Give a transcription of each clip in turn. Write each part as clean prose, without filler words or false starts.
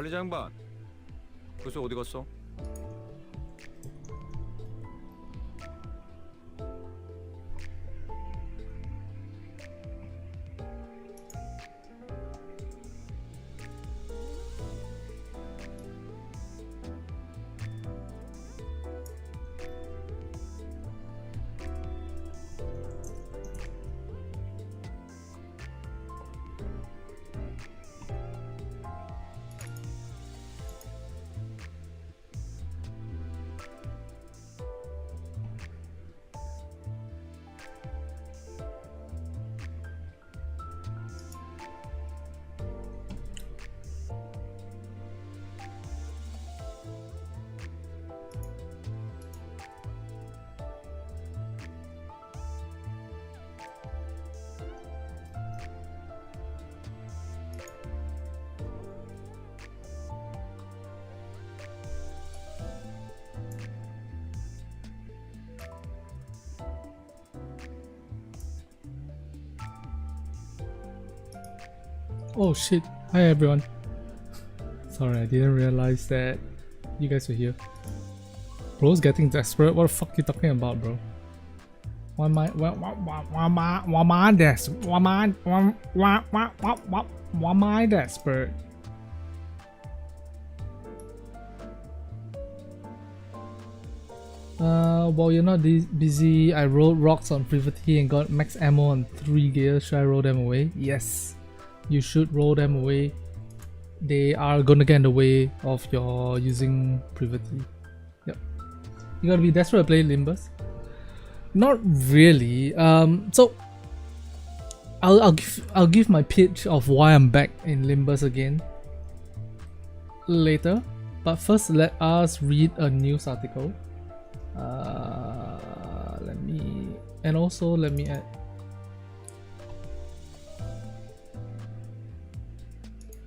관리자 양반, 그새 어디 갔어? Oh shit, hi everyone. Sorry, I didn't realize that you guys were here. Bro's getting desperate, what the fuck you talking about, bro? Why am I desperate? Why am I desperate? While you're not busy, I rolled rocks on Privity and got max ammo on 3 gears. Should I roll them away? Yes. You should roll them away. They are gonna get in the way of your using Privity. Yep. You gotta be desperate to play Limbus. Not really. So I'll give my pitch of why I'm back in Limbus again later. But first, let us read a news article. Let me add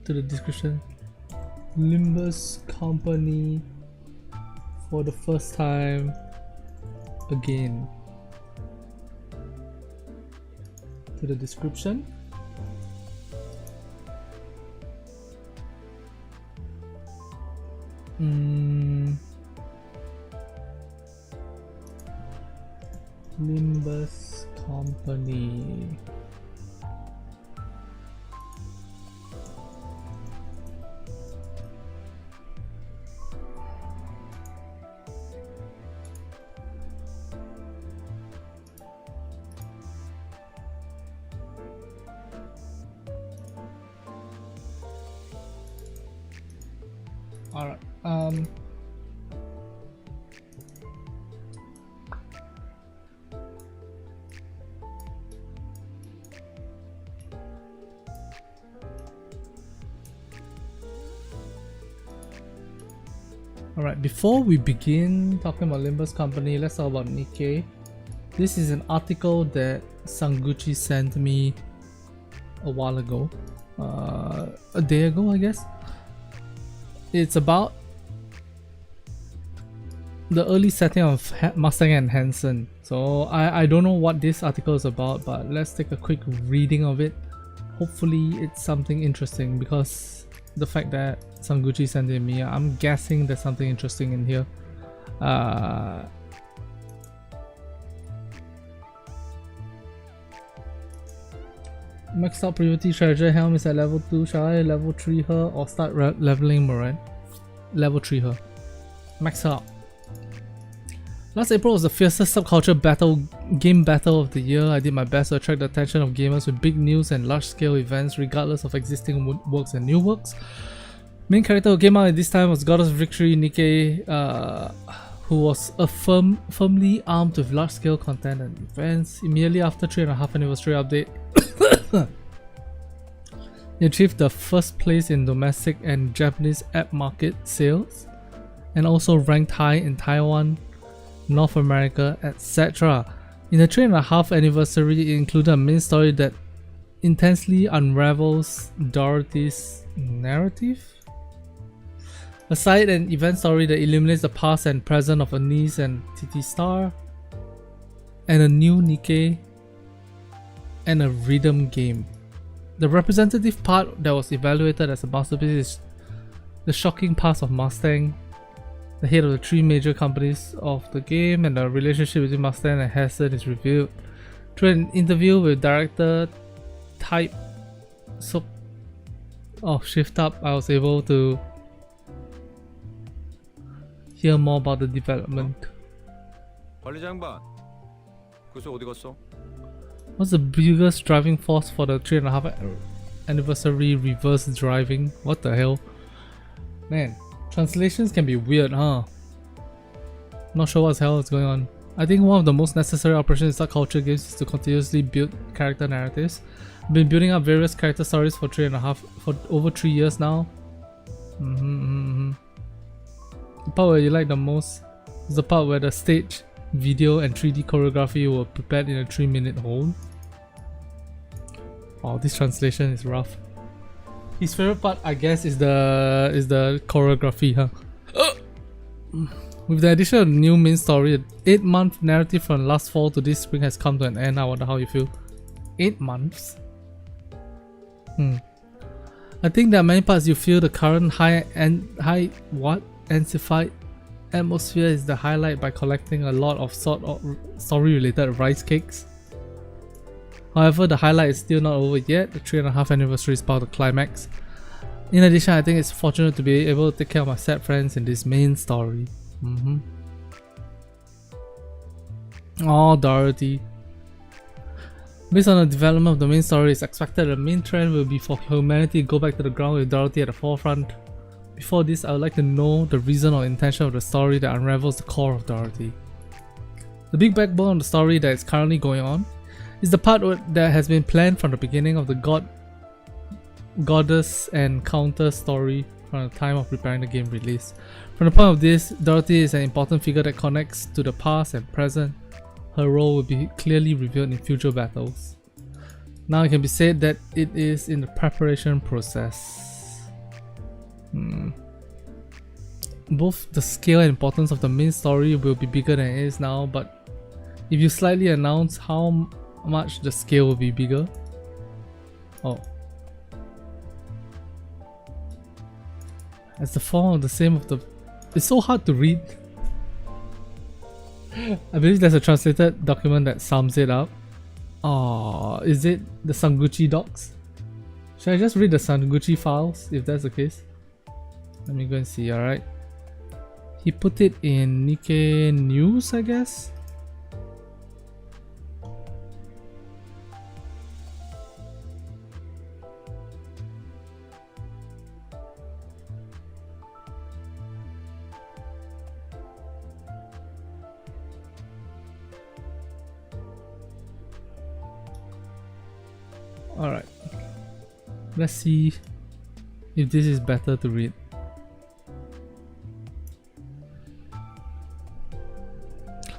to the description. Limbus Company for the first time again. To the description. Limbus Company. Alright, Alright, before we begin talking about Limbus Company, let's talk about Nikke. This is an article that Sanguchi sent me a while ago, a day ago I guess. It's about the early setting of Mustang and Hanson. So I don't know what this article is about, but let's take a quick reading of it. Hopefully it's something interesting, because the fact that Sanguchi sent it to me, I'm guessing there's something interesting in here. Maxed out Privity Treasure Helm is at level 2. Shall I level 3 her or start leveling Moran? Level 3 her. Max her out. Last April was the fiercest subculture game battle of the year. I did my best to attract the attention of gamers with big news and large scale events regardless of existing works and new works. Main character who came out at this time was Goddess Victory Nikke, who was firmly armed with large scale content and events. Immediately after 3.5 anniversary update, he achieved the first place in domestic and Japanese app market sales, and also ranked high in Taiwan, North America, etc. In the 3.5 anniversary, it included a main story that intensely unravels Dorothy's narrative, a side and event story that illuminates the past and present of Anise and TT Star, and a new Nikke, and a rhythm game. The representative part that was evaluated as a masterpiece is the shocking past of Mustang, the head of the 3 major companies of the game, and the relationship between Mustang and Heston is revealed. Through an interview with director Type Shift Up, I was able to hear more about the development. 관리자 양반, 그래서 어디 갔어? What's the biggest driving force for the 3.5 anniversary reverse driving? What the hell? Man, translations can be weird, huh? Not sure what the hell is going on. I think one of the most necessary operations in subculture games is to continuously build character narratives. I've been building up various character stories for over 3 years now. The part where you like the most is the part where the stage, video, and 3D choreography were prepared in a 3-minute hold. Oh, this translation is rough. His favorite part, I guess, is the choreography, huh? With the addition of the new main story, the 8-month narrative from last fall to this spring has come to an end. I wonder how you feel. 8 months? I think there are many parts you feel the current intensified atmosphere is the highlight by collecting a lot of story related rice cakes. However, the highlight is still not over yet. The 3.5 anniversary is part of the climax. In addition, I think it's fortunate to be able to take care of my sad friends in this main story. Oh, Dorothy. Based on the development of the main story, it's expected the main trend will be for humanity to go back to the ground with Dorothy at the forefront. Before this, I would like to know the reason or intention of the story that unravels the core of Dorothy. The big backbone of the story that is currently going on is the part that has been planned from the beginning of the goddess and counter story from the time of preparing the game release. From the point of this, Dorothy is an important figure that connects to the past and present. Her role will be clearly revealed in future battles. Now it can be said that it is in the preparation process. Both the scale and importance of the main story will be bigger than it is now, but if you slightly announce how much the scale will be bigger. As the form of the same of the... It's so hard to read. I believe there's a translated document that sums it up. Is it the Sanguchi docs? Should I just read the Sanguchi files if that's the case? Let me go and see, alright. He put it in Nikke News, I guess? Alright, let's see if this is better to read.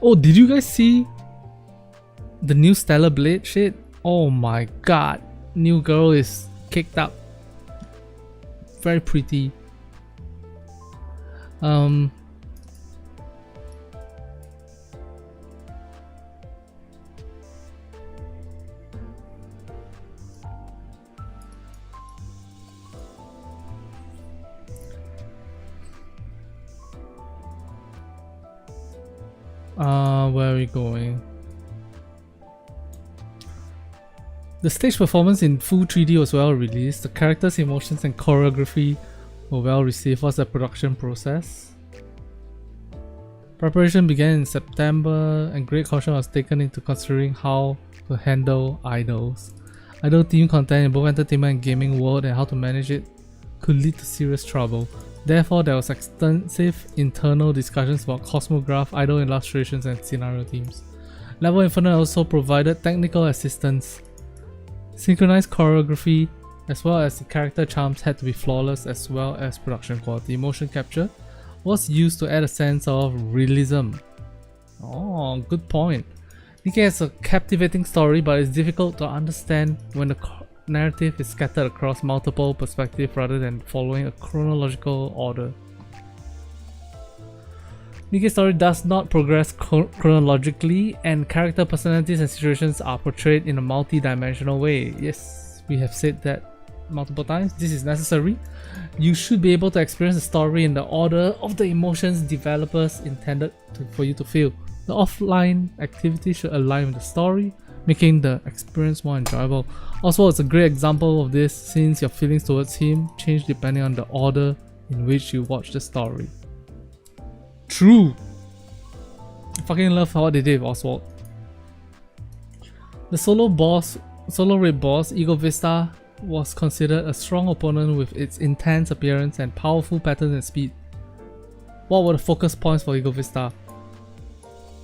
Oh, did you guys see the new Stellar Blade shit? Oh my god, new girl is kicked up. Very pretty. Where are we going? The stage performance in full 3D was well released. The characters, emotions, and choreography were well received. What's the production process? Preparation began in September, and great caution was taken into considering how to handle idols. Idol theme content in both entertainment and gaming world, and how to manage it could lead to serious trouble. Therefore, there was extensive internal discussions about cosmograph, idol illustrations, and scenario themes. Level Infinite also provided technical assistance. Synchronized choreography as well as the character charms had to be flawless, as well as production quality. Motion capture was used to add a sense of realism. Oh, good point. Nikke has a captivating story, but it's difficult to understand when the narrative is scattered across multiple perspectives rather than following a chronological order. Nikke's story does not progress chronologically, and character personalities and situations are portrayed in a multi-dimensional way. Yes, we have said that multiple times. This is necessary. You should be able to experience the story in the order of the emotions developers intended for you to feel. The offline activity should align with the story, making the experience more enjoyable. Oswald is a great example of this, since your feelings towards him change depending on the order in which you watch the story. True! I fucking love what they did with Oswald. The solo raid boss, Ego Vista, was considered a strong opponent with its intense appearance and powerful patterns and speed. What were the focus points for Ego Vista?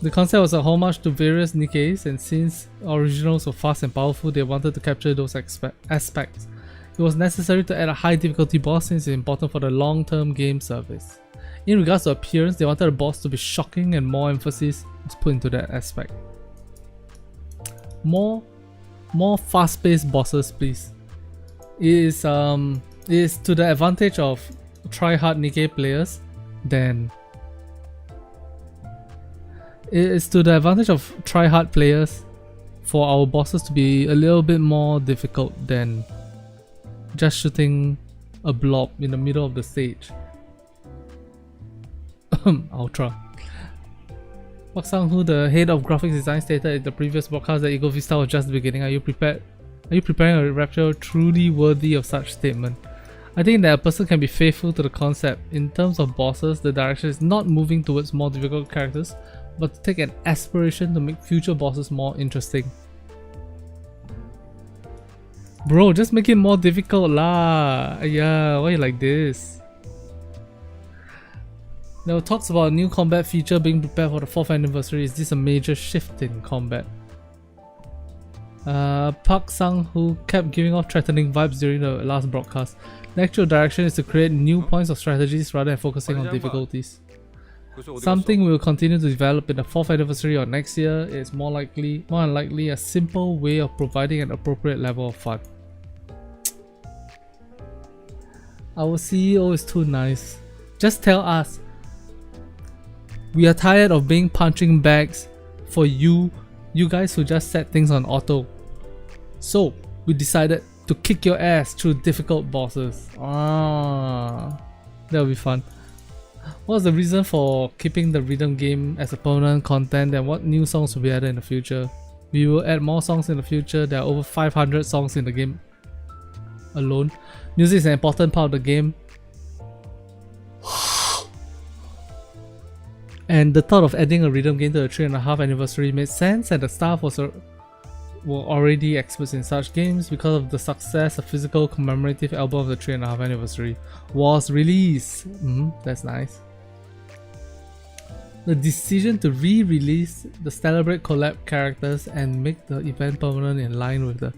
The concept was a homage to various Nikkes, and since originals were fast and powerful, they wanted to capture those aspects. It was necessary to add a high difficulty boss since it's important for the long-term game service. In regards to appearance, they wanted the boss to be shocking and more emphasis was put into that aspect. More fast-paced bosses, please. It is to the advantage of try-hard Nikke players than for our bosses to be a little bit more difficult than just shooting a blob in the middle of the stage. Ultra. Park Sang-hoo, the head of graphics design, stated in the previous broadcast that Ego Vista was just the beginning. Are you preparing a rapture truly worthy of such statement? I think that a person can be faithful to the concept. In terms of bosses, the direction is not moving towards more difficult characters, but to take an aspiration to make future bosses more interesting. Bro, just make it more difficult lah. Yeah, why you like this? There were talks about a new combat feature being prepared for the 4th anniversary. Is this a major shift in combat? Park Sang-hoo kept giving off threatening vibes during the last broadcast. The actual direction is to create new points of strategies rather than focusing on difficulties. Something we will continue to develop in the 4th anniversary or next year. It's more unlikely a simple way of providing an appropriate level of fun. Our CEO is too nice. Just tell us. We are tired of being punching bags for you guys who just set things on auto. So we decided to kick your ass through difficult bosses. That'll be fun. What's the reason for keeping the rhythm game as a permanent content, and what new songs will be added in the future? We will add more songs in the future. There are over 500 songs in the game alone. Music is an important part of the game. And the thought of adding a rhythm game to the 3.5 anniversary made sense, and the staff were already experts in such games because of the success a physical commemorative album of the 3.5 anniversary was released. That's nice. The decision to re-release the Celebrate collab characters and make the event permanent in line with the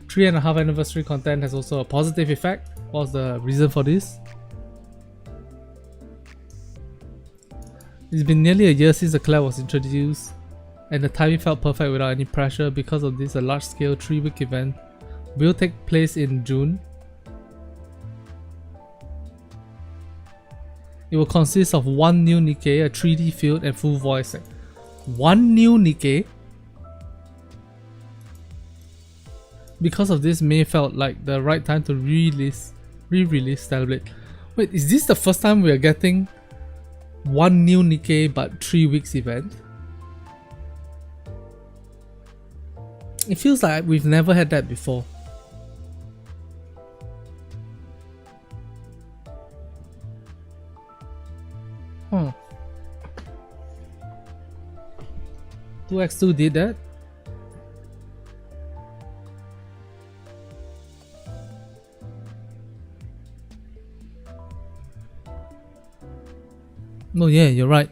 3.5 anniversary content has also a positive effect. What's the reason for this? It's been nearly a year since the collab was introduced, and the timing felt perfect without any pressure. Because of this, a large-scale 3-week event will take place in June. It will consist of 1 new Nikke, a 3D field, and full voice. 1 new Nikke? Because of this, May felt like the right time to re-release Celebrate. Wait, is this the first time we are getting 1 new Nikke but 3 weeks event? It feels like we've never had that before. Huh. 2x2 did that? Oh yeah, you're right.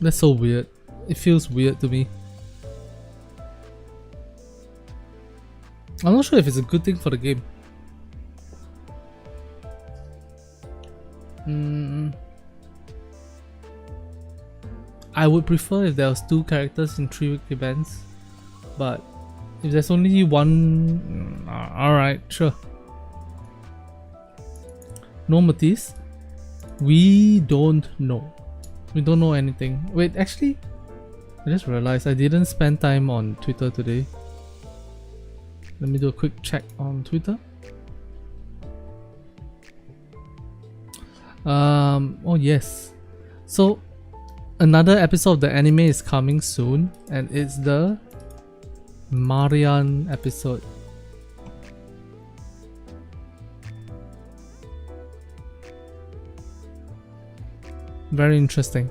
That's so weird. It feels weird to me. I'm not sure if it's a good thing for the game. I would prefer if there was 2 characters in 3-week events, but if there's only 1, alright, sure. No Matisse? We don't know. We don't know anything. Wait, actually, I just realized I didn't spend time on Twitter today. Let me do a quick check on Twitter. Oh yes. So another episode of the anime is coming soon, and it's the Marian episode. Very interesting.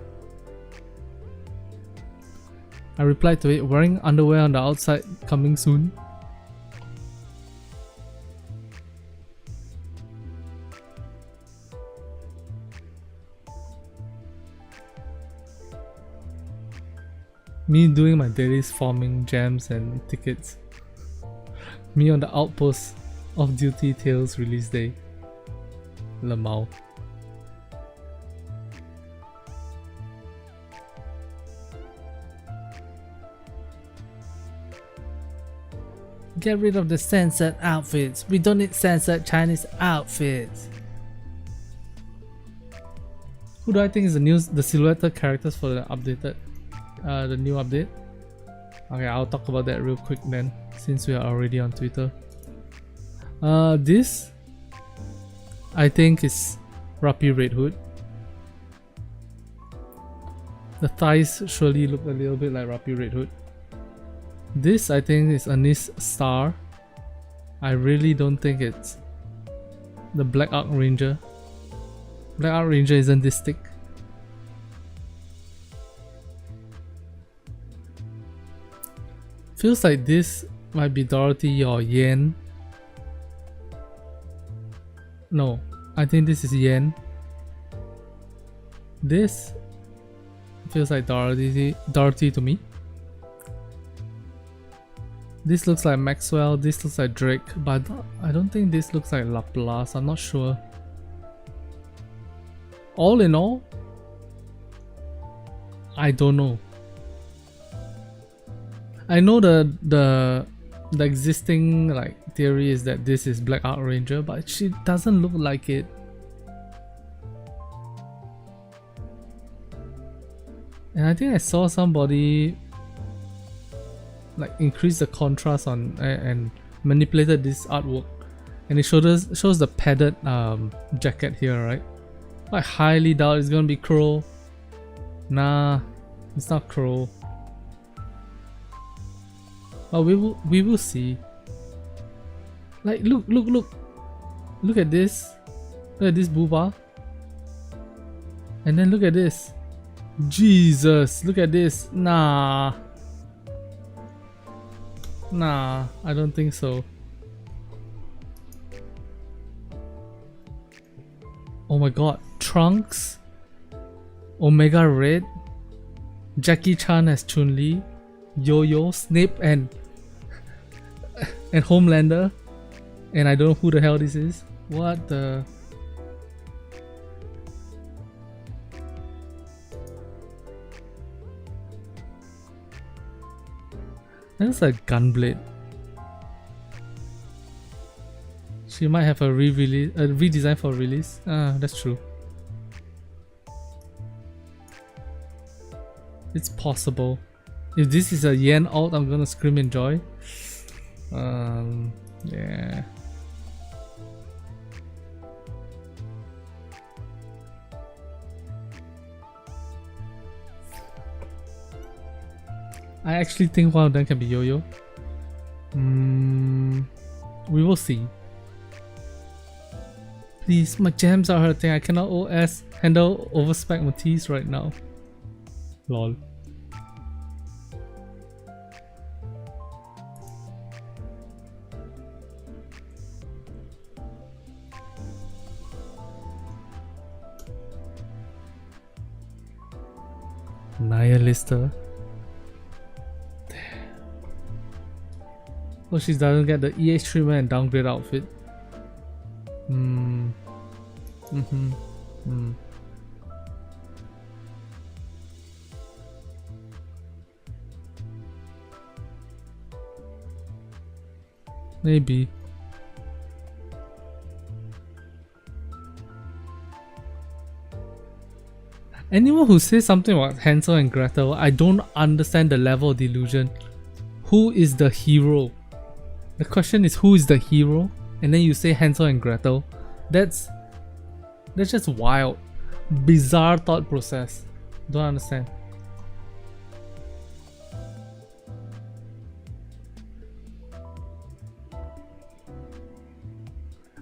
I replied to it, wearing underwear on the outside, coming soon. Me doing my dailies, farming gems and tickets. Me on the outpost of Duty Tales release day. Lemao. Get rid of the censored outfits. We don't need censored Chinese outfits. Who do I think is the silhouette characters for the updated, the new update? Okay, I'll talk about that real quick then, since we are already on Twitter. This, I think, is Rapi Red Hood. The thighs surely look a little bit like Rapi Red Hood. This, I think, is Anis Star. I really don't think it's the Black Ark Ranger. Black Ark Ranger isn't this thick. Feels like this might be Dorothy or Yen. No, I think this is Yen. This feels like Dorothy to me. This looks like Maxwell, this looks like Drake, but I don't think this looks like Laplace, I'm not sure. All in all, I don't know. I know the existing like theory is that this is Black Ark Ranger, but she doesn't look like it. And I think I saw somebody like increase the contrast on and manipulated this artwork, and it shows the padded jacket here, right? I highly doubt it's gonna be Crow. Nah, it's not Crow. But we will see. Like look at this. Look at this booba. And then look at this. Jesus, look at this. Nah, I don't think so. Oh my god, Trunks, Omega Red, Jackie Chan as Chun-Li, Yo-Yo, Snape and Homelander, and I don't know who the hell this is. What the? That's a Gunblade. She might have a redesign for release. Ah, that's true. It's possible. If this is a Yen alt, I'm gonna scream in joy. Yeah. I actually think one of them can be Yo-Yo. We will see. Please, my gems are hurting. I cannot OS handle overspec Matisse right now. Lol. Nihilister. Oh, she doesn't get the EH treatment and downgrade outfit. Maybe. Anyone who says something about Hansel and Gretel, I don't understand the level of delusion. Who is the hero? The question is who is the hero? And then you say Hansel and Gretel. That's just wild. Bizarre thought process. Don't understand.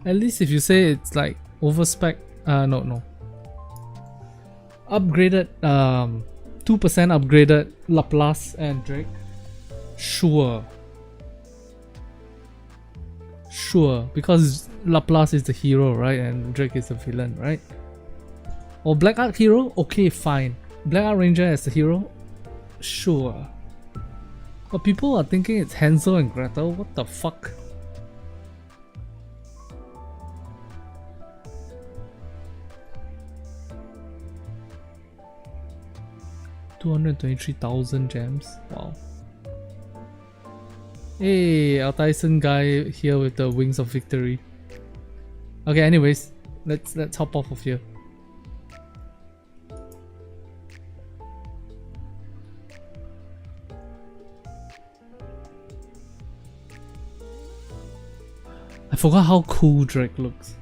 At least if you say it's like overspec, no. Upgraded, 2% upgraded Laplace and Drake. Sure, because Laplace is the hero, right? And Drake is the villain, right? Or Black Art hero? Okay, fine. Black Art Ranger as the hero? Sure. But people are thinking it's Hansel and Gretel? What the fuck? $223,000 gems. Wow. Hey, our Tyson guy here with the wings of victory. Okay, anyways, let's hop off of here. I forgot how cool Drake looks.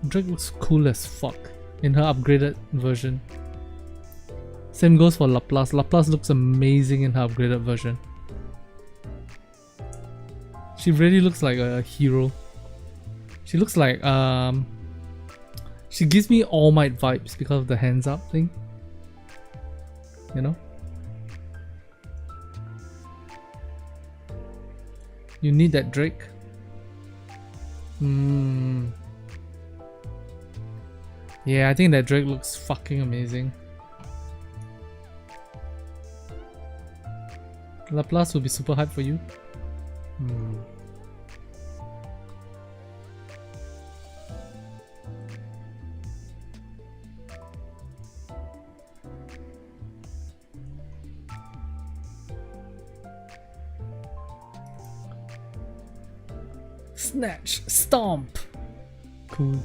Drake looks cool as fuck in her upgraded version. Same goes for Laplace. Laplace looks amazing in her upgraded version. She really looks like a hero. She looks like she gives me All Might vibes because of the hands up thing. You know? You need that Drake. Yeah, I think that Drake looks fucking amazing. Laplace will be super hyped for you. Snatch, stomp. Cool.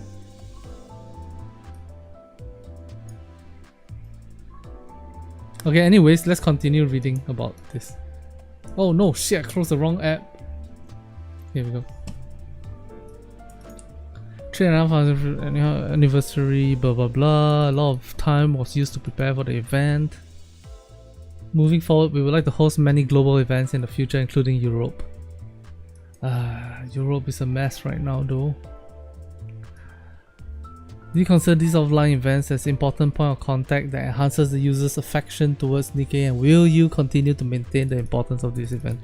Okay, anyways, let's continue reading about this. Oh no, shit, I closed the wrong app. Here we go. 3.5 anniversary, blah blah blah. A lot of time was used to prepare for the event. Moving forward, we would like to host many global events in the future, including Europe. Europe is a mess right now though. Do you consider these offline events as important point of contact that enhances the user's affection towards Nikke, and will you continue to maintain the importance of this event?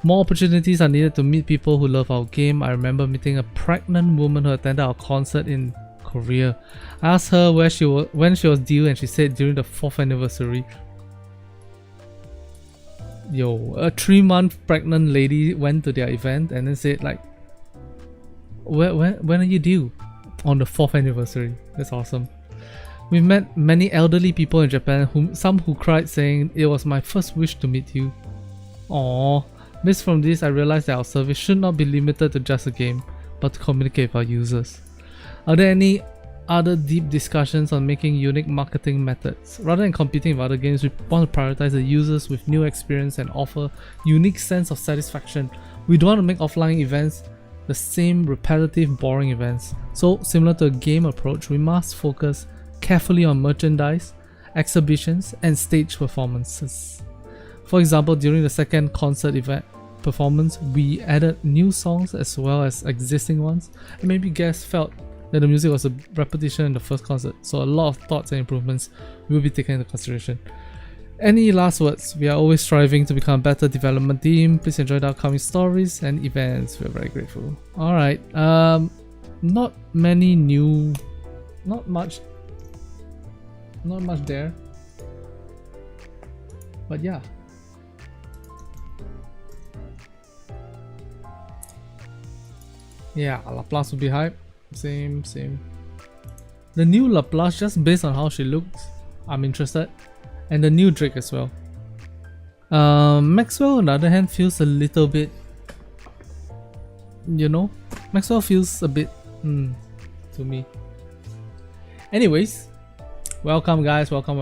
More opportunities are needed to meet people who love our game. I remember meeting a pregnant woman who attended our concert in Korea. I asked her when she was due, and she said during the 4th anniversary. Yo, a 3-month pregnant lady went to their event and then said like, when are you due? On the 4th anniversary. That's awesome. We've met many elderly people in Japan, some who cried saying, "It was my first wish to meet you." Aww. Based from this, I realized that our service should not be limited to just a game, but to communicate with our users. Are there any other deep discussions on making unique marketing methods? Rather than competing with other games, we want to prioritize the users with new experience and offer unique sense of satisfaction. We don't want to make offline events the same repetitive, boring events. So, similar to a game approach, we must focus carefully on merchandise, exhibitions, and stage performances. For example, during the second concert event performance, we added new songs as well as existing ones, and maybe guests felt that the music was a repetition in the first concert, so a lot of thoughts and improvements will be taken into consideration. Any last words? We are always striving to become a better development team. Please enjoy the upcoming stories and events. We're very grateful. Alright, not many new, not much there, but yeah. Yeah, Laplace will be hype. Same. The new Laplace, just based on how she looks, I'm interested. And the new Drake as well. Maxwell on the other hand feels a little bit, you know, Maxwell feels a bit to me. Anyways, Welcome guys, welcome.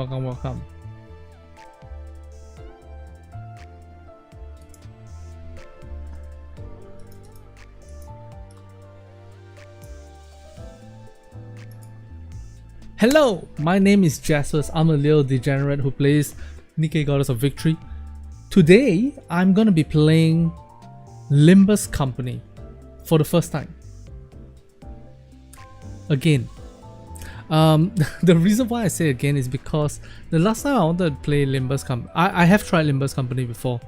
Hello, my name is Jaspas. I'm a little degenerate who plays Nikke Goddess of Victory. Today, I'm gonna be playing Limbus Company for the first time. Again. The reason why I say again is because the last time I wanted to play Limbus Company, I have tried Limbus Company before.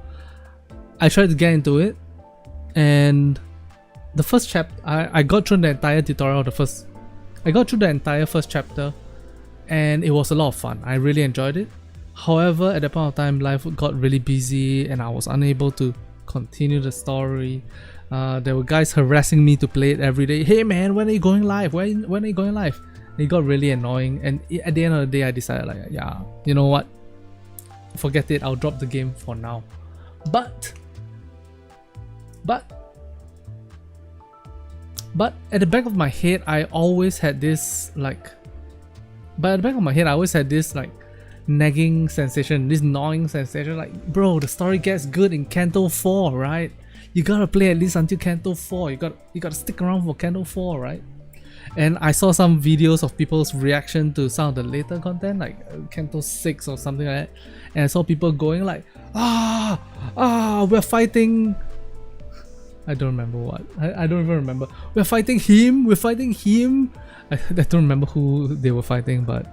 I tried to get into it, and the first chapter, I got through the entire tutorial. I got through the entire first chapter, and it was a lot of fun. I really enjoyed it. However, at that point of time, life got really busy, and I was unable to continue the story. There were guys harassing me to play it every day. Hey man, when are you going live? When are you going live? It got really annoying, and at the end of the day I decided, like, yeah, you know what, forget it, I'll drop the game for now. But at the back of my head I always had this nagging sensation, this gnawing sensation, like, bro, the story gets good in Canto 4, right? You gotta play at least until Canto 4. You gotta stick around for Canto 4, right? And I saw some videos of people's reaction to some of the later content, like Canto 6 or something like that. And I saw people going like, we're fighting. I don't remember what. I don't even remember. We're fighting him. I don't remember who they were fighting, but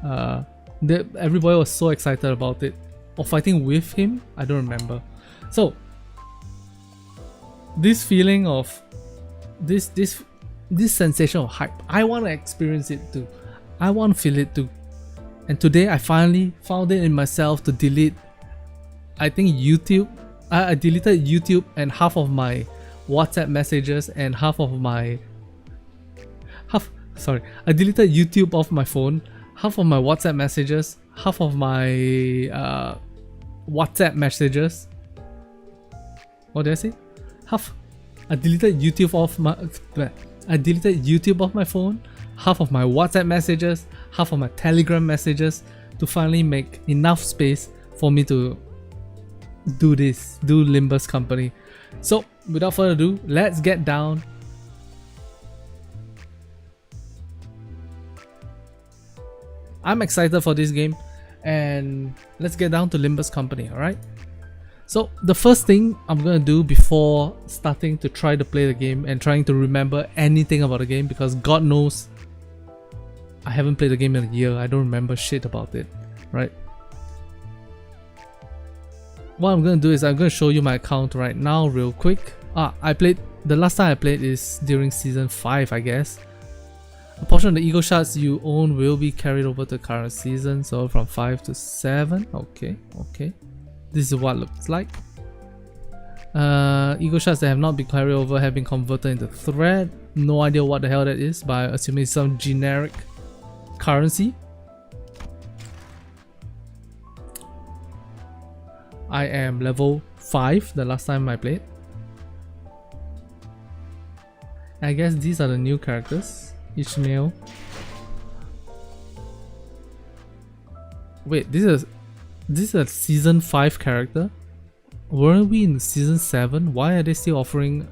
everybody was so excited about it. Or fighting with him. I don't remember. So this feeling of this sensation of hype, I want to experience it too. I want to feel it too. And today I finally found it in myself to delete, I think, YouTube. I deleted YouTube and half of my WhatsApp messages and I deleted YouTube off my phone, half of my WhatsApp messages, half of my WhatsApp messages. What did I say? I deleted YouTube off my phone, half of my WhatsApp messages, half of my Telegram messages, to finally make enough space for me to do Limbus Company. So without further ado, let's get down. I'm excited for this game, and let's get down to Limbus Company, alright? So the first thing I'm gonna do before starting to try to play the game and trying to remember anything about the game, because God knows I haven't played the game in a year, I don't remember shit about it, right? What I'm gonna do is I'm gonna show you my account right now real quick. The last time I played is during season 5, I guess. A portion of the ego shards you own will be carried over to the current season, so from 5 to 7. Okay. This is what it looks like. Ego shards that have not been carried over have been converted into thread. No idea what the hell that is, but I assume it's some generic currency. I am level 5 the last time I played. I guess these are the new characters. Ishmael. Wait, this is a season 5 character? Weren't we in season 7? Why are they still offering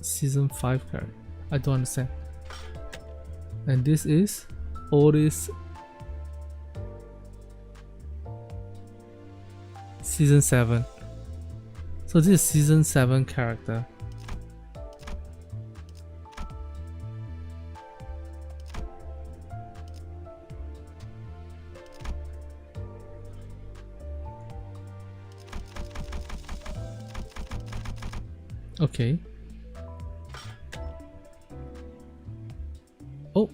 season 5 character? I don't understand. And this is Otis. Season 7. So this is season 7 character. Okay. Oh,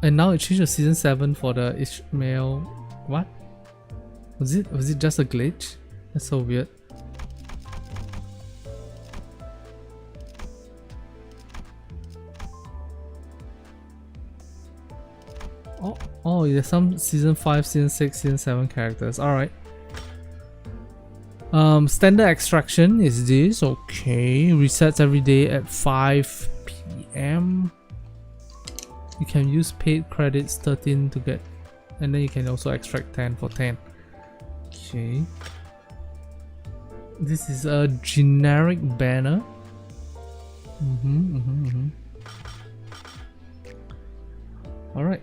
and now it changed to season 7 for the Ishmael. What? Was it just a glitch? That's so weird. Oh, there's some season 5, season 6, season 7 characters. Alright. Standard extraction is this. Okay. Resets every day at 5 PM. You can use paid credits 13 to get and then you can also extract 10 for 10. Okay. This is a generic banner. Alright.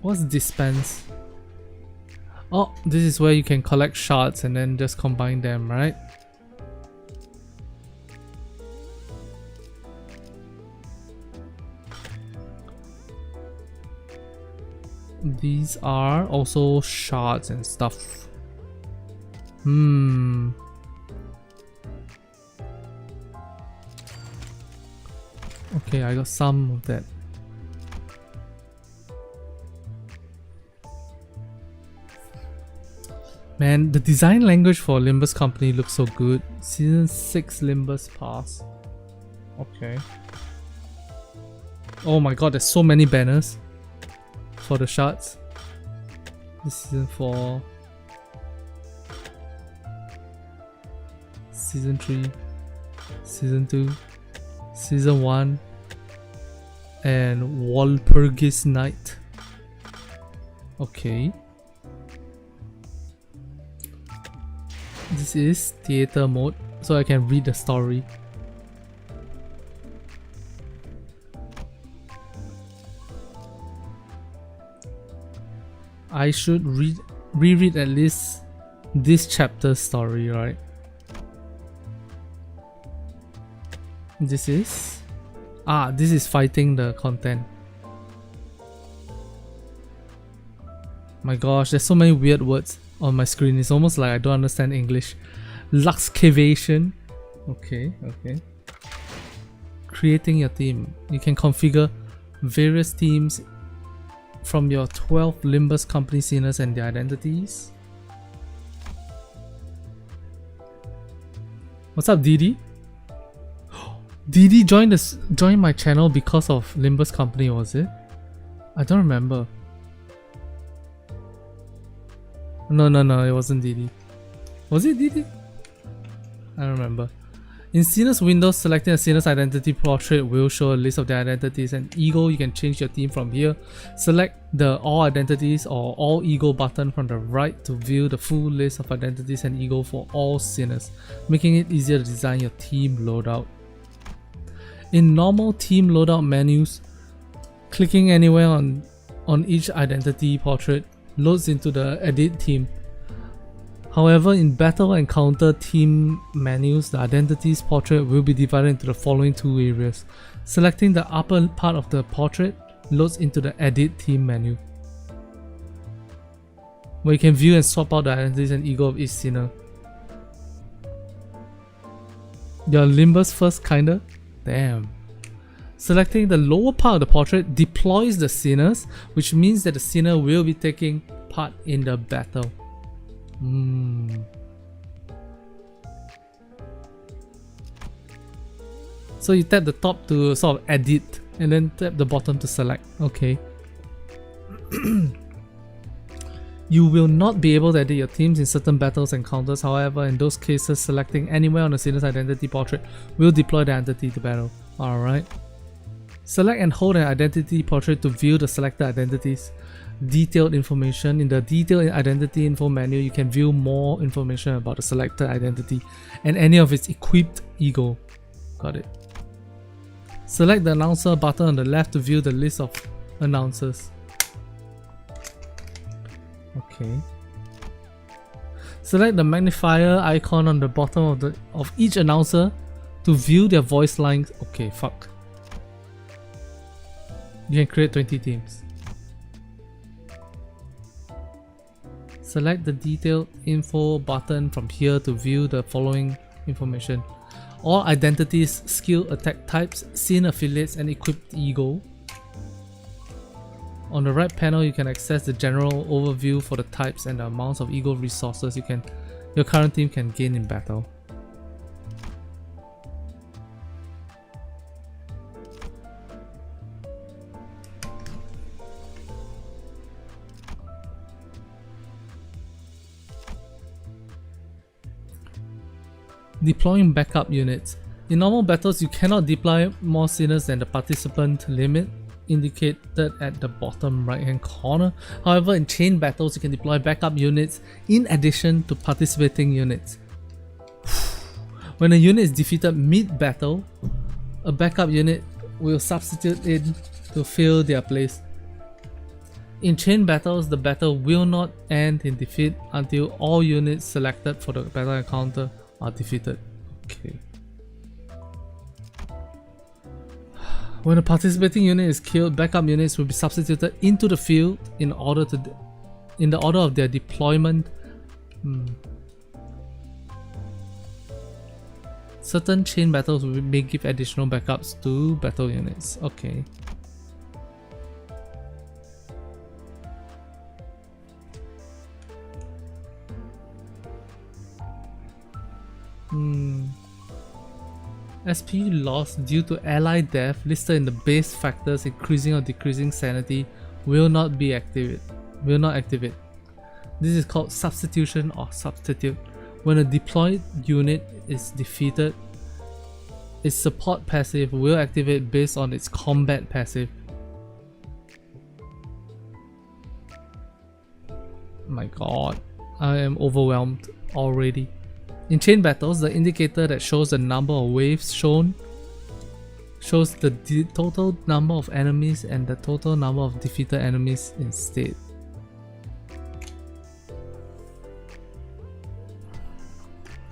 What's dispense? Oh, this is where you can collect shards and then just combine them, right? These are also shards and stuff. Okay, I got some of that. Man, the design language for Limbus Company looks so good. Season 6 Limbus Pass. Okay. Oh my god, there's so many banners for the shards. This season 4. Season 3. Season 2. Season 1. And Walpurgis Night. Okay. This is theater mode, so I can read the story. I should reread at least this chapter's story, right? This is fighting the content. My gosh, there's so many weird words on my screen. It's almost like I don't understand English. Luxcavation. Okay. Creating your team. You can configure various teams from your 12 Limbus Company sceners and their identities. What's up, Didi? Didi joined my channel because of Limbus Company, was it? I don't remember. No, it wasn't Didi. Was it Didi? I don't remember. In Scener's window, selecting a Scener's identity portrait will show a list of their identities, and Ego, you can change your team from here. Select the All Identities or All Ego button from the right to view the full list of identities and Ego for all Sceners, making it easier to design your team loadout. In normal team loadout menus, clicking anywhere on each identity portrait loads into the edit team. However, in battle and counter team menus, the identities portrait will be divided into the following two areas. Selecting the upper part of the portrait loads into the edit team menu, where you can view and swap out the identities and ego of each scener. Your Limbus first, kinda? Damn. Selecting the lower part of the portrait deploys the sceners, which means that the scener will be taking part in the battle. So you tap the top to sort of edit, and then tap the bottom to select. Okay. You will not be able to edit your teams in certain battles and counters. However, in those cases, selecting anywhere on the scener's identity portrait will deploy the identity to battle. Alright. Select and hold an identity portrait to view the selected identities. Detailed information. In the detailed identity info menu, you can view more information about the selected identity and any of its equipped ego. Got it. Select the announcer button on the left to view the list of announcers. Okay. Select the magnifier icon on the bottom of each announcer to view their voice lines. Okay, fuck. You can create 20 teams. Select the detailed info button from here to view the following information. All identities, skill, attack types, scene affiliates, and equipped ego. On the right panel, you can access the general overview for the types and the amounts of ego resources your current team can gain in battle. Deploying backup units. In normal battles, you cannot deploy more sceners than the participant limit. indicated at the bottom right hand corner. However, in chain battles, you can deploy backup units in addition to participating units. When a unit is defeated mid-battle, a backup unit will substitute in to fill their place. In chain battles, the battle will not end in defeat until all units selected for the battle encounter are defeated. Okay. When a participating unit is killed, backup units will be substituted into the field in the order of their deployment. Certain chain battles may give additional backups to battle units. Okay. SP loss due to ally death listed in the base factors increasing or decreasing sanity will not activate. This is called substitution or substitute. When a deployed unit is defeated, its support passive will activate based on its combat passive. My god, I am overwhelmed already. In chain battles, the indicator that shows the number of waves shown shows the total number of enemies and the total number of defeated enemies instead.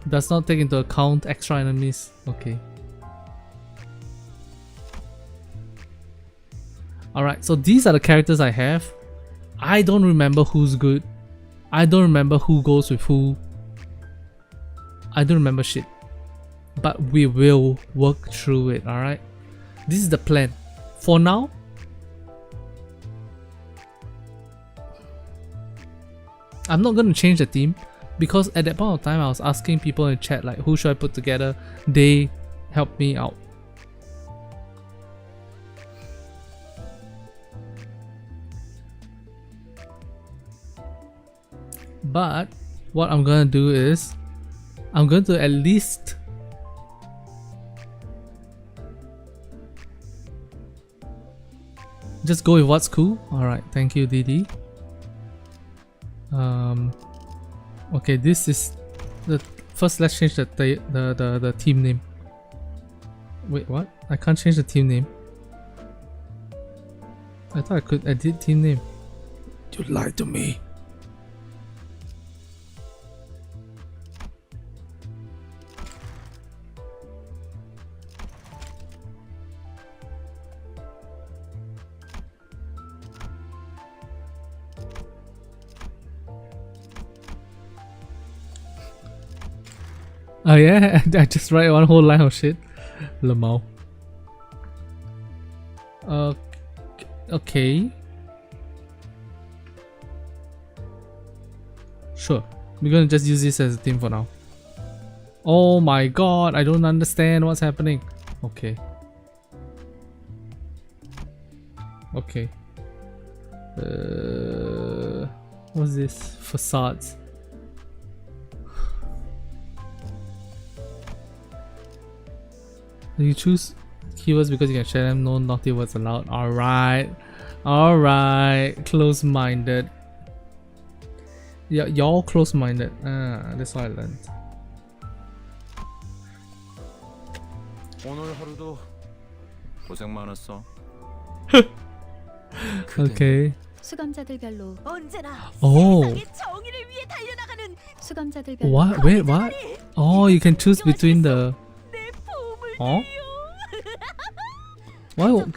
Does not take into account extra enemies. Okay. Alright, so these are the characters I have. I don't remember who's good. I don't remember who goes with who. I don't remember shit. But we will work through it, alright? This is the plan. For now, I'm not going to change the team because at that point of time I was asking people in chat like who should I put together. They helped me out. But what I'm gonna do is I'm going to at least just go with what's cool. Alright, thank you DD. Okay, this is the first. Let's change the team name. Wait, what? I can't change the team name. I thought I could edit team name. You lied to me. Oh yeah, I just write one whole line of shit. Lamau. Okay. Sure. We're gonna just use this as a theme for now. Oh my god, I don't understand what's happening. Okay. Okay. What's this? Facades. You choose keywords because you can share them. No naughty words allowed. Alright. Alright. Close-minded. Yeah, y'all close-minded. That's what I learned. 오늘 하루도 고생 많았어. Okay. 수감자들별로 언제나 Oh. 세상의 정의를 위해 달려나가는 수감자들별로. What? Wait, what? Oh, you can choose between the. 내 보물. Oh?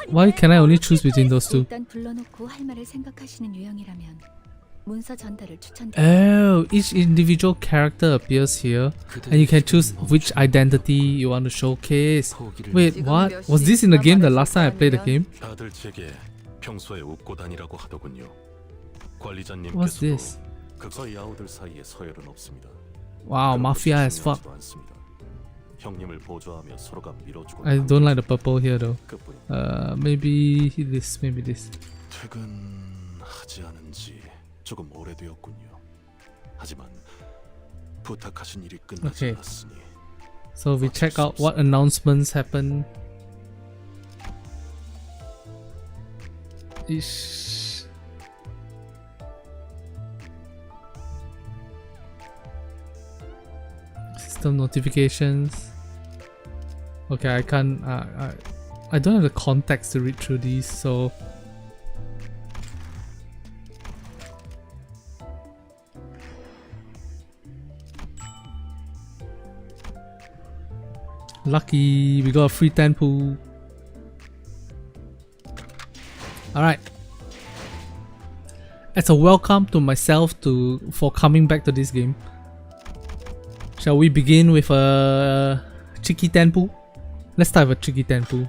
Why can I only choose between those two? 일단 불러놓고 할 말을 생각하시는 유형이라면 문서 전달을 추천드립니다. Oh, each individual character appears here, and you can choose which identity you want to showcase. Wait, what? Was this in the game the last time I played the game? 다들 제게 평소에 웃고 다니라고 하더군요. What's 관리자님께서도 this? 극서 야우들 사이에 서열은 없습니다. Wow, mafia as fuck. 중요하지도 않습니다. 형님을 보조하며 서로가 밀어주고 I don't like the purple here though. 그뿐입니다. Maybe this, maybe this. 퇴근하지 않은 지 조금 오래되었군요. 하지만 부탁하신 일이 끝나지 Okay. 않았으니 So we check out what announcements happen. Ish. System notifications. Okay, I can't. I don't have the context to read through these, so. Lucky, we got a free 10 pool. Alright. As a welcome to myself for coming back to this game, shall we begin with a cheeky 10 pool? Let's start with a cheeky 10 pool.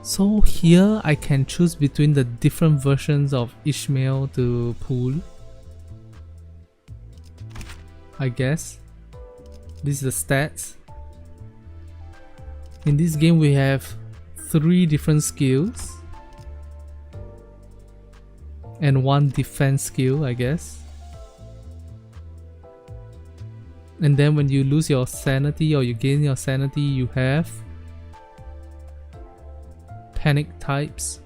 So here I can choose between the different versions of Ishmael to pool, I guess. These are the stats. In this game we have 3 different skills and 1 defense skill, I guess. And then when you lose your sanity or you gain your sanity, you have panic types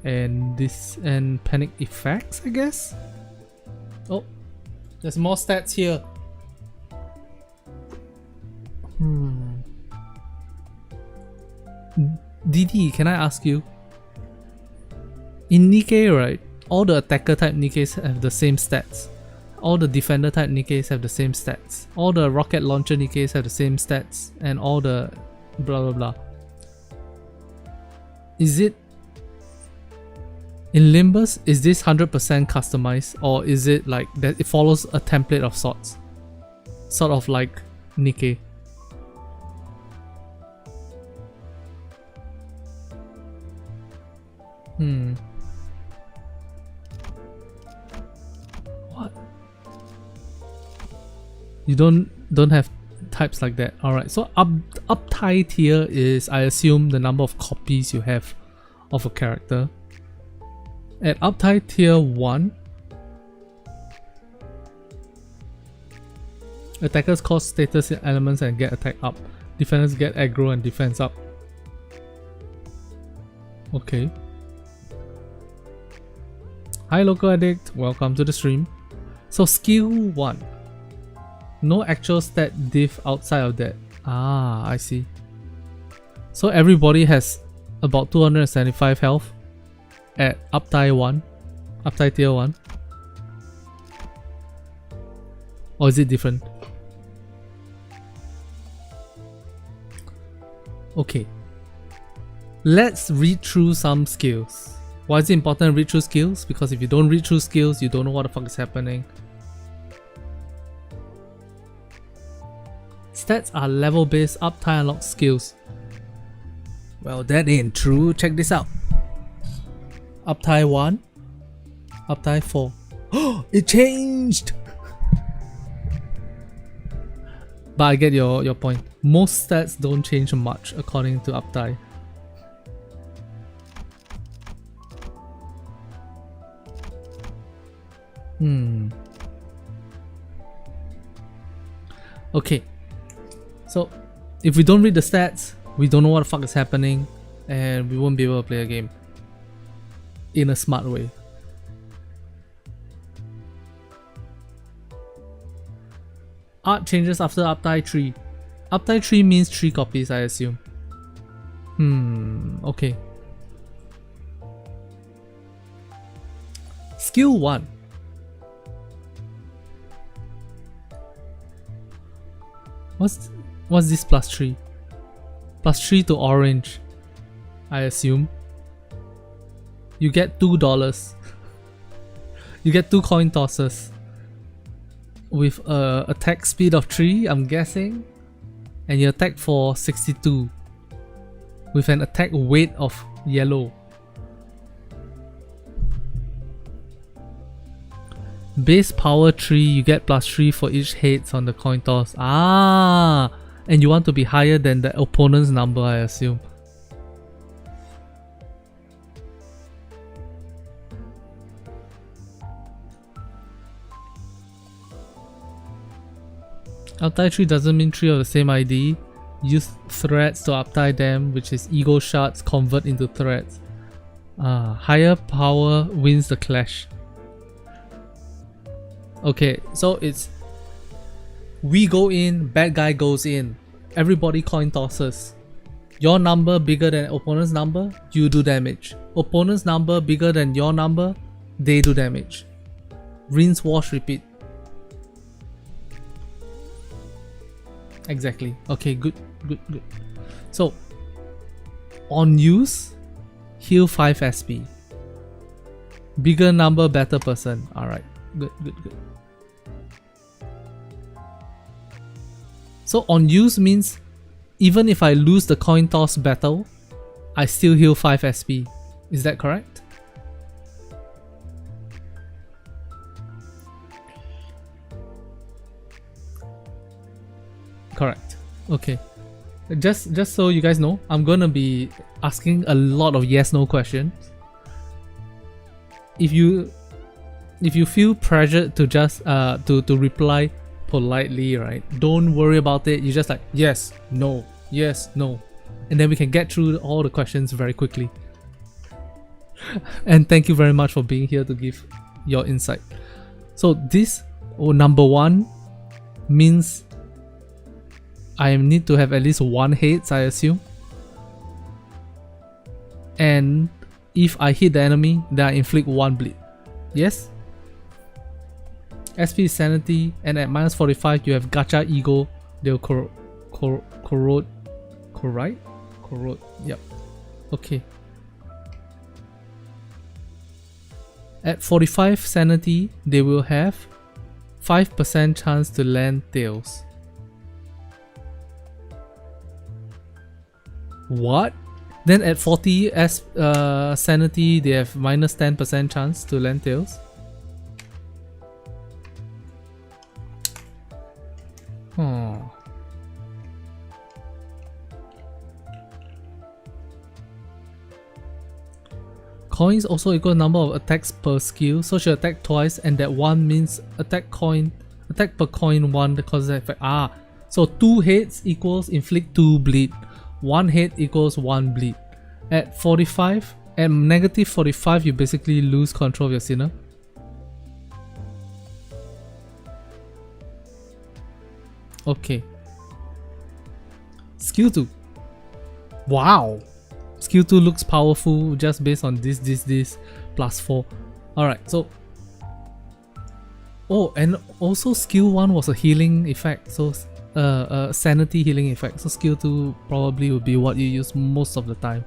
and panic effects, I guess. Oh, there's more stats here. DD, can I ask you? In Nikke, right, all the attacker type Nikkes have the same stats. All the defender type Nikkes have the same stats. All the rocket launcher Nikkes have the same stats. And all the blah blah blah. Is it... In Limbus, is this 100% customized? Or is it like that it follows a template of sorts? Sort of like Nikke. What? You don't have types like that. Alright, so uptie tier is, I assume, the number of copies you have of a character. At uptie tier 1, attackers cost status elements and get attack up. Defenders get aggro and defense up. Okay. Hi local addict, welcome to the stream. So skill 1. No actual stat diff outside of that. Ah, I see. So everybody has about 275 health at uptie 1. Uptie tier 1. Or is it different? Okay. Let's read through some skills. Why is it important to read through skills? Because if you don't read through skills, you don't know what the fuck is happening. Stats are level based, uptie unlock skills. Well, that ain't true. Check this out. Uptie 1, uptie 4. Oh, it changed! But I get your point. Most stats don't change much according to uptie. Okay. So, if we don't read the stats, we don't know what the fuck is happening, and we won't be able to play a game in a smart way. Art changes after uptie 3. Uptie 3 means 3 copies, I assume. Okay. Skill 1. What's this plus 3? Plus 3 to orange, I assume. You get $2. You get 2 coin tosses. With a attack speed of 3, I'm guessing. And you attack for 62. With an attack weight of yellow. Base power 3, you get plus 3 for each heads on the coin toss. Ah! And you want to be higher than the opponent's number, I assume. Uptie 3 doesn't mean 3 of the same ID. Use threads to uptie them, which is ego shards convert into threads. Higher power wins the clash. Okay, so it's we go in, bad guy goes in. Everybody coin tosses. Your number bigger than opponent's number, you do damage. Opponent's number bigger than your number, they do damage. Rinse, wash, repeat. Exactly. Okay, good. So, on use, heal 5 SP. Bigger number, better person. Alright, good. So on use means even if I lose the coin toss battle, I still heal 5 SP. Is that correct? Correct. Okay. Just so you guys know, I'm gonna be asking a lot of yes/no questions. If you feel pressured to just to reply politely, right? Don't worry about it. You just like yes, no, and then we can get through all the questions very quickly. And thank you very much for being here to give your insight. So this number 1 means I need to have at least 1 hits, I assume. And if I hit the enemy, then I inflict 1 bleed. Yes? SP is sanity, and at minus 45 you have gacha ego. They'll corrode. Yep. Okay. At 45 sanity, they will have 5% chance to land tails. What? Then at 40 sanity, they have minus 10% chance to land tails. Oh. Coins also equal number of attacks per skill, so she attack twice, and that 1 means attack per coin 1 that causes that effect. So 2 hits equals inflict 2 bleed. 1 hit equals 1 bleed. At 45, at negative 45, you basically lose control of your sinner. Okay. Skill 2. Wow. Skill 2 looks powerful just based on this plus 4. Alright, so. Oh, and also skill 1 was a healing effect. So sanity healing effect. So skill 2 probably would be what you use most of the time.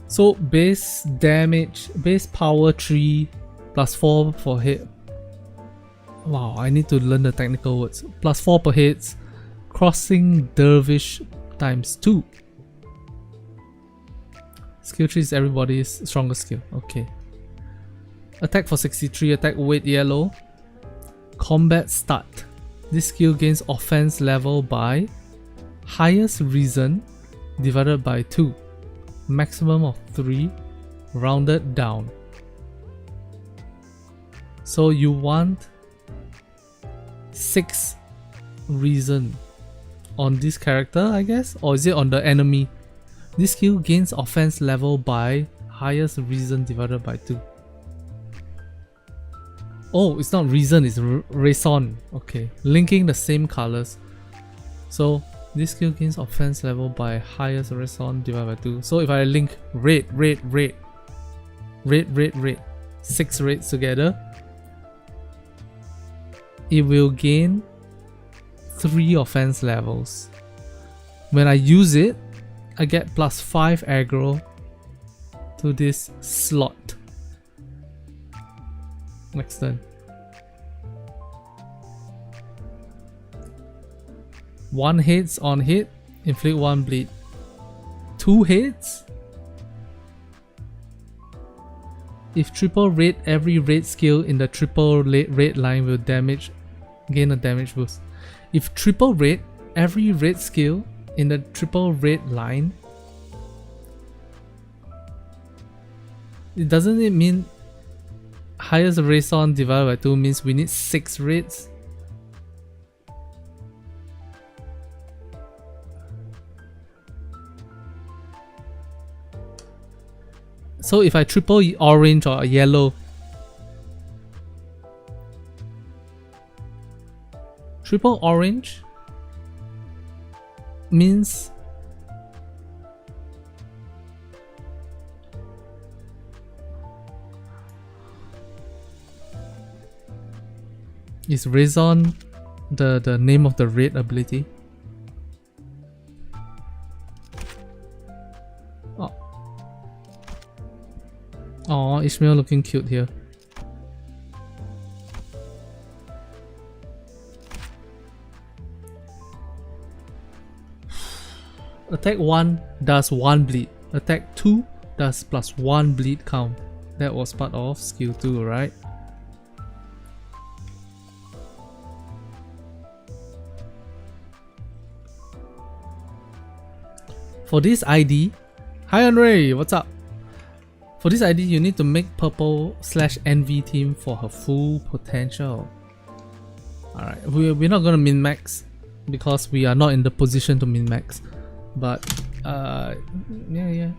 So base damage, base power 3 plus 4 for hit. Wow, I need to learn the technical words. Plus 4 per hits. Crossing dervish times 2. Skill 3 is everybody's strongest skill. Okay. Attack for 63, attack weight yellow. Combat start. This skill gains offense level by highest reason divided by 2. Maximum of 3 rounded down. So you want 6 reason on this character, I guess? Or is it on the enemy? This skill gains offense level by highest reason divided by 2. Oh, it's not reason, it's raison. Okay, linking the same colors. So this skill gains offense level by highest raison divided by 2. So if I link red, 6 reds together, it will gain 3 offense levels. When I use it, I get plus 5 aggro to this slot. Next turn. 1 hits on hit, inflict 1 bleed. 2 hits. If triple red, every red skill in the triple red line will gain a damage boost. If triple red, every red skill in the triple red line, doesn't it mean highest raison divided by 2 means we need 6 reds? So if I triple orange or yellow, triple orange means is Raison the name of the red ability? Oh, Ishmael looking cute here. Attack 1 does 1 bleed. Attack 2 does +1 bleed count. That was part of skill 2, right? For this ID, hi Andre, what's up? For this ID, you need to make purple/envy team for her full potential. Alright, we're not gonna min-max because we are not in the position to min-max. But, yeah.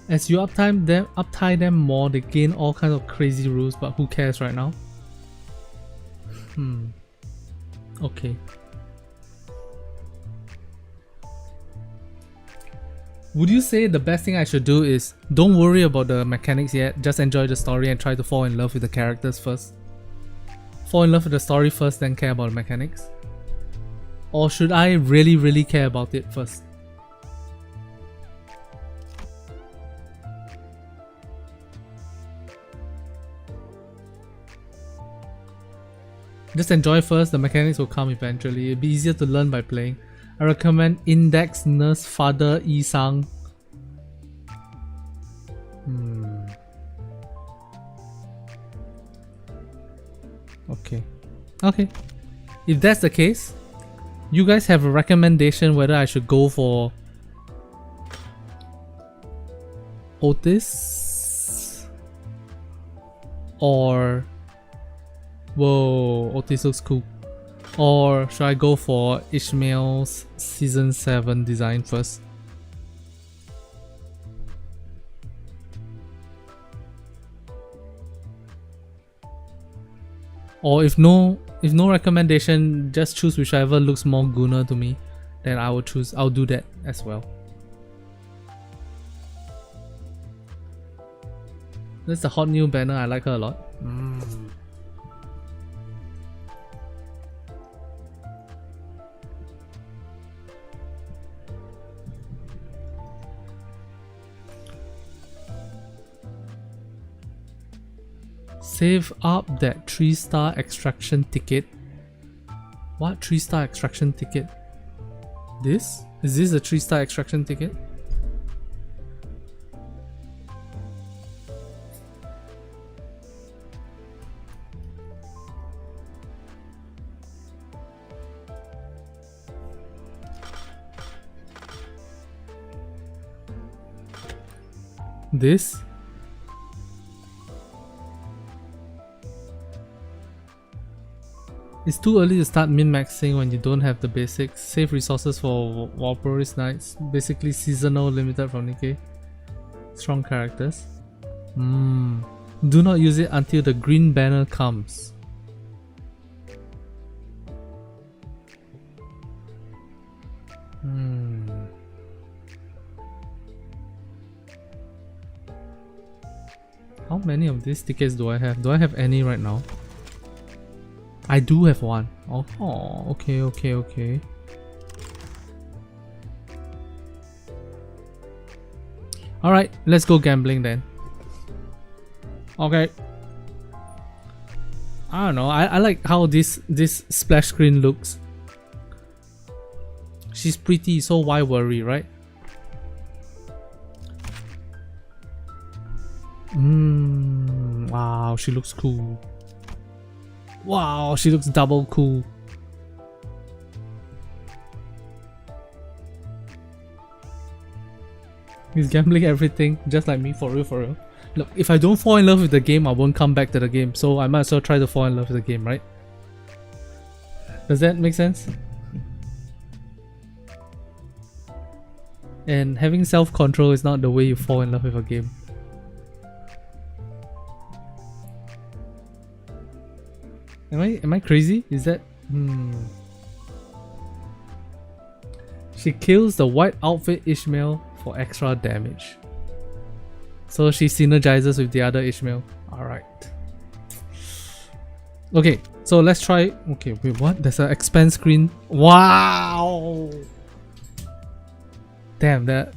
As you uptie them more, they gain all kinds of crazy rules, but who cares right now? Okay. Would you say the best thing I should do is don't worry about the mechanics yet, just enjoy the story and try to fall in love with the characters first? Fall in love with the story first, then care about the mechanics? Or should I really care about it first? Just enjoy first, the mechanics will come eventually. It'll be easier to learn by playing. I recommend Index Nurse Father Isang. Okay. If that's the case, you guys have a recommendation whether I should go for Otis or... Whoa, Otis looks cool. Or should I go for Ishmael's Season 7 design first? Or if no recommendation, just choose whichever looks more gooner to me. Then I'll do that as well. That's a hot new banner, I like her a lot. Save up that 3-star extraction ticket. What 3-star extraction ticket? This? Is this a 3-star extraction ticket? This? It's too early to start min-maxing when you don't have the basics. Save resources for Walpurgis Knights. Basically seasonal, limited from Nikke. Strong characters. Do not use it until the green banner comes. How many of these tickets do I have? Do I have any right now? I do have one. Oh, okay. Alright, let's go gambling then. Okay. I don't know, I like how this splash screen looks. She's pretty, so why worry, right? Wow, she looks cool. Wow, she looks double cool. He's gambling everything, just like me, for real, for real. Look, if I don't fall in love with the game, I won't come back to the game. So I might as well try to fall in love with the game, right? Does that make sense? And having self-control is not the way you fall in love with a game. Am I crazy? Is that She kills the white outfit Ishmael for extra damage. So she synergizes with the other Ishmael. Alright. Okay, so let's try. Okay, wait, what? There's an expand screen. Wow! Damn, the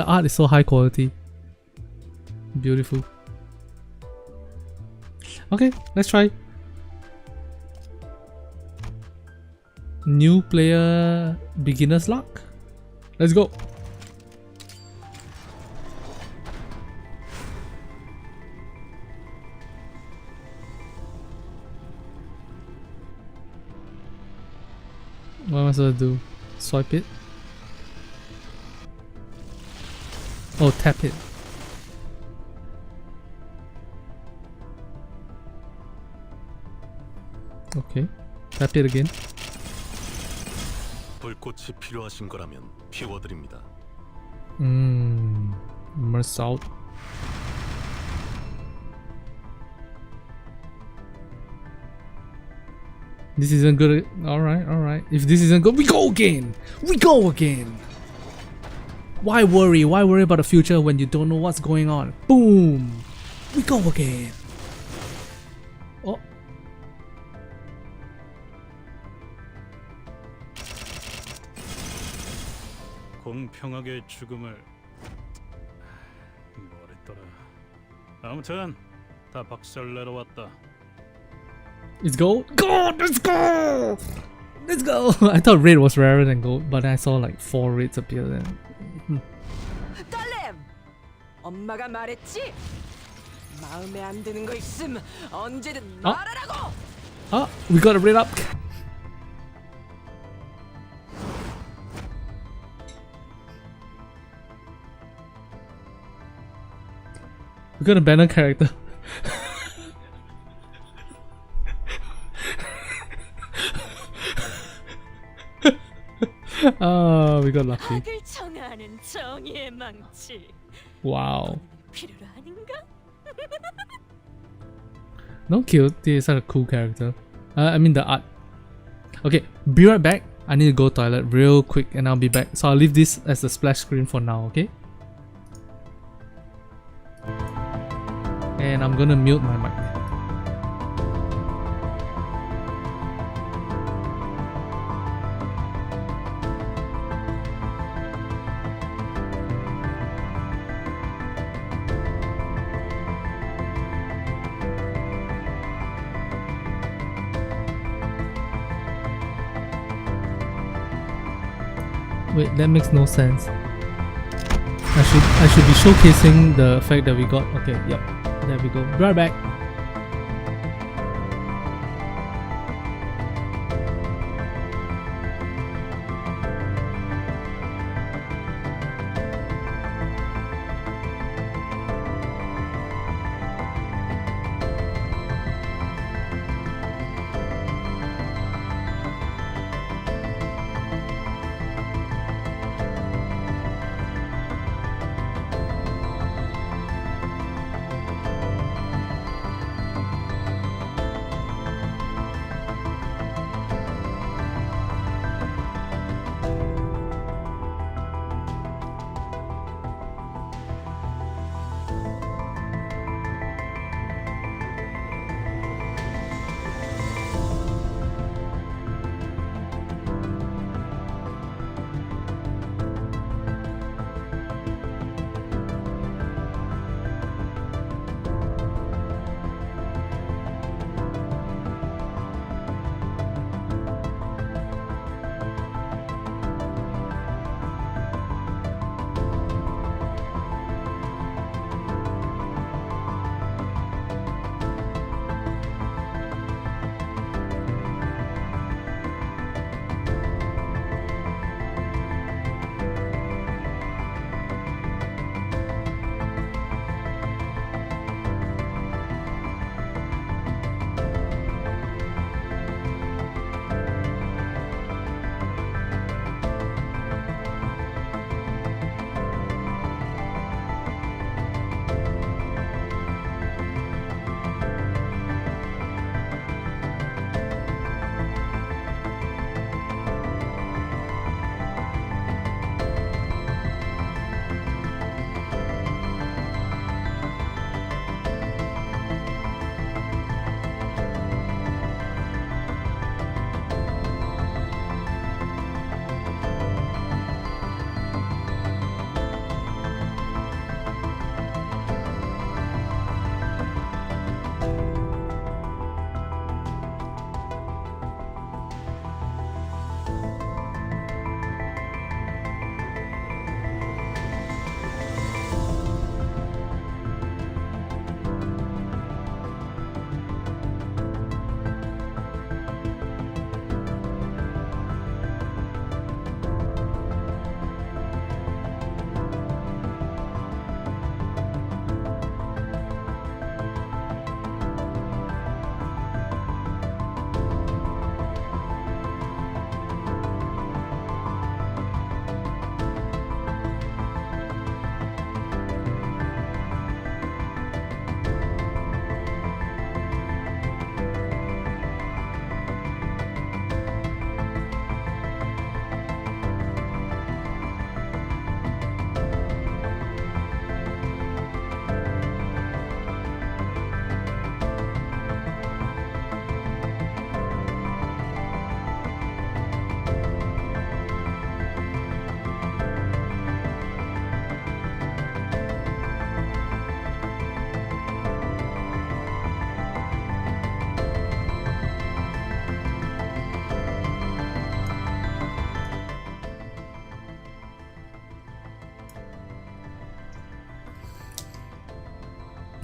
art is so high quality. Beautiful. Okay, let's try. New player beginner's luck. Let's go. What am I supposed to do? Swipe it? Oh, tap it. Okay, tap it again. 불꽃이 필요하신 거라면 피워드립니다. More salt. This isn't good. Alright, alright. If this isn't good, we go again! We go again! Why worry? Why worry about the future when you don't know what's going on? Boom! We go again! Oh. 공평하게 죽음을 뭐랬더라. 아무튼 다 박살내러 왔다. It's gold? Gold! Let's go! Let's go! I thought red was rarer than gold, but I saw like 4 reds appear then. 딸램! 엄마가 말했지? 마음에 안 드는 거 있음 언제든 말하라고! Ah, we got a red up! We got a banner character. Oh, we got lucky. 악을 청하는 정의의 망치. Wow. 필요로 하는가? No cute. This is such a cool character. I mean the art. Okay, be right back. I need to go toilet real quick and I'll be back. So I'll leave this as the splash screen for now, okay? And I'm gonna mute my mic. Wait, that makes no sense. I should be showcasing the fact that we got. Okay, yep, there we go. Be right back.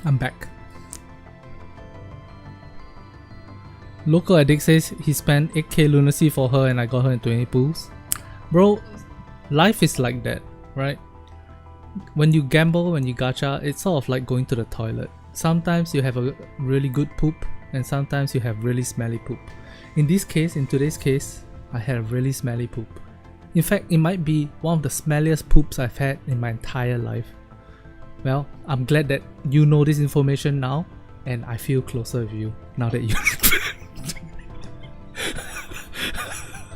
I'm back. Local Addict says he spent 8k lunacy for her and I got her in 20 pools. Bro, life is like that, right? When you gamble, when you gacha, it's sort of like going to the toilet. Sometimes you have a really good poop and sometimes you have really smelly poop. In today's case, I had a really smelly poop. In fact, it might be one of the smelliest poops I've had in my entire life. Well, I'm glad that you know this information now and I feel closer with you now that you...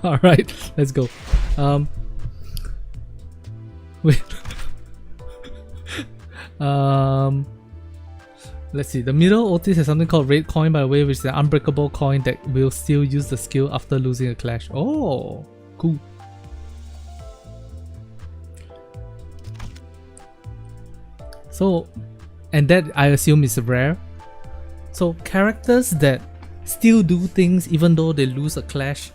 Alright, let's go. Wait. Let's see. The middle Otis has something called Red Coin, by the way, which is an unbreakable coin that will still use the skill after losing a clash. Oh, cool. So, and that I assume is rare. So characters that still do things even though they lose a clash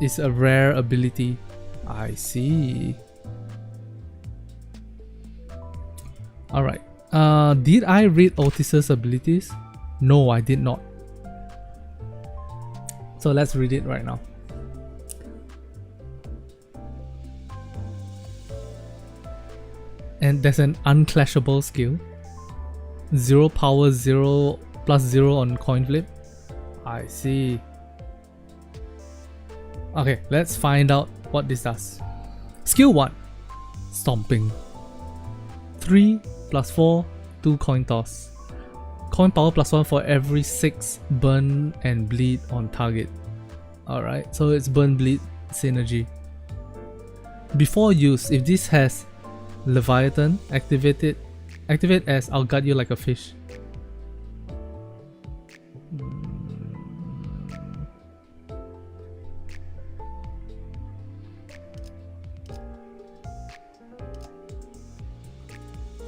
is a rare ability. I see. Alright. Did I read Otis's abilities? No, I did not. So let's read it right now. And there's an unclashable skill. 0 power 0 plus 0 on coin flip. I see. Okay, let's find out what this does. Skill 1. Stomping. 3 plus 4, 2 coin toss. Coin power plus 1 for every 6 burn and bleed on target. Alright, so it's burn bleed synergy. Before use, if this has Leviathan, activate as I'll guard you like a fish.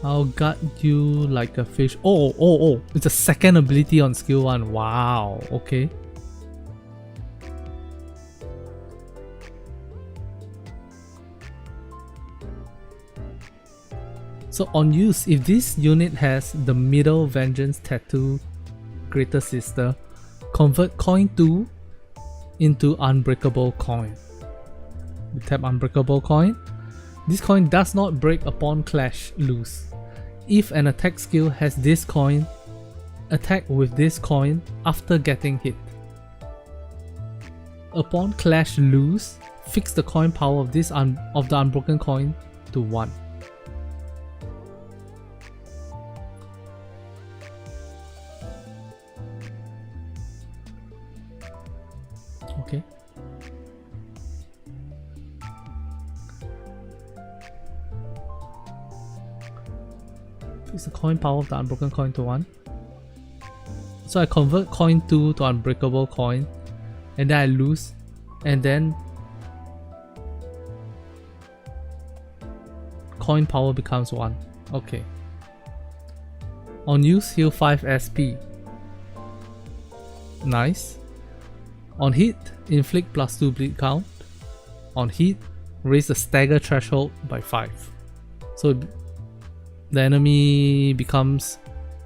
I'll guard you like a fish. Oh, it's a second ability on skill 1. Wow, okay. So on use, if this unit has the middle Vengeance Tattoo Greater Sister, convert coin 2 into Unbreakable Coin. You tap Unbreakable Coin. This coin does not break upon clash lose. If an attack skill has this coin, attack with this coin after getting hit. Upon clash lose, fix the coin power of of the unbroken coin to 1. Okay. Fix the coin power of the unbroken coin to 1. So I convert coin 2 to unbreakable coin, and then I lose, and then coin power becomes 1. Okay. On use, heal 5 SP. Nice. On hit, inflict plus 2 bleed count. On hit, raise the stagger threshold by 5. So the enemy becomes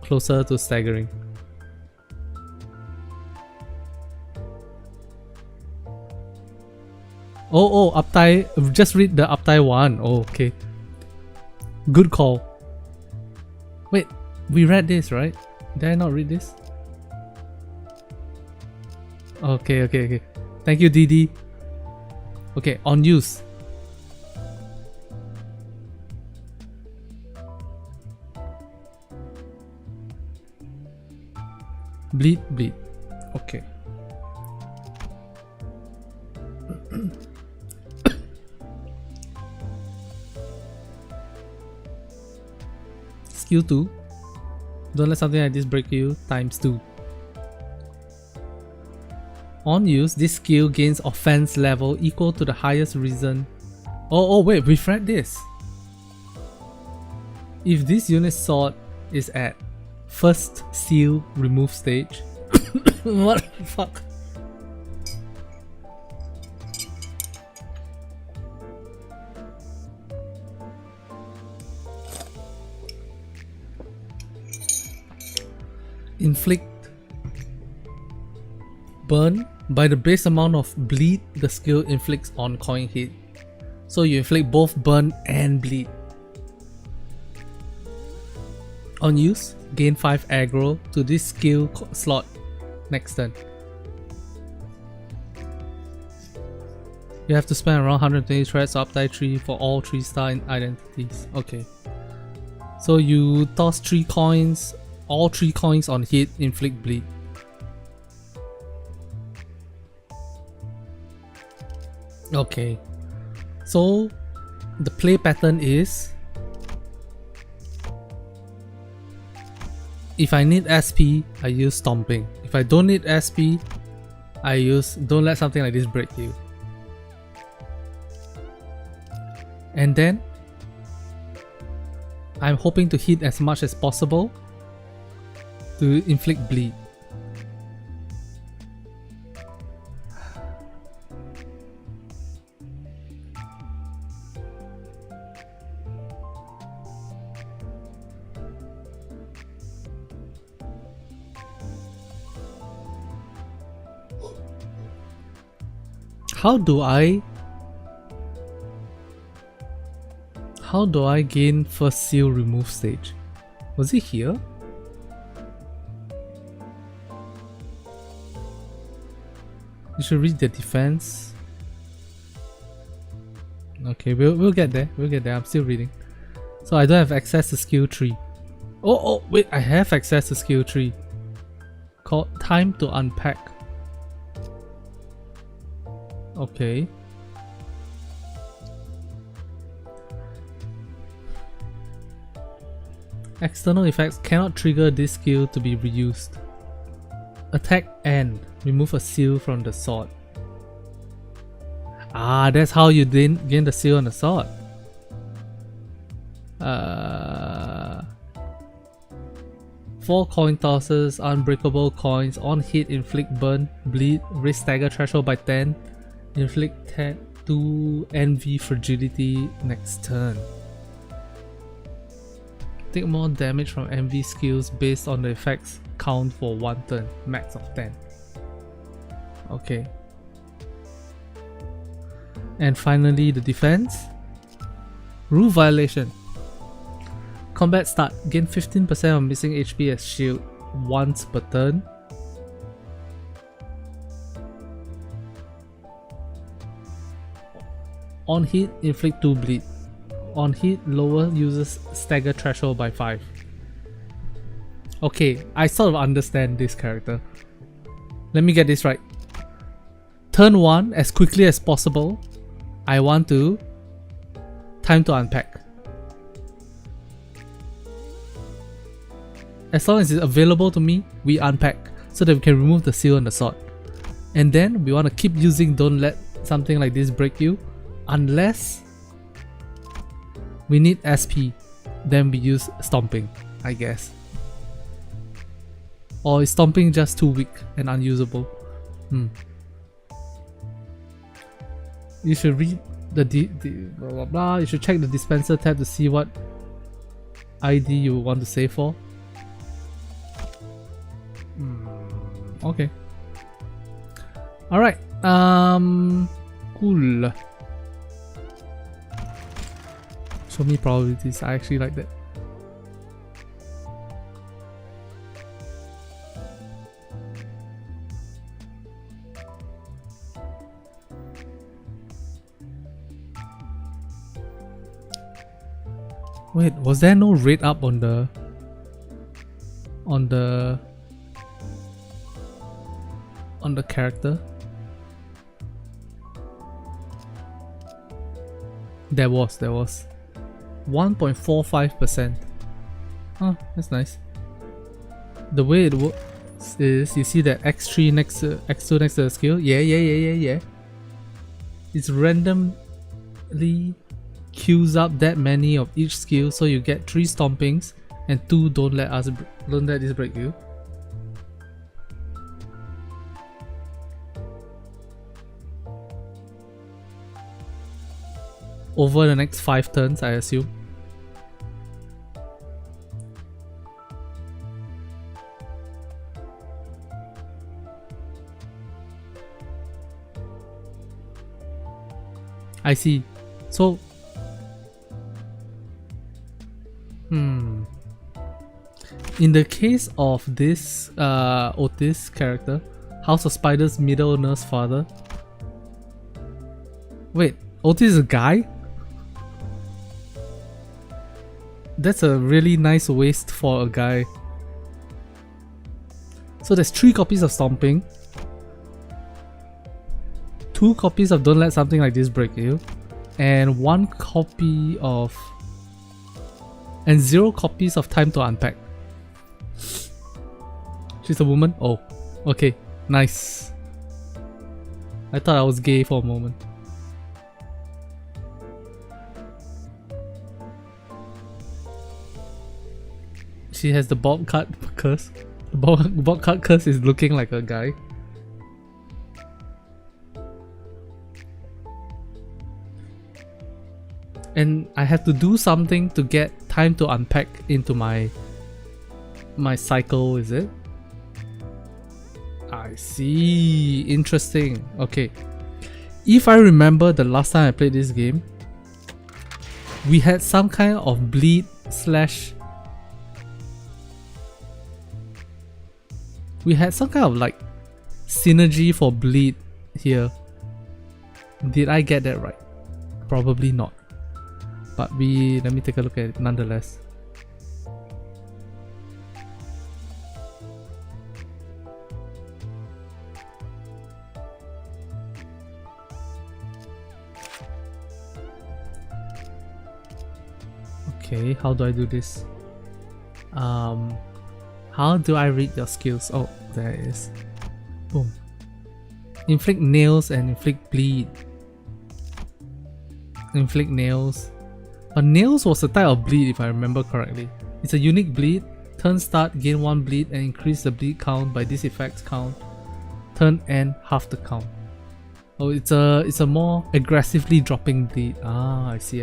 closer to staggering. Oh, uptie. Just read the uptie one. Oh, okay. Good call. Wait, we read this, right? Did I not read this? Okay. Thank you, DD. Okay, on use. Bleed. Okay. Skill 2. Don't let something like this break you, times 2. On use, this skill gains offense level equal to the highest reason. Oh wait, we've read this. If this unit sword is at first seal remove stage. What the fuck? inflict burn by the base amount of bleed the skill inflicts on coin hit. So you inflict both burn and bleed. On use, gain 5 aggro to this skill slot next turn. You have to spend around 120 threads up die 3 for all 3-star identities. Okay. So you toss 3 coins, all 3 coins on hit inflict bleed. Okay. So the play pattern is, if I need SP, I use stomping. If I don't need SP, I use don't let something like this break you. And then I'm hoping to hit as much as possible to inflict bleed. How do I gain first seal remove stage? Was it here? You should read the defense. Okay, we'll get there. We'll get there. I'm still reading. So I don't have access to skill 3. Oh wait, I have access to skill 3. Called time to unpack. Okay. External effects cannot trigger this skill to be reused. Attack end. Remove a seal from the sword. Ah, that's how you gain the seal on the sword. 4 coin tosses, unbreakable coins, on hit inflict burn, bleed, raise stagger threshold by 10, inflict 2 envy fragility next turn. Take more damage from envy skills based on the effects count for 1 turn, max of 10. Okay. And finally the defense. Rule violation. Combat start. Gain 15% of missing HP as shield once per turn. On hit, inflict 2 bleed. On hit, lower user's stagger threshold by 5. Okay, I sort of understand this character. Let me get this right. Turn 1, as quickly as possible, I want to time to unpack. As long as it's available to me, we unpack so that we can remove the seal on the sword. And then we want to keep using don't let something like this break you, unless we need SP, then we use stomping, I guess. Or is stomping just too weak and unusable? You should read the blah blah blah. You should check the dispenser tab to see what ID you want to save for. Okay. Alright. Cool. Show me probabilities. I actually like that. Wait, was there no rate up on the character? There was 1.45%. Huh, that's nice. The way it works is you see that X3 next to X2 next to the skill. Yeah. It's randomly queues up that many of each skill, so you get 3 stompings and 2 don't let this break you. Over the next 5 turns, I assume. I see. So, in the case of this Otis character, House of Spiders middle nurse father. Wait, Otis is a guy? That's a really nice waist for a guy. So there's 3 copies of Stomping, 2 copies of Don't Let Something Like This Break You, and 1 copy of... and 0 copies of Time to Unpack. She's a woman? Oh, okay, nice. I thought I was gay for a moment. She has the bob cut curse. The bob cut curse is looking like a guy. And I have to do something to get Time to Unpack into my cycle, is it? I see. Interesting. Okay. If I remember the last time I played this game, we had some kind of bleed slash... we had some kind of like synergy for bleed here. Did I get that right? Probably not. But let me take a look at it nonetheless. Okay, how do I do this? How do I read your skills? Oh, there it is. Boom. Inflict nails and inflict bleed. Inflict nails. Nails was a type of bleed if I remember correctly. It's a unique bleed. Turn start, gain 1 bleed and increase the bleed count by this effect's count. Turn end, half the count. Oh, it's a more aggressively dropping bleed. Ah, I see.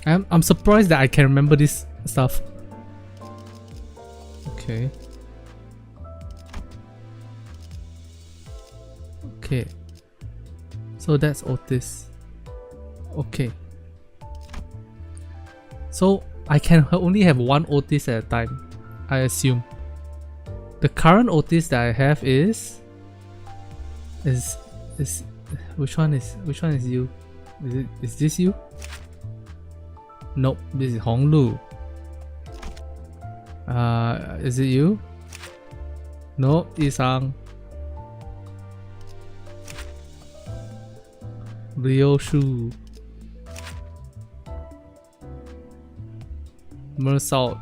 I'm surprised that I can remember this stuff. Okay. Okay. So that's Otis. Okay. So I can only have 1 Otis at a time, I assume. The current Otis that I have is which one is you? Is this you? Nope, this is Honglu. Is it you? Nope, Isang. Ryoshu. Mersalt.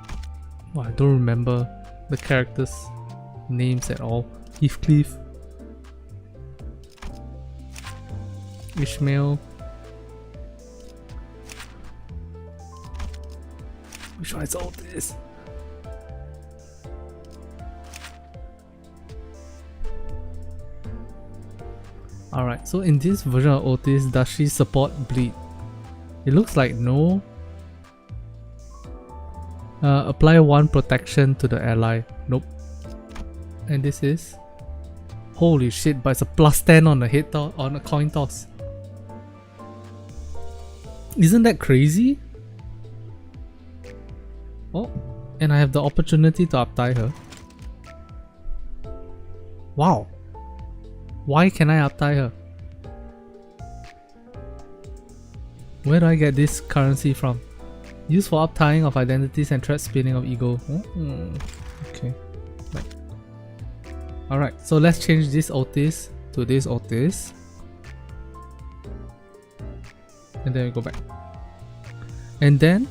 Oh, I don't remember the characters' names at all. Heathcliff. Ishmael. Which one is all this? Alright, so in this version of Otis, does she support bleed? It looks like no. Apply 1 protection to the ally. Nope. And this is... holy shit, but it's a +10 on the head toss, on a coin toss. Isn't that crazy? Oh, and I have the opportunity to uptie her. Wow. Why can I uptie her? Where do I get this currency from? Used for uptying of identities and thread spinning of ego. Okay. Right. Alright, so let's change this Otis to this Otis. And then we go back. And then...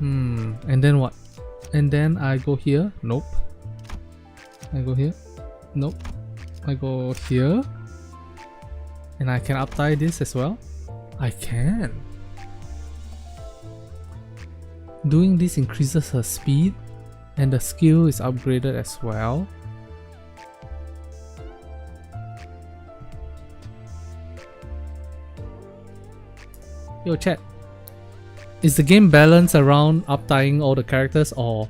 and then what? And then I go here. Nope. I go here. Nope. I go here. And I can uptie this as well. I can. Doing this increases her speed. And the skill is upgraded as well. Yo chat. Is the game balanced around uptying all the characters or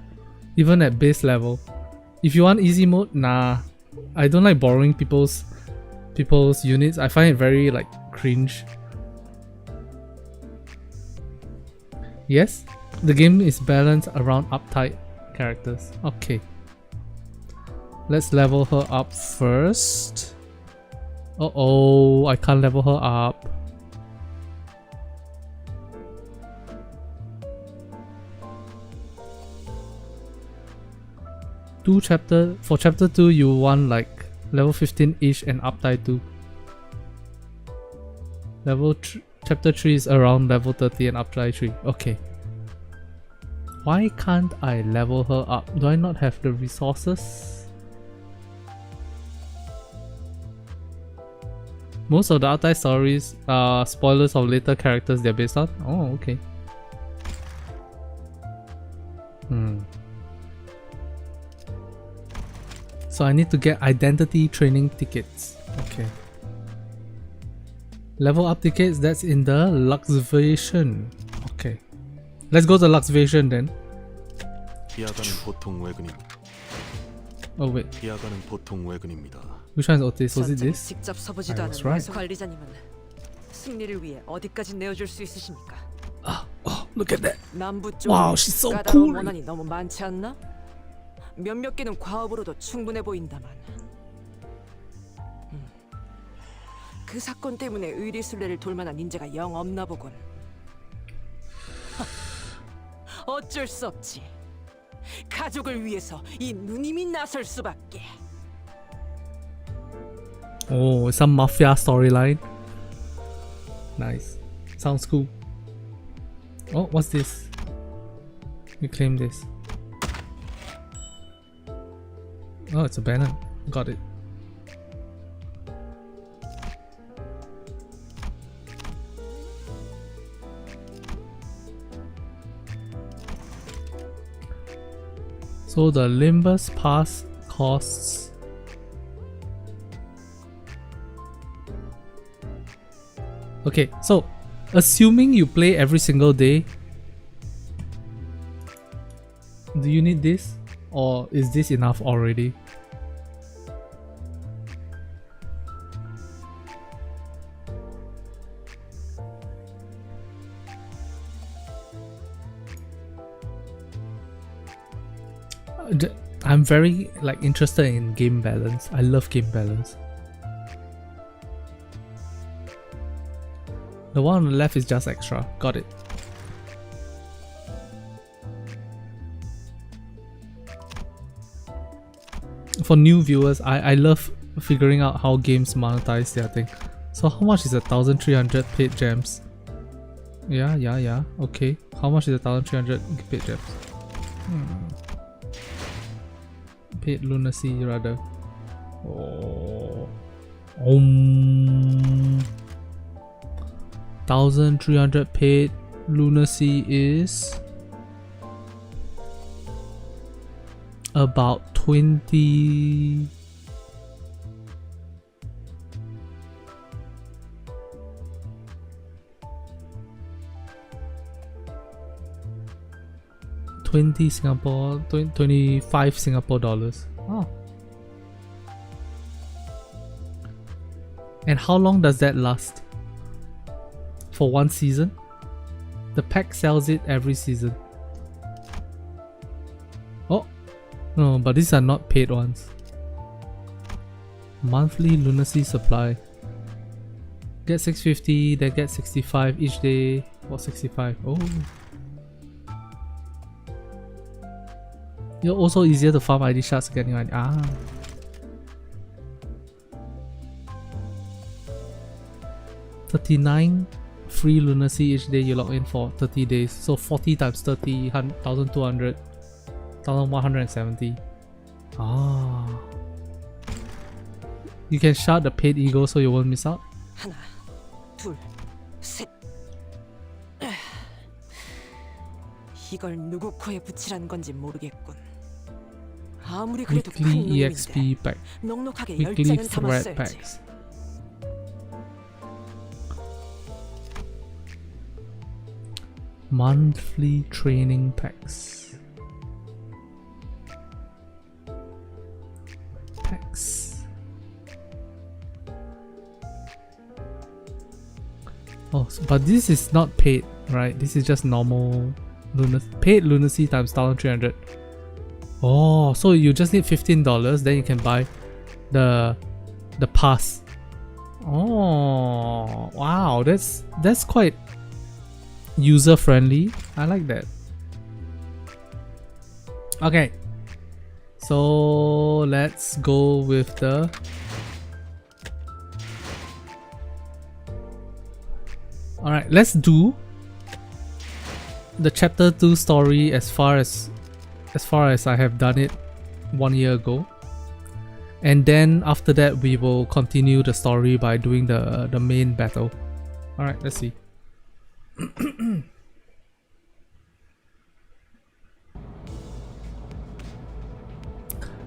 even at base level? If you want easy mode, nah. I don't like borrowing people's units. I find it very like cringe. Yes, the game is balanced around uptight characters. Okay. Let's level her up first. Uh-oh, I can't level her up. For chapter 2 you want like level 15-ish and uptight 2. Chapter 3 is around level 30 and uptight 3. Okay. Why can't I level her up? Do I not have the resources? Most of the uptight stories are spoilers of later characters they're based on. Oh, okay. So I need to get identity training tickets. Okay. Level up tickets, that's in the Luxvision. Okay. Let's go to Luxvision then. 기아가는 보통 외근임. Oh wait, 기아가는 보통 외근입니다. which one is Otis? Was it 전장에 this? 직접 서보지도 I 않은 was right. 외소 관리자님은 승리를 위해 어디까지 내어줄 수 있으십니까? Oh, look at that. 남부 쪽 Wow, she's so 까다로운 cool. 원한이 너무 많지 않나? 몇몇 개는 과업으로도 충분해 보인다만 그 사건 때문에 의리순례를 돌만한 인재가 영 없나 보군. 어쩔 수 없지. 가족을 위해서 이 누님이 나설 수밖에. Oh, some mafia storyline. Nice. Sounds cool. Oh, what's this? You claim this. Oh, it's a banner. Got it. So the Limbus pass costs okay, so assuming you play every single day, do you need this or is this enough already? I'm very like interested in game balance. I love game balance. The one on the left is just extra. Got it. For new viewers, I love figuring out how games monetize their thing. So how much is 1,300 paid gems? Yeah. Okay. How much is 1,300 paid gems? Paid lunacy rather. Oh. 1,300 paid lunacy is about 20. Singapore, 25 Singapore dollars. Oh. And how long does that last? For one season? The pack sells it every season. Oh, no, but these are not paid ones. Monthly lunacy supply. Get 650, they get 65 each day. Or 65. Oh. You're also easier to farm ID shards getting ID. Ah. $39 free lunacy each day you log in for 30 days. So 40 times 30, 1,200, 1,170. Ah. You can shard the paid ego so you won't miss out. 하나, 둘, 셋. 이걸 누구 코에 붙이라는 건지 모르겠군. 아무리 그래도 큰 Weekly 누님인데 EXP pack. 넉넉하게 Weekly 10장은 thread 담았어야지. packs. Monthly training packs. Oh, but this is not paid, right? This is just normal paid lunacy times 1300. Oh, so you just need $15, then you can buy the pass. Oh, wow, that's quite user friendly. I like that. Okay, so let's go with the alright, let's do the chapter 2 story as far as I have done it 1 year ago. And then after that we will continue the story by doing the main battle. Alright, let's see.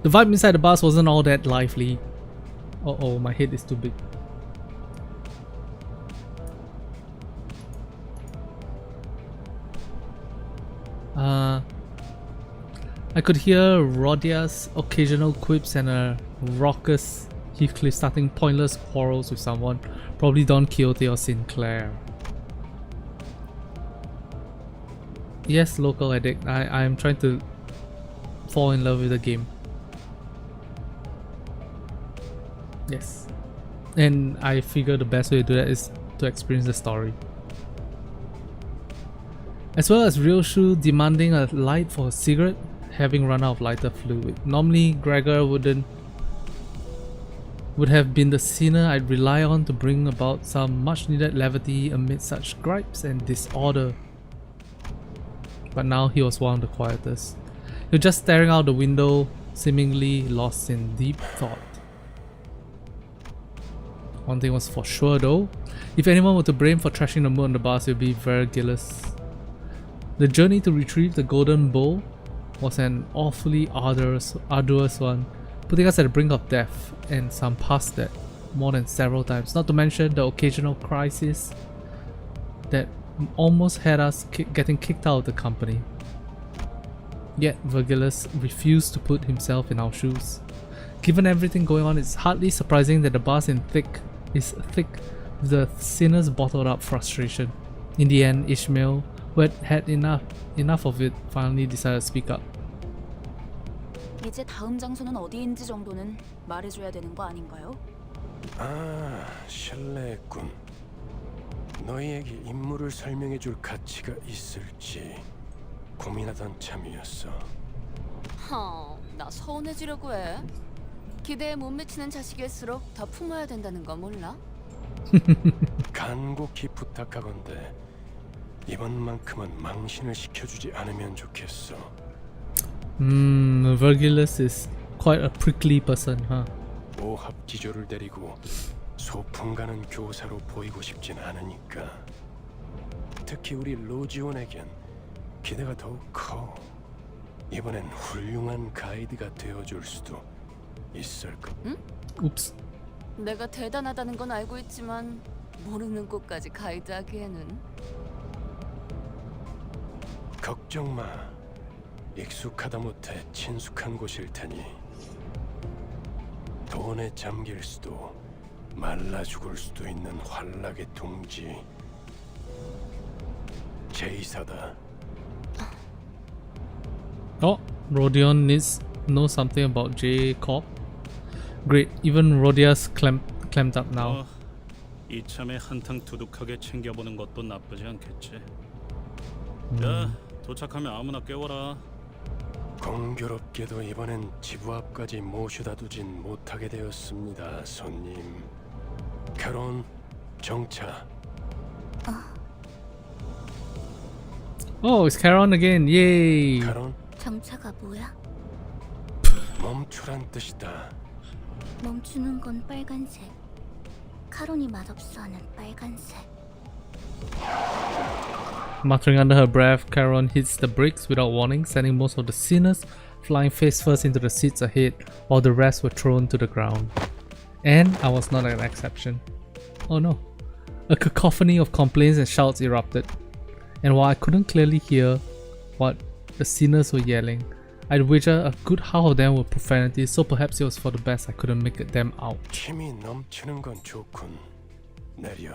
The vibe inside the bus wasn't all that lively. Oh, my head is too big. I could hear Rodia's occasional quips and a raucous Heathcliff starting pointless quarrels with someone, probably Don Quixote or Sinclair. Yes, local addict. I'm trying to fall in love with the game. Yes. And I figure the best way to do that is to experience the story. As well as Real Shu demanding a light for a cigarette, having run out of lighter fluid. Normally Gregor would have been the sinner I'd rely on to bring about some much needed levity amid such gripes and disorder. But now he was one of the quietest. He was just staring out the window, seemingly lost in deep thought. One thing was for sure though, if anyone were to blame for trashing the mood on the bus, it would be Vergilius. The journey to retrieve the golden bowl was an awfully arduous one, putting us at the brink of death, and some past that more than several times, not to mention the occasional crisis that almost had us getting kicked out of the company. Yet Vergilius refused to put himself in our shoes. Given everything going on, it's hardly surprising that the bus is thick with the sinner's bottled up frustration. In the end, Ishmael, who had enough of it, finally decided to speak up. 이제 다음 장소는 어디인지 정도는 말해줘야 되는 거 아닌가요? 아, 실례했군. 너희에게 임무를 설명해줄 가치가 있을지 고민하던 참이었어. 나 서운해지려고 해. 기대에 못 미치는 자식일수록 더 품어야 된다는 거 몰라? 간곡히 부탁하건대 이번만큼은 망신을 시켜주지 않으면 좋겠어. Vergilius is quite a prickly person, huh? 오합지졸을 데리고 소풍 가는 교사로 보이고 싶진 않으니까. 특히 우리 로지온에겐 기대가 더욱 커. 이번엔 훌륭한 가이드가 되어줄 수도 있을 것. 응? Oops. 내가 대단하다는 건 알고 있지만 모르는 곳까지 가이드하기에는. 걱정 마. 익숙하다 못해 친숙한 곳일 테니. 돈에 잠길 수도 말라 죽을 수도 있는 환락의 둥지. 제이사다. Oh, Rodion knows something about J-Corp. Great, even Rodia's clamped up now. 이참에 한탕 두둑하게 챙겨보는 것도 나쁘지 않겠지. 자, 도착하면 아무나 깨워라. 공교롭게도 이번엔 지부 앞까지 모셔다 두진 못하게 되었습니다, 손님. 결혼 정차. Oh, it's Charon again! Yay! 결혼 정차가 뭐야? 멈추란 뜻이다. 멈추는 건 빨간색. 카론이 맛없어하는 빨간색. Muttering under her breath, Charon hits the brakes without warning, sending most of the sinners flying face first into the seats ahead, while the rest were thrown to the ground. And I was not an exception. Oh no. A cacophony of complaints and shouts erupted. And while I couldn't clearly hear what the sinners were yelling, I'd wager a good half of them were profanities, so perhaps it was for the best I couldn't make them out. 힘이 넘치는 건 좋군. 내려.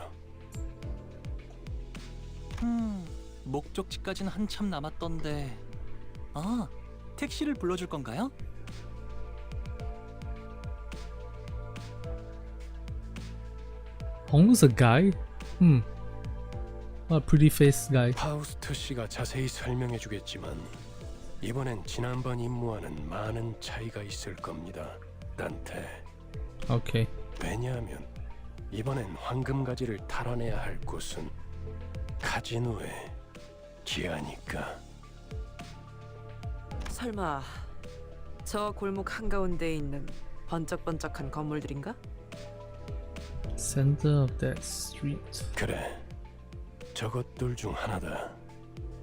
목적지까지는 한참 남았던데. 아, 택시를 불러줄 건가요? Hong's a guy? What a pretty face guy. 파우스트 씨가 자세히 설명해 주겠지만 이번엔 지난번 임무와는 많은 차이가 있을 겁니다. 단테. Okay. 왜냐하면 이번엔 황금가지를 탈환해야 할 곳은 카지노의 지하니까. 설마 저 골목 한가운데에 있는 번쩍번쩍한 건물들인가? Center of that street. 그래, 저것들 중 하나다.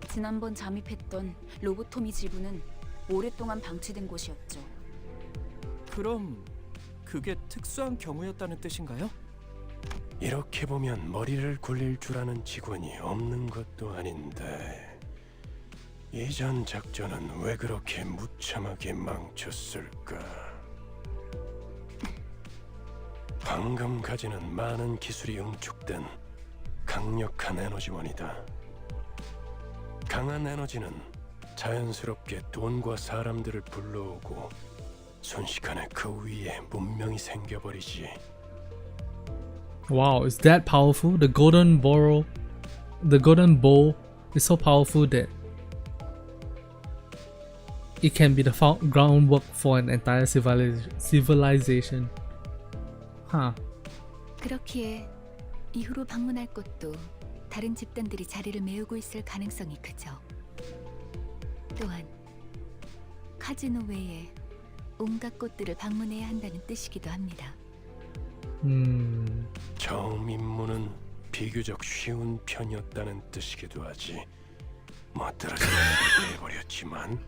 지난번 잠입했던 로보토미 지부는 오랫동안 방치된 곳이었죠. 그럼 그게 특수한 경우였다는 뜻인가요? 이렇게 보면 머리를 굴릴 줄 아는 직원이 없는 것도 아닌데 이전 작전은 왜 그렇게 무참하게 망쳤을까? 방금 가지는 많은 기술이 응축된 강력한 에너지원이다. 강한 에너지는 자연스럽게 돈과 사람들을 불러오고 순식간에 그 위에 문명이 생겨버리지. Wow, is that powerful? The golden bowl is so powerful that it can be the groundwork for an entire civilization. Huh. 그렇기에 이후로 방문할 곳도 다른 집단들이 자리를 메우고 있을 가능성이 크죠. 또한 카지노 외에 온갖 곳들을 방문해야 한다는 뜻이기도 합니다. 처음 임무는 비교적 쉬운 편이었다는 뜻이기도 하지. 못 들어서 해버렸지만.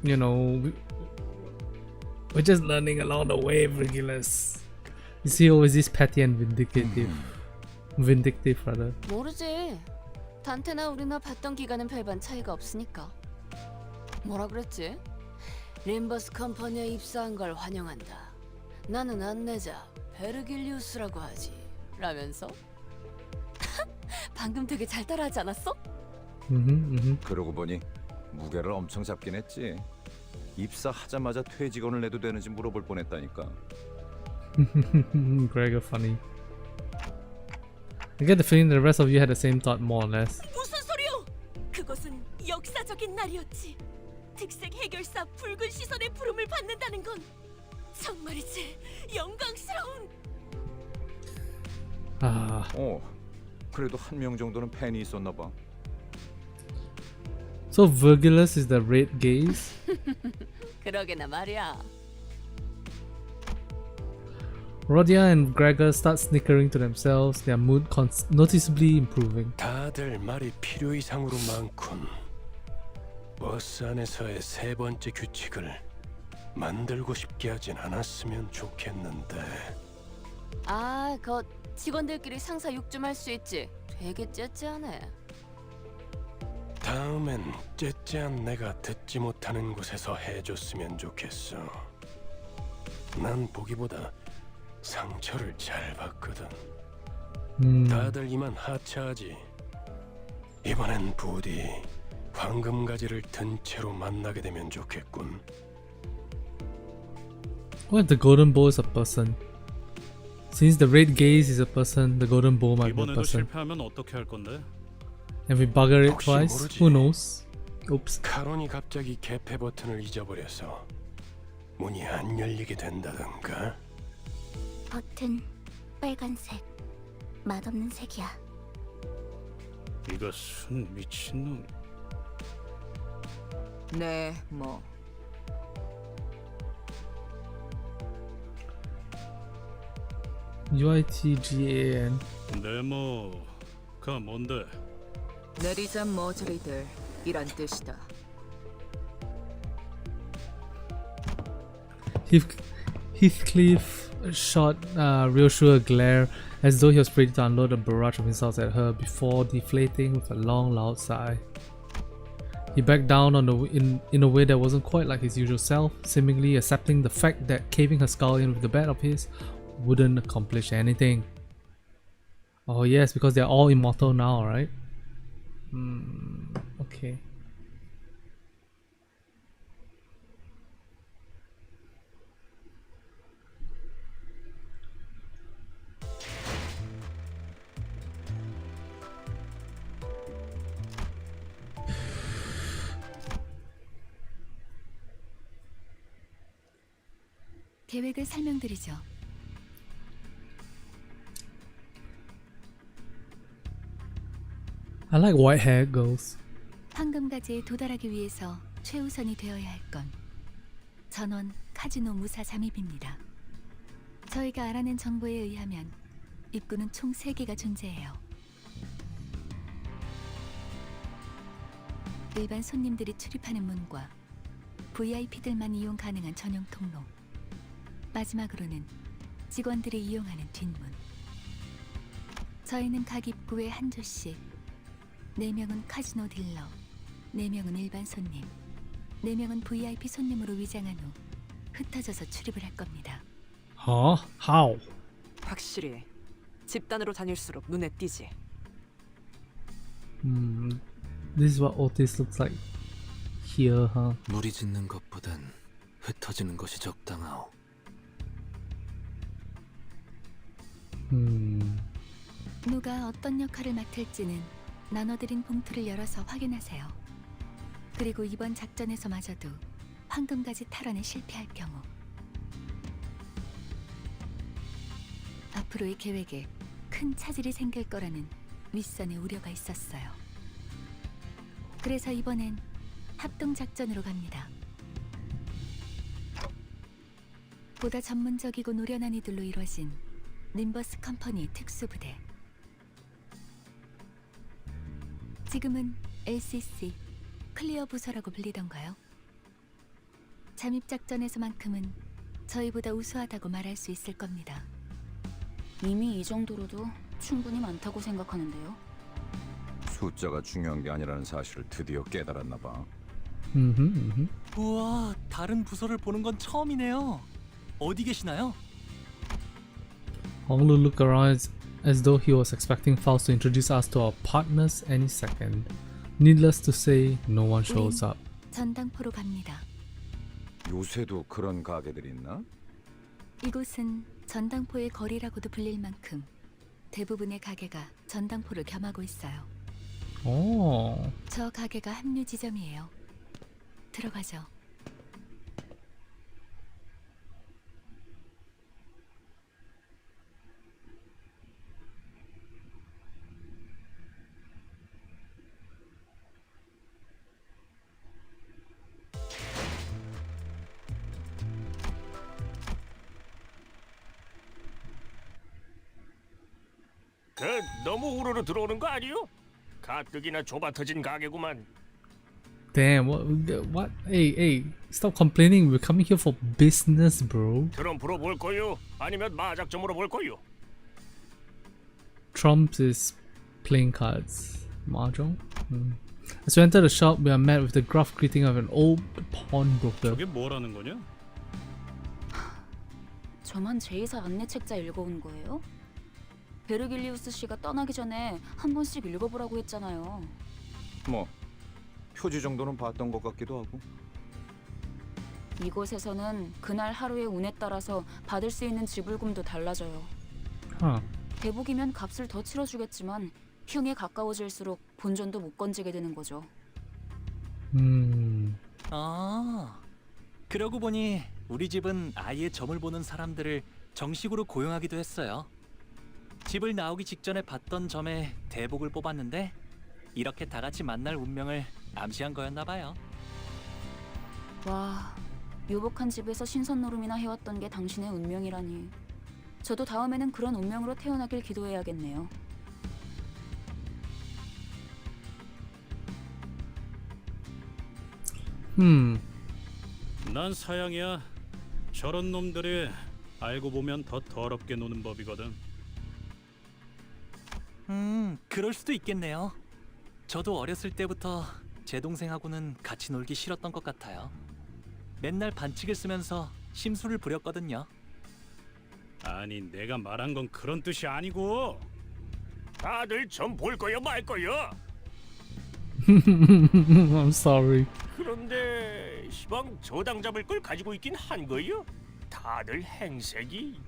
You know, we're just learning along the way, Regulus. You see, always this petty and vindictive rather. 모르지. 단테나 우리나 봤던 기간은 별반 차이가 없으니까. 뭐라 그랬지? 림버스 컴퍼니에 입사한 걸 환영한다. 나는 안내자 베르길리우스라고 하지. 라면서? 방금 되게 잘 따라하지 않았어? 그러고 보니 무게를 엄청 잡긴 했지. 입사하자마자 퇴직원을 내도 되는지 물어볼 뻔했다니까. Gregor funny. I get the feeling the rest of you had the same thought more or less. 무슨 소리요? 그것은 역사적인 날이었지. 특색 해결사 붉은 시선의 부름을 받는다는 건 정말이지 영광스러운. 그래도 한 명 정도는 팬이 있었나 봐. So Virgilus is the red gaze? 그러게나 말이야. Rodia and Gregor start snickering to themselves, their mood noticeably improving. 다들 말이 필요 이상으로 많군. 버스 안에서의 세 번째 규칙을 만들고 싶게 하진 않았으면 좋겠는데. 아, 그 직원들끼리 상사 욕 좀 할 수 있지. 되게 째째하네. 다음엔 째째한 내가 듣지 못하는 곳에서 해줬으면 좋겠어. 난 보기보다 상처를 잘 받거든. 다들 이만 하차하지. 이번엔 부디 황금가지를 든 채로 만나게 되면 좋겠군. What if the golden bowl is a person? Since the red gaze is a person, the golden bowl might be a 이번에도 person. 실패하면 어떻게 할 건데? If we bugger it 혹시 twice, 모르지. who knows? Oops. 카론이 갑자기 개폐 버튼을 잊어버려서 문이 안 열리게 된다던가. 버튼 빨간색. 맛없는 색이야. 이것은 미친놈. 네, 뭐 UITGAN. 네모가 뭔데? 내리자 머저리들 이란 뜻이다. Heathcliff shot Ryoshua a glare as though he was ready to unload a barrage of insults at her before deflating with a long, loud sigh. He backed down on in a way that wasn't quite like his usual self, seemingly accepting the fact that caving her skull in with the bat of his wouldn't accomplish anything. Oh yes, because they're all immortal now, right? Okay. 계획을 설명드리죠. I like white hair girls. 황금가지에 도달하기 위해서 최우선이 되어야 할 건 전원 카지노 무사 잠입입니다. 저희가 알아낸 정보에 의하면 입구는 총 3개가 존재해요. 일반 손님들이 출입하는 문과 VIP들만 이용 가능한 전용 통로, 마지막으로는 직원들이 이용하는 뒷문. 저희는 각 입구에 한 조씩 4명은 카지노 딜러, 4명은 일반 손님, 4명은 VIP 손님으로 위장한 후 흩어져서 출입을 할 겁니다. Huh? How? 확실히 집단으로 다닐수록 눈에 띄지. This is what Otis looks like here, huh? 무리 짓는 것보단 흩어지는 것이 적당하오. 누가 어떤 역할을 맡을지는 나눠드린 봉투를 열어서 확인하세요. 그리고 이번 작전에서마저도 황금가지 탈환에 실패할 경우 앞으로의 계획에 큰 차질이 생길 거라는 윗선의 우려가 있었어요. 그래서 이번엔 합동작전으로 갑니다. 보다 전문적이고 노련한 이들로 이루어진 림버스 컴퍼니 특수부대. 지금은 LCC, 클리어 부서라고 불리던가요? 잠입작전에서만큼은 저희보다 우수하다고 말할 수 있을 겁니다. 이미 이 정도로도 충분히 많다고 생각하는데요. 숫자가 중요한 게 아니라는 사실을 드디어 깨달았나 봐. 우와, 다른 부서를 보는 건 처음이네요. 어디 계시나요? Honglu looked around as though he was expecting Faust to introduce us to our partners any second. Needless to say, no one shows up. 전당포로 갑니다. 요새도 그런 가게들이 있나? 이곳은 전당포의 거리라고도 불릴 만큼 대부분의 가게가 전당포를 겸하고 있어요. Oh. 저 가게가 합류 지점이에요. 들어가죠. 너무 우르르 들어오는 거 아니요? 가뜩이나 좁아터진 가게구만. Damn, what? Hey, stop complaining. We're coming here for business, bro. 트럼프로 볼 거요? 아니면 마작점으로 볼 거요? Trump is playing cards. Mahjong? As we enter the shop, we are met with the gruff greeting of an old pawnbroker. 저게 뭐라는 거냐? 저만 제2사 안내 책자 읽어온 거예요? 베르길리우스 씨가 떠나기 전에 한 번씩 읽어보라고 했잖아요. 뭐 표지 정도는 봤던 것 같기도 하고. 이곳에서는 그날 하루의 운에 따라서 받을 수 있는 지불금도 달라져요. Huh. 대북이면 값을 더 치러주겠지만 흉에 가까워질수록 본전도 못 건지게 되는 거죠. 아, 그러고 보니 우리 집은 아예 점을 보는 사람들을 정식으로 고용하기도 했어요. 집을 나오기 직전에 봤던 점에 대복을 뽑았는데 이렇게 다 같이 만날 운명을 암시한 거였나 봐요. 와, 묘복한 집에서 신선 노름이나 해왔던 게 당신의 운명이라니. 저도 다음에는 그런 운명으로 태어나길 기도해야겠네요. 난 사양이야. 저런 놈들이 알고 보면 더 더럽게 노는 법이거든. 그럴 수도 있겠네요. 저도 어렸을 때부터 제 동생하고는 같이 놀기 싫었던 것 같아요. 맨날 반칙을 쓰면서 심술을 부렸거든요. 아니 내가 말한 건 그런 뜻이 아니고 다들 좀 볼 거야 말 거야. I'm sorry. 그런데 시방 저당 잡을 걸 가지고 있긴 한 거요? 다들 행색이.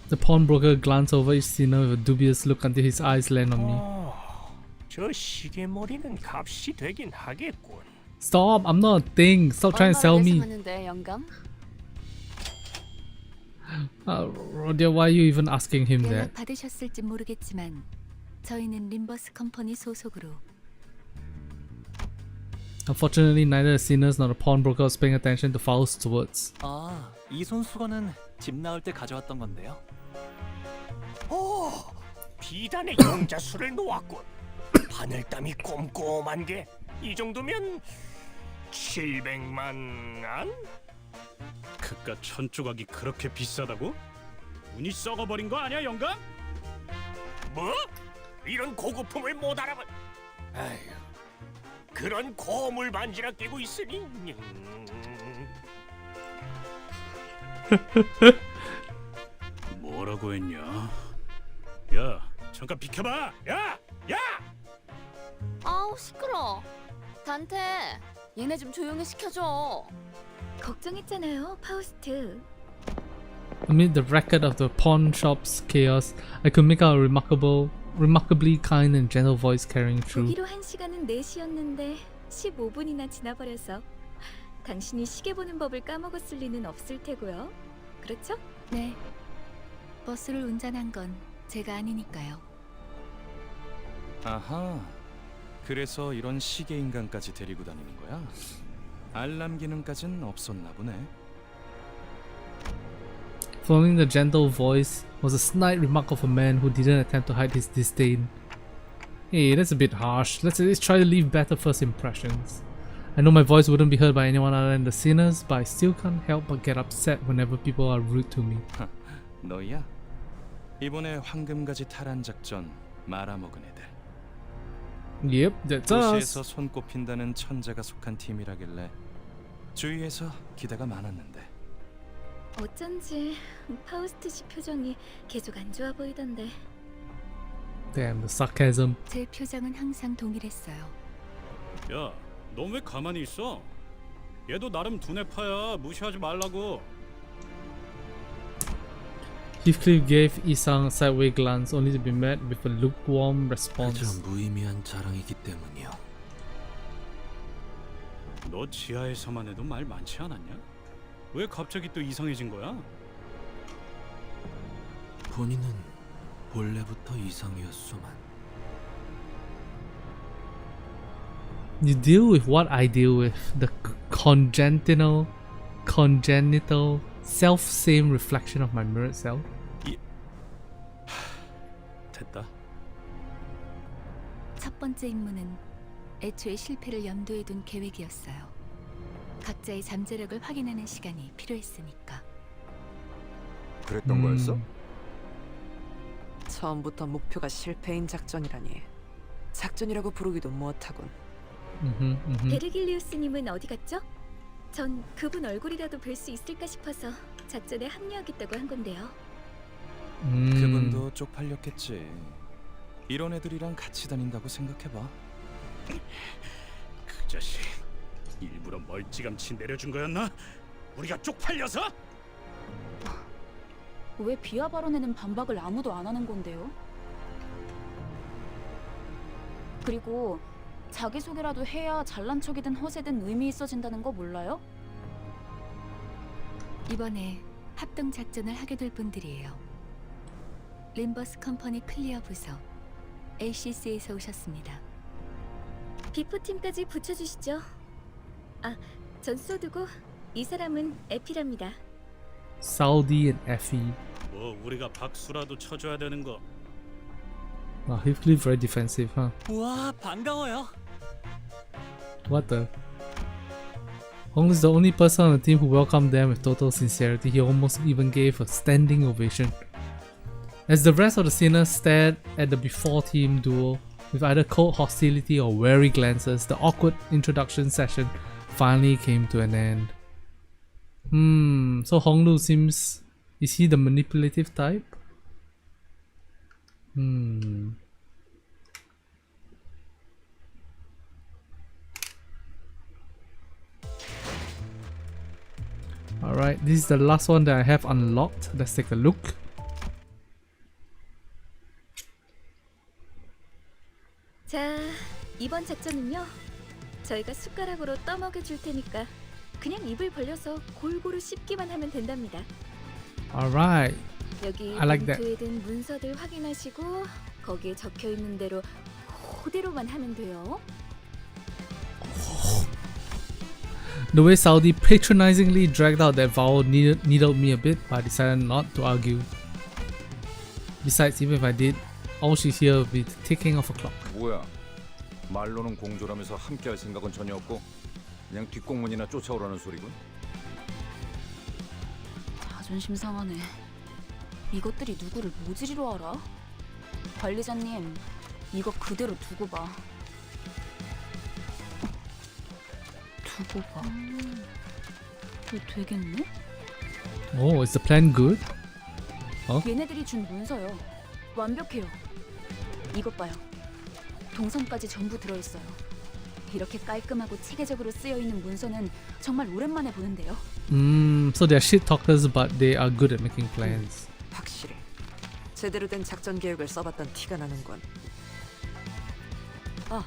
The pawnbroker glanced over each sinner with a dubious look until his eyes land on me. 저 시계머리는 값이 되긴 하겠군. Stop! I'm not a thing. Stop trying to sell me. 예상하는데 영감? Rodia, why are you even asking him that? 연락 받으셨을지 모르겠지만 저희는 림버스 컴퍼니 소속으로 Unfortunately, neither the sinners nor the pawnbroker was paying attention to Faust's words. 아, 이 손 수건은 집 나올 때 가져왔던 건데요. 오, 비단의 용자수를 놓았군. 바늘땀이 꼼꼼한 게 이 정도면 700만 안? 그깟 천조각이 그렇게 비싸다고? 운이 썩어버린 거 아니야 영감? 뭐? 이런 고급품을 못 알아봐. 아휴, 그런 고물 반지나 끼고 있으니. 뭐라고 했냐? 야, 잠깐 비켜봐! 야! 야! 아우 시끄러. 단테, 얘네 좀 조용히 시켜줘. 걱정했잖아요, 파우스트. Amid the racket of the pawn shop's chaos, I could make out a remarkably kind and gentle voice carrying through. 보기로 한 시간은 4시였는데 15분이나 지나버려서 당신이 시계 보는 법을 까먹었을 리는 없을 테고요. 그렇죠? 네. 버스를 운전한 건 제가 아니니까요. 아하. 그래서 이런 시계 인간까지 데리고 다니는 거야? 알람 기능까진 없었나 보네. Following the gentle voice was a snide remark of a man who didn't attempt to hide his disdain. Hey, that's a bit harsh. Let's at least try to leave better first impressions. I know my voice wouldn't be heard by anyone other than the sinners, but I still can't help but get upset whenever people are rude to me. 너야? 이번에 황금가지 탈환 작전 말아먹은 애들. Yep, that's us. 도시에서 손꼽힌다는 천재가 속한 팀이라길래 주위에서 기대가 많았는데. 어쩐지 파우스트 씨 표정이 계속 안 좋아 보이던데. Damn, the sarcasm. 제 표정은 항상 동일했어요. 야, 넌 왜 가만히 있어? 얘도 나름 두뇌파야. 무시하지 말라고. Heathcliff gave Isang a sideways glance, only to be met with a lukewarm 그저 response. 무의미한 자랑이기 때문이요. 너 지하에서만 해도 말 많지 않았냐? 왜 갑자기 또 이상해진 거야? 본인은 원래부터 이상이었소만. You deal with what I deal with, the congenital self-same reflection of my mirrored self. 됐다. 첫 번째 임무는 애초에 실패를 염두에 둔 계획이었어요. 각자의 잠재력을 확인하는 시간이 필요했으니까. 그랬던 거였어? 처음부터 목표가 실패인 작전이라니. 작전이라고 부르기도 못하군. 베르길리우스님은 어디 갔죠? 전 그분 얼굴이라도 뵐 수 있을까 싶어서 작전에 합류하겠다고 한 건데요. 그분도 쪽팔렸겠지. 이런 애들이랑 같이 다닌다고 생각해봐. 그 자식 일부러 멀찌감치 내려준 거였나? 우리가 쪽팔려서? 왜 비하 발언에는 반박을 아무도 안 하는 건데요? 그리고 자기소개라도 해야 잘난 척이든 허세든 의미 있어진다는 거 몰라요? 이번에 합동 작전을 하게 될 분들이에요. 림버스 컴퍼니 클리어 부서 ACC에서 오셨습니다. 비포팀까지 붙여주시죠. 아, 전 소드고 이 사람은 에피랍니다. Saudi and Effie. 뭐 우리가 박수라도 쳐줘야 되는 거. Wow, Heathcliff very defensive, huh? 우와, 반가워요. What the? Hong is the only person on the team who welcomed them with total sincerity. He almost even gave a standing ovation. As the rest of the sinners stared at the before team duo with either cold hostility or wary glances, the awkward introduction session finally came to an end. So Honglu seems... is he the manipulative type? Alright, this is the last one that I have unlocked. Let's take a look. 자, 이번 작전은요. 저희가 숟가락으로 떠먹여 줄 테니까 그냥 입을 벌려서 골고루 씹기만 하면 된답니다. Alright. 여기 I like that. 봉투에 든 문서들 확인하시고 거기에 적혀 있는 대로 그대로만 하면 돼요. The way Saudi patronizingly dragged out that vowel needled me a bit, but I decided not to argue. Besides, even if I did, all she's here would be the ticking of a clock. 뭐야? 말로는 공조라면서 함께할 생각은 전혀 없고 그냥 뒷공문이나 쫓아오라는 소리군. 자존심 상하네. 이것들이 누구를 모지리로 알아? 관리자님, 이거 그대로 두고 봐. 두고 봐. 이거 되겠네? Oh, is the plan good? 얘네들이 준 문서요. 완벽해요. 이것 봐요. 동선까지 전부 들어있어요. 이렇게 깔끔하고 체계적으로 쓰여있는 문서는 정말 오랜만에 보는데요. So they're shit talkers, but they are good at making plans. 확실해. 제대로 된 작전 계획을 써봤던 티가 나는군. 아,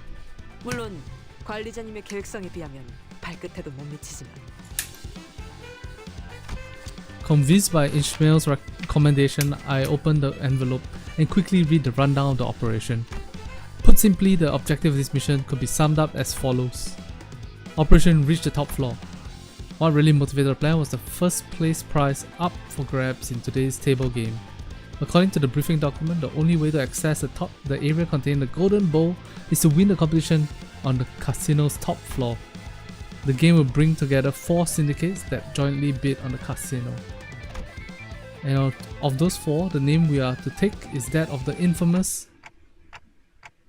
물론 관리자님의 계획성에 비하면 발끝에도 못 미치지만. Convinced by Ishmael's recommendation, I opened the envelope and quickly read the rundown of the operation. Put simply, the objective of this mission could be summed up as follows. Operation Reach the Top Floor. What really motivated the plan was the first place prize up for grabs in today's table game. According to the briefing document, the only way to access the area containing the Golden Bowl is to win the competition on the casino's top floor. The game will bring together 4 syndicates that jointly bid on the casino. And of those 4, the name we are to take is that of the infamous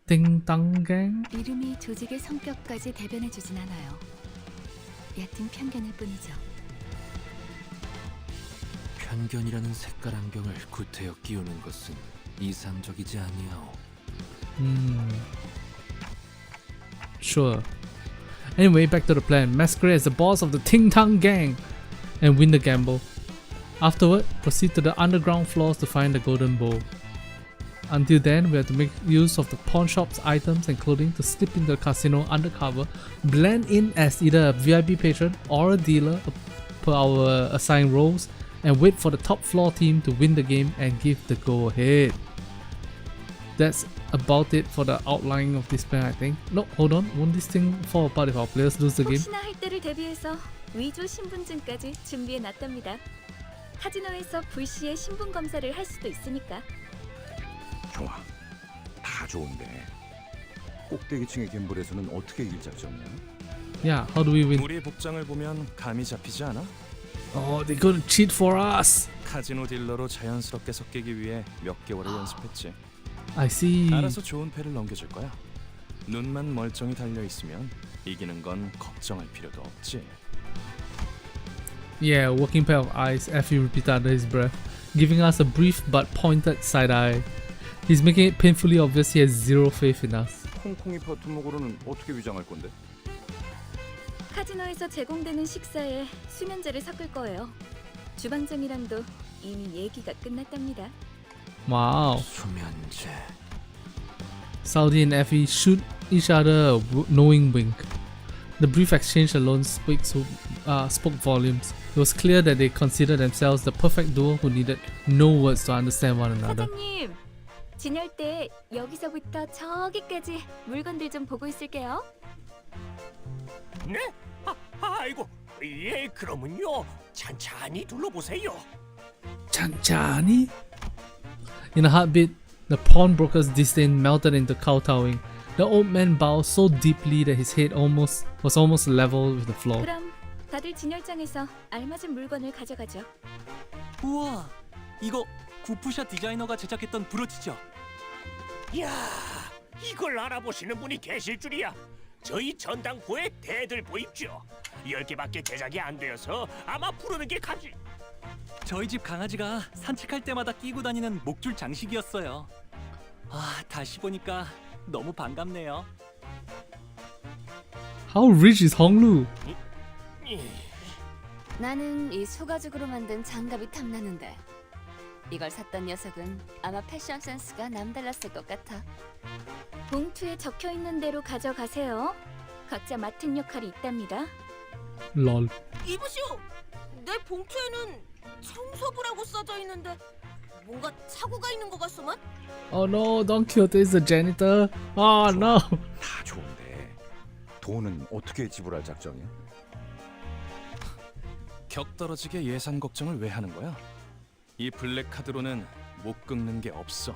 Ting Tang Gang. 이름이 조직의 성격까지 대변해주진 않아요. 얕은 편견일 뿐이죠. 편견이라는 색깔 안경을 구태여 끼우는 것은 이상적이지 아니하오. Sure. Anyway, back to the plan. Masquerade as the boss of the Ting Tang Gang and win the gamble. Afterward, proceed to the underground floors to find the Golden Bowl. Until then, we have to make use of the pawn shop's items and clothing to slip into the casino undercover, blend in as either a VIP patron or a dealer per our assigned roles, and wait for the top floor team to win the game and give the go ahead. That's about it for the outline of this plan, I think. No, hold on. Won't this thing fall apart if our players lose the game? 혹시나 할 때를 대비해서 위조 신분증까지 준비해 놨답니다. 카지노에서 불시에 신분 검사를 할 수도 있으니까. 좋아, 다 좋은데 꼭대기층의 갬블에서는 어떻게 이길 작전이야? Yeah, how do we win? 우리의 복장을 보면 감이 잡히지 않아? Oh, they're gonna cheat for us. 카지노 딜러로 자연스럽게 섞이기 위해 몇 개월을 연습했지. I see. 알아서 좋은 패를 넘겨줄 거야. 눈만 멀쩡히 달려 있으면 이기는 건 걱정할 필요도 없지. Yeah, working pair of eyes, Effie repeated under his breath, giving us a brief but pointed side eye. He's making it painfully obvious he has zero faith in us. 콩콩이 버튼목으로는 어떻게 위장할 건데? 카지노에서 제공되는 식사에 수면제를 섞을 거예요. 주방장이랑도 이미 얘기가 끝났답니다. Wow. 수면제. Saudi and Effie shoot each other a knowing wink. The brief exchange alone spoke volumes. It was clear that they considered themselves the perfect duo who needed no words to understand one another. 사장님, 진열 때 여기서부터 저기까지 물건들 좀 보고 있을게요. 네? 아이고, 예, 그러면요. 찬찬히 둘러보세요. Chanchani? In a heartbeat, the pawnbroker's disdain melted into kowtowing. The old man bowed so deeply that his head was almost level with the floor. 그럼 다들 진열장에서 알맞은 물건을 가져가죠. 우와, 이거 구프샷 디자이너가 제작했던 브로치죠? 야, 이걸 알아보시는 분이 계실 줄이야. 저희 전당포의 대들 보입죠. 10개밖에 제작이 안 되어서 아마 부르는 게 가지. 저희 집 강아지가 산책할 때마다 끼고 다니는 목줄 장식이었어요. 아, 다시 보니까 너무 반갑네요. How rich is Honglu? 나는 이 소가죽으로 만든 장갑이 탐나는데 이걸 샀던 녀석은 아마 패션 센스가 남달랐을 것 같아. 봉투에 적혀 있는 대로 가져가세요. 각자 맡은 역할이 있답니다. Lol. 이보시오. 내 봉투에는 청소부라고 써져 있는데 뭔가 착오가 있는 것 같소만. Oh no, Don Quixote is the janitor. Oh no. 다 좋은데 돈은 어떻게 지불할 작정이야? 격떨어지게 예산 걱정을 왜 하는 거야? 이 블랙 카드로는 못 긁는 게 없어.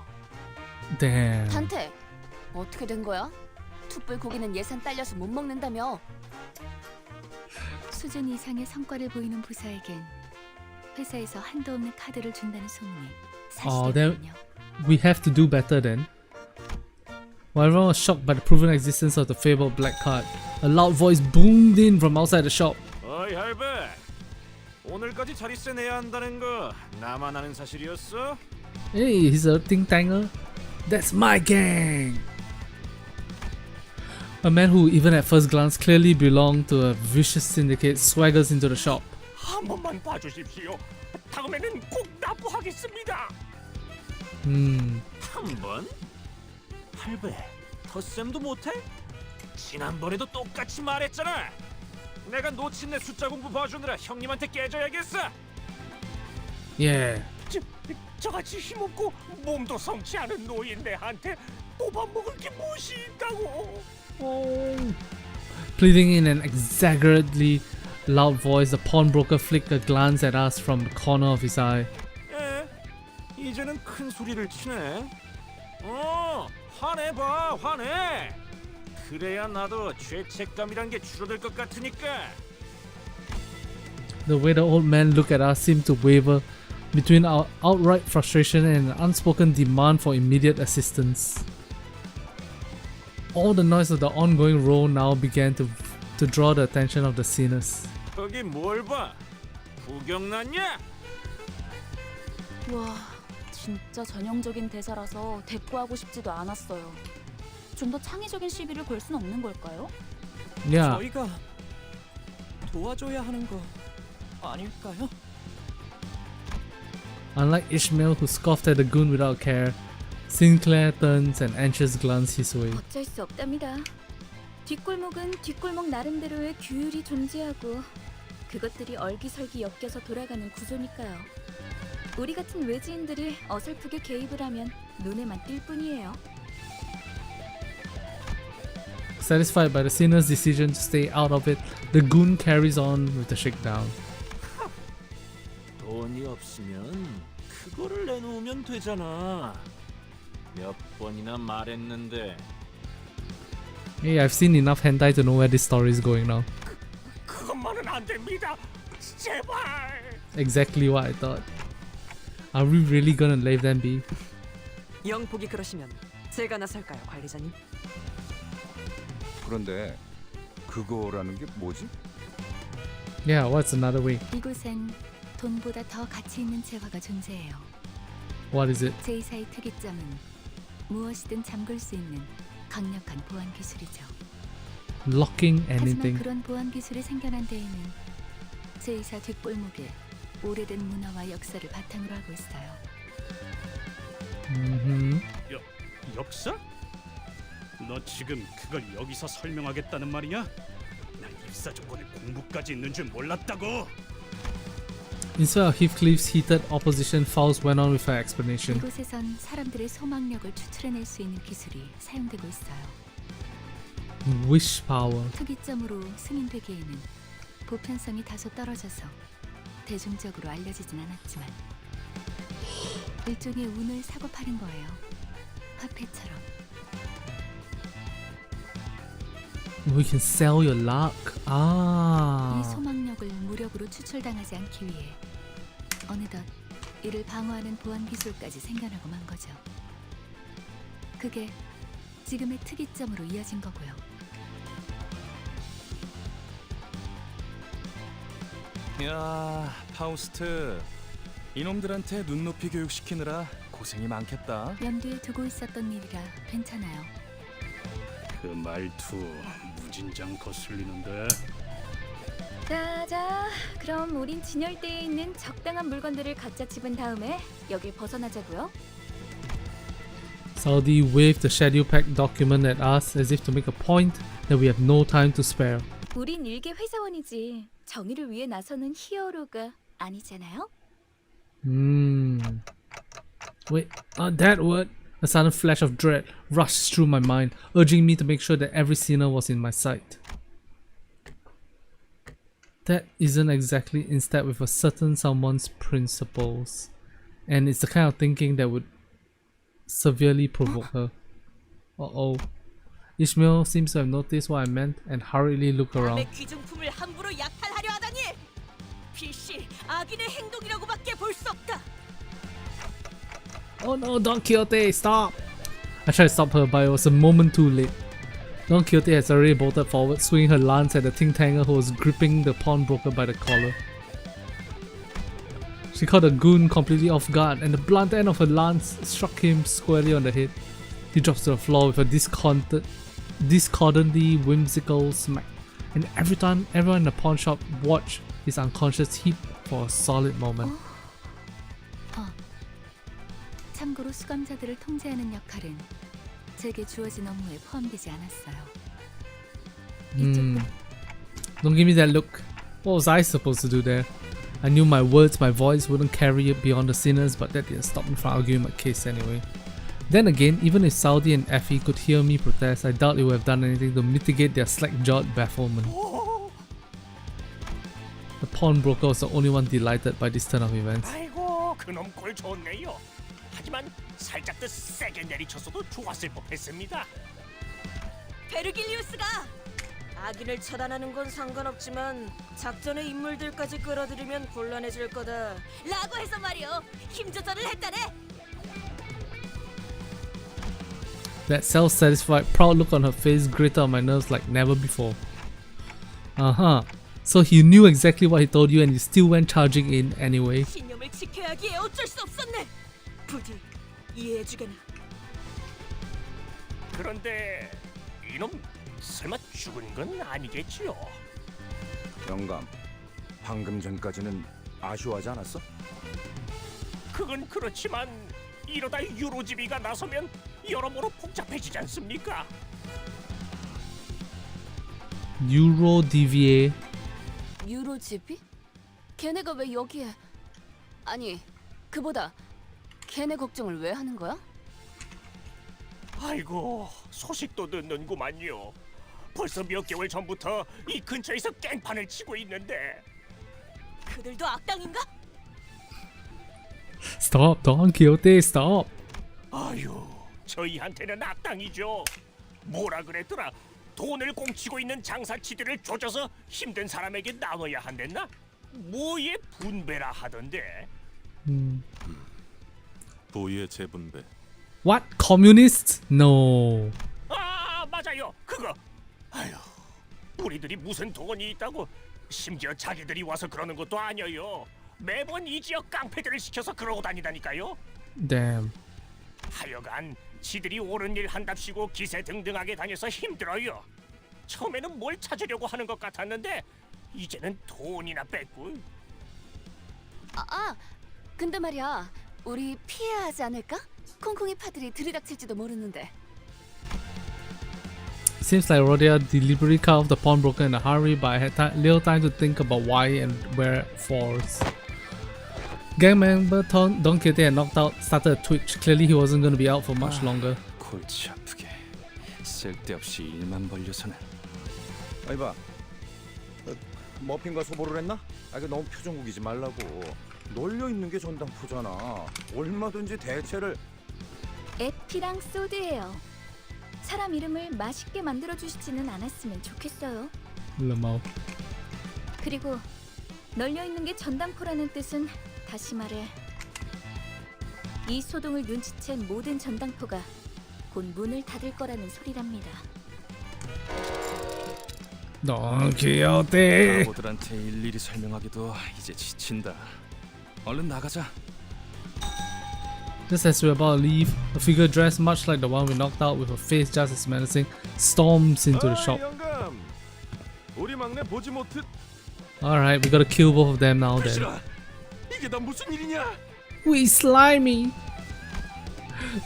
Damn. 단테, 어떻게 된 거야? 툭불 고기는 예산 딸려서 못 먹는다며. 수준 이상의 성과를 보이는 부사에겐 회사에서 한도 없는 카드를 준다는 소문이 사실이거든요. We have to do better then. While everyone was shocked by the proven existence of the fabled black card, a loud voice boomed in from outside the shop. 어이 할배, 오늘까지 자릿세 내야 한다는 거 나만 아는 사실이었어? Hey, he's a ting tanger. That's my gang. A man who, even at first glance, clearly belonged to a vicious syndicate swaggers into the shop. 한 번만 봐주십시오. 다음에는 꼭 납부하겠습니다. 한 번? 할배, 덧셈도 못해? 지난번에도 똑같이 말했잖아. 내가 놓친 내 숫자 공부 봐주느라 형님한테 깨져야겠어. Yeah. 저같이 힘없고 몸도 성치 않은 노인 내한테 뽑아먹을 게 무엇이 있다고. Pleading in an exaggeratedly loud voice, the pawnbroker flicked a glance at us from the corner of his eye. 이제는 큰 소리를 치네. 화내봐, 화내. 그래야 나도 죄책감이란 게 줄어들 것 같으니까. The way the old man looked at us seemed to waver between our outright frustration and an unspoken demand for immediate assistance. All the noise of the ongoing row now began to draw the attention of the sinners. 거기 뭘 봐? 구경 났냐? 와, 진짜 전형적인 대사라서 대꾸하고 싶지도 않았어요. 좀 더 창의적인 시비를 걸 순 없는 걸까요? Yeah, 저희가 도와줘야 하는 거 아닐까요? unlike Ishmael who scoffed at the goon without care, Sinclair turns an anxious glance his way. 어쩔 수 없답니다. 뒷골목은 뒷골목 나름대로의 규율이 존재하고 그것들이 얼기설기 엮여서 돌아가는 구조니까요. 우리 같은 외지인들이 어설프게 개입을 하면 눈에만 띌 뿐이에요. Satisfied by the sinner's decision to stay out of it, the goon carries on with the shakedown. 돈이 없으면 그거를 내놓으면 되잖아. 몇 번이나 말했는데. Hey, I've seen enough hentai to know where this story is going now. 그것만은 안 됩니다. 제발. Exactly what I thought. Are we really gonna leave them be? 영폭이 그러시면 제가 나설까요, 관리자님? 그런데 그거라는 게 뭐지? Yeah, what's another way? 이곳엔 돈보다 더 가치 있는 재화가 존재해요. What is it? 제2사의 특이점은 무엇이든 잠글 수 있는 강력한 보안 기술이죠. Locking 하지만 anything. 그런 보안 기술이 생겨난 데에는 제2사 뒷골목에 오래된 문화와 역사를 바탕으로 하고 있어요. 역사? 너 지금 그걸 여기서 설명하겠다는 말이냐? 난 입사 조건에 공부까지 있는 줄 몰랐다고. Instead of Heathcliff's heated opposition, Faust went on with her explanation. 이곳에선 사람들의 소망력을 추출해낼 수 있는 기술이 사용되고 있어요. Wish power. 특이점으로 승인되기에는 보편성이 다소 떨어져서 대중적으로 알려지진 않았지만 일종의 운을 사고 파는 거예요. 화폐처럼. We can sell your luck. 이 Ah. 소망력을 무력으로 추출당하지 않기 위해 어느덧 이를 방어하는 보안 기술까지 생겨나고 만 거죠. 그게 지금의 특이점으로 이어진 거고요. 야, 파우스트. 이놈들한테 눈높이 교육시키느라 고생이 많겠다. 염두에 두고 있었던 일이라 괜찮아요. 그 말투 무진장 거슬리는데. 자자, 그럼 우린 진열대에 있는 적당한 물건들을 각자 집은 다음에 여길 벗어나자고요. Saudi waved the schedule pack document at us as if to make a point that we have no time to spare. 우린 일개 회사원이지 정의를 위해 나서는 히어로가 아니잖아요. Wait, that word? A sudden flash of dread rushed through my mind, urging me to make sure that every sinner was in my sight. That isn't exactly in step with a certain someone's principles, and it's the kind of thinking that would severely provoke her. Uh-oh. Ishmael seems to have noticed what I meant and hurriedly looked around. 귀중품을 함부로 약탈하려 하다니. 필시 악인의 행동이라고밖에 볼 수 없다. Oh no, Don Quixote, stop! I tried to stop her, but it was a moment too late. Don Quixote has already bolted forward, swinging her lance at the Ting-Tanger who was gripping the pawnbroker by the collar. She caught the goon completely off guard, and the blunt end of her lance struck him squarely on the head. He drops to the floor with a discordantly whimsical smack, and everyone in the pawn shop watched his unconscious heap for a solid moment. 참고로 수감자들을 통제하는 역할은 제게 주어진 업무에 포함되지 않았어요. Don't give me that look. What was I supposed to do there? I knew my words, my voice wouldn't carry it beyond the sinners, but that didn't stop me from arguing my case anyway. Then again, even if Saudi and Effie could hear me protest, I doubt it would have done anything to mitigate their slack-jawed bafflement. The pawnbroker was the only one delighted by this turn of events. 아이고 그놈 꼴 좋네요. 하지만 살짝 더 세게 내리쳤어도 좋았을 법했습니다. 베르길리우스가 악인을 처단하는 건 상관없지만 작전의 인물들까지 끌어들이면 곤란해질 거다 라고 해서 말이요. 힘 조절을 했다네. That self-satisfied, proud look on her face grated on my nerves like never before. Uh-huh. So he knew exactly what he told you and you still went charging in anyway. 신념을 지켜야 하기에 어쩔 수 없었네. 부디 이해해주게나. 그런데 이놈 설마 죽은 건 아니겠지요? 영감, 방금 전까지는 아쉬워하지 않았어? 그건 그렇지만 이러다 유로지비가 나서면 여러모로 복잡해지지 않습니까? Euro DVA. 유로집이? 걔네가 왜 여기에? 아니, 그보다 걔네 걱정을 왜 하는 거야? 아이고 소식도 듣는구만요. 벌써 몇 개월 전부터 이 근처에서 깽판을 치고 있는데. 그들도 악당인가? Stop, Don Quixote, stop. 아유, 저희한테는 악당이죠. 뭐라 그랬더라? 돈을 공치고 있는 장사치들을 조져서 힘든 사람에게 나눠야 한댔나? 뭐의 분배라 하던데. 부의 재분배. What? Communists? No. 아, 맞아요. 그거. 아유, 우리들이 무슨 돈이 있다고. 심지어 자기들이 와서 그러는 것도 아니에요. 매번 이 지역 깡패들을 시켜서 그러고 다니다니까요. Damn. 하여간 지들이 옳은 일 한답시고 기세 등등하게 다녀서 힘들어요. 처음에는 뭘 찾으려고 하는 것 같았는데 이제는 돈이나 뺏고. 근데 말이야, 우리 피해야 하지 않을까? 콩콩이 파들이 들이닥칠지도 모르는데. Seems like Rodia deliberately cut off the pawnbroker in a hurry, but I had little time to think about why and wherefores. Gang member Don Quixote had knocked out started a twitch. Clearly he wasn't going to be out for much longer. 골치 아프게 쓸데없이 일만 벌려서는. 아니 봐, 머핀과 소보를 했나? 그 너무 표정 구기지 말라고. 널려 있는 게 전당포잖아. 얼마든지 대체를. 에피랑 소드예요. 사람 이름을 맛있게 만들어 주시지는 않았으면 좋겠어요. Lamau. 그리고 널려 있는 게 전당포라는 뜻은 다시 말해 이 소동을 눈치챈 모든 전당포가 곧 문을 닫을 거라는 소리랍니다. Don Quixote. 바보들한테 일일이 설명하기도 이제 지친다. 얼른 나가자. Just as we're about to leave, a figure dressed much like the one we knocked out with a face just as menacing storms into the shop. 영감, 우리 막내 보지 못했. Alright, we gotta kill both of them now then. 이게 다 무슨 일이냐? We slimy!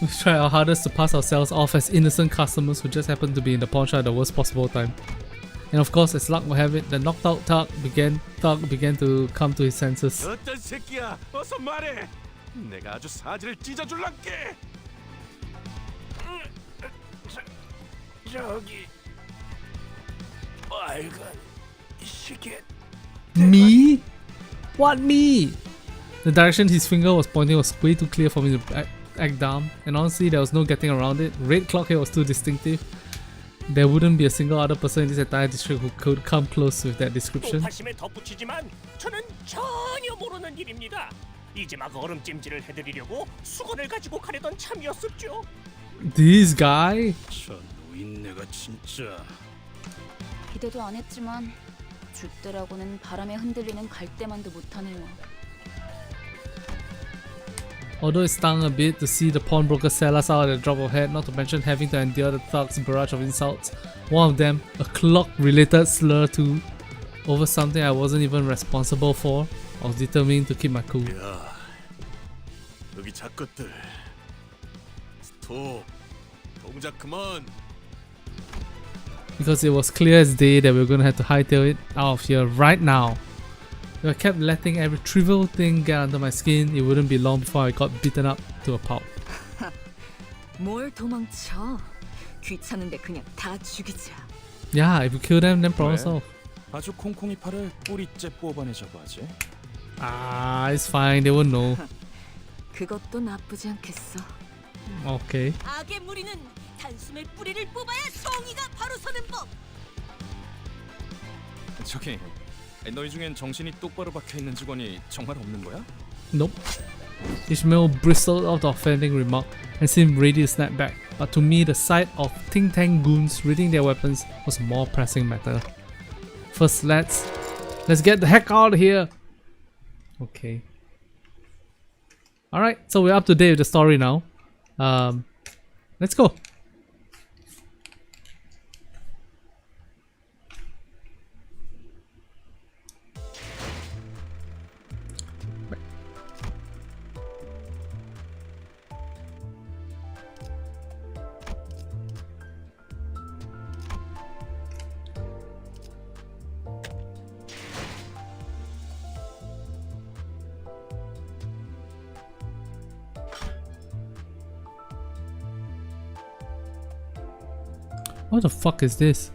We try our hardest to pass ourselves off as innocent customers who just happened to be in the pawn shop at the worst possible time. And of course, as luck will have it, the knocked out thug began to come to his senses. 어떤 새끼야? 어서 말해. 내가 아주 사지를 찢어줄란게. 저기 빨간 시계. Me? What me? The direction his finger was pointing was way too clear for me to act down, and honestly there was no getting around it. Red clock here was too distinctive. There wouldn't be a single other person in this entire district who could come close with that description. 또다심에 덧붙이지만 저는 전혀 모르는 일입니다. 이제 막 얼음찜질을 해드리려고 수건을 가지고 가려던 참이었었죠. This guy? 저 노인네가 진짜. 기대도 안 했지만 줏대라고는 바람에 흔들리는 갈대만도 못하네요. Although it stung a bit to see the pawnbroker sell us out at a drop of a hat, not to mention having to endure the thug's barrage of insults, one of them, a clock-related slur too, over something I wasn't even responsible for, I was determined to keep my cool. 야, 여기 작것들. 스톱. 동작 그만. Because it was clear as day that we were going to have to hightail it out of here right now. If I kept letting every trivial thing get under my skin, it wouldn't be long before I got beaten up to a pulp. 뭘 도망쳐? 귀찮은데 그냥 다 죽이자. Yeah, if you kill them, then problem 왜? solved. 아주 콩콩이 팔을 뿌리째 뽑아내자고 하지. Ah, it's fine, they won't know. 그것도 나쁘지 않겠어. Okay. 악의 무리는 단숨에 뿌리를 뽑아야 정의가 바로 서는 법. 저기, 너희 중엔 정신이 똑바로 박혀 있는 직원이 정말 없는 거야? Nope. Ishmael bristled out the offending remark and seemed ready to snap back, but to me the sight of Ting Tang goons reading their weapons was a more pressing matter. First, let's get the heck out of here! Okay. Alright, so we're up to date with the story now. Let's go! What the fuck is this?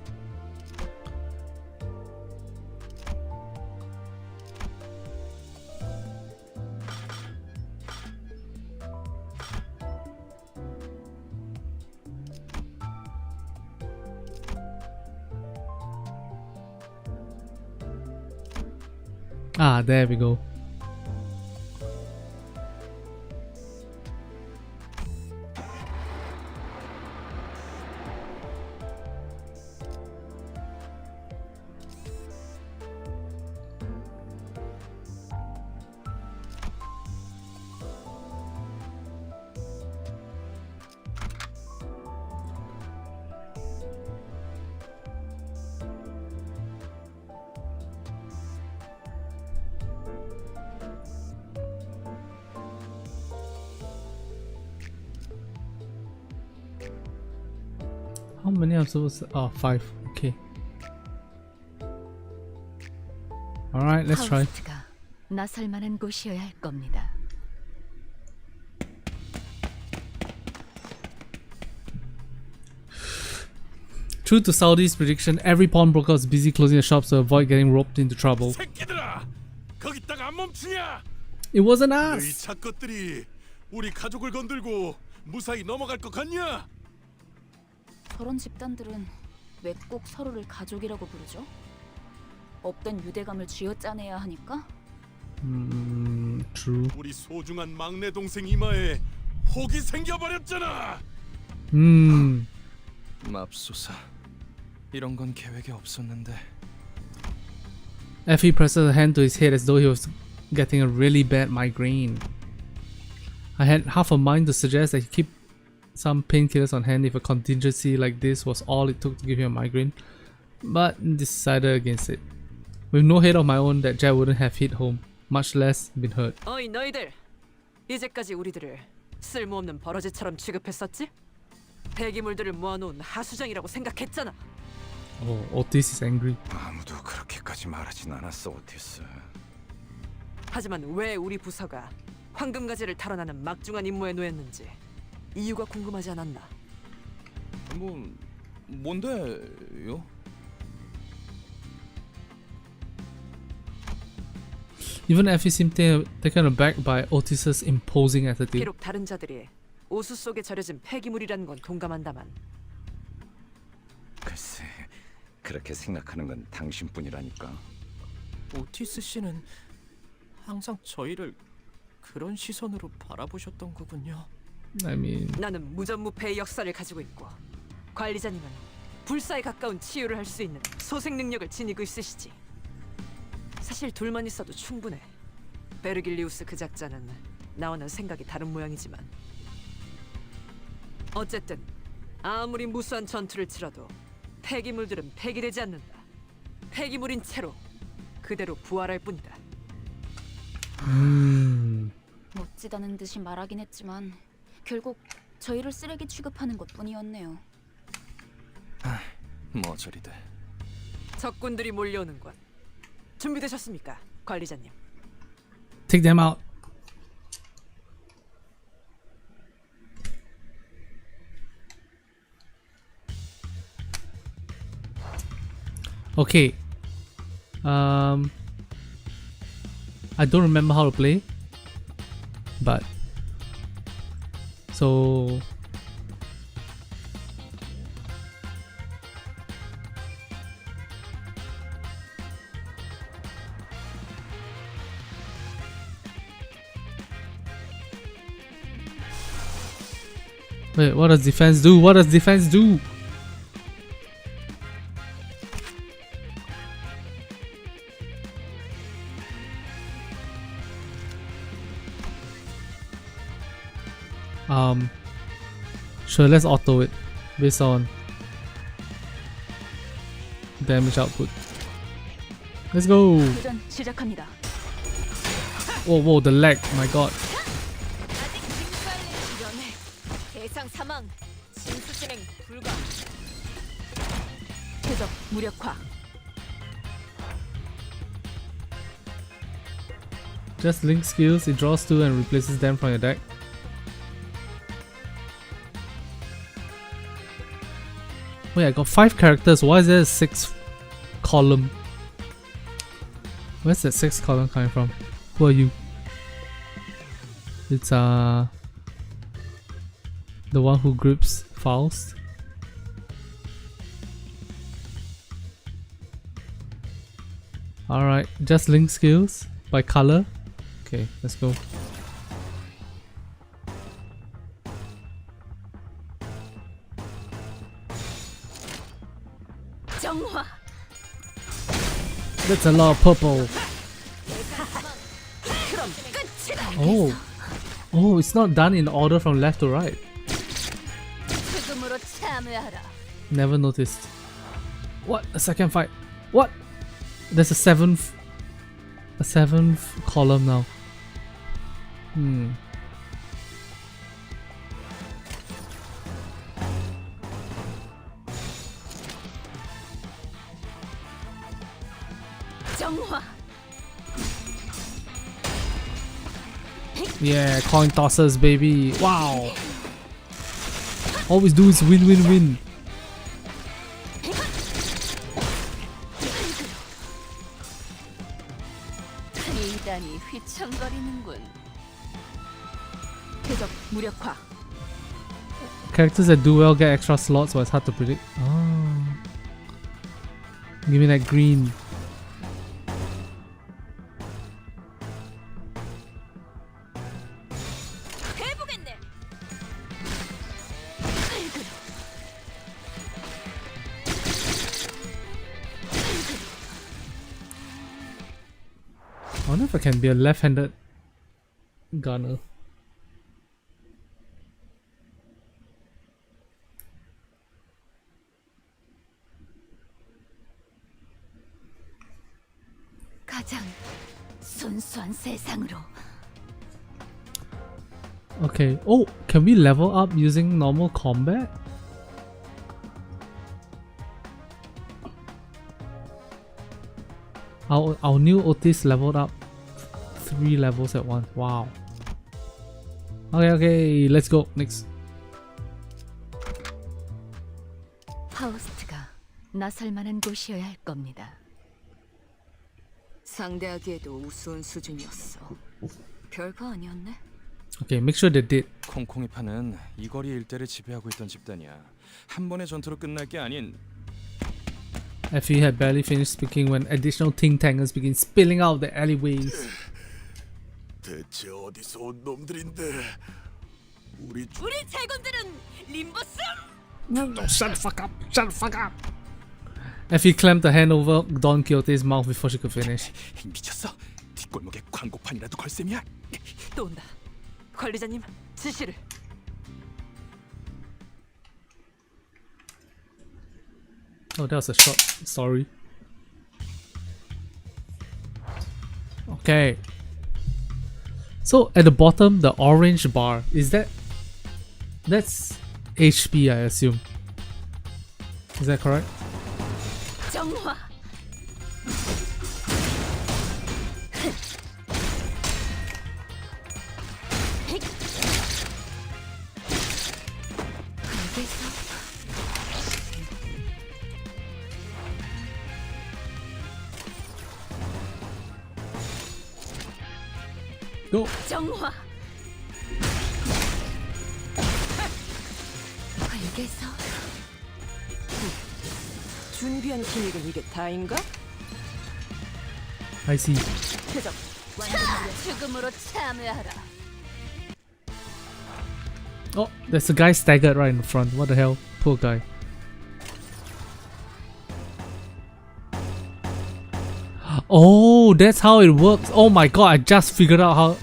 Ah, there we go. How many am I supposed to? Oh, 5. Okay. Alright, let's try. 파우스트가 나설 만한 곳이어야 할 겁니다. True to Saudi's prediction, every pawnbroker was busy closing the shops to avoid getting roped into trouble. 새끼들아, 거기다가 안 멈추냐? It wasn't 너희 us! 작것들이 우리 가족을 건들고 무사히 넘어갈 것 같냐? 저런 집단들은 왜 꼭 서로를 가족이라고 부르죠? 없던 유대감을 쥐어짜내야 하니까? True. 우리 소중한 막내 동생 이마에 혹이 생겨버렸잖아. 맙소사. 이런 건 계획에 없었는데. Effie pressed a hand to his head as though he was getting a really bad migraine. I had half a mind to suggest that he keep some painkillers on hand if a contingency like this was all it took to give him a migraine, but decided against it. With no head of my own, that Jack wouldn't have hit home, much less been hurt. 어이 너희들, 이제까지 우리들을 쓸모없는 버러지처럼 취급했었지? 폐기물들을 모아놓은 하수장이라고 생각했잖아. Oh, Otis is angry. 아무도 그렇게까지 말하진 않았어, 오티스. 하지만 왜 우리 부서가 황금가지를 탈환하는 막중한 임무에 놓였는지 이유가 궁금하지 않았나? 뭔데요? Even Effie seemed taken aback by Otis's imposing attitude. 비록 다른 자들이 오수 속에 절여진 폐기물이라는 건 동감한다만 글쎄, 그렇게 생각하는 건 당신뿐이라니까. 오티스 씨는 항상 저희를 그런 시선으로 바라보셨던 거군요. I mean, 나는 무전무패의 역사를 가지고 있고 관리자님은 불사에 가까운 치유를 할 수 있는 소생 능력을 지니고 있으시지. 사실 둘만 있어도 충분해. 베르길리우스 그 작자는 나와는 생각이 다른 모양이지만 어쨌든 아무리 무수한 전투를 치러도 폐기물들은 폐기되지 않는다. 폐기물인 채로 그대로 부활할 뿐이다. 멋지다는 듯이 말하긴 했지만 결국 저희를 쓰레기 취급하는 것뿐이었네요. 머저리들. 적군들이 몰려오는군. 준비되셨습니까, 관리자님? take them out. Okay. I don't remember how to play, but so wait, what does defense do? What does defense do? Sure, let's auto it based on damage output. Let's go. 도전 시작합니다. Whoa, the lag, my god. 대상 사망. 진수 진행 불가. 궤적 무력화. Just link skills, it draws two and replaces them from your deck. Wait, I got 5 characters. Why is there a 6th column? Where's that 6th column coming from? Who are you? It's the one who grips Faust. Alright, just link skills by color. Okay, let's go. 정화. That's a lot of purple. Oh, it's not done in order from left to right. 죽음으로 참여하라. Never noticed. What? A second fight? What? There's a seventh column now. 정화. Yeah, coin tossers, baby. Wow. All we do is win, win, win. 미단이 휘청거리는군. 궤적 무력화. Characters that do well get extra slots, but it's hard to predict. Oh. Give me that green. 해보겠네. I wonder if I can be a left-handed gunner. 가장 순수한 세상으로. Okay. Oh, can we level up using normal combat? Our new Otis leveled up 3 levels at once. Wow. Okay, let's go. Next. 파우스트가 나설 만한 곳이어야 할 겁니다. 상대하기에도 우스운 수준이었어. 별거 아니었네. Okay, make sure they did. 콩콩이 파는 이 거리 일대를 지배하고 있던 집단이야. 한 번의 전투로 끝날 게 아닌 Effie had barely finished speaking when additional think tankers began spilling out the alleyways. 대체 어디서 온 놈들인데? 우리 제군들은 림버스! Shut the fuck up! Shut the fuck up! Effie clamped a hand over Don Quixote's mouth before she could finish. 미쳤어? 뒷골목에 광고판이라도 걸 셈이야? 또 온다. 관리자님, 지시를. Oh, that was a short story. Okay. So at the bottom, the orange bar, that's HP, I assume. Is that correct? 정화! Go! 정화! 흙에서 준비한 기믹은 이게 다인가? I see. 표적. 죽음으로 참여하라. Oh, there's a guy staggered right in the front. What the hell? Poor guy. Oh, that's how it works. Oh my god, I just figured out how.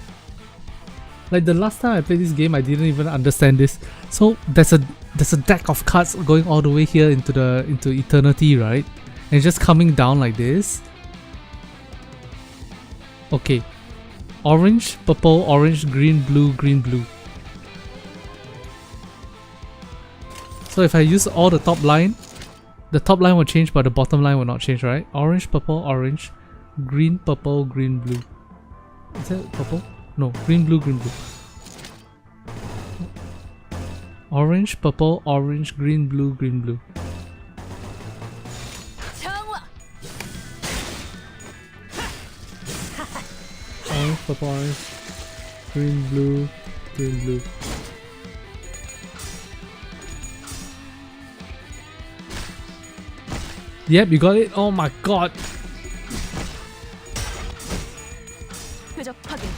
Like the last time I played this game, I didn't even understand this. So there's a deck of cards going all the way here into eternity, right? And it's just coming down like this. Okay. Orange, purple, orange, green, blue, green, blue. So if I use all the top line will change, but the bottom line will not change, right? Orange, purple, orange, green, purple, green, blue. Is that purple? No, green, blue, green, blue. Orange, purple, orange, green, blue, green, blue. Orange, purple, orange, green, blue, green, blue. Yep, you got it. Oh my god. 표적 확인.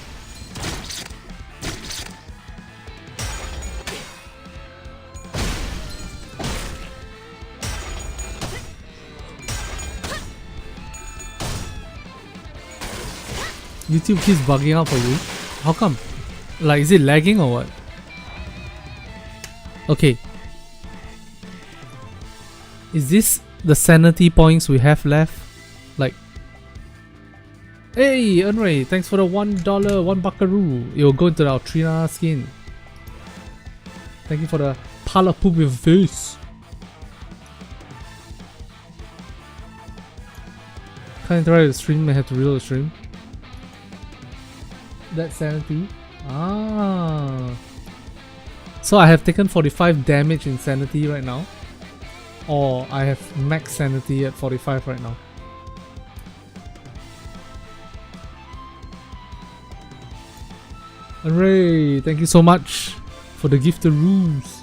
YouTube keeps bugging out for you. How come? Like, is it lagging or what? Okay. Is this the sanity points we have left? Like, hey, Unray, thanks for the $1, 1 buckaroo. It will go into our Trina skin. Thank you for the pile of poop with face. Can't interrupt the stream, I have to reload the stream. That's sanity. Ah. So I have taken 45 damage in sanity right now. Or I have max sanity at 45 right now. Hooray! Thank you so much for the gifted rules.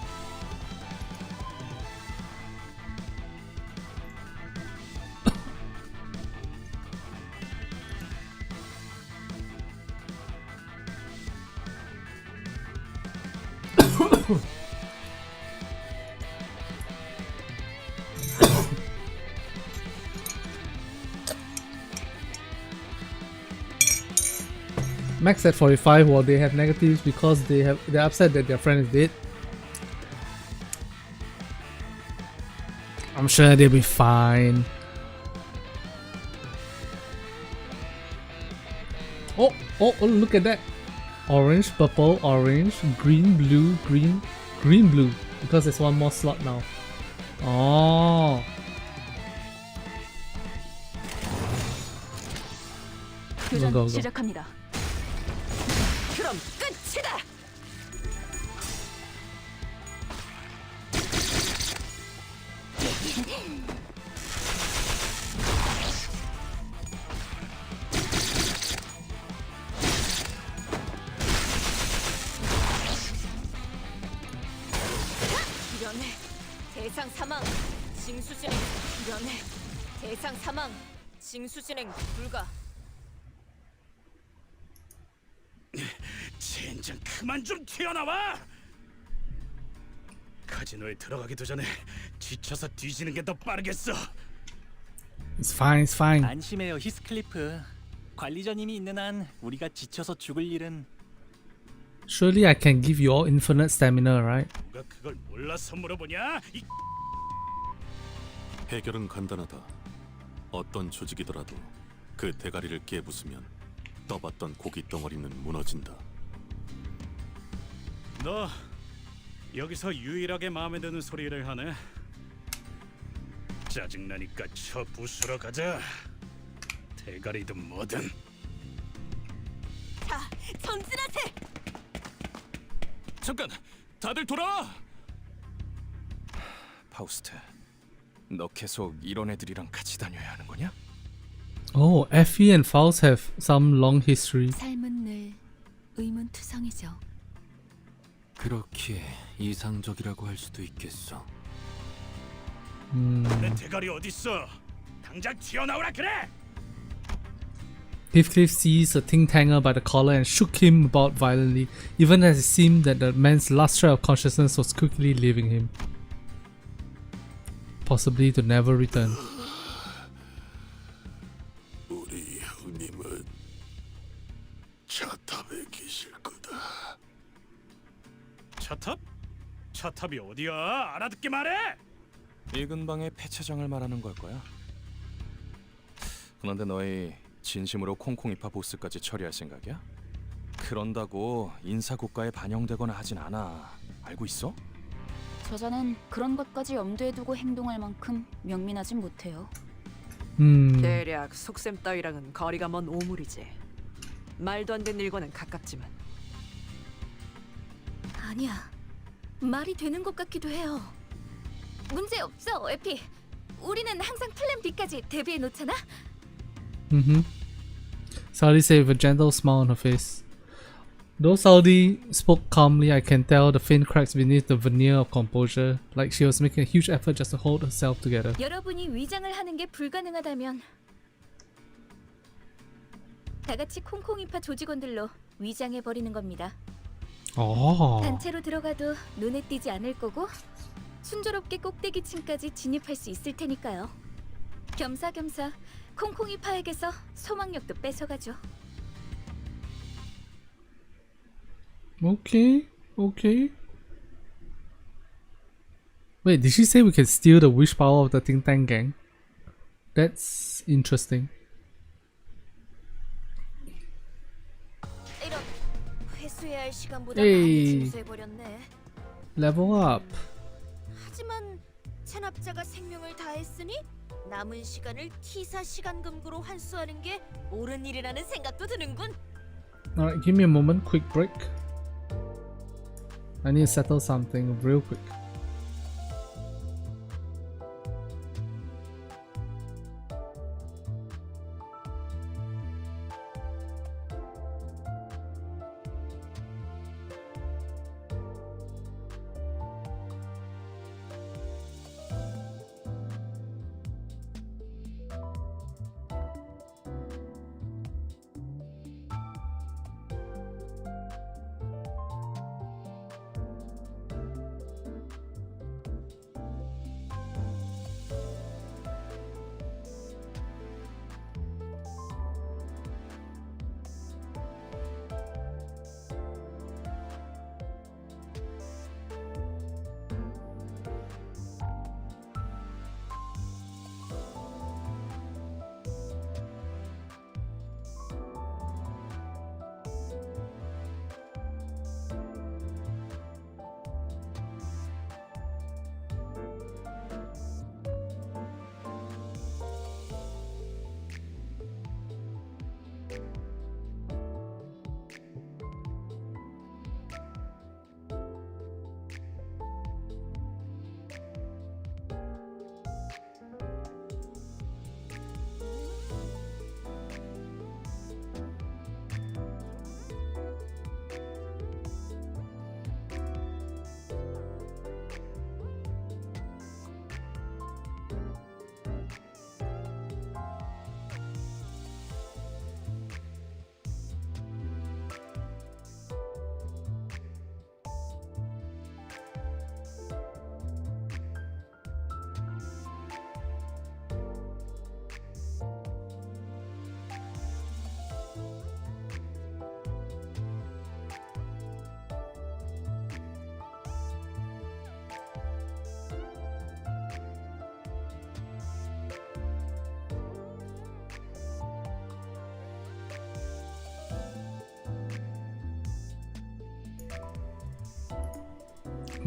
Max at 45 while they have negatives because they're upset that their friend is dead. I'm sure they'll be fine. Oh, look at that. Orange, purple, orange, green, blue, green, green, blue. Because there's one more slot now. Oh. 교전 go, go. 시작합니다. 그럼 끝이다. 연애 대상 사망 징수 진행. 연애 대상 사망 징수 진행 불가. 젠장 그만 좀 튀어나와! 카지노에 들어가기도 전에 지쳐서 뒤지는 게 더 빠르겠어. It's fine, it's fine. 안심해요, 히스클리프. 관리자님이 있는 한 우리가 지쳐서 죽을 일은. Surely I can give you all infinite stamina, right? 누가 그걸 몰라서 물어보냐? 해결은 간단하다. 어떤 조직이더라도 그 대가리를 깨부수면 떠봤던 고기 덩어리는 무너진다. 너 여기서 유일하게 마음에 드는 소리를 하네. 짜증나니까 저 부수러 가자. 대가리든 뭐든. 자 전진하세. 잠깐! 다들 돌아와! 파우스트, 너 계속 이런 애들이랑 같이 다녀야 하는 거냐? Oh, Effie and Faust have some long history. 삶은 늘 의문투성이죠. 그렇게 이상적이라고 할 수도 있겠어. 내 대가리 어딨어? 당장 튀어나오라 그래! Heathcliff seized a Ting-Tanger by the collar and shook him about violently, even as it seemed that the man's last shred of consciousness was quickly leaving him. Possibly to never return. 우리 형님은 차탑에 계실 거다. 차탑? 차탑이 어디야? 알아듣게 말해! 이 근방의 폐차장을 말하는 걸 거야. 그런데 너희 진심으로 콩콩이파 보스까지 처리할 생각이야? 그런다고 인사고가에 반영되거나 하진 않아. 알고 있어? 저자는 그런 것까지 염두에 두고 행동할 만큼 명민하진 못해요. 대략 속셈 따위랑은 거리가 먼 오물이지. 말도 안 되는 일과는 가깝지만. 아니야. 말이 되는 것 같기도 해요. 문제 없어, 에피. 우리는 항상 플랜 B까지 대비해 놓잖아. Saudi said with a gentle smile on her face. Though Saudi spoke calmly, I can tell the faint cracks beneath the veneer of composure, like she was making a huge effort just to hold herself together. 여러분이 위장을 하는 게 불가능하다면 다 같이 콩콩이파 조직원들로 위장해 버리는 겁니다. Oh. 단체로 들어가도 눈에 띄지 않을 거고 순조롭게 꼭대기층까지 진입할 수 있을 테니까요. 겸사겸사 콩콩이파에게서 소망력도 뺏어가죠. Okay, okay. Wait, did she say we can steal the wish power of the Ting Tang gang? That's interesting. 이런 회수해야 할 시간보다 에이. 많이 징수해 버렸네. Level up. 하지만 체납자가 생명을 다했으니 남은 시간을 T사 시간금고로 환수하는 게 옳은 일이라는 생각도 드는군. Alright, give me a moment, quick break. I need to settle something real quick.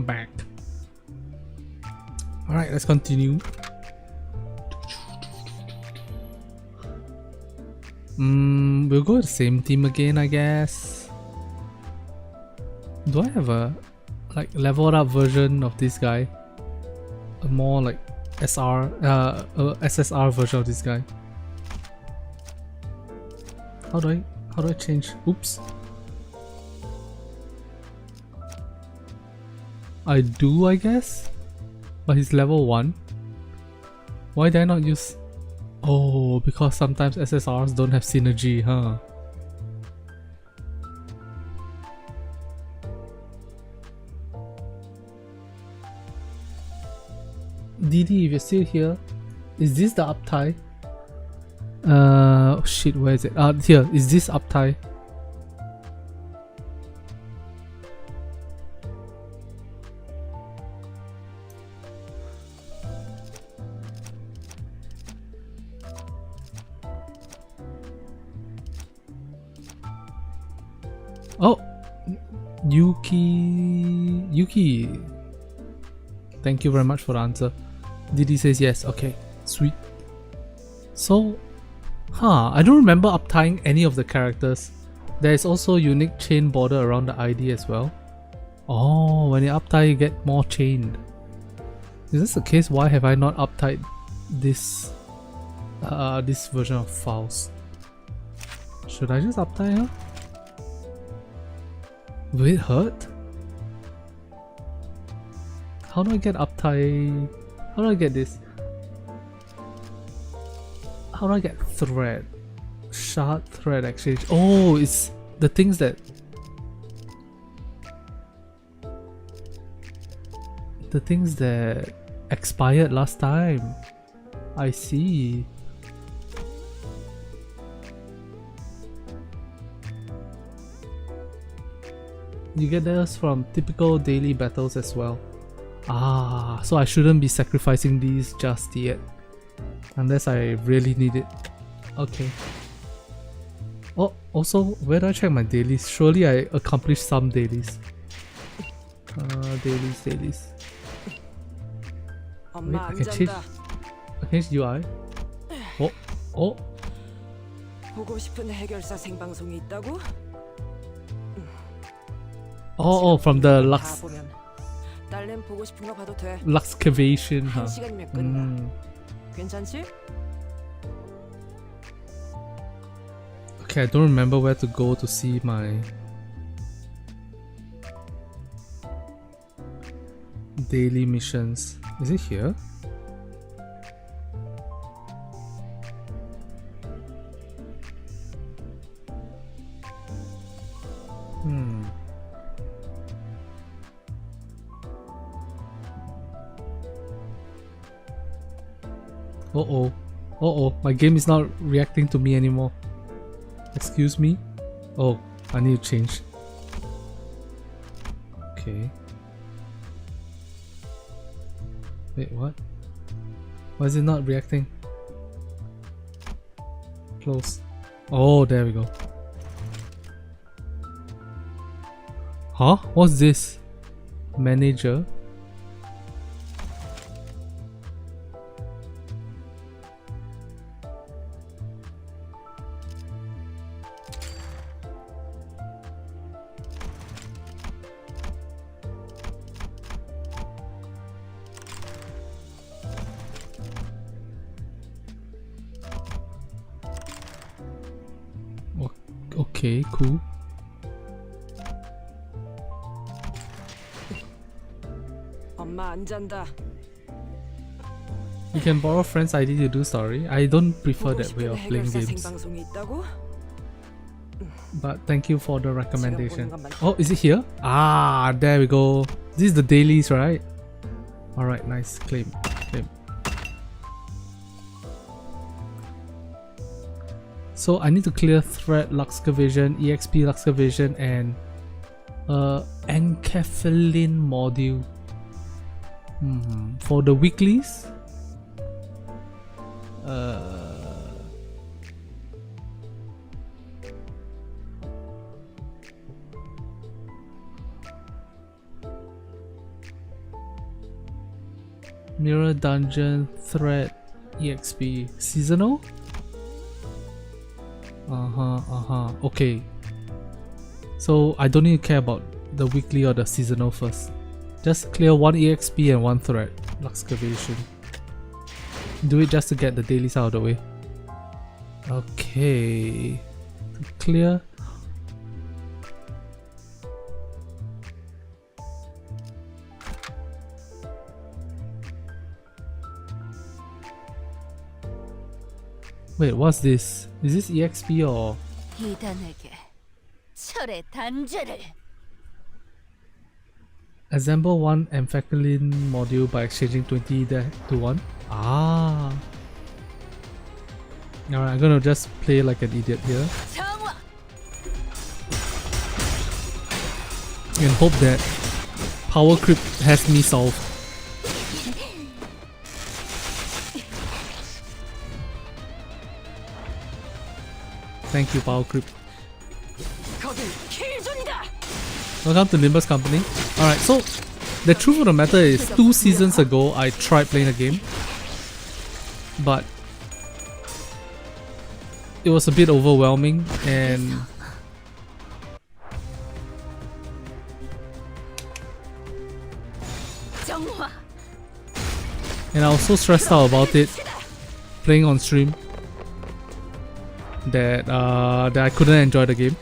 back. Alright, let's continue. We'll go with the same theme again, I guess. Do I have a like leveled up version of this guy? A more like SSR version of this guy. How do I change? Oops. I do, I guess, but he's level 1. Why did I not use? Oh, because sometimes SSRs don't have synergy, huh? Didi, if you're still here, is this the uptie? Shit, where is it? Here, is this uptie? Oh, Yuki. Thank you very much for the answer. Didi says yes. Okay, sweet. So, I don't remember uptying any of the characters. There is also unique chain border around the ID as well. Oh, when you uptie, you get more chained. Is this the case? Why have I not uptied this this version of Faust? Should I just uptie her? Will it hurt? How do I get uptie? How do I get this? How do I get thread? Shard thread exchange. Oh, it's the things that expired last time. I see. You get those from typical daily battles as well. Ah, so I shouldn't be sacrificing these just yet. Unless I really need it. Okay. Oh, also, where do I check my dailies? Surely I accomplished some dailies. Dailies. Wait, I can change UI. Oh. 보고 싶은 해결사 생방송이 있다고? Oh, from the 다 보면 딸내미 보고 싶은 거 봐도 돼. Luxcavation, huh? 한 시간이면 끝나. 괜찮지? Okay, I don't remember where to go to see my daily missions. Is it here? Uh-oh, my game is not reacting to me anymore. Excuse me? Oh, I need to change. Okay. Wait, what? Why is it not reacting? Close. Oh, there we go. Huh? What's this? Manager? Okay, cool. 엄마 안 잔다. You can borrow friends' ID to do story. I don't prefer that way of playing games. 생방송이 있다고? But thank you for the recommendation. Oh, is it here? Ah, there we go. This is the dailies, right? Alright, nice. Claim. So I need to clear thread Luxcavation, EXP Luxcavation, and Enkephalin module. For the weeklies, Mirror Dungeon Thread EXP seasonal. Okay. So I don't need to care about the weekly or the seasonal first. Just clear 1 EXP and 1 thread. Luxcavation. Do it just to get the dailies out of the way. Okay. To clear. Wait, what's this? Is this EXP or? 이단에게 철의 단죄를. Assemble 1 Amphecolin module by exchanging 20 to 1. Ah. Alright, I'm gonna just play like an idiot here. 정화. And hope that power creep has me solved. Thank you, power creep. Welcome to Limbus Company. Alright, so the truth of the matter is 2 seasons ago I tried playing a game, but it was a bit overwhelming and I was so stressed out about it playing on stream that I couldn't enjoy the game.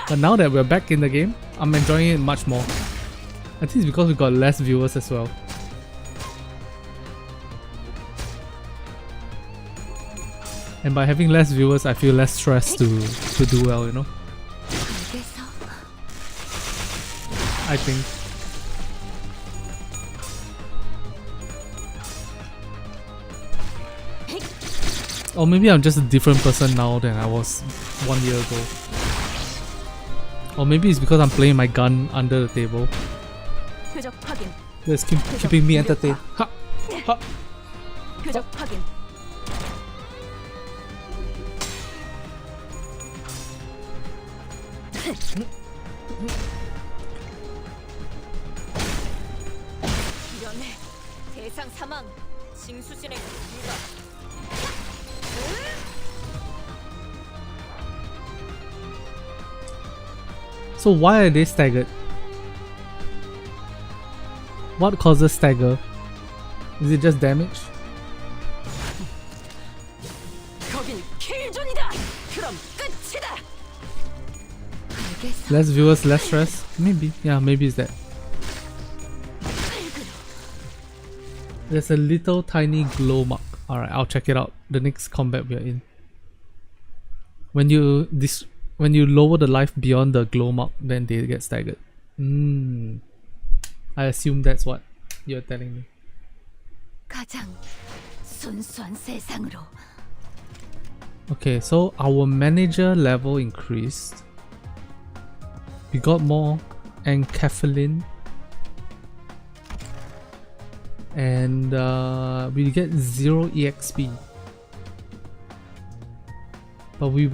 But now that we're back in the game, I'm enjoying it much more. I think it's because we got less viewers as well. And by having less viewers, I feel less stressed to do well, you know? I think. Or maybe I'm just a different person now than I was 1 year ago. Or maybe it's because I'm playing my gun under the table. That's keeping me entertained. Ha! Ha! 대상 사망. 징수진의 불가. So why are they staggered? What causes stagger? Is it just damage? Less viewers, less stress? Maybe. Yeah, maybe it's that. There's a little tiny glow mark. Alright, I'll check it out. The next combat we're in. When you lower the life beyond the glow mark, then they get staggered. I assume that's what you're telling me. 가장 순수한 세상으로. Okay, so our manager level increased. We got more encapsulin. And we get 0 EXP. But we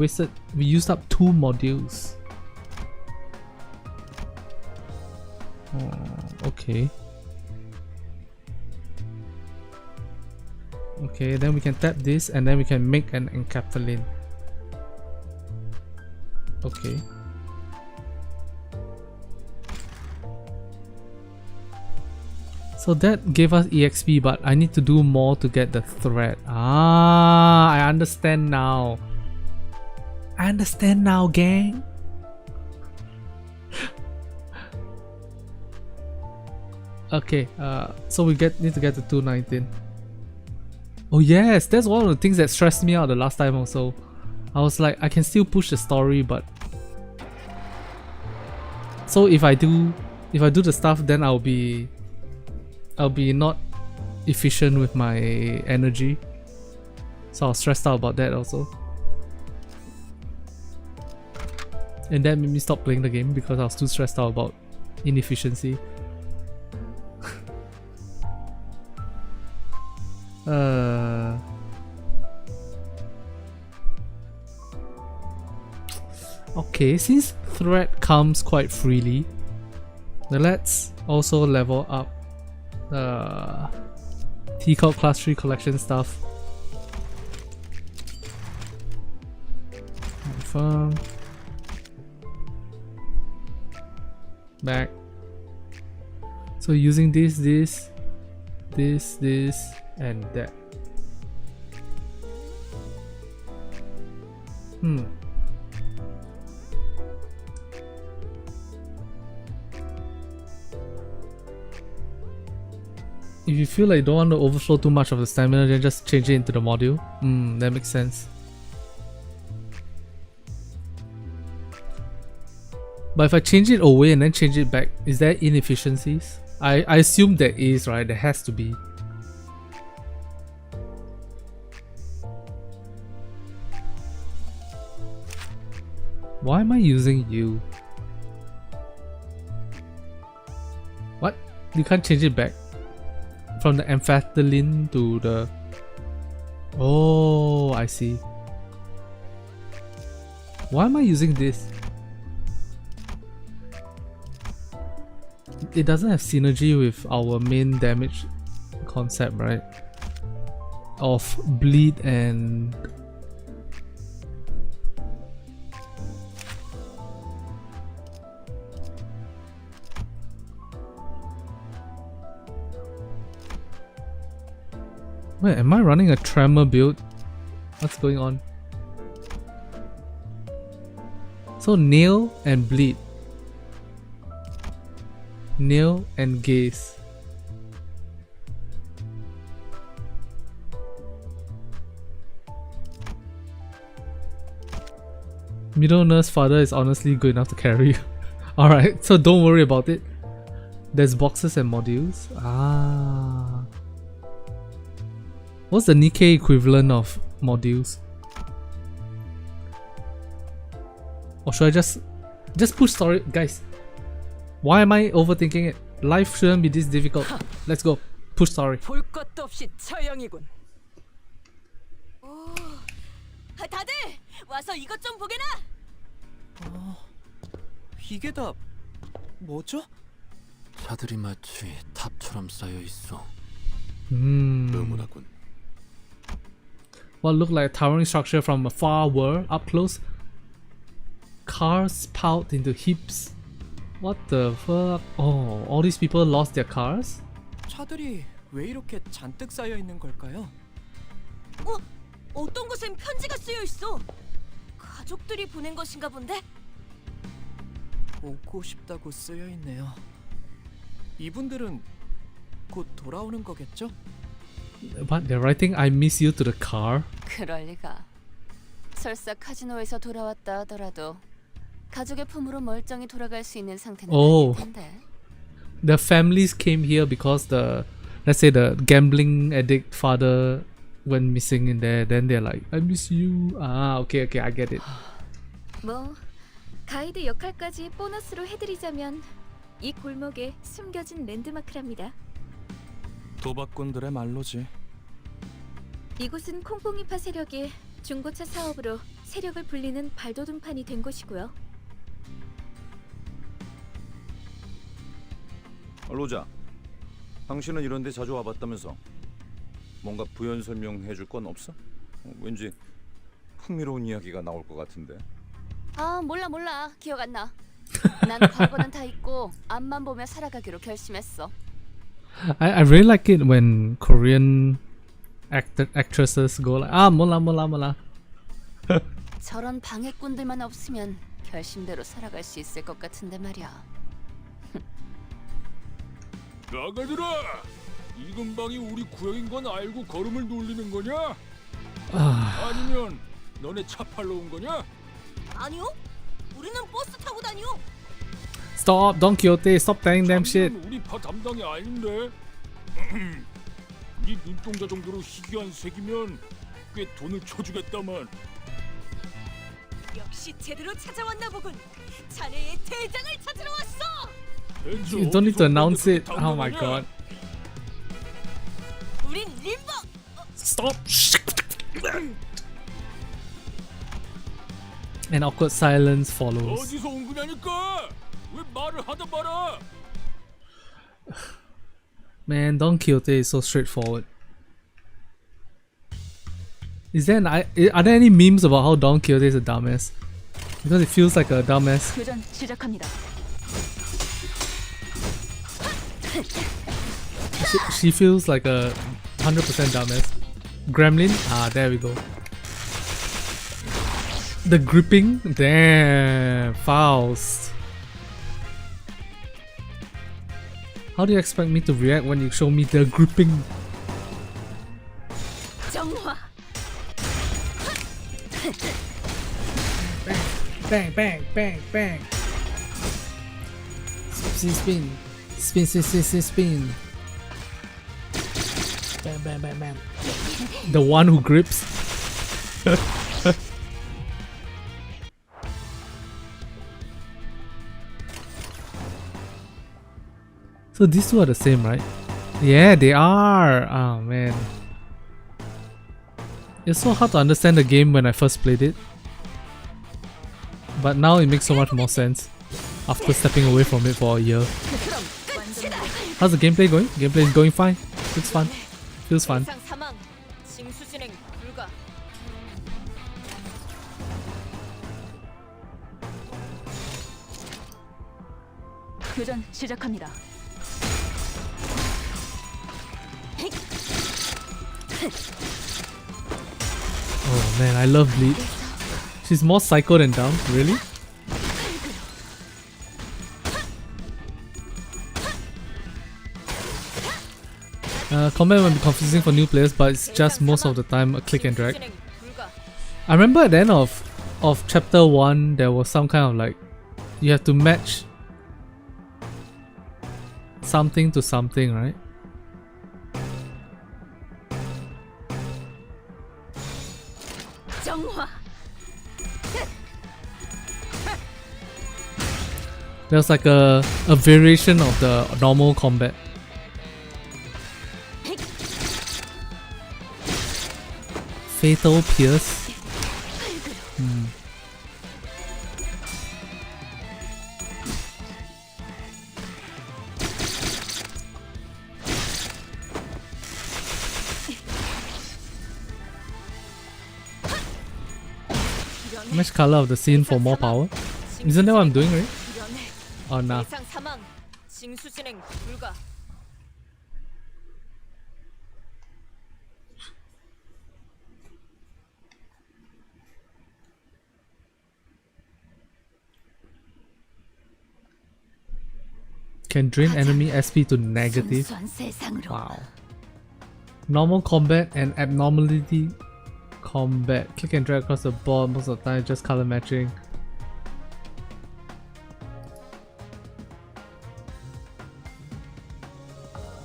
used up 2 modules. Oh, okay. Okay, then we can tap this and then we can make an encapsulin. Okay. So that gave us EXP, but I need to do more to get the thread. Ah, I understand now. I understand now, gang. Okay, so we need to get to 219. Oh yes, that's one of the things that stressed me out the last time also. I was like, I can still push the story, but so if I do the stuff, then I'll be not efficient with my energy. So I was stressed out about that also. And that made me stop playing the game because I was too stressed out about inefficiency. Okay, since thread comes quite freely, now let's also level up T-Cult Class 3 collection stuff. Confirm. Back. So using this, and that. If you feel like you don't want to overflow too much of the stamina, then just change it into the module. That makes sense. But if I change it away and then change it back, is there inefficiencies? I assume there is, right? There has to be. Why am I using you? What? You can't change it back? From the amphetamine to the... Oh, I see. Why am I using this? It doesn't have synergy with our main damage concept, right? Of bleed and... Wait, am I running a tremor build? What's going on? So nail and bleed. Nail and gaze. Middle nurse father is honestly good enough to carry you. Alright, so don't worry about it. There's boxes and modules. Ah. What's the Nikke equivalent of modules? Or should I just push story? Guys, why am I overthinking it? Life shouldn't be this difficult. Let's go. Push story. 볼 것도 없이 처형이군. 다들 와서 이것 좀 보게나. 이게 다 뭐죠? 차들이 마치 탑처럼 쌓여 있어. 의문하군. What looked like a towering structure from a far world up close. Cars piled into heaps. What the fuck? Oh, all these people lost their cars? 차들이 왜 이렇게 잔뜩 쌓여 있는 걸까요? 어떤 곳엔 편지가 쓰여 있어. 가족들이 보낸 것인가 본데. 오고 싶다고 쓰여 있네요. 이분들은 곧 돌아오는 거겠죠? What? They're writing I miss you to the car? 그럴 리가. 설사 카지노에서 돌아왔다 하더라도 가족의 품으로 멀쩡히 돌아갈 수 있는 상태는 아닐 텐데. The families came here because the, let's say the gambling addict father went missing in there. Then they're like, I miss you. Ah, okay, I get it. 뭐 가이드 역할까지 보너스로 해드리자면 이 골목에 숨겨진 랜드마크랍니다. 도박꾼들의 말로지. 이곳은 콩콩이파 세력이 중고차 사업으로 세력을 불리는 발돋움판이 된 곳이고요. 로자, 당신은 이런 데 자주 와봤다면서? 뭔가 부연 설명해줄 건 없어? 왠지 흥미로운 이야기가 나올 것 같은데. 아 몰라 기억 안 나. 난 과거는 다 잊고 앞만 보며 살아가기로 결심했어. I really like it when Korean actresses go like, ah, 몰라. 저런 방해꾼들만 없으면 결심대로 살아갈 수 있을 것 같은데 말이야. 나가들아! 이 근방이 우리 구역인 건 알고 걸음을 돌리는 거냐? 아니면 너네 차 팔러 온 거냐? 아니요. 우리는 버스 타고 다녀. Stop, Don Quixote, stop telling them shit. 우리 파 담당이 아닌데. 네 눈동자 정도로 희귀한 색이면 꽤 돈을 쳐주겠다만. 역시 제대로 찾아왔나 보군. 자네의 대장을 찾으러 왔어. You don't need to announce it. Oh my god. 우린 림버. Stop. An awkward silence follows. 어디서 온 거냐니까? 왜 말을 하다 말아? Man, Don Quixote is so straightforward. Is there are there any memes about how Don Quixote is a dumbass? Because it feels like a dumbass. 교전 시작합니다. She feels like a 100% dumbass. Gremlin? Ah, there we go. The gripping? Damn, Faust. How do you expect me to react when you show me the gripping? 정화. Bang, bang, bang, bang. Spin, spin. Spin, spin, spin, spin, spin. Bam, bam, bam, bam. The one who grips. So these two are the same, right? Yeah, they are. Oh man. It's so hard to understand the game when I first played it. But now it makes so much more sense after stepping away from it for a year. How's the gameplay going? Gameplay is going fine. It's fun. Feels fun. 대상 사망. 징수 진행 불가. 교전 시작합니다. Oh man, I love Bleed. She's more psycho than dumb, really? Combat might be confusing for new players, but it's just most of the time a click and drag. 진행 불가. I remember at the end of chapter 1, there was some kind of like, you have to match something to something, right? 정화. There's like a variation of the normal combat. Fatal Pierce. Match color of the scene for more power. Isn't that what I'm doing, right? Oh nah. 대상 사망. 징수 진행 불가. Can drain enemy SP to negative. 순수한 세상으로. Wow. Normal combat and abnormality combat. Click and drag across the board most of the time, just color matching.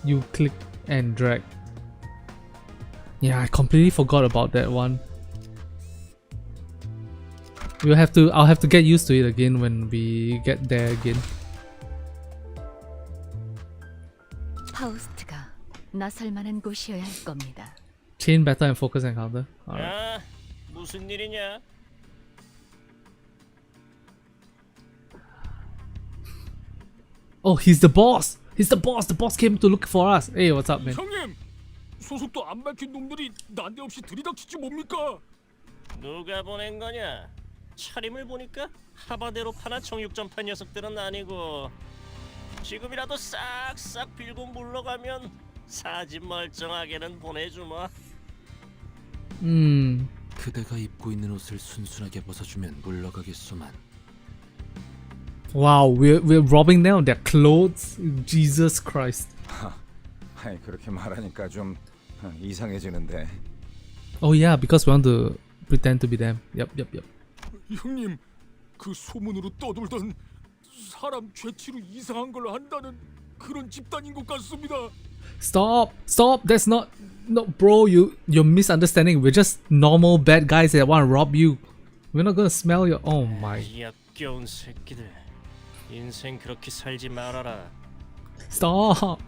You click and drag. Yeah, I completely forgot about that one. I'll have to get used to it again when we get there again. 파우스트가 나설 만한 곳이어야 할 겁니다. Chain battle and focus encounter. Alright. 아, 무슨 일이냐? Oh, he's the boss! He's the boss! The boss came to look for us. Hey, what's up, man? 형님, 소속도 안 밝힌 놈들이 난데없이 들이닥치지 뭡니까? 누가 보낸 거냐? 차림을 보니까 하바대로 파나 정육점파 녀석들은 아니고 지금이라도 싹싹 빌고 물러가면 사진 멀쩡하게는 보내주마. 그대가 입고 있는 옷을 순순하게 벗어주면 물러가겠소만. Wow, we're robbing them of their clothes? Jesus Christ. 아이, 그렇게 말하니까 좀 이상해지는데. Oh yeah, because we want to pretend to be them. Yep. 형님, 그 소문으로 떠돌던 사람 죄치로 이상한 걸 한다는 그런 집단인 것 같습니다. Stop! That's not... No, bro, you're misunderstanding. We're just normal bad guys that want to rob you. We're not gonna smell your... Oh my... 역겨운 새끼들. 인생 그렇게 살지 말아라. Stop!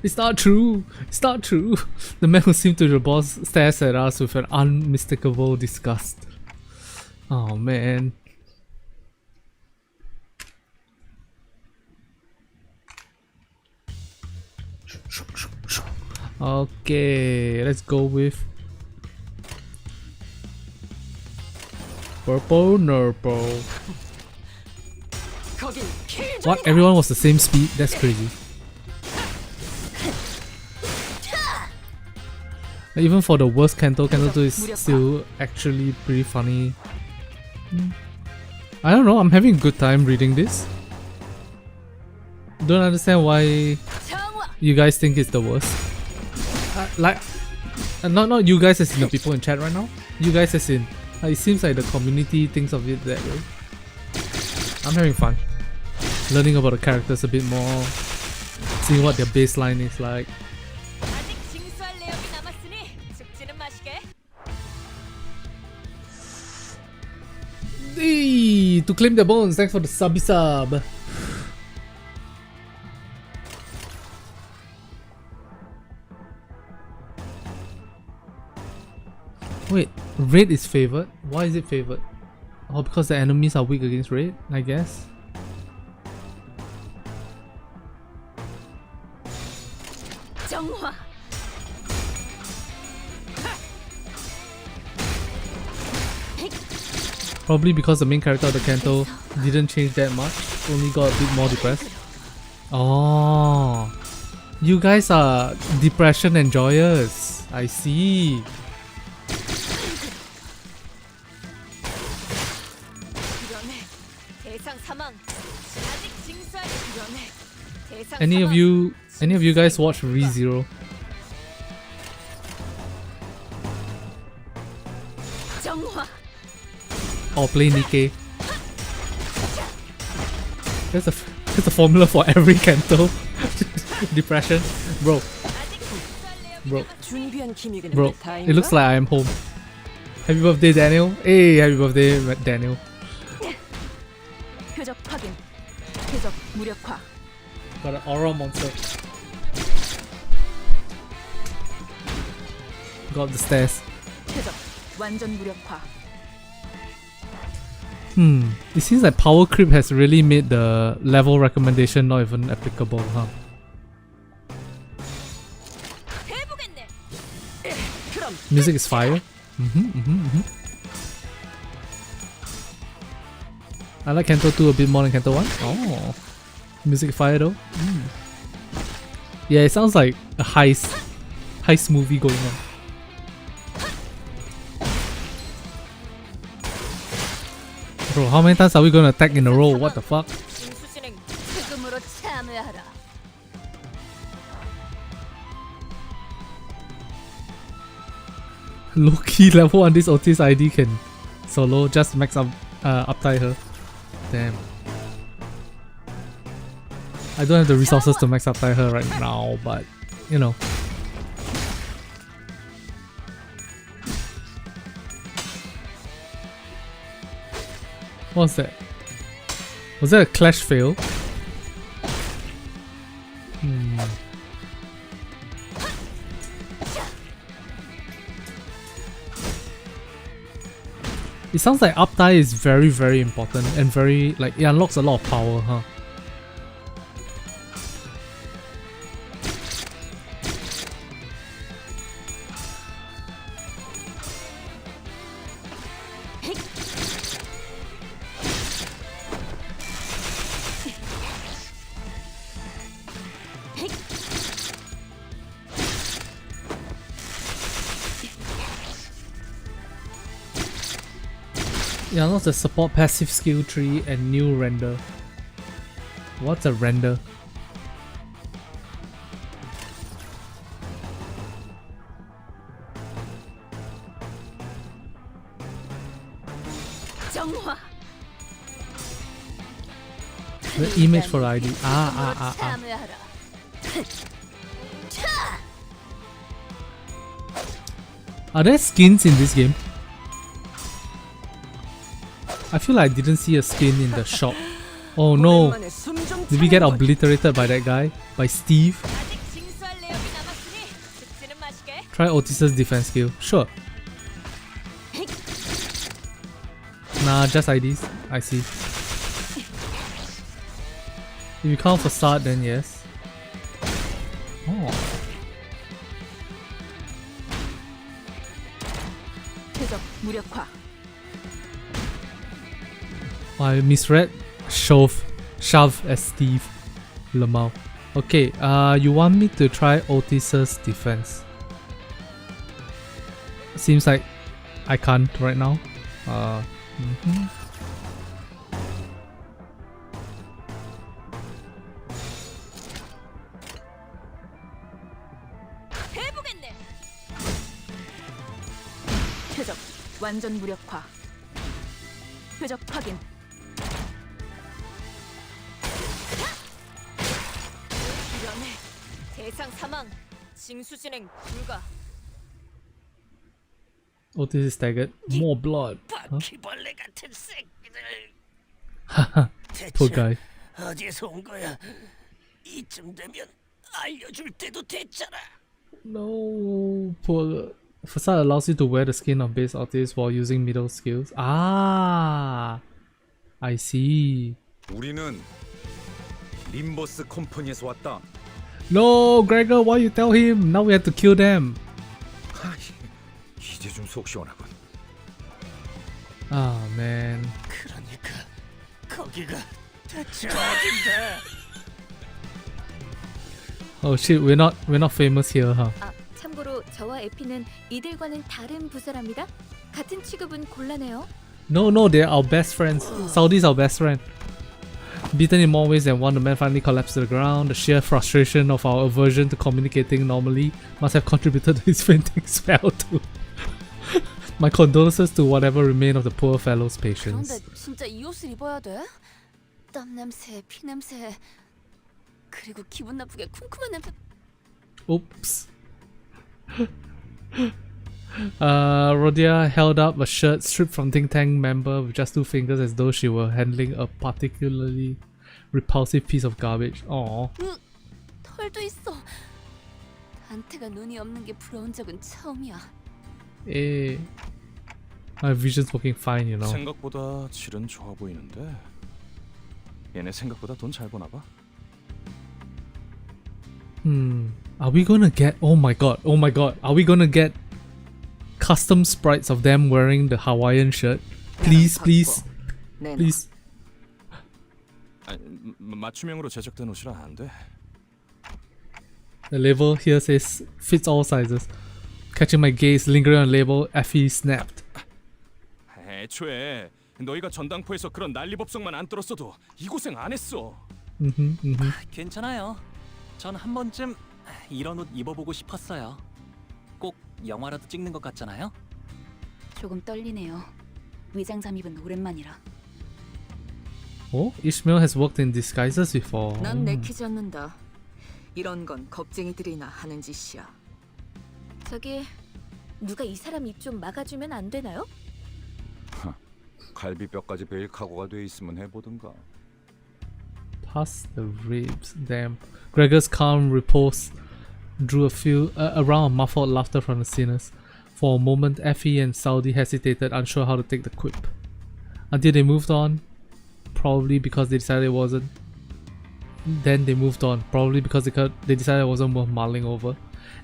It's not true. The man who seemed to be the boss stares at us with an unmistakable disgust. Oh man. Okay, let's go with purple nurple. 거긴 킬. What? Everyone was the same speed? That's crazy. Even for the worst Kanto 2 is still actually pretty funny. I don't know, I'm having a good time reading this. Don't understand why you guys think it's the worst. Not you guys as in the people in chat right now. You guys as in, it seems like the community thinks of it that way. I'm having fun. Learning about the characters a bit more. Seeing what their baseline is like. 아직 징수할 내역이 남았으니 죽지는 마시게. Hey, to claim their bones, thanks for the subby sub. Wait, red is favored? Why is it favored? Oh, because the enemies are weak against red, I guess. 정화. Probably because the main character of the Kanto didn't change that much, only got a bit more depressed. Oh, you guys are depression enjoyers. I see. 이러네. 대상 사망. 아직 징수할 이러네. 대상 Any of you guys watch ReZero? 정화. Or play Nikke? There's a formula for every Kanto. Depression, bro. 준비한 기믹은 Bro, 다인가? it looks like I am home. Happy birthday, Daniel. Hey, happy birthday, Daniel. 표적 확인. 표적 무력화. Got an aura monster. Go up the stairs. 표적 완전 무력화. It seems like power creep has really made the level recommendation not even applicable, huh? 해보겠네. Music is fire. I like Kanto 2 a bit more than Kanto 1. Oh, music is fire though. Yeah, it sounds like a heist movie going on. Bro, how many times are we gonna attack in a row? What the fuck? 징수 진행. 죽음으로 참여하라. Low-key level 1 this Otis ID can solo, just max up uptie her. Damn. I don't have the resources to max uptie her right now, but you know. What's that? Was that a clash fail? It sounds like uptie is very, very important and very, like, it unlocks a lot of power, huh? Yeah, unlocks the support passive skill tree and new render. What's a render? 정화. The image for ID. 참여하라. Are there skins in this game? I feel like I didn't see a skin in the shop. Oh no! 오랜만에 숨좀 Did we get 차려보자. obliterated by that guy? By Steve? 아직 징수할 내역이 남았으니 죽지는 마시게. Try Otis's defense skill. Sure. Nah, just IDs. I see. If you count facade, then yes. Oh. 무력화. I misread shove as Steve Lamau. Okay, you want me to try Otis's defense? Seems like I can't right now. 해보겠네. 표적 완전 무력화. 표적 확인. 이러네. 대상 사망. 징수 진행 불가. Otis is staggered. More blood. 바퀴벌레 같은 새끼들. Poor guy. 어디에서 온 거야? 이쯤 되면 알려줄 때도 됐잖아. No, poor. Facade allows you to wear the skin of base Otis while using middle skills. Ah, I see. 우리는 림버스 컴퍼니에서 왔다. No, Gregor, why you tell him? Now we have to kill them. 이제 좀 속 시원하군. Ah, man. 그러니까 거기가 대체 어딘데? Oh shit, we're not famous here, huh? 아, 참고로 저와 에피는 이들과는 다른 부서랍니다. 같은 취급은 곤란해요. No, they're our best friends. Saudi's our best friend. Beaten in more ways than one, the man finally collapsed to the ground. The sheer frustration of our aversion to communicating normally must have contributed to his fainting spell too. My condolences to whatever remained of the poor fellow's patience. 그런데 진짜 이 옷을 입어야 돼? 땀 냄새, 피 냄새, 그리고 기분 나쁘게 쿰쿰한 냄새. Oops. Rodia held up a shirt stripped from Think Tank member with just 2 fingers as though she were handling a particularly repulsive piece of garbage. Aww. 털도 있어. 단테가 눈이 없는 게 부러운 적은 처음이야. Eh. My vision's working fine, you know. 생각보다 질은 좋아 보이는데 얘네 생각보다 돈 잘 버나 봐. Are we gonna get? Oh my god! Are we gonna get custom sprites of them wearing the Hawaiian shirt? Please. 아니, 맞춤형으로 제작된 옷이라 안 돼. The label here says fits all sizes. Catching my gaze, lingering on the label, Effie snapped. 애초에 너희가 전당포에서 그런 난리법석만 안 떨었어도 이 고생 안 했어. 괜찮아요. 전 한 번쯤 이런 옷 입어보고 싶었어요. 꼭 영화라도 찍는 것 같잖아요. 조금 떨리네요. 위장 잠입은 오랜만이라. Oh, Ishmael has worked in disguises before. 난 내키지 않는다. 이런 건 겁쟁이들이나 하는 짓이야. 저기 누가 이 사람 입 좀 막아주면 안 되나요? 갈비뼈까지 베일 각오가 돼 있으면 해보든가. Past the ribs. Damn. Gregor's calm repose drew a round of muffled laughter from the sinners. For a moment, Effie and Saudi hesitated, unsure how to take the quip. Until they moved on, probably because they decided it wasn't. Then they moved on, probably because they decided it wasn't worth mulling over.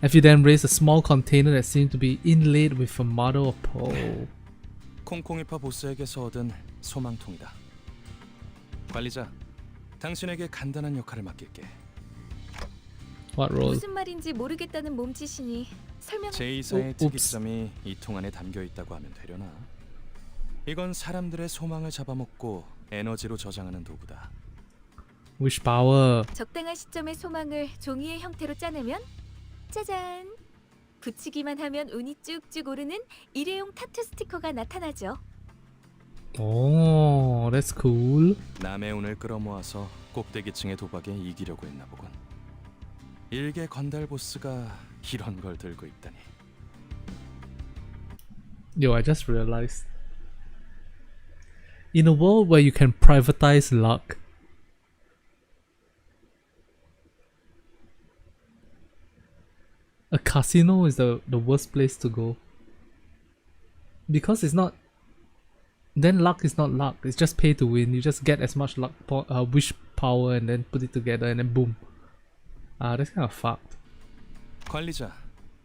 Effie then raised a small container that seemed to be inlaid with a mother of pearl. 콩콩이파 보스에게서 얻은 소망통이다. 관리자, 당신에게 간단한 역할을 맡길게. What role? 무슨 말인지 모르겠다는 몸짓이니 설명. 제2사의 oops. 특이점이 이 통 안에 담겨 있다고 하면 되려나? 이건 사람들의 소망을 잡아먹고 에너지로 저장하는 도구다. Wish power. 적당한 시점에 소망을 종이의 형태로 짜내면 짜잔! 붙이기만 하면 운이 쭉쭉 오르는 일회용 타투 스티커가 나타나죠. Oh, that's cool. 남의 운을 끌어모아서 꼭대기층의 도박에 이기려고 했나 보군. 일개 건달 보스가 이런 걸 들고 있다니. Yo, I just realized. In a world where you can privatize luck, a casino is the worst place to go. Because it's not... Then luck is not luck. It's just pay to win. You just get as much luck, wish power and then put it together and then boom. That's kind of fucked. 관리자,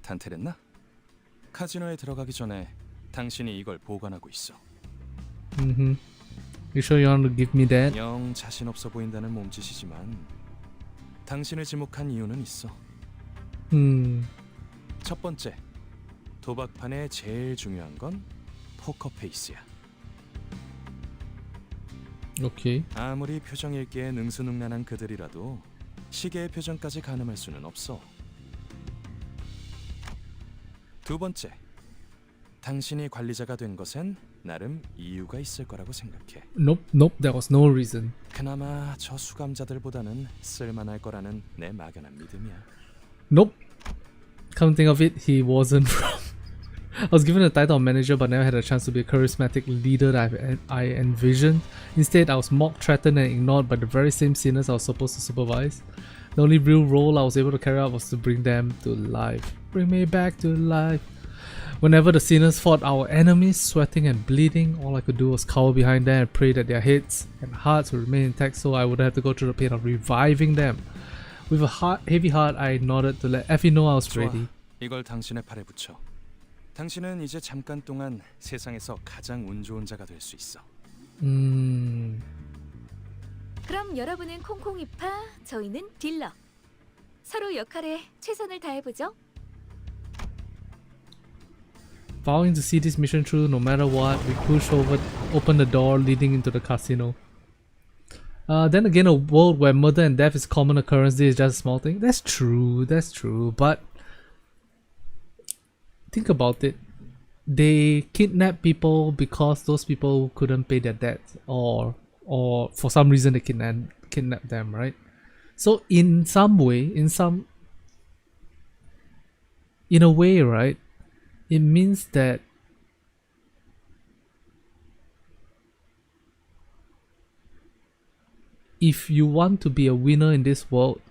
단테랬나? 카지노에 들어가기 전에 당신이 이걸 보관하고 있어. You sure you want to give me that? 영 자신 없어 보인다는 몸짓이지만 당신을 지목한 이유는 있어. 첫 번째, 도박판의 제일 중요한 건 포커 페이스야. Okay. 아무리 표정 읽기에 능수능란한 그들이라도 시계의 표정까지 가늠할 수는 없어. 두 번째, 당신이 관리자가 된 것엔 나름 이유가 있을 거라고 생각해. Nope, there was no reason. 그나마 저 수감자들보다는 쓸만할 거라는 내 막연한 믿음이야. Nope. Come think of it, he wasn't from. I was given the title of manager but never had a chance to be a charismatic leader that I envisioned. Instead, I was mocked, threatened and ignored by the very same sinners I was supposed to supervise. The only real role I was able to carry out was to bring them to life. Bring me back to life. Whenever the sinners fought our enemies, sweating and bleeding, all I could do was cower behind them and pray that their heads and hearts would remain intact so I wouldn't have to go through the pain of reviving them. With a heavy heart, I nodded to let Effie know I was ready. 이걸 당신의 팔에 붙여. 당신은 이제 잠깐 동안 세상에서 가장 운 좋은 자가 될 수 있어. 그럼 여러분은 콩콩이파, 저희는 딜러. 서로 역할에 최선을 다해보죠. Vowing to see this mission through no matter what, we open the door leading into the casino. Then again, a world where murder and death is a common occurrence, this is just a small thing. That's true, but think about it. They kidnap people because those people couldn't pay their debts, or for some reason they kidnap them, right? So in a way, right? It means that if you want to be a winner in this world,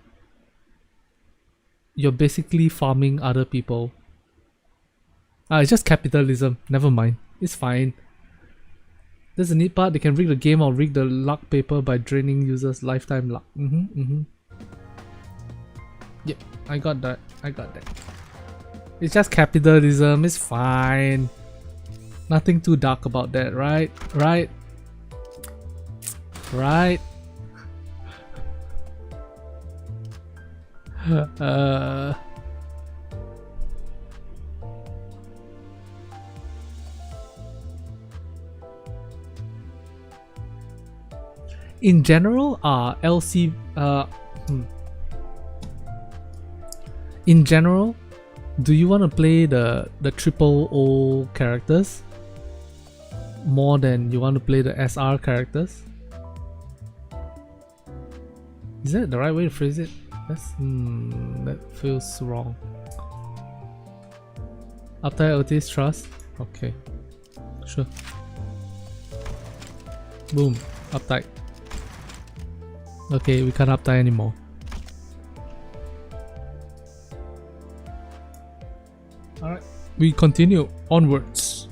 you're basically farming other people. It's just capitalism. Never mind. It's fine. There's a neat part. They can rig the game or rig the luck paper by draining users' lifetime luck. Yep, I got that. It's just capitalism. It's fine. Nothing too dark about that, right? Right. In general, in general, do you want to play the triple O characters more than you want to play the SR characters? Is that the right way to phrase it? That feels wrong. Uptight Otis trust? Okay. Sure. Boom. Uptight. Okay, we can't uptight anymore. Alright. We continue onwards.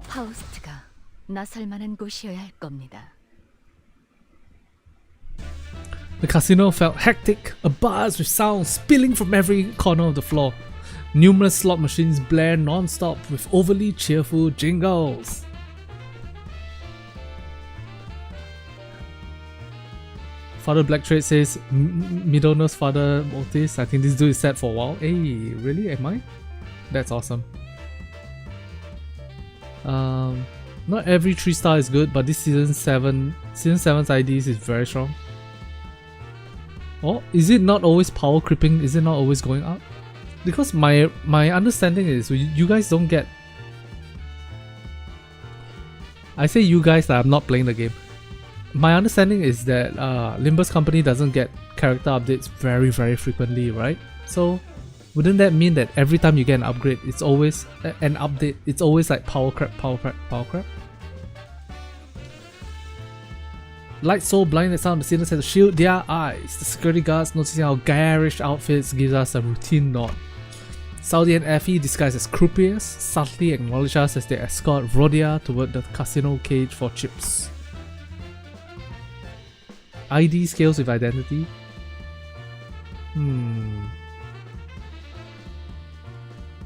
파우스트가 나설 만한 곳이어야 할 겁니다. The casino felt hectic, abuzz with sounds spilling from every corner of the floor. Numerous slot machines blared non-stop with overly cheerful jingles. Father Blacktrade says, Midona's father Otis. I think this dude is set for a while. Hey, really? Am I? That's awesome. Not every 3-star is good, but this season 7's IDs is very strong. Oh, is it not always power creeping? Is it not always going up? Because my understanding is you guys don't get. I say you guys that I'm not playing the game. My understanding is that Limbus Company doesn't get character updates very frequently, right? So wouldn't that mean that every time you get an upgrade, it's always an update? It's always like power crap. Light so blind that some of the sinners had to shield their eyes. The security guards, noticing our garish outfits, gives us a routine nod. Saudi and Effie, disguised as croupiers, subtly acknowledge us as they escort Rhodia toward the casino cage for chips. ID scales with identity.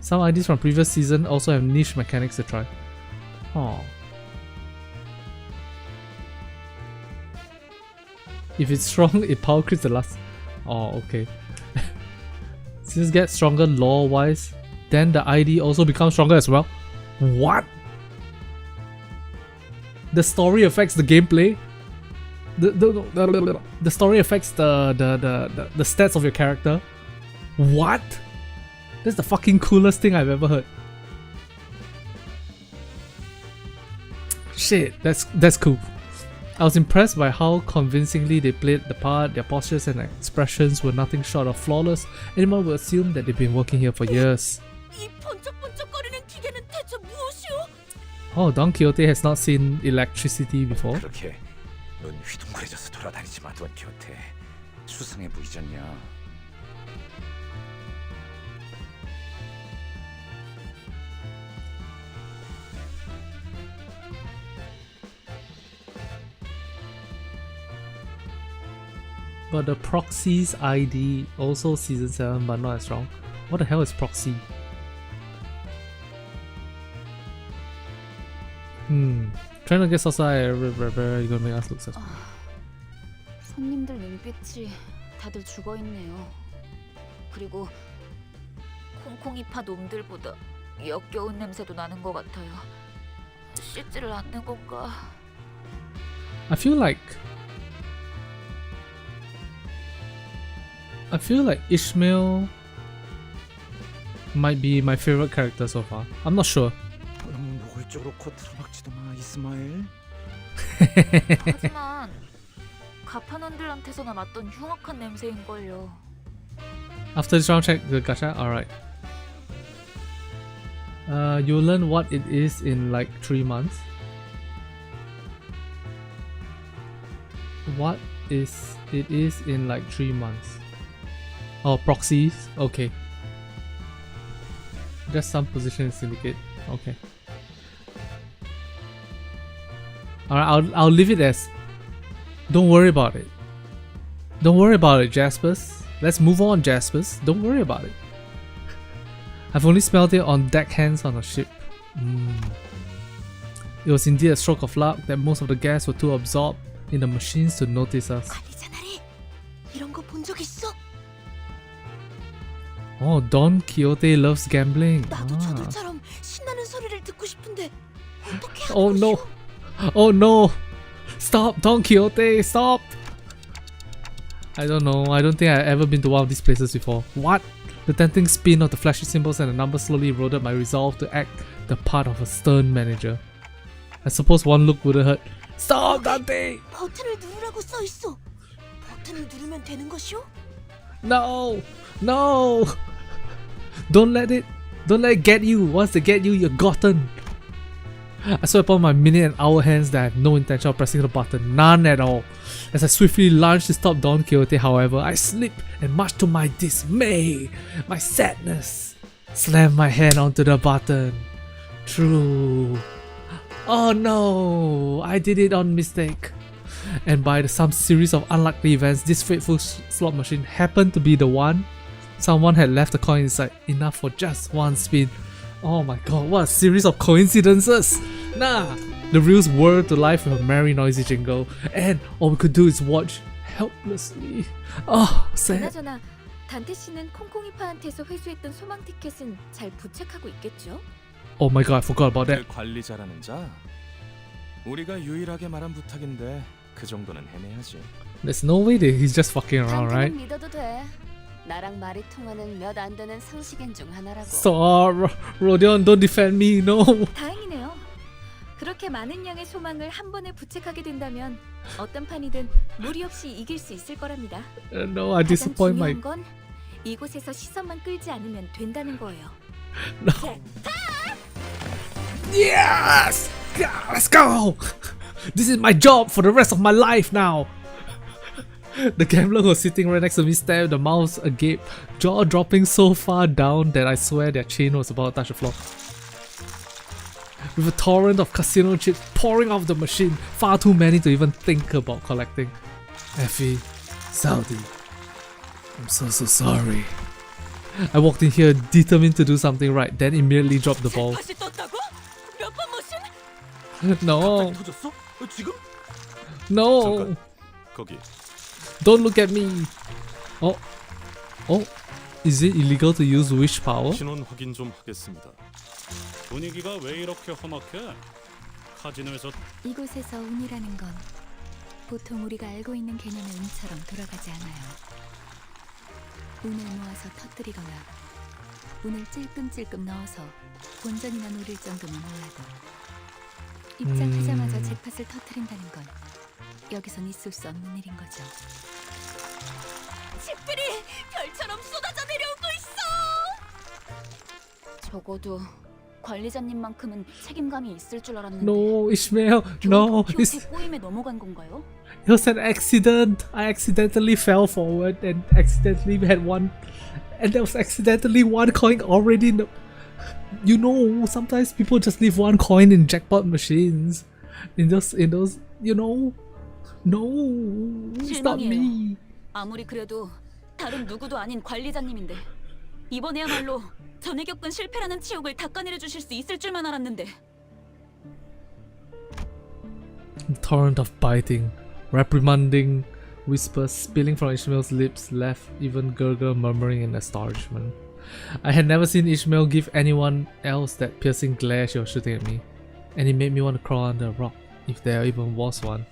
Some IDs from previous season also have niche mechanics to try. Oh. If it's strong, it power crits the last. Oh, okay. Since it gets stronger lore wise, then the ID also becomes stronger as well. What? The story affects the gameplay? The story affects the stats of your character? What? That's the fucking coolest thing I've ever heard. Shit, that's cool. I was impressed by how convincingly they played the part. Their postures and expressions were nothing short of flawless. Anyone would assume that they've been working here for years. 이 번쩍번쩍거리는 기계는 대체 무엇이오? Oh, Don Quixote has not seen electricity before. 그렇게 눈 휘둥그레져서 돌아다니지 마, 돈 키호테. 수상해 보이지 않냐? But the Proxy's ID also season 7 but not as strong. What the hell is Proxy? Trying to get sorta, you're gonna make us look suspect. 손님들 눈빛이 다들 죽어 있네요. 그리고 콩콩이파 놈들보다 역겨운 냄새도 나는 것 같아요. 씻지를 않는 건가? I feel like Ishmael might be my favorite character so far. I'm not sure. 너무 노골적으로 코 틀어박지도 마, 이스마엘. 하지만 가판원들한테서나 맡던 흉악한 냄새인걸요. After this round check the gacha? Alright. You'll learn what it is in like 3 months. What is it is in like 3 months. Oh, proxies? Okay. Just some position in syndicate. Okay. Alright, I'll leave it as. Don't worry about it. Don't worry about it, Jaspas. Let's move on, Jaspas. Don't worry about it. I've only smelled it on deckhands on a ship. It was indeed a stroke of luck that most of the guests were too absorbed in the machines to notice us. 아니잖아리. 이런 거 본 적 있어? Oh, Don Quixote loves gambling. 나도 저들처럼 신나는 소리를 듣고 싶은데 어떻게 하는 Oh no. Oh no. Stop, Don Quixote, stop. I don't know. I don't think I've ever been to one of these places before. What? The tempting spin of the flashy symbols and the numbers slowly eroded my resolve to act the part of a stern manager. I suppose one look wouldn't hurt. Stop, Dante! 버튼을 누르라고 써 있어. 버튼을 누르면 되는 것이오? No! No! Don't let it get you. Once they get you, you're gotten. I swear upon my minute and hour hands that I have no intention of pressing the button. None at all. As I swiftly lunged to stop Don Quixote, however, I slipped and much to my dismay, my sadness, slammed my hand onto the button. True. Oh no! I did it on mistake. And by some series of unlikely events, this fateful slot machine happened to be the one. Someone had left a coin inside, enough for just one spin. Oh my god, what a series of coincidences! Nah! The reels whirred to life with a merry noisy jingle, and all we could do is watch helplessly. Oh, sad. 그나저나 단테 씨는 콩콩이파한테서 회수했던 소망 티켓은 잘 부착하고 있겠죠? Oh my god, I forgot about that. 그 관리자라는 자? 우리가 유일하게 말한 부탁인데 그 정도는 해내야지. There's no way that he's just fucking around, right? 단테는 믿어도 돼. 나랑 말이 통하는 몇 안 되는 상식인 중 하나라고. Stop, Rodion, don't defend me, no. 다행이네요. 그렇게 많은 양의 소망을 한 번에 부착하게 된다면 어떤 판이든 무리 없이 이길 수 있을 거랍니다. No, I 가장 disappoint my. 중요한 건 이곳에서 시선만 끌지 않으면 된다는 거예요. No. Yes! Yeah, let's go! This is my job for the rest of my life now! The gambler who was sitting right next to me stared, the mouths agape, jaw dropping so far down that I swear their chin was about to touch the floor. With a torrent of casino chips pouring off the machine, far too many to even think about collecting. Effie, Saudi, I'm so sorry. I walked in here determined to do something right, then immediately dropped the ball. 다시 떴다고? 몇 번 모신? No, 터졌어? 지금? no, 잠깐. 거기. don't look at me. Oh, is it illegal to use wish power? 신원 확인 좀 하겠습니다. 분위기가 왜 이렇게 험악해? 카지노에서 이곳에서 운이라는 건 보통 우리가 알고 있는 개념의 운처럼 돌아가지 않아요. 운을 모아서 터뜨리거나 운을 찔끔찔끔 넣어서 본전이나 노릴 정도면 몰라도 입장하자마자 잭팟을 터뜨린다는 건 여기선 있을 수 없는 일인 거죠. 칩들이 별처럼 쏟아져 내려오고 있어. 적어도 관리자님만큼은 책임감이 있을 줄 알았는데. No, Ishmael, no, 제 꼬임에 넘어간 건가요? it was an accident. I accidentally fell forward and accidentally had one, and there was accidentally one coin already in the. You know, sometimes people just leave one coin in jackpot machines. In those, you know. No, it's not me. 아무리 그래도 다른 누구도 아닌 관리자님인데 이번에야말로 전에 겪은 실패라는 치욕을 닦아내려 주실 수 있을 줄만 알았는데. Torrent of biting, reprimanding whispers spilling from Ishmael's lips left even Gurgur murmuring in astonishment. I had never seen Ishmael give anyone else that piercing glare she was shooting at me, and it made me want to crawl under a rock, if there even was one.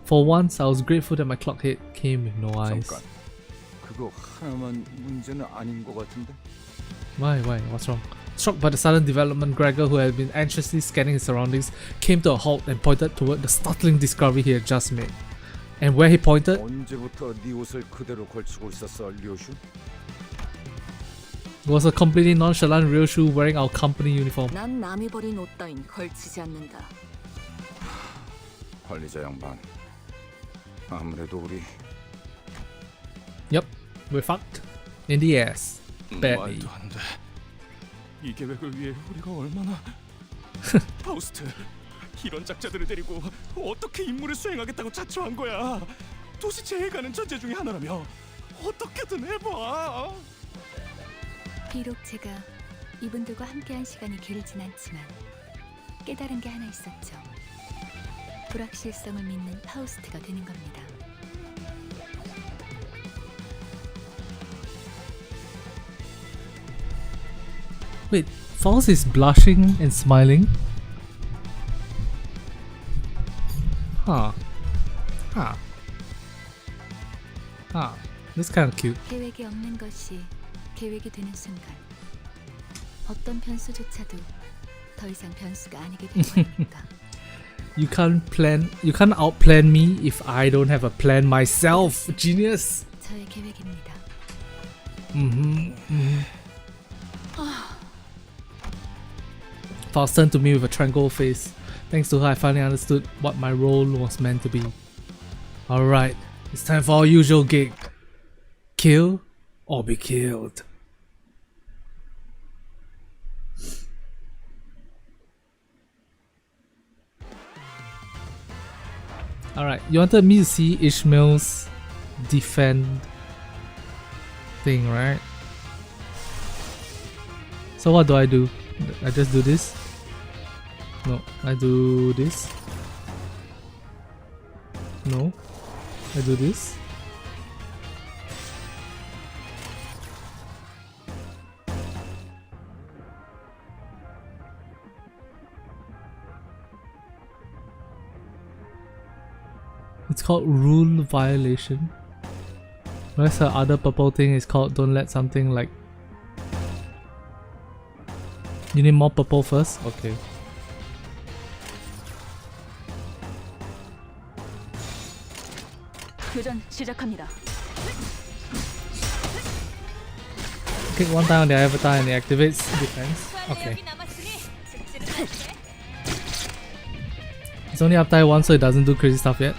For once, I was grateful that my clock head came with no eyes. 잠깐. 그거 하나만 문제는 아닌 것 같은데. Why? What's wrong? Struck by the sudden development, Gregor, who had been anxiously scanning his surroundings, came to a halt and pointed toward the startling discovery he had just made. And where he pointed, 언제부터 네 옷을 그대로 걸치고 있었어, 류슈? was a completely nonchalant Ryoshu wearing our company uniform. 난 남이 버린 옷 따윈 걸치지 않는다. 관리자 양반. 아무래도 우리 Yep, we're fucked. In the ass. Badly. 말도 안 돼. 이 계획을 위해 우리가 얼마나 파우스트 이런 작자들을 데리고 어떻게 임무를 수행하겠다고 자초한 거야. 도시 제해가는 전제 중에 하나라며 어떻게든 해봐. 비록 제가 이분들과 함께한 시간이 길진 않지만 깨달은 게 하나 있었죠. 불확실성을 믿는 파우스트가 되는 겁니다. Wait, Faust is blushing and smiling? Huh. That's kind of cute. 계획이 없는 것이 계획이 되는 순간 어떤 변수조차도 더 이상 변수가 아니게 되는 거니까. You can't outplan me if I don't have a plan myself. Genius. 저의 계획입니다. Faust turned to me with a tranquil face. Thanks to her, I finally understood what my role was meant to be. Alright, it's time for our usual gig. Kill or be killed. Alright, you wanted me to see Ishmael's defend thing, right? So what do? I just do this? No, I do this. No, I do this. It's called rule violation. Whereas the other purple thing is called don't let something like. You need more purple first? Okay. 교전 시작합니다. Click one time on the avatar and it activates defense. Okay. It's only up tie 1 so it doesn't do crazy stuff yet.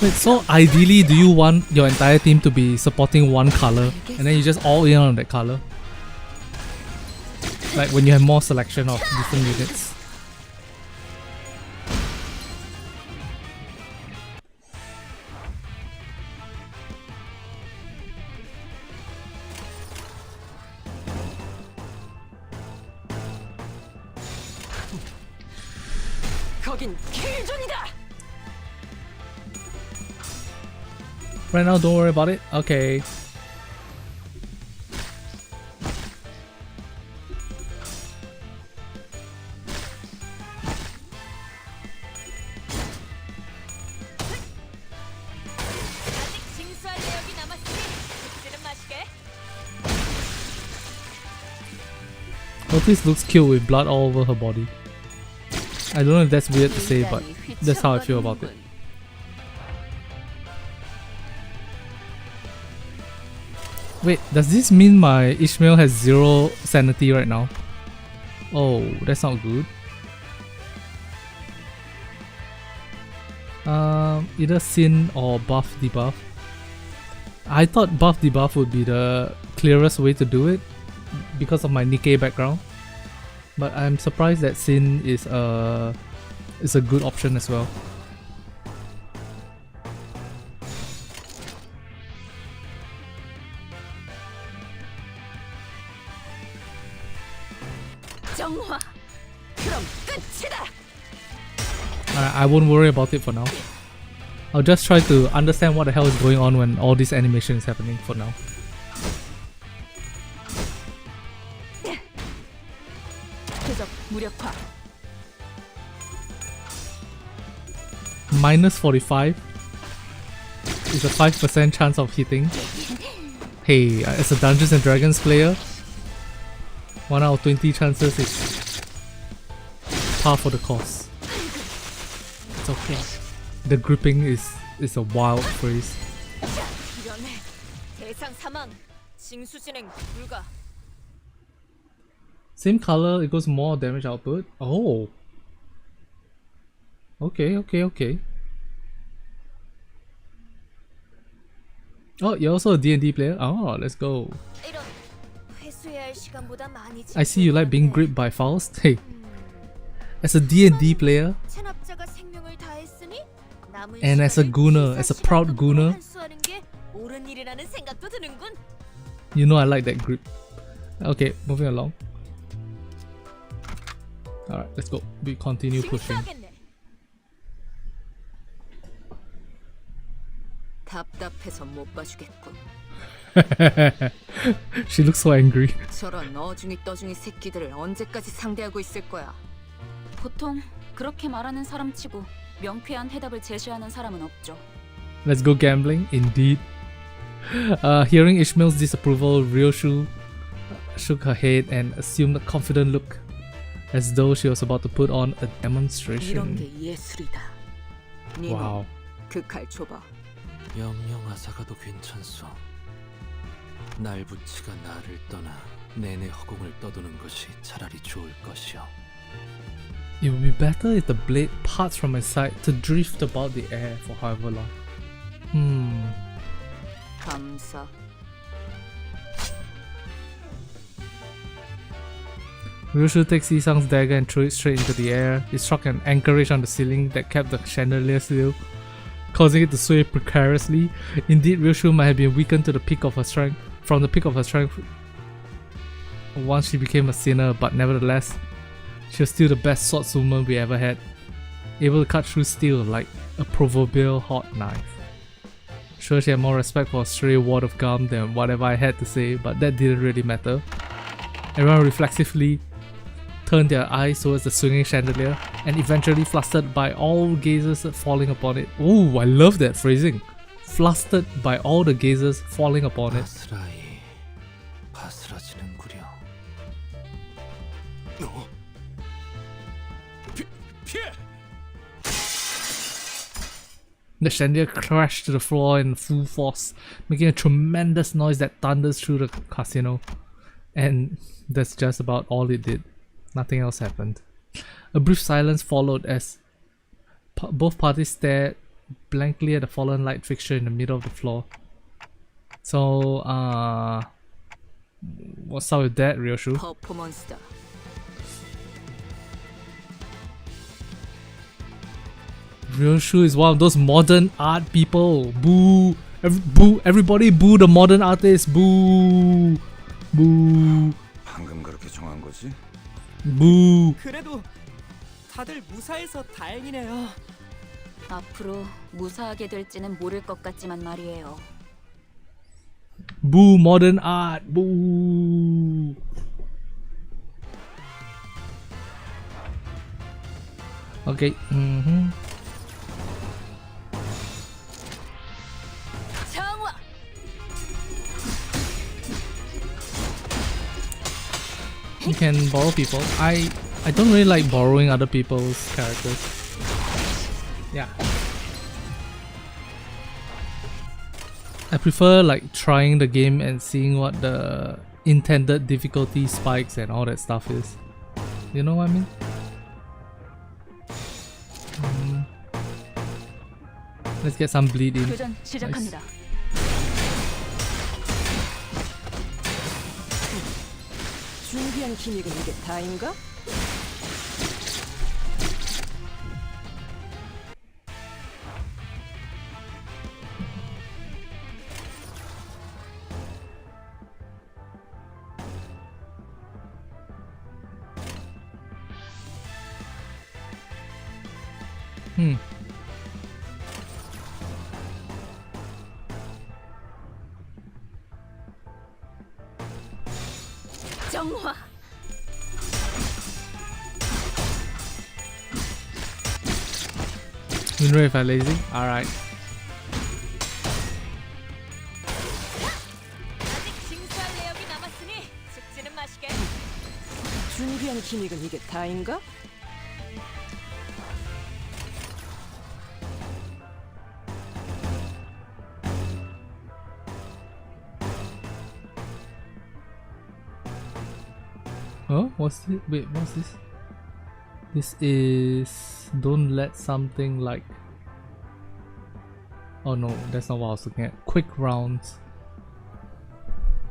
Wait, so ideally do you want your entire team to be supporting one color and then you just all in on that color? Like when you have more selection of different units. 거긴 킬존이다. Right now, don't worry about it. Okay. 아직 징수할 내역이 남았으니 죽지는 마시게. Otis looks cute with blood all over her body. I don't know if that's weird to say, but that's how I feel about it. Wait, does this mean my Ishmael has 0 sanity right now? Oh, that's not good. Either sin or buff debuff. I thought buff debuff would be the clearest way to do it because of my Nikke background, but I'm surprised that sin is a good option as well. 정화. 그럼 끝이다. I won't worry about it for now. I'll just try to understand what the hell is going on when all this animation is happening for now. 표적 무력화. Minus 45 is a 5% chance of hitting. Hey, as a Dungeons and Dragons player, 1 out of 20 chances is par for the course. It's okay. The gripping is a wild phrase. 이런 대상 사망. 징수 진행 불가. Same color equals more damage output. Oh. Okay. Oh, you're also a D&D player? Oh, let's go. 이런 회수해야 할 시간보다 많이 I see you like being gripped by Faust. Hey, as a D&D player, 체납자가 생명을 다했으니 남은 and as a 시간을 gooner, as a proud 시간만큼으로 gooner, 환수하는 게 옳은 일이라는 생각도 드는군. you know I like that grip. Okay, moving along. Alright, let's go. We continue pushing. 징수하겠네. 답답해서 못 봐주겠군. She looks so angry. 저런 어중이 떠중이 새끼들을 언제까지 상대하고 있을 거야. 보통 그렇게 말하는 사람치고 명쾌한 해답을 제시하는 사람은 없죠. Let's go gambling, indeed. Hearing Ishmael's disapproval, Ryoshu shook her head and assumed a confident look, as though she was about to put on a 이런 demonstration. 게 예술이다. Wow. 그 칼 줘봐. 영영 아사가도 괜찮소. 날부치가 나를 떠나 내내 허공을 떠도는 것이 차라리 좋을 것이오. It would be better if the blade parts from my side to drift about the air for however long. 감사. Ryoshu takes Isang's dagger and threw it straight into the air. It struck an anchorage on the ceiling that kept the chandelier still, causing it to sway precariously. Indeed, Ryoshu might have been weakened to the peak of her strength, from the peak of her strength once she became a sinner, but nevertheless, she was still the best swordswoman we ever had, able to cut through steel like a proverbial hot knife. Sure, she had more respect for a stray wad of gum than whatever I had to say, but that didn't really matter. Everyone reflexively turned their eyes towards the swinging chandelier, and eventually flustered by all gazes falling upon it. Oh, I love that phrasing. Flustered by all the gazes falling upon it. 바스라이 바스라지는구려. 피해! The chandelier crashed to the floor in full force, making a tremendous noise that thunders through the casino. And that's just about all it did. Nothing else happened. A brief silence followed as both parties stared blankly at the fallen light fixture in the middle of the floor. So, what's up with that, Ryoshu? 퍼포먼스다. Ryoshu is one of those modern art people. Boo! Boo! Everybody boo the modern artist. Boo! Boo! 방금 그렇게 정한 거지? Boo! 그래도 다들 무사해서 다행이네요. 앞으로 무사하게 될지는 모를 것 같지만 말이에요. Boo modern art. Boo! Okay. 정화. You can borrow people. I don't really like borrowing other people's characters. Yeah. I prefer like trying the game and seeing what the intended difficulty spikes and all that stuff is. You know what I mean? Let's get some bleed in. 교전 시작합니다. 준비한 기믹은 이게 다인가? 정화. You know if I lazy? Alright. 아직 징수할 내역이 남았으니 숙지는 마시게. 준비한 기믹은 이게 다인가? Huh? What's this? Wait, what's this? This is don't let something like. Oh no, that's not what I was looking at. Quick rounds.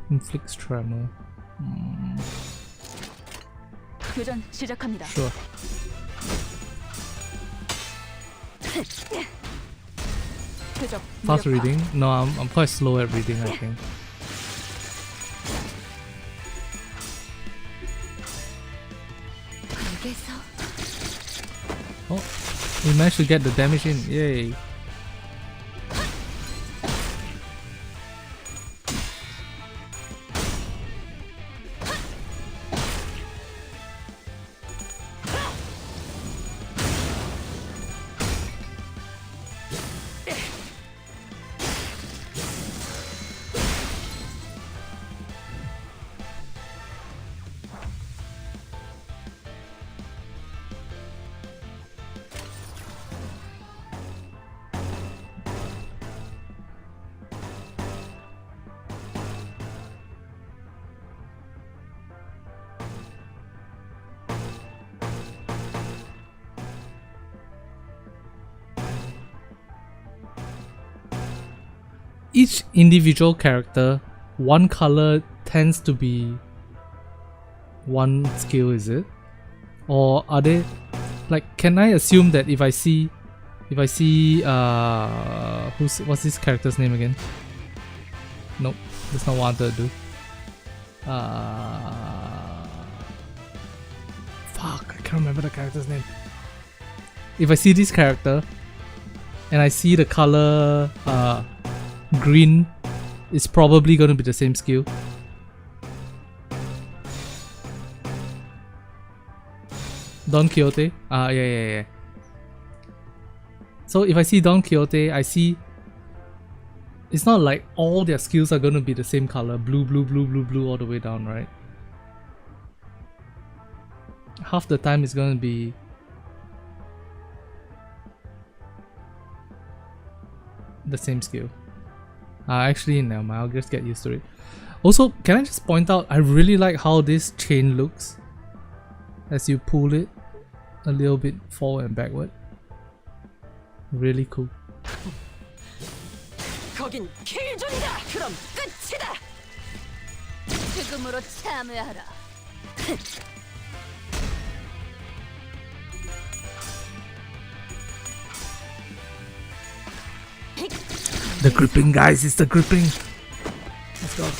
Inflicts tremor. 교전 시작합니다. Sure. 표적 Fast 무력화. reading? No, I'm quite slow at reading, I think. 여기서 Oh, we managed to get the damage in. Yay. Each individual character, one color tends to be one skill, is it? Or are they like, can I assume that if I see what's this character's name again? Nope, that's not what I wanted to do. Fuck, I can't remember the character's name. If I see this character and I see the color green, it's probably going to be the same skill. Don Quixote? Yeah. So if I see Don Quixote, I see it's not like all their skills are going to be the same color. Blue, blue, blue, blue, blue all the way down, right? Half the time it's going to be the same skill. Actually, never mind, I'll just get used to it. Also, can I just point out, I really like how this chain looks as you pull it a little bit forward and backward. Really cool. 거긴 킬존이다. 그럼 끝이다. 죽음으로 참여하라. The gripping, guys, it's the gripping. Let's go.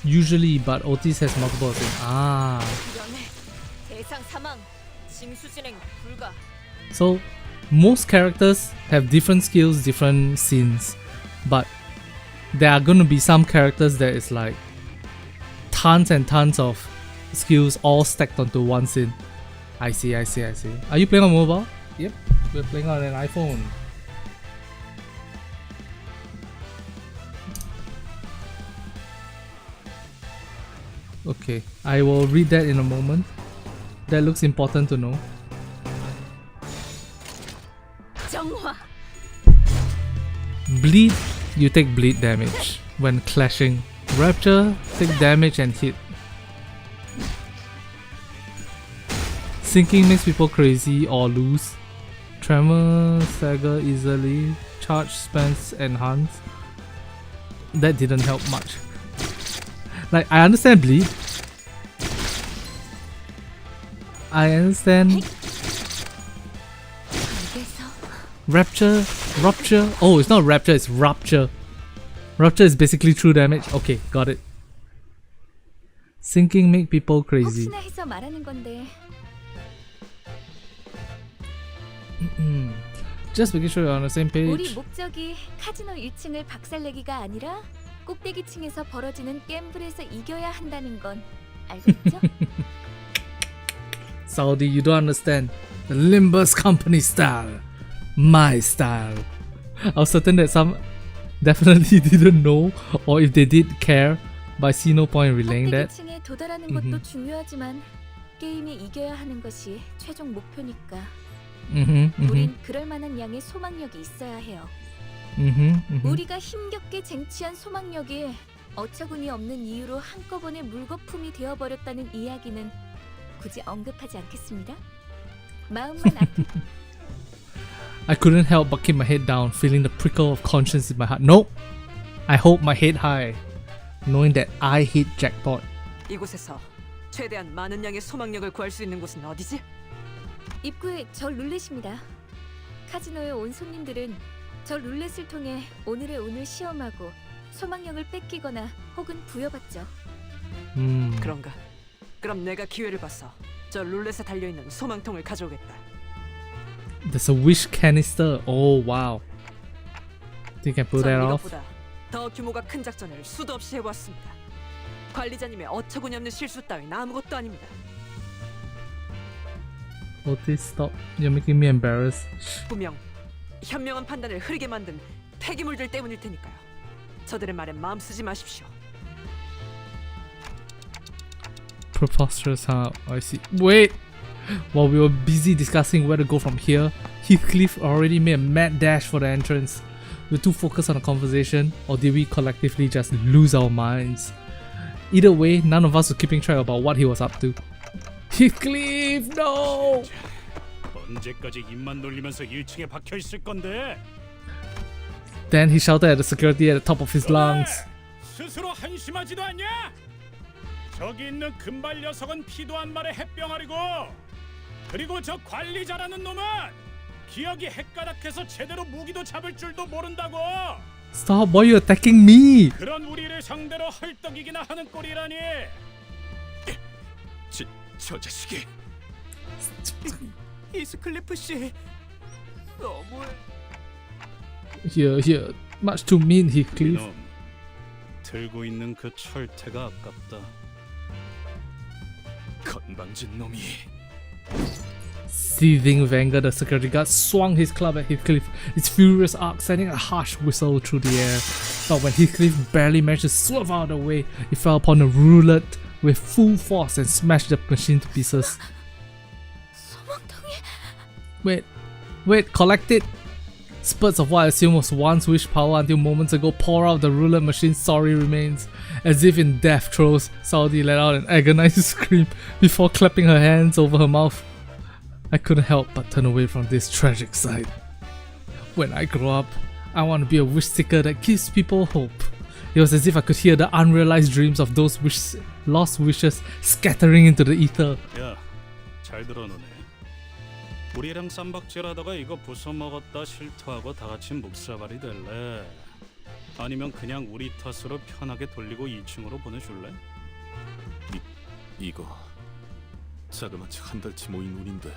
Usually, but Otis has multiple of them. Ah. 대상 사망. 징수 진행 불가. So, most characters have different skills, different scenes. But there are gonna be some characters that is like tons and tons of skills all stacked onto one scene. I see. Are you playing on mobile? Yep, we're playing on an iPhone. Okay, I will read that in a moment. That looks important to know. 정화. Bleed, you take bleed damage when clashing. Rapture, take damage and hit. Sinking makes people crazy or loose. Tremor, stagger easily. Charge, spans, enhance. That didn't help much. Like, I understand bleed. I understand Rapture, Rupture. Oh, it's not Rapture, it's Rupture. Rupture is basically true damage. Okay, got it. Sinking make people crazy. 혹시나 해서 말하는 건데. Just making sure you're on the same 우리 page. 목적이 카지노 1층을 박살내기가 아니라 꼭대기층에서 벌어지는 갬블에서 이겨야 한다는 건 알고 있죠? Saudi, you don't understand. The Limbus Company style. My style. I was certain that some definitely didn't know, or if they did care, but I see no point in relaying that. 꼭대기층에 도달하는 것도 중요하지만 게임에 이겨야 하는 것이 최종 목표니까 우린 그럴 만한 양의 소망력이 있어야 해요. 우리가 힘겹게 쟁취한 소망력이 어처구니 없는 이유로 한꺼번에 물거품이 되어버렸다는 이야기는 굳이 언급하지 않겠습니다. 마음만 아플 I couldn't help but keep my head down, feeling the prickle of conscience in my heart. Nope! I hold my head high, knowing that I hit jackpot. 이곳에서 최대한 많은 양의 소망력을 구할 수 있는 곳은 어디지? 입구에 저 룰렛입니다. 카지노에 온 손님들은 저 룰렛을 통해 오늘의 운을 시험하고 소망력을 뺏기거나 혹은 부여받죠. 그런가? 그럼 내가 기회를 봐서 저 룰렛에 달려있는 소망통을 가져오겠다. There's a wish canister. Oh wow. Think you can pull that 전 off? 이것보다 더 규모가 큰 작전을 수도 없이 해보았습니다. 관리자님의 어처구니 없는 실수 따윈 아무것도 아닙니다. Otis, stop. You're making me embarrassed. 분명 현명한 판단을 흐리게 만든 폐기물들 때문일 테니까요. 저들의 말에 마음 쓰지 마십시오. Preposterous, huh? I see. Wait! While we were busy discussing where to go from here, Heathcliff already made a mad dash for the entrance. We're too focused on the conversation, or did we collectively just lose our minds? Either way, none of us were keeping track about what he was up to. Heathcliff, no! 언제까지 입만 놀리면서 1층에 박혀 있을 건데? Then he shouted at the security at the top of his lungs. 스스로 한심하지도 않냐? 저기 있는 금발 녀석은 피도 한 말의 햇병아리고, 그리고 저 관리자라는 놈은 기억이 헷가닥해서 제대로 무기도 잡을 줄도 모른다고. Stop, why are you attacking me? 그런 우리를 상대로 헐떡이기나 하는 꼴이라니. 저 자식이 이스클리프 씨 너무해. Here, much too mean, Heathcliff. 이놈, 들고 있는 그 철퇴가 아깝다. 건방진 놈이. Seething with anger, the security guard swung his club at Heathcliff, its furious arc sending a harsh whistle through the air. But when Heathcliff barely managed to swerve out of the way, it fell upon the roulette with full force and smashed the machine to pieces. Wait, collect it! Spurts of what I assume was once wish power until moments ago pour out the roulette machine's sorry remains. As if in death throes, Saudi let out an agonized scream before clapping her hands over her mouth. I couldn't help but turn away from this tragic sight. When I grow up, I want to be a wish seeker that gives people hope. It was as if I could hear the unrealized dreams of those lost wishes scattering into the ether. 야, 잘 들어놓네. 우리랑 쌈박질하다가 이거 부숴 먹었다 실토하고 다 같이 묵사발이 될래? 아니면 그냥 우리 탓으로 편하게 돌리고 2층으로 보내줄래? 이거 자그마치 한 달치 모인 운인데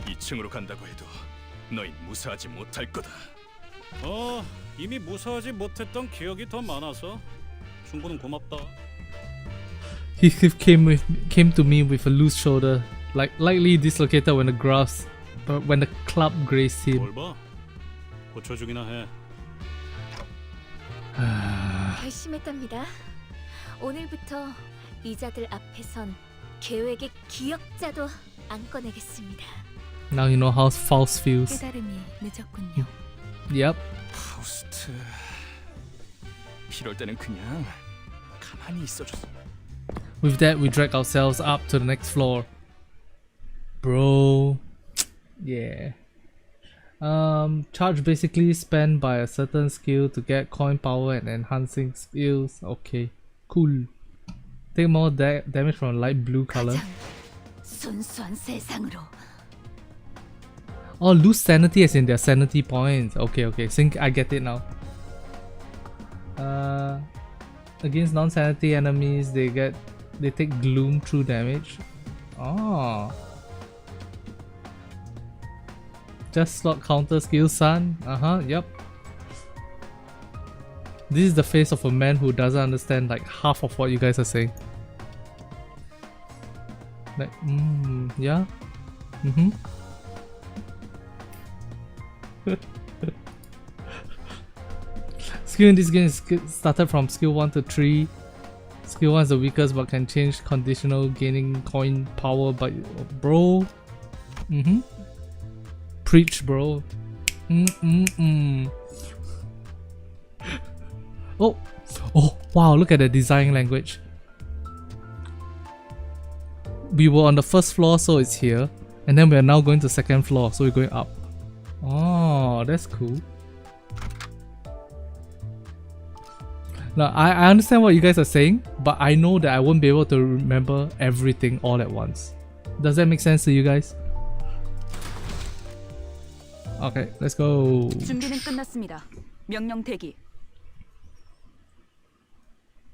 2층으로 간다고 해도 너희 무사하지 못할 거다. 이미 무사하지 못했던 기억이 더 많아서 충분히 고맙다. Heathcliff came to me with a loose shoulder, likely dislocated when the club grazed him. 뭘 봐? 고쳐주기나 해. 결심했답니다. 오늘부터 이자들 앞에선 계획의 기억자도 안 꺼내겠습니다. Now you know how Faust feels. 깨달음이 늦었군요. Yep. 파우스트. 이럴 때는 그냥 가만히 있어줬어. With that, we drag ourselves up to the next floor. Bro. Yeah. Charge basically spent by a certain skill to get coin power and enhancing skills. Okay. Cool. Take more damage from light blue color. 가장 순수한 세상으로. Oh, lose sanity as in their sanity points. Okay, okay. I get it now. Against non-sanity enemies, they take gloom through damage. Oh. Just slot counter skill, son. Yep. This is the face of a man who doesn't understand like half of what you guys are saying. Like, yeah. Skill in this game is started from skill 1 to 3. Skill 1 is the weakest but can change conditional, gaining coin power by bro. Preach, bro. Oh wow, look at the design language. We were on the first floor, so it's here, and then we are now going to second floor, so we're going up. Oh, that's cool. Now I understand what you guys are saying, but I know that I won't be able to remember everything all at once. Does that make sense to you guys? Okay, let's go. 준비는 끝났습니다. 명령 대기.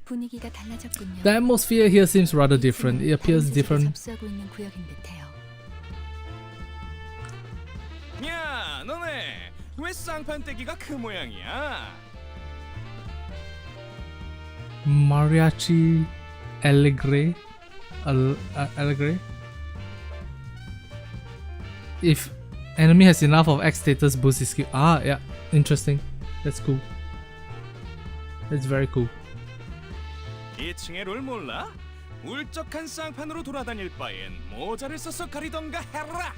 분위기가 달라졌군요. The atmosphere here seems rather different. It appears 다른 different. 접수하고 있는 구역인 듯해요. 야, 너네 왜 쌍판 떼기가 그 모양이야? Mariachi Allegre. Allegre. If enemy has enough of X status boost his skill. Ah, yeah. Interesting. That's cool. That's very cool. 2층의 룰 몰라? 울적한 쌍판으로 돌아다닐 바엔 모자를 써서 가리던가 해라.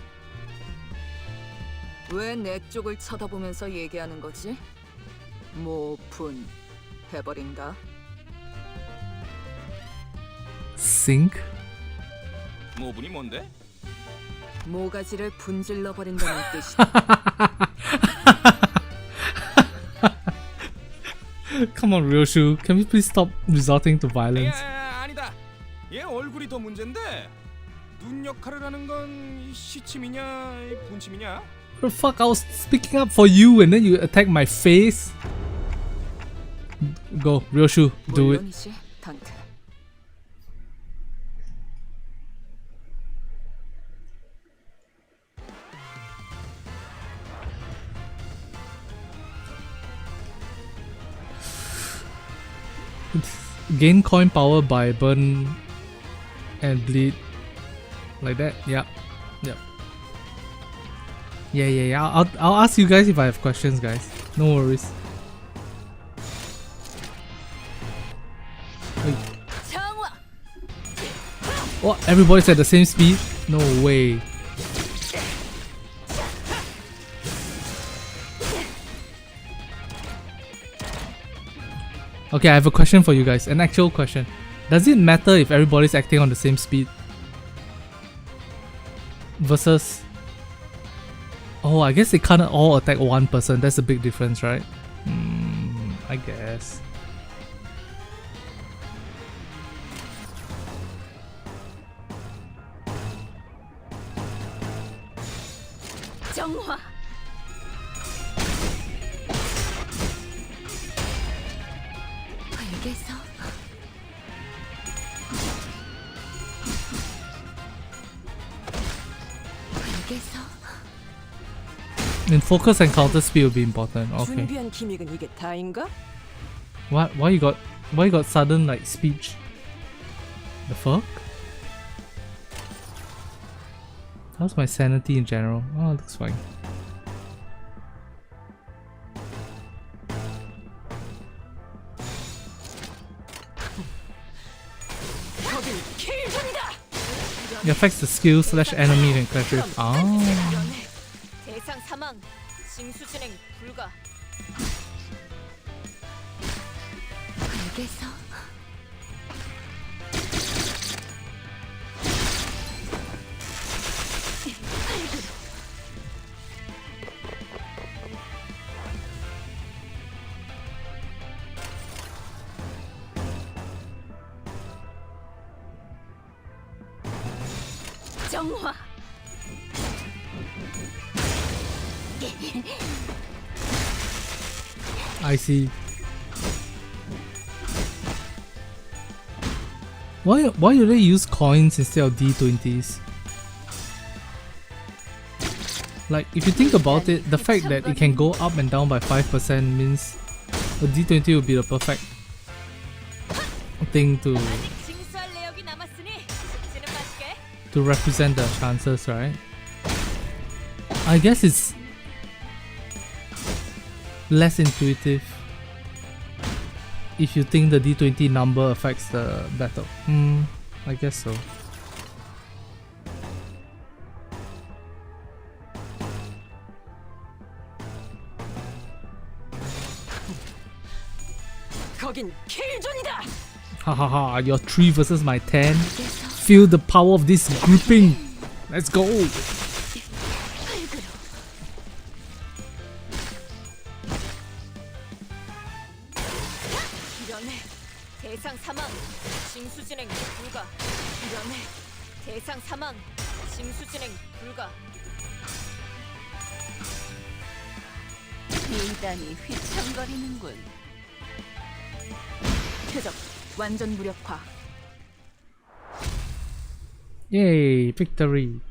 왜 내 쪽을 쳐다보면서 얘기하는 거지? 모분 해버린다. Sink? 모분이 뭔데? 모가지를 분질러 버린다는 뜻이다. Come on, Ryoshu. Can we please stop resorting to violence? 아니다. 얘 얼굴이 더 문제인데 눈 역할을 하는 건 시침이냐 분침이냐? What the fuck? I was speaking up for you and then you attack my face? Go, Ryoshu. Do it. 물론이지, 단테. Gain coin power by burn and bleed. Like that? Yep. Yeah. I'll ask you guys if I have questions, guys. No worries. Wait. What? Everybody's at the same speed? No way. Okay, I have a question for you guys. An actual question. Does it matter if everybody's acting on the same speed? Versus... Oh, I guess they can't all attack one person. That's a big difference, right? I guess. 알겠어. 알겠어. In focus and counter speed will be important. Okay. 준비한 기믹은 이게 다인가? What? Why you got sudden like speech? The fuck? How's my sanity in general? Oh, it looks fine. 거긴 킬존이다. It affects the skill slash enemy and clash with. Ah. 대상 사망. 징수 진행 불가. 알겠어. 정화. I see. Why do they use coins instead of D20s? Like, if you think about it, the fact that it can go up and down by 5% means a D20 would be the perfect thing 아직 징수할 내역이 남았으니 숙지는 마시게. to represent the chances, right? I guess it's less intuitive if you think the D20 number affects the battle. I guess so. 거긴 킬존이다. Hahaha, your 3 versus my 10. Feel the power of this grouping. Let's go. 이런해. 대상 사망. 징수 진행 불가. 이런해. 대상 사망. 징수 진행 불가. 인단이 휘청거리는군. 표적 완전 무력화. Yay, victory.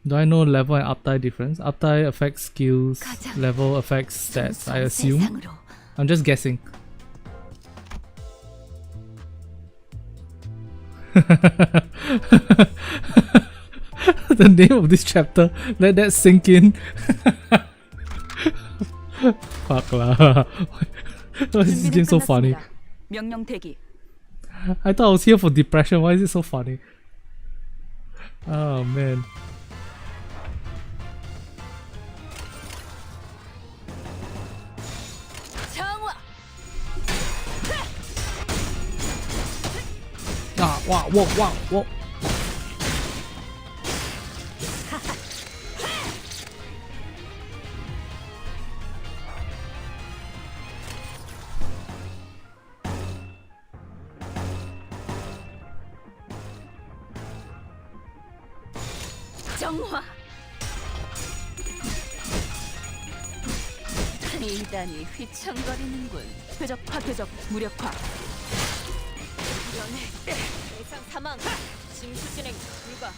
Do I know level and uptime difference? Uptime affects skills, level affects stats, I assume. 세상으로. I'm just guessing. The name of this chapter, let that sink in. Fuck lah. Why is this game so funny? 명령 대기. I thought I was here for depression, why is it so funny? Oh man. 정화. Ah, wow, whoa, wow, whoa. 정화. 인단이 휘청거리는군. 표적 파괴적 무력화. 이런해. 대상 사망. 징수 진행 불가.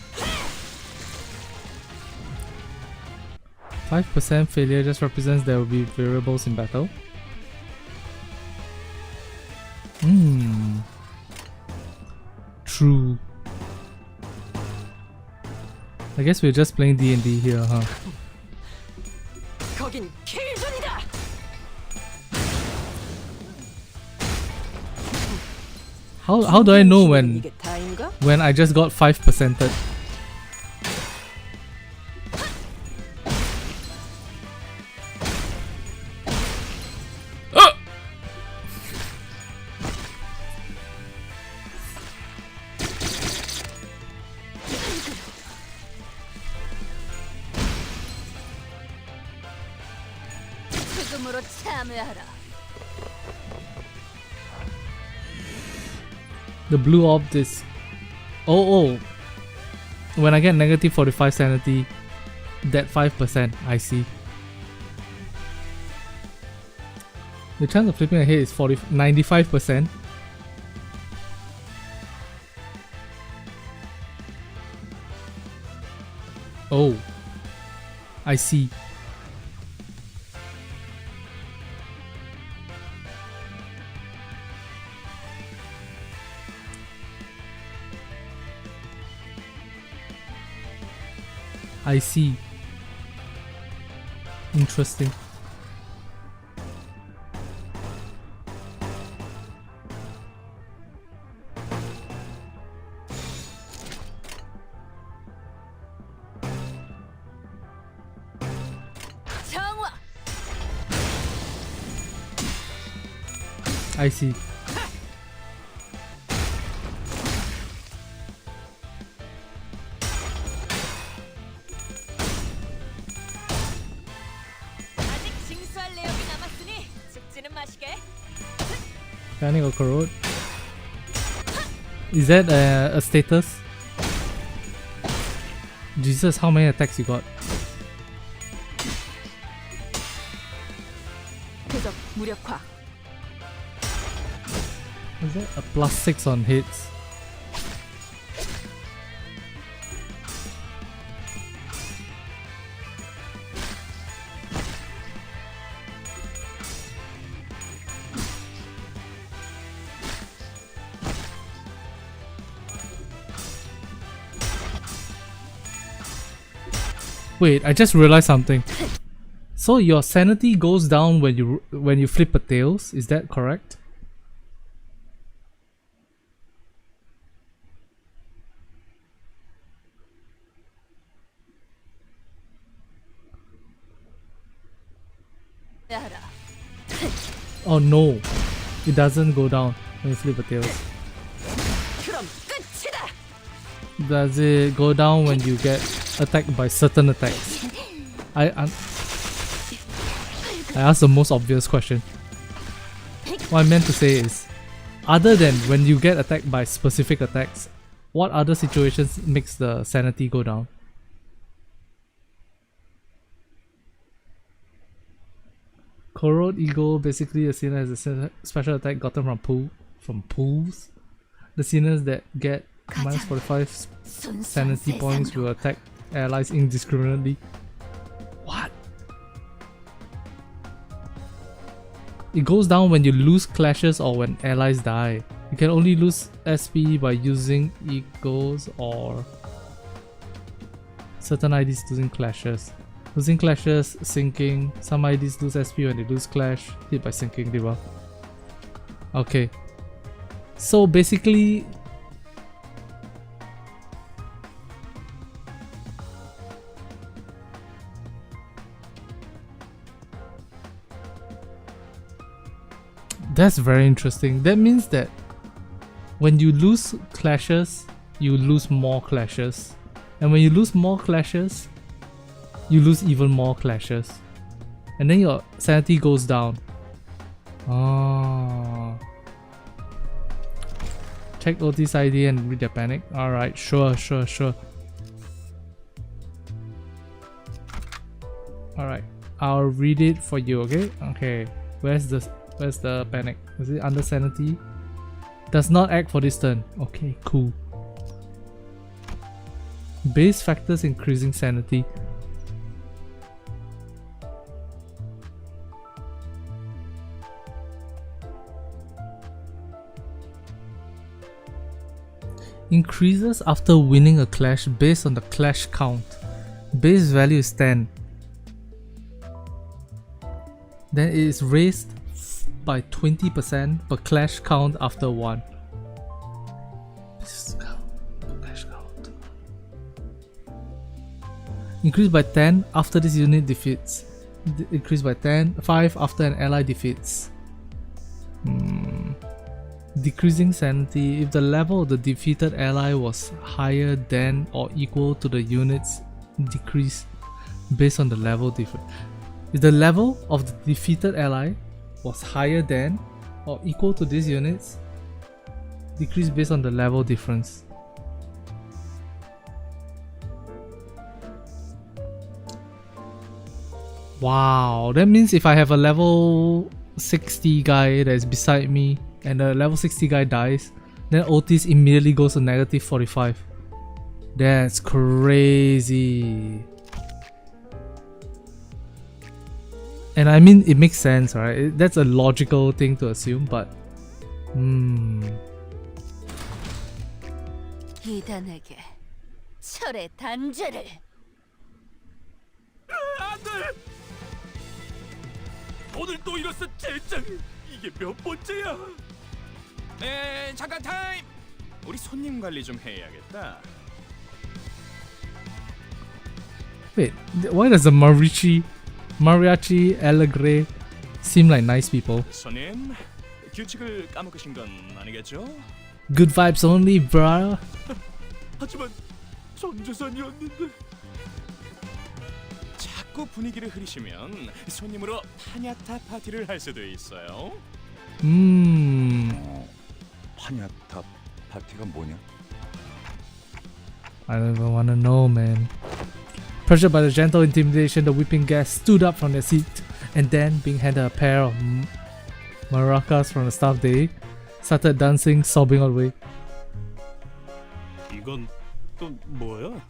5% failure just represents there will be variables in battle. True. I guess we're just playing D&D here, huh? 거긴 킬존이다. How do I know when 이게 다인가? I just got 5%ed? 죽음으로 참여하라. The blue orb is... Oh. When I get negative 45 sanity, That 5%, I see. The chance of flipping a head is 95%. Oh, I see. I see. Interesting. 정화. I see. 아직 징수할 내역이 남았으니 죽지는 마시게. Panic or corrode? Is that a status? Jesus, how many attacks you got? 표적 무력화. Is that a +6 on hits? Wait, I just realized something. So your sanity goes down when you flip a tails, is that correct? Oh no, it doesn't go down when you flip a tails. 그럼 끝이다. Does it go down when you get attacked by certain attacks? I asked the most obvious question. What I meant to say is, other than when you get attacked by specific attacks, what other situations makes the sanity go down? Corrode Ego, basically a sinner has a special attack gotten from pools. The sinners that get -45 sanity points will attack allies indiscriminately. What? It goes down when you lose clashes or when allies die. You can only lose SP by using egos or certain IDs losing clashes. Losing clashes, sinking. Some IDs lose SP when they lose clash, hit by sinking, diba? Okay. So basically, that's very interesting. That means that when you lose clashes, you lose more clashes. And when you lose more clashes, you lose even more clashes. And then your sanity goes down. Oh. Check OT's ID and read their panic. Alright, sure. Alright, I'll read it for you, okay? Okay, where's the panic? Is it under sanity? Does not act for this turn. Okay, cool. Base factors increasing sanity. Increases after winning a clash based on the clash count. Base value is 10. Then it is raised by 20% per clash count after 1. Clash count. Increased by 10 after this unit defeats. Increased by 5 after an ally defeats. Decreasing sanity. If the level of the defeated ally was higher than or equal to the unit's decrease based on the level difference. If the level of the defeated ally was higher than or equal to these units, decrease based on the level difference. Wow, that means if I have a level 60 guy that is beside me and the level 60 guy dies, then Otis immediately goes to negative 45. That's crazy. And I mean, it makes sense, right? That's a logical thing to assume, but 이단에게 철의 단죄를. 안돼! 오늘 또 이랬어 젠장. 이게 몇 번째야? 잠깐 타임. 우리 손님 관리 좀 해야겠다. wait, why does the Mariachi Alegre seem like nice people? 손님, 규칙을 까먹으신 건 아니겠죠? Good vibes only, bruh. 하지만 전재산이었는데. 자꾸 분위기를 흐리시면 손님으로 파냐타 파티를 할 수도 있어요. 파냐타 파티가 뭐냐? I don't even wanna know, man. Pressured by the gentle intimidation, the weeping guests stood up from their seat and then, being handed a pair of maracas from the staff, they started dancing, sobbing all the way. 이건 또 뭐야?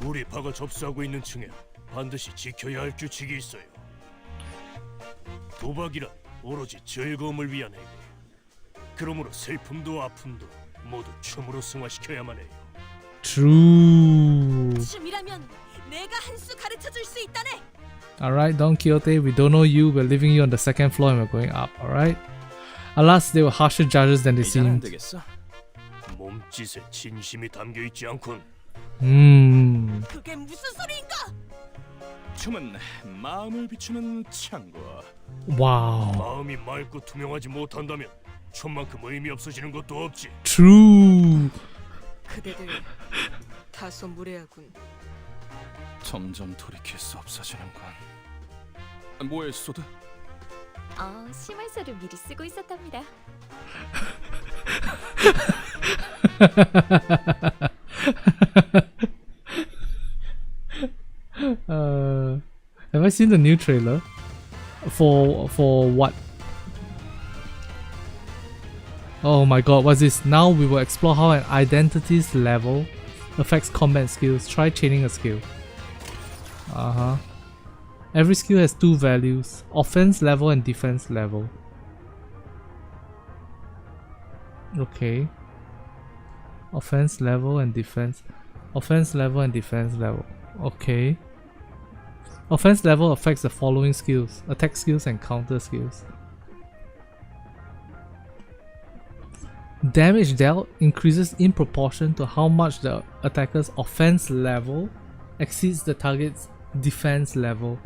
우리 파가 접수하고 있는 층에 반드시 지켜야 할 규칙이 있어요. 도박이란 오로지 즐거움을 위한 행위. 그러므로 슬픔도 아픔도 모두 춤으로 승화시켜야만 해요. True. 춤이라면 내가 한 수 가르쳐 줄 수 있다네. Alright, Don Quixote, we don't know you, we're leaving you on the second floor and we're going up, alright? Alas, they were harsher judges than they 이제는 안 seemed. 되겠어. 몸짓에 진심이 담겨 있지 않군. 그게 무슨 소리인가? 춤은 마음을 비추는 창고. Wow. 마음이 맑고 투명하지 못한다면 춤만큼 의미 없어지는 것도 없지. True. 그대들 다소 무례하군. 점점 돌이킬 수 없어지는군. 뭐해 소드? 심할서를 미리 쓰고 있었답니다. Have I seen the new trailer? For what? Oh my god, what's this? Now we will explore how an identity's level affects combat skills. Try chaining a skill. Every skill has two values, offense level and defense level. Okay. Offense level and defense. Offense level and defense level. Okay. Offense level affects the following skills: attack skills and counter skills. Damage dealt increases in proportion to how much the attacker's offense level exceeds the target's defense level.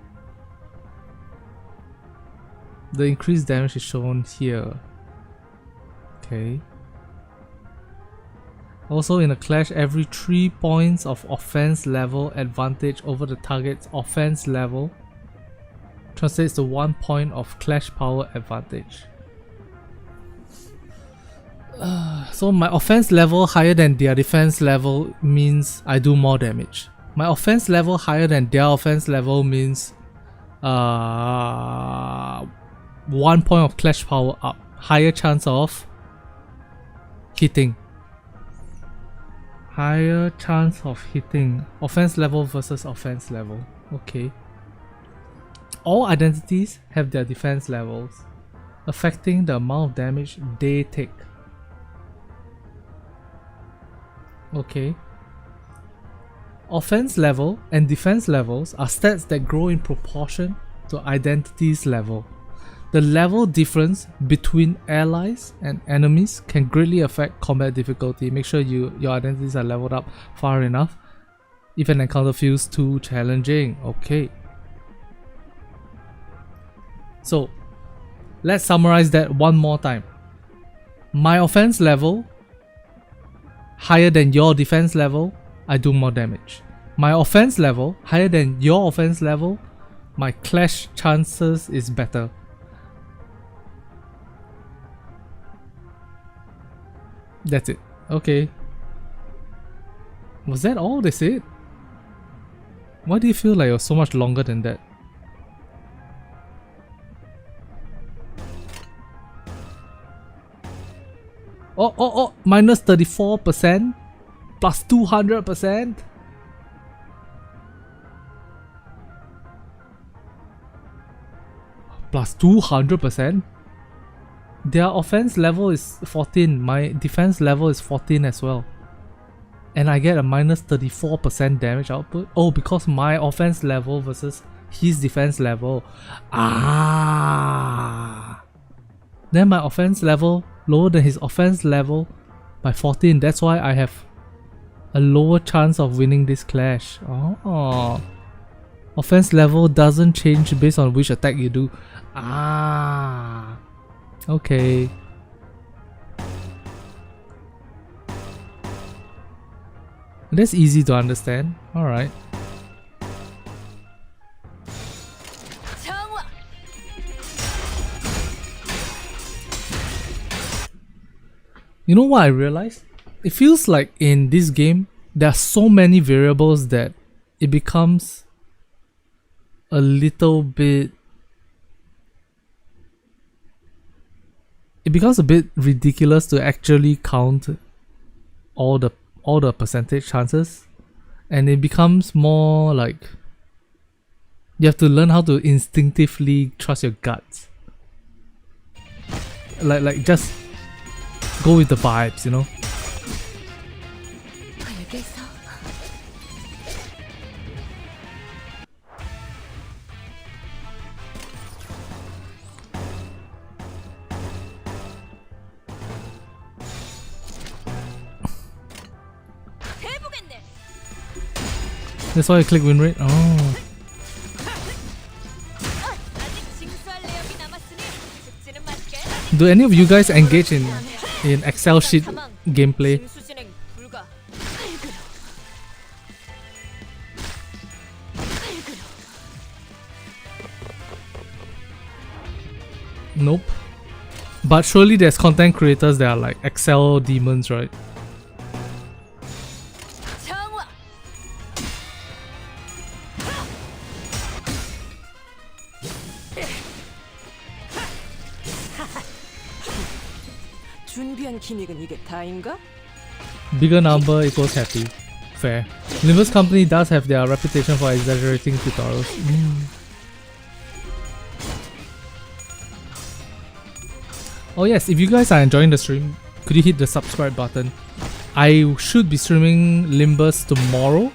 The increased damage is shown here. Okay. Also, in a clash, every 3 points of offense level advantage over the target's offense level translates to 1 point of clash power advantage. So my offense level higher than their defense level means I do more damage. My offense level higher than their offense level means 1 point of clash power up. Higher chance of hitting. Higher chance of hitting. Offense level versus offense level. Okay. All identities have their defense levels, affecting the amount of damage they take. Okay. Offense level and defense levels are stats that grow in proportion to identity's level. The level difference between allies and enemies can greatly affect combat difficulty. Make sure your identities are leveled up far enough if an encounter feels too challenging. Okay. So, let's summarize that one more time. My offense level higher than your defense level, I do more damage. My offense level higher than your offense level, my clash chances is better. That's it. Okay. Was that all they said? Why do you feel like it was so much longer than that? Oh, minus 34%, plus 200%. Plus 200%. Their offense level is 14, my defense level is 14 as well. And I get a minus 34% damage output. Oh, because my offense level versus his defense level. Ah. Then my offense level lower than his offense level by 14. That's why I have a lower chance of winning this clash. Oh. Offense level doesn't change based on which attack you do. Ah. Okay. That's easy to understand. Alright. You know what I realized? It feels like in this game, there are so many variables that it becomes a little bit... It becomes a bit ridiculous to actually count all the percentage chances, and it becomes more like you have to learn how to instinctively trust your guts. Like just go with the vibes, you know. That's why I click win rate. Oh. Do any of you guys engage in Excel sheet gameplay? Nope. But surely there's content creators that are like Excel demons, right? Bigger number equals happy. Fair. Limbus Company does have their reputation for exaggerating tutorials. Oh yes, if you guys are enjoying the stream, could you hit the subscribe button? I should be streaming Limbus tomorrow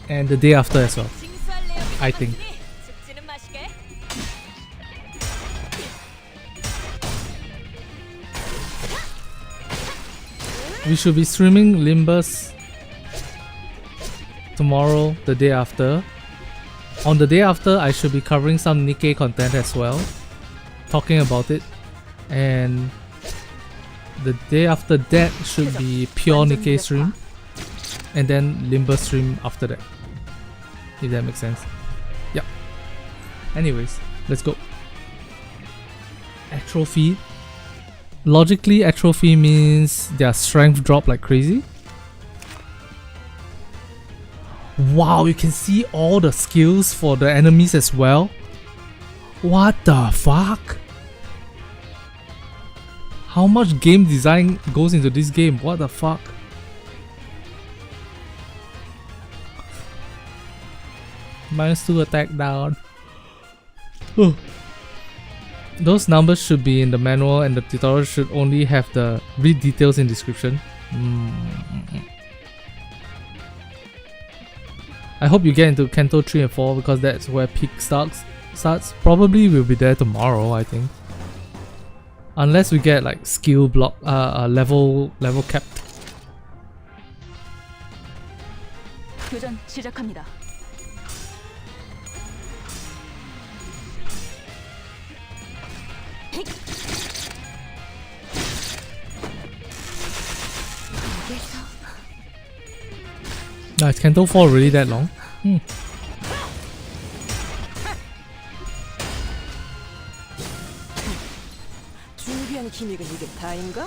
and the day after as well, I think. We should be streaming Limbus tomorrow, the day after. On the day after, I should be covering some Nikke content as well, talking about it. And the day after that should be pure Nikke stream, and then Limbus stream after that, if that makes sense. Yeah. Anyways, let's go. Atrophy. Logically, atrophy means their strength drop like crazy. Wow, you can see all the skills for the enemies as well. What the fuck? How much game design goes into this game? What the fuck? -2 attack down. Those numbers should be in the manual, and the tutorial should only have the read details in description. I hope you get into Kanto 3 and 4 because that's where peak starts. Probably we'll be there tomorrow, I think. Unless we get like skill block, level capped. 교전 시작합니다. Is Kanto 4 really that long?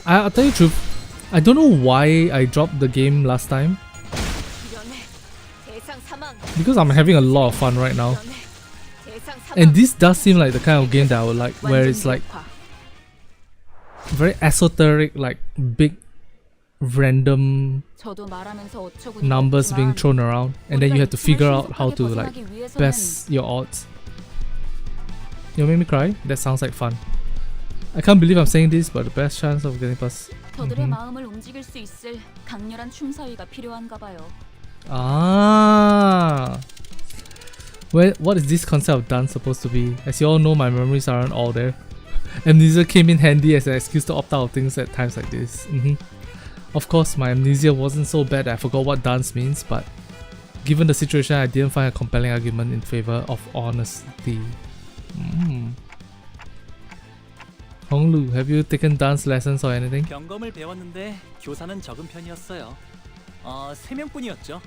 I'll tell you the truth, I don't know why I dropped the game last time. because I'm having a lot of fun right now. And this does seem like the kind of game that I would like, where it's like very esoteric, like big random 저도 말하면서 어처구니가 numbers being 없지만 thrown around, and then you have to figure out how to 신속하게 like 벗어나기 위해서는 best your odds. You make me cry? That sounds like fun. I can't believe I'm saying this, but the best chance of getting past. 저들의 마음을 움직일 수 있을 강렬한 춤사위가 필요한가 봐요. Ah. Well, what is this concept of dance supposed to be? As you all know, my memories aren't all there. Amnesia came in handy as an excuse to opt out of things at times like this. Of course, my amnesia wasn't so bad that I forgot what dance means, but given the situation, I didn't find a compelling argument in favor of honesty. Honglu, have you taken dance lessons or anything? 경검을 배웠는데 교사는 적은 편이었어요. 3명뿐이었죠.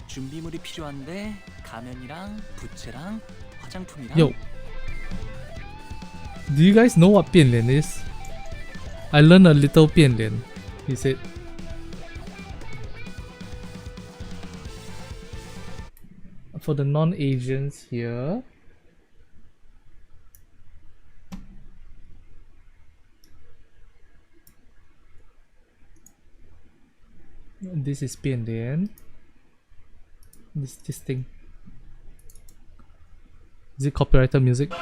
준비물이 필요한데 가면이랑 부채랑 화장품이랑. Yo, do you guys know what 变脸 is? I learned a little 变脸, he said. For the non-Asians here, this is 变脸. This thing. Is it copyrighted music?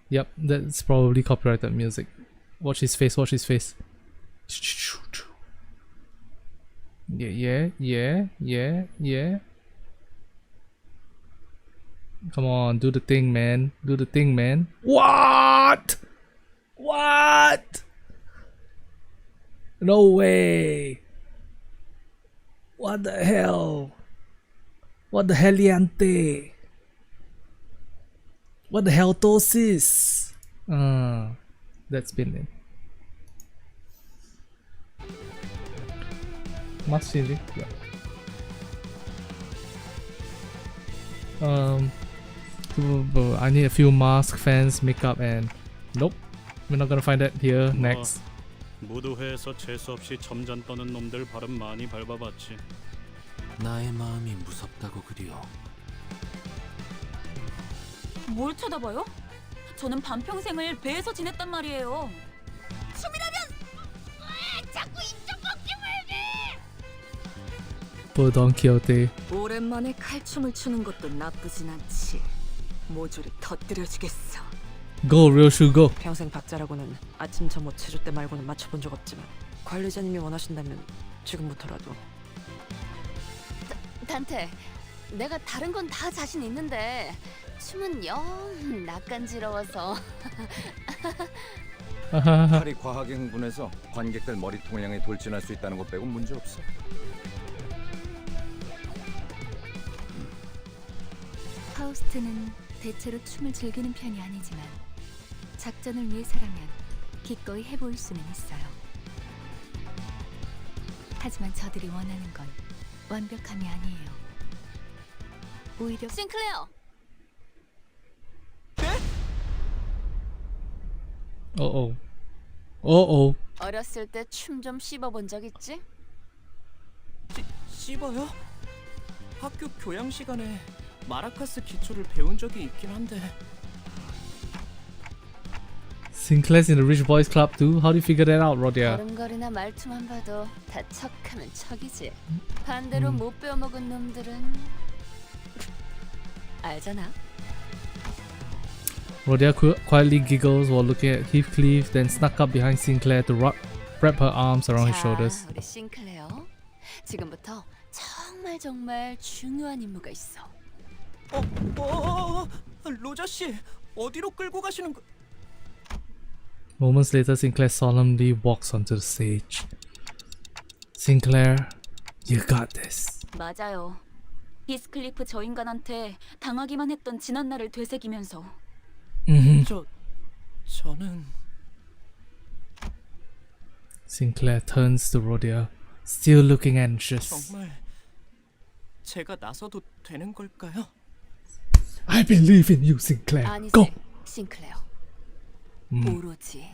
Yep, that's probably copyrighted music. Watch his face, watch his face. Yeah. Come on, do the thing, man. Do the thing, man. What? What? No way. What the hell? What the heliante? What the hell tosis? That's been it. Must change it. Yeah. I need a few mask, fans, makeup, and nope. We're not gonna find that here. Next. 무도회에서 재수 없이 점잔 떠는 놈들 발음 많이 밟아봤지. 나의 마음이 무섭다고 그리워. 뭘 쳐다봐요? 저는 반평생을 배에서 지냈단 말이에요. 자꾸 입좀 먹지 말게. For Don Quixote. 오랜만에 칼춤을 추는 것도 나쁘진 않지. 모조리 터뜨려주겠어. Go, real shoe, go. 평생 박자라고는 아침 점호 체조 때 말고는 맞춰본 적 없지만 관리자님이 원하신다면 지금부터라도. 단테, 내가 다른 건 다 자신 있는데 춤은 영 낯간지러워서. 팔이 과하게 흥분해서 관객들 머리통을 향해 돌진할 수 있다는 것 빼고 문제 없어. 파우스트는 대체로 춤을 즐기는 편이 아니지만 작전을 위해서라면 기꺼이 해보일 수는 있어요. 하지만 저들이 원하는 건 완벽함이 아니에요. 오히려 싱클레어, Uh-oh. 어렸을 때 춤 좀 씹어본 적 있지? 씹어요? 학교 교양 시간에 마라카스 기초를 배운 적이 있긴 한데. Sinclair's in the Rich Boys Club too? How do you figure that out, Rodia? 걸음걸이나 말투만 봐도 다 척하면 척이지. 반대로 못 배워먹은 놈들은 알잖아. Rodia quietly giggles while looking at Heathcliff, then snuck up behind Sinclair to wrap her arms around his shoulders. 우리 싱클레어, 지금부터 정말 중요한 임무가 있어. 로자 씨, 어디로 끌고 가시는 거? Moments later, Sinclair solemnly walks onto the stage. Sinclair, you got this. 맞아요. 히스클리프 저 인간한테 당하기만 했던 지난날을 되새기면서. 저는. Sinclair turns to Rodia, still looking anxious. 정말 제가 나서도 되는 걸까요? I believe in you, Sinclair. 아니지, Go. 싱클레어. 오로지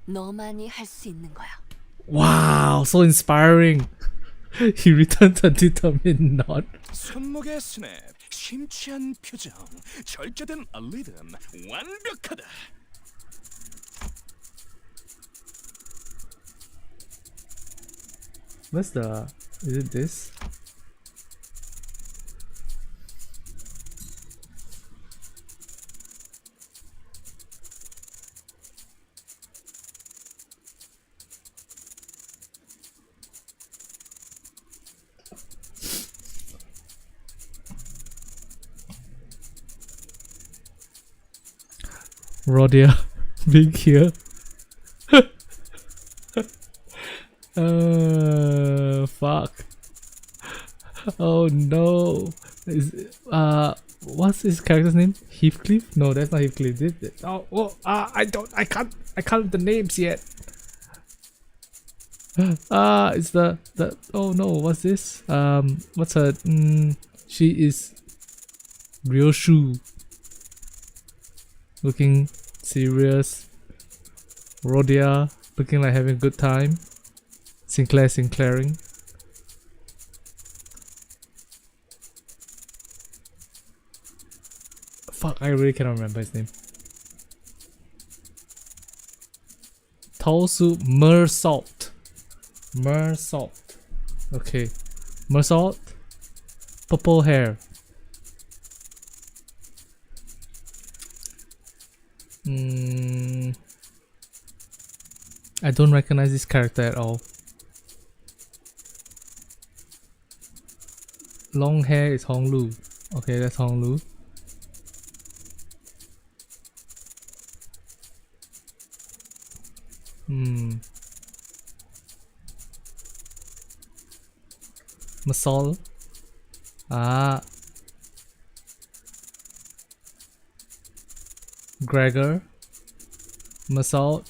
너만이 할 수 있는 거야. Wow, so inspiring. He returned a determined nod. 손목의 스냅, 심취한 표정, 절제된 리듬, 완벽하다. What's the... Is it this? Rodia being here. Fuck. Oh no. What's his character's name? Heathcliff? No, that's not Heathcliff. I can't the names yet. It's the oh no, what's this? What's her she is Ryoshu. Looking serious. Rodia looking like having a good time. Sinclairing. Fuck, I really cannot remember his name. Tosu Mersalt. Okay. Mersalt. Purple hair. I don't recognize this character at all. Long hair is Honglu. Okay, that's Honglu. Masol. Gregor. Masol.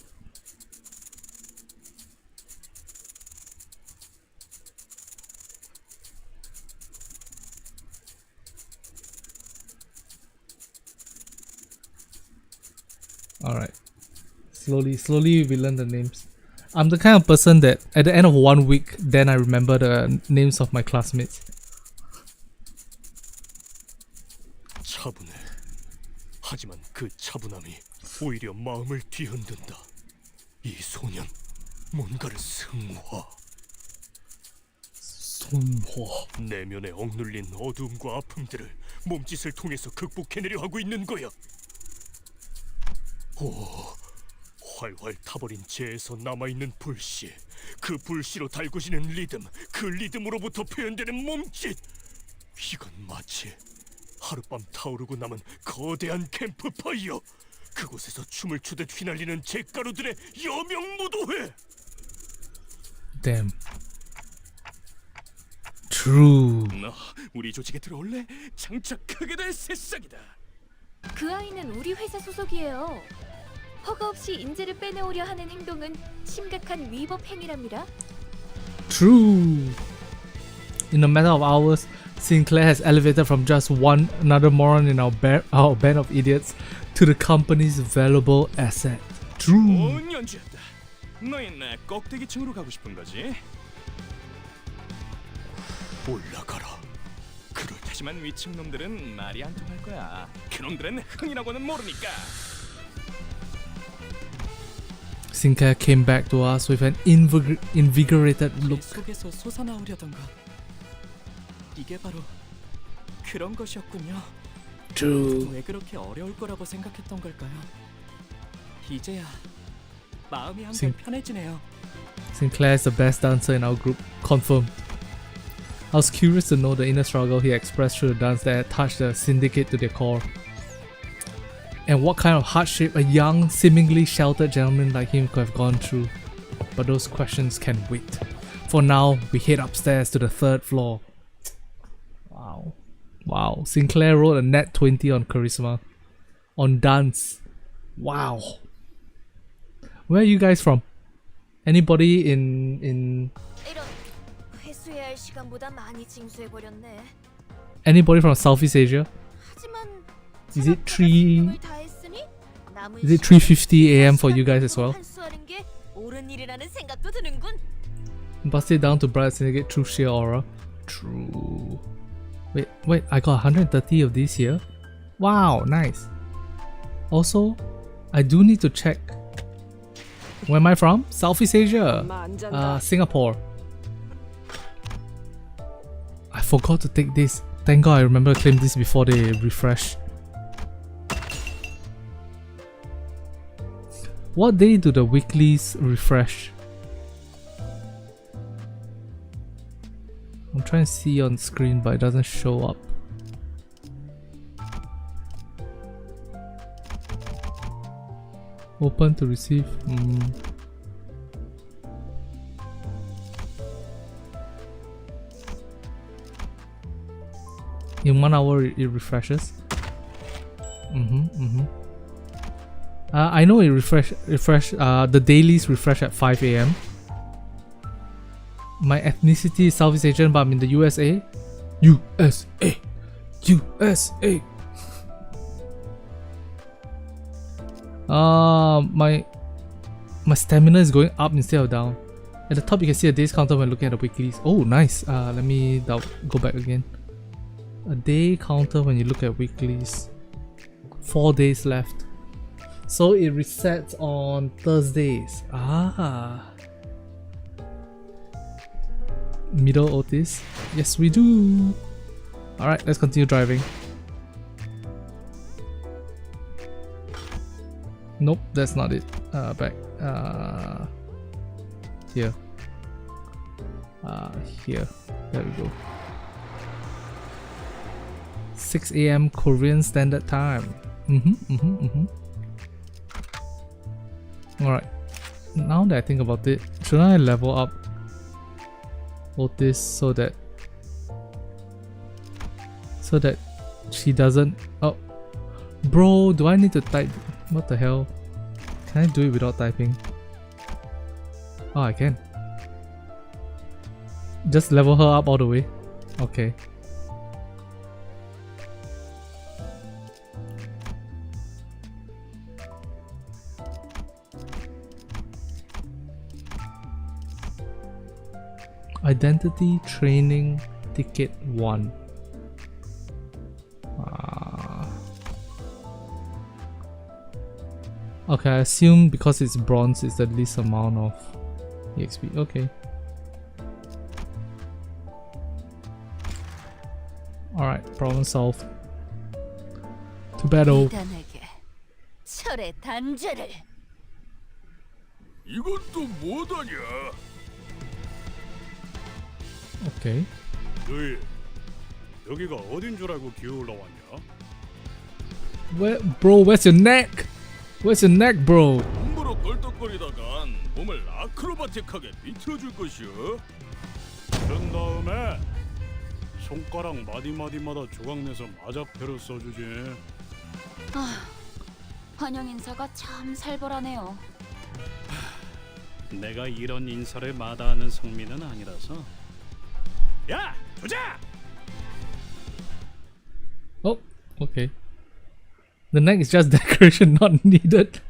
Alright. Slowly we learn the names. I'm the kind of person that at the end of 1 week, then I remember the names of my classmates. 차분해. 하지만 그 차분함이 오히려 마음을 뒤흔든다. 이 소년, 뭔가를 승화. 내면에 억눌린 어두움과 아픔들을 몸짓을 통해서 극복해내려 하고 있는 거야. 활활 타버린 재에서 남아있는 불씨, 그 불씨로 달구지는 리듬, 그 리듬으로부터 표현되는 몸짓. 이건 마치 하룻밤 타오르고 남은 거대한 캠프파이어. 그곳에서 춤을 추듯 휘날리는 잿가루들의 여명무도회. Damn. True. 너 우리 조직에 들어올래? 장착하게 될 새싹이다. 그 아이는 우리 회사 소속이에요. 허가 없이 인재를 빼내오려 하는 행동은 심각한 위법 행위랍니다. True. In a matter of hours, Sinclair has elevated from just another moron in our band of idiots to the company's valuable asset. True. 온 연주였다. 너희 나 꼭대기층으로 가고 싶은 거지? 올라가라. 그럴 하지만 위층 놈들은 말이 안 통할 거야. 그놈들은 흥이라고는 모르니까. Sinclair came back to us with an invigorated look. 속에서 솟아나오려던가. 이게 바로 그런 것이었군요. True. 왜 그렇게 어려울 거라고 생각했던 걸까요? 이제야 마음이 한결 편해지네요. Sinclair is the best dancer in our group. Confirmed. I was curious to know the inner struggle he expressed through the dance that had touched the syndicate to their core. And what kind of hardship a young, seemingly sheltered gentleman like him could have gone through. But those questions can wait. For now, we head upstairs to the 3rd floor. Wow. Sinclair rolled a net 20 on charisma. On dance. Wow. Where are you guys from? Anybody in 이런, 회수해야 할 시간보다 많이 징수해버렸네. anybody from Southeast Asia? 하지만 Is it 체납자가 생명을 3 다했으니 남은 Is it 시간을 3:50 a.m. for you guys as well? 환수하는 게 옳은 일이라는 생각도 드는군. Bust it down to bright syndicate through sheer aura. True. Wait, I got 130 of these here. Wow, nice. Also, I do need to check. Where am I from? Southeast Asia. Singapore. I forgot to take this. Thank God I remember to claim this before they refresh. What day do the weeklies refresh? I'm trying to see on screen, but it doesn't show up. Open to receive. In 1 hour it refreshes. I know it refresh. The dailies refresh at 5 AM. My ethnicity is Southeast Asian, but I'm in the USA. USA. My stamina is going up instead of down. At the top you can see a days counter when looking at the weeklies. Oh, nice. Let me go back again. A day counter when you look at weeklies. 4 days left. So it resets on Thursdays. Middle Otis. Yes, we do. Alright, let's continue driving. Nope, that's not it. Back. Here. Here. There we go. 6 AM Korean Standard Time. Alright. Now that I think about it, should I level up Otis so that she doesn't... Oh, bro, do I need to type? What the hell? Can I do it without typing? Oh, I can. Just level her up all the way. Okay. Identity training ticket 1. Okay, I assume because it's bronze, it's the least amount of EXP. Okay. Alright, problem solved. To battle. 철의 단죄를. 이건 또 뭐다냐? Okay. 너희 여기가 어딘 줄 알고 기어올라 왔냐? Bro, where's your neck? Where's your neck, bro? 함부로 껄떡거리다간 몸을 아크로바틱하게 비틀어줄 것이오. 그런 다음에 손가락 마디마디마다 조각내서 마작표를 써주지. 환영 인사가 참 살벌하네요. 내가 이런 인사를 마다하는 성민은 아니라서. 야, 조자! Oh, okay. The neck is just decoration, not needed.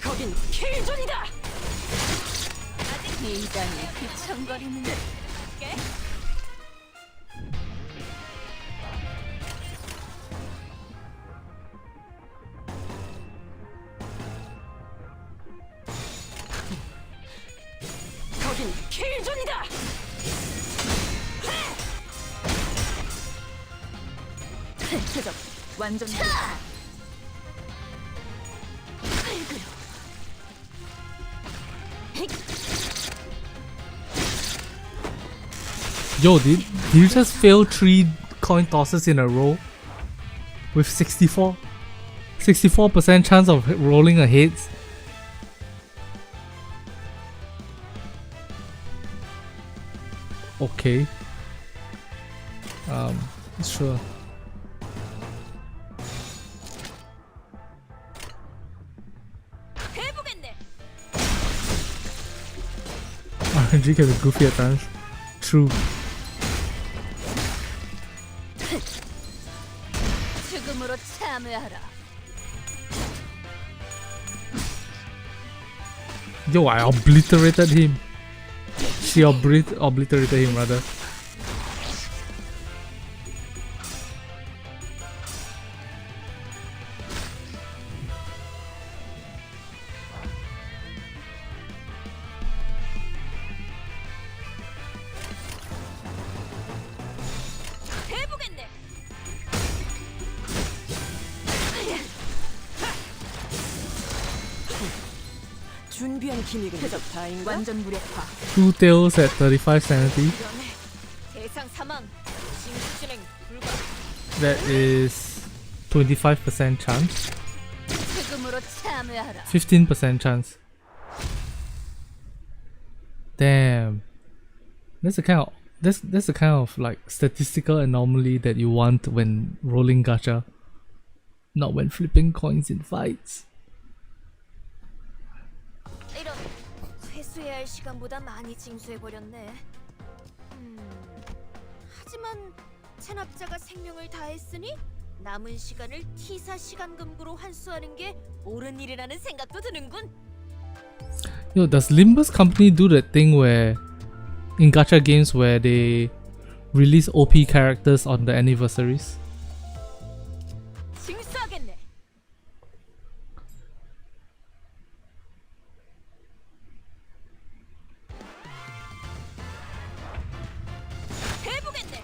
거긴 킬존이다. 인간이 귀청거리는 거긴 킬존이다. 대체적 완전 Yo, did you just fail 3 coin tosses in a row? With 64% chance of rolling a hits? Okay. Sure. RNG can be goofy at times. True. 죽음으로 참여하라. Yo, I obliterated him. She obliterated him rather. 해보겠네. 준비한 기믹은 다인가? 완전 무력화. 2 tails at 35 sanity. 대상 사망. 징수 진행 불가. That is 25% chance. 죽음으로 참여하라. 15% chance. Damn. That's the kind of like statistical anomaly that you want when rolling gacha. Not when flipping coins in fights. 이런 회수해야 할 시간보다 많이 징수해 버렸네. 하지만 체납자가 생명을 다했으니 남은 시간을 T사 시간금고로 환수하는 게 옳은 일이라는 생각도 드는군. Yo, does Limbus Company do that thing where in gacha games where they release OP characters on the anniversaries? 징수하겠네. 해보겠네.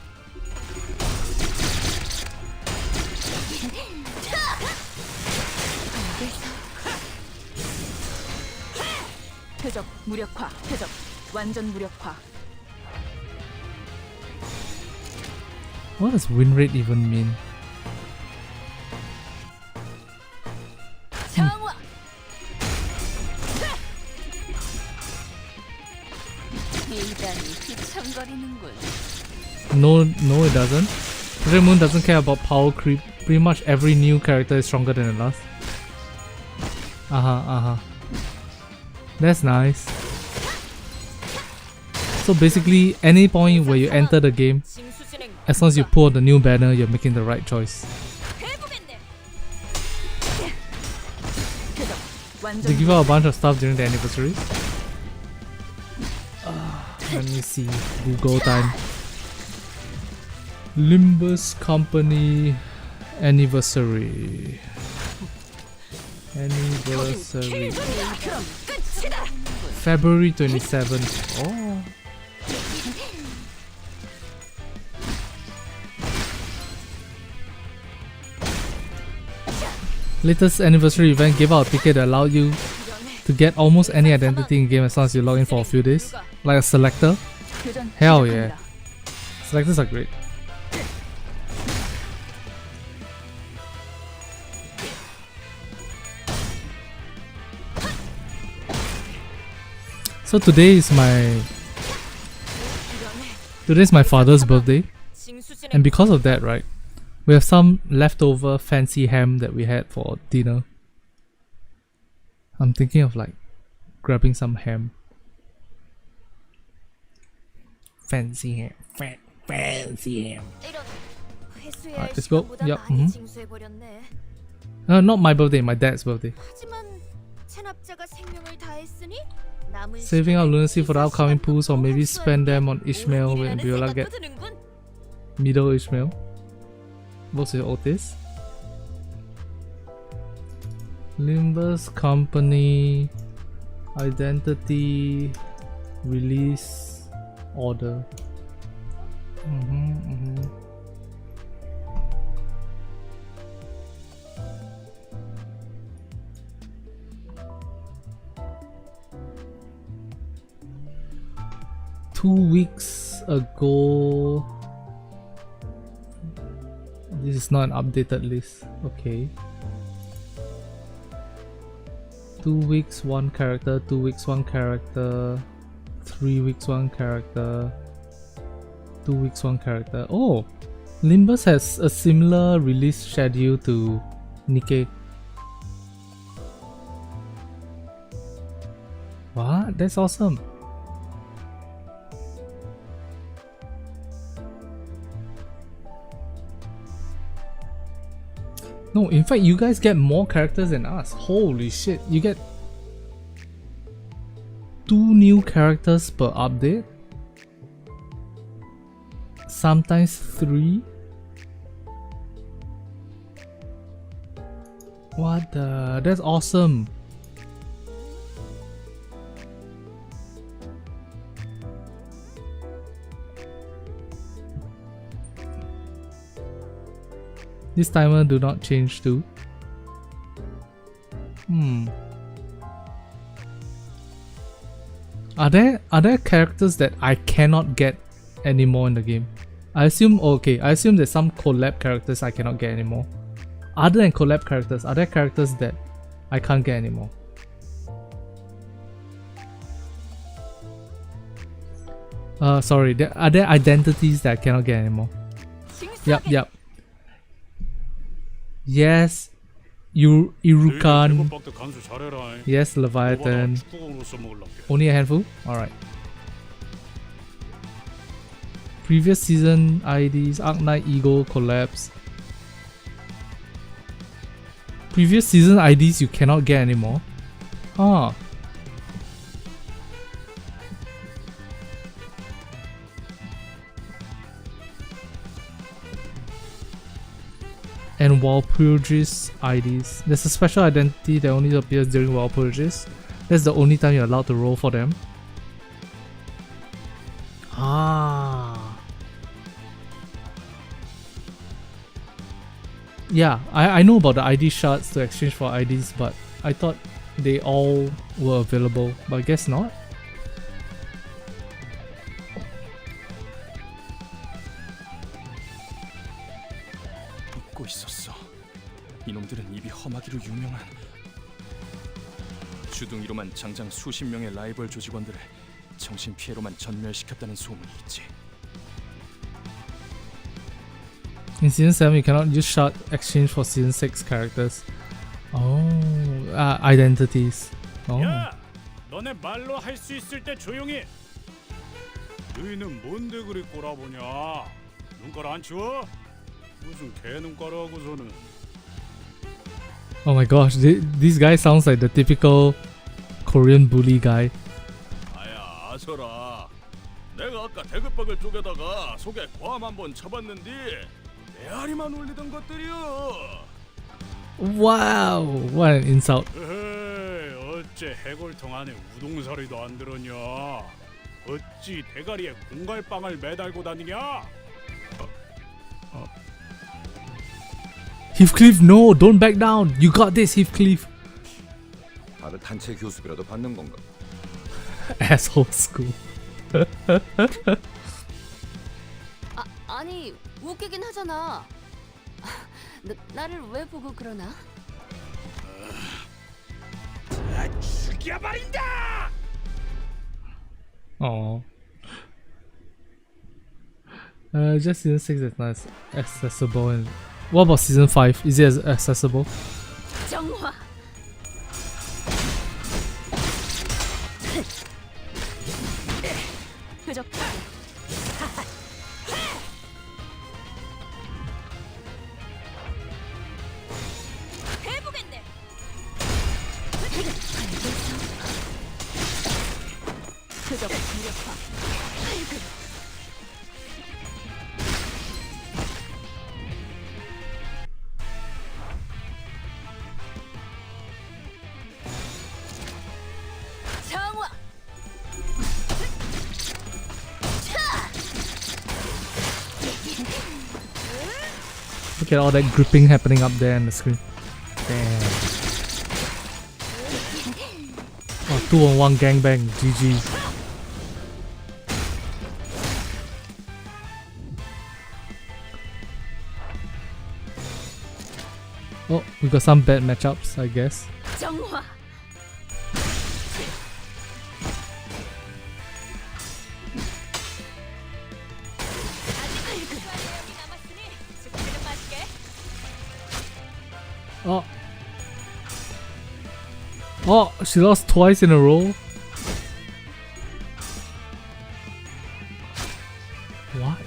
표적 무력화. 표적 완전 무력화. What does win rate even mean? 정화. 미간이 휘청거리는군. No, it doesn't. Red Moon doesn't care about power creep. Pretty much every new character is stronger than the last. That's nice. So basically, any point where you enter the game, 징수 진행 as long as you pull the new banner, you're making the right choice. 해보겠네. 표적 완전 They give out a bunch of stuff during the anniversary. Let me see. Google time. Limbus Company anniversary. Anniversary. February 27th. Oh. Latest anniversary event gave out a ticket that allowed you to get almost any identity in game as long as you log in for a few days. Like a selector. 교전 Hell 시작합니다. yeah. Selectors are great. So today's my father's birthday, 징수 진행 and because of that, right, we have some leftover fancy ham that we had for dinner. I'm thinking of like grabbing some ham. Fancy ham. Fancy ham. 이런 회수해야 할 Alright, let's go. 시간보다 Yup, 많이 mhm. 징수해 버렸네. Not my birthday, my dad's birthday. 하지만 체납자가 생명을 다했으니 남은 Saving up 시간을 lunacy for the T사 upcoming pools, or 시간금고로 maybe 환수하는 spend 게 them on 옳은 Ishmael when 일이라는 Viola 생각도 get 드는군. middle Ishmael. What's your Otis? Limbus Company Identity Release Order. Mm-hmm. 2 weeks ago. This is not an updated list. Okay. 2 weeks, 1 character, 2 weeks, 1 character, 3 weeks, 1 character, 2 weeks, 1 character. Oh! Limbus has a similar release schedule to Nikke. What? That's awesome. No, in fact, you guys get more characters than us. Holy shit, you get 2 new characters per update. Sometimes 3. What the? That's awesome. This timer do not change too. Are there characters that I cannot get anymore in the game? I assume there's some collab characters I cannot get anymore. Other than collab characters, are there characters that I can't get anymore? Sorry, are there identities that I cannot get anymore? Yep. Yes, Irukan. Yes, Leviathan. Only a handful? Alright. Previous season IDs, Arc Knight, Eagle, Collapse. Previous season IDs you cannot get anymore. Ah. And Walpurgis IDs. There's a special identity that only appears during Walpurgis. That's the only time you're allowed to roll for them. Ah. Yeah, I know about the ID shards to exchange for IDs, but I thought they all were available, but I guess not. 잊고 있었어. 이놈들은 입이 험하기로 유명한 주둥이로만 장장 수십 명의 라이벌 조직원들을 정신 피해로만 전멸시켰다는 소문이 있지. In season 7, you cannot use shard exchange for season 6 characters. Oh, identities. Oh. 야, 너네 말로 할 수 있을 때 조용히. 너희는 뭔데 그리 꼬라보냐? 눈깔 안 치워? 무슨 개 눈깔 하고서는. Oh my gosh, this guy sounds like the typical Korean bully guy. 아야, 아서라. 내가 아까 대급박을 쪼개다가 속에 괌 한번 쳐봤는데 메아리만 올리던 것들이여. Wow, what an insult. 에헤이, 어째 해골통 안에 우동사리도 안 들었냐? 어찌 대가리에 공갈빵을 매달고 다니냐? Heathcliff, no, don't back down. You got this, Heathcliff. 다들 단체 교습이라도 받는 건가? Asshole school. 아니 웃기긴 하잖아. 나를 왜 보고 그러나? 죽여버린다! Oh. Just season 6 is not accessible. And what about season 5? Is it as accessible? 정화. 해보겠네. 정화. Look at all that gripping happening up there on the screen. Damn. Oh, 2-on-1 gangbang. GG. Oh, we got some bad matchups, I guess. 정화. Oh. Oh, she lost twice in a row. What?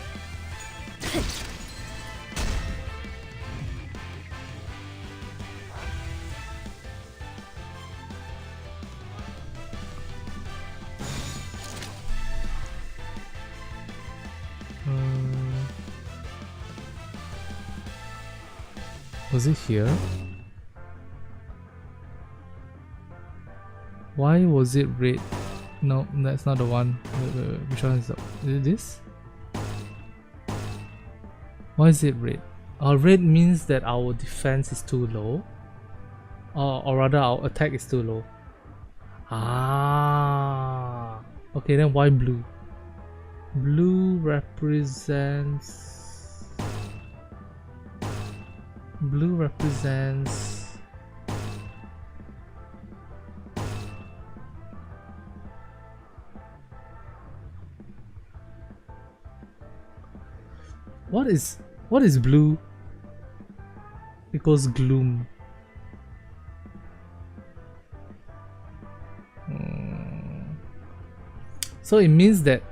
Was it here? Why was it red? No, that's not the one. Wait, which one is that? Is it this? Why is it red? Red means that our defense is too low. Or rather our attack is too low. Ah. Okay, then why blue? Blue represents... Blue represents... What is blue equals gloom? So it means that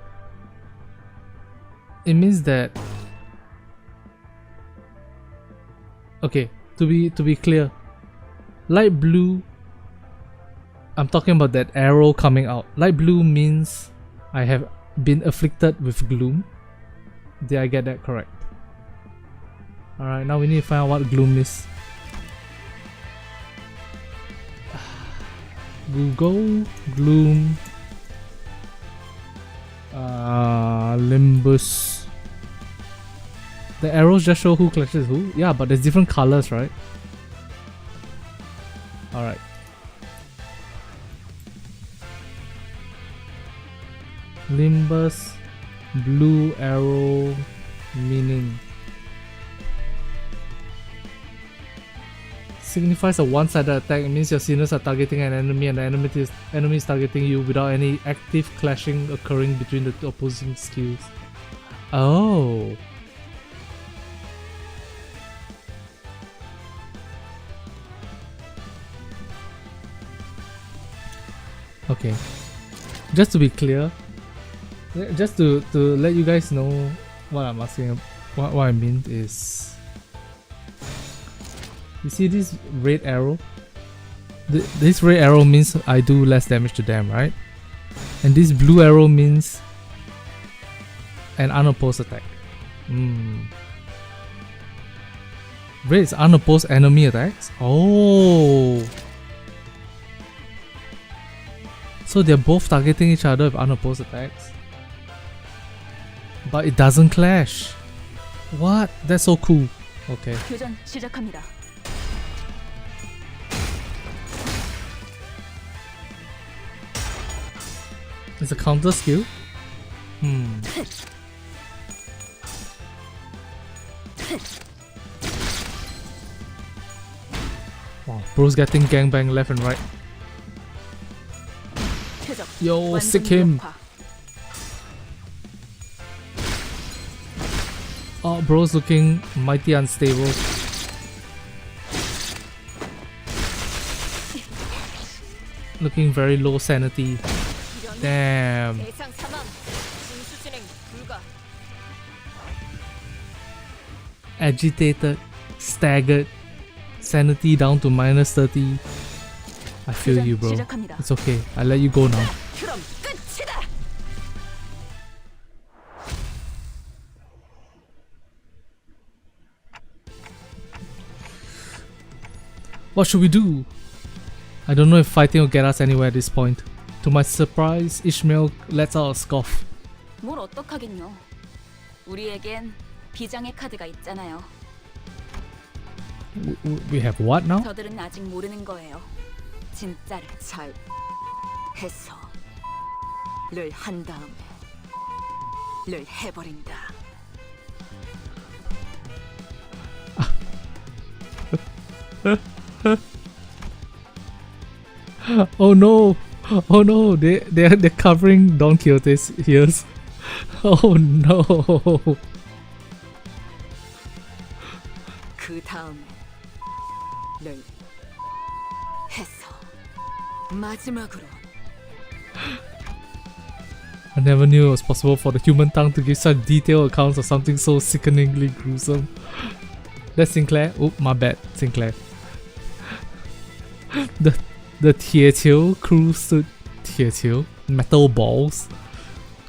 okay, to be clear, light blue, I'm talking about that arrow coming out. Light blue means I have been afflicted with gloom. Did I get that correct? Alright, now we need to find out what gloom is. Google gloom. Limbus. The arrows just show who clutches who. Yeah, but there's different colors, right? Alright. Limbus. Blue arrow meaning. Signifies a one-sided attack. It means your sinners are targeting an enemy and the enemy is targeting you without any active clashing occurring between the two opposing skills. Oh. Okay. Just to be clear, just to let you guys know what I'm asking, what I mean is, you see this red arrow? This red arrow means I do less damage to them, right? And this blue arrow means an unopposed attack. Red is unopposed enemy attacks? Oh! So they're both targeting each other with unopposed attacks? But it doesn't clash. What? That's so cool. Okay. 교전 시작합니다. It's a counter skill? Wow, bro's getting gangbang left and right. Yo, sick him! Oh, bro's looking mighty unstable. Looking very low sanity. Damn. Agitated, staggered, sanity down to -30. I feel you, bro. It's okay. I'll let you go now. What should we do? I don't know if fighting will get us anywhere at this point. To my surprise, Ishmael lets out a scoff. 뭘 어떡하긴요. 우리에겐 비장의 카드가 있잖아요. We have what now? 저들은 아직 모르는 거예요. 진짜를 잘 해서 를 한 다음에 를 해버린다. Oh no! Oh no! They're covering Don Quixote's ears. Oh no! 그 다음에 를 해서 마지막으로. I never knew it was possible for the human tongue to give such detailed accounts of something so sickeningly gruesome. That's Sinclair. Oh, my bad, Sinclair. The 铁球 crew stood. 铁球 metal balls.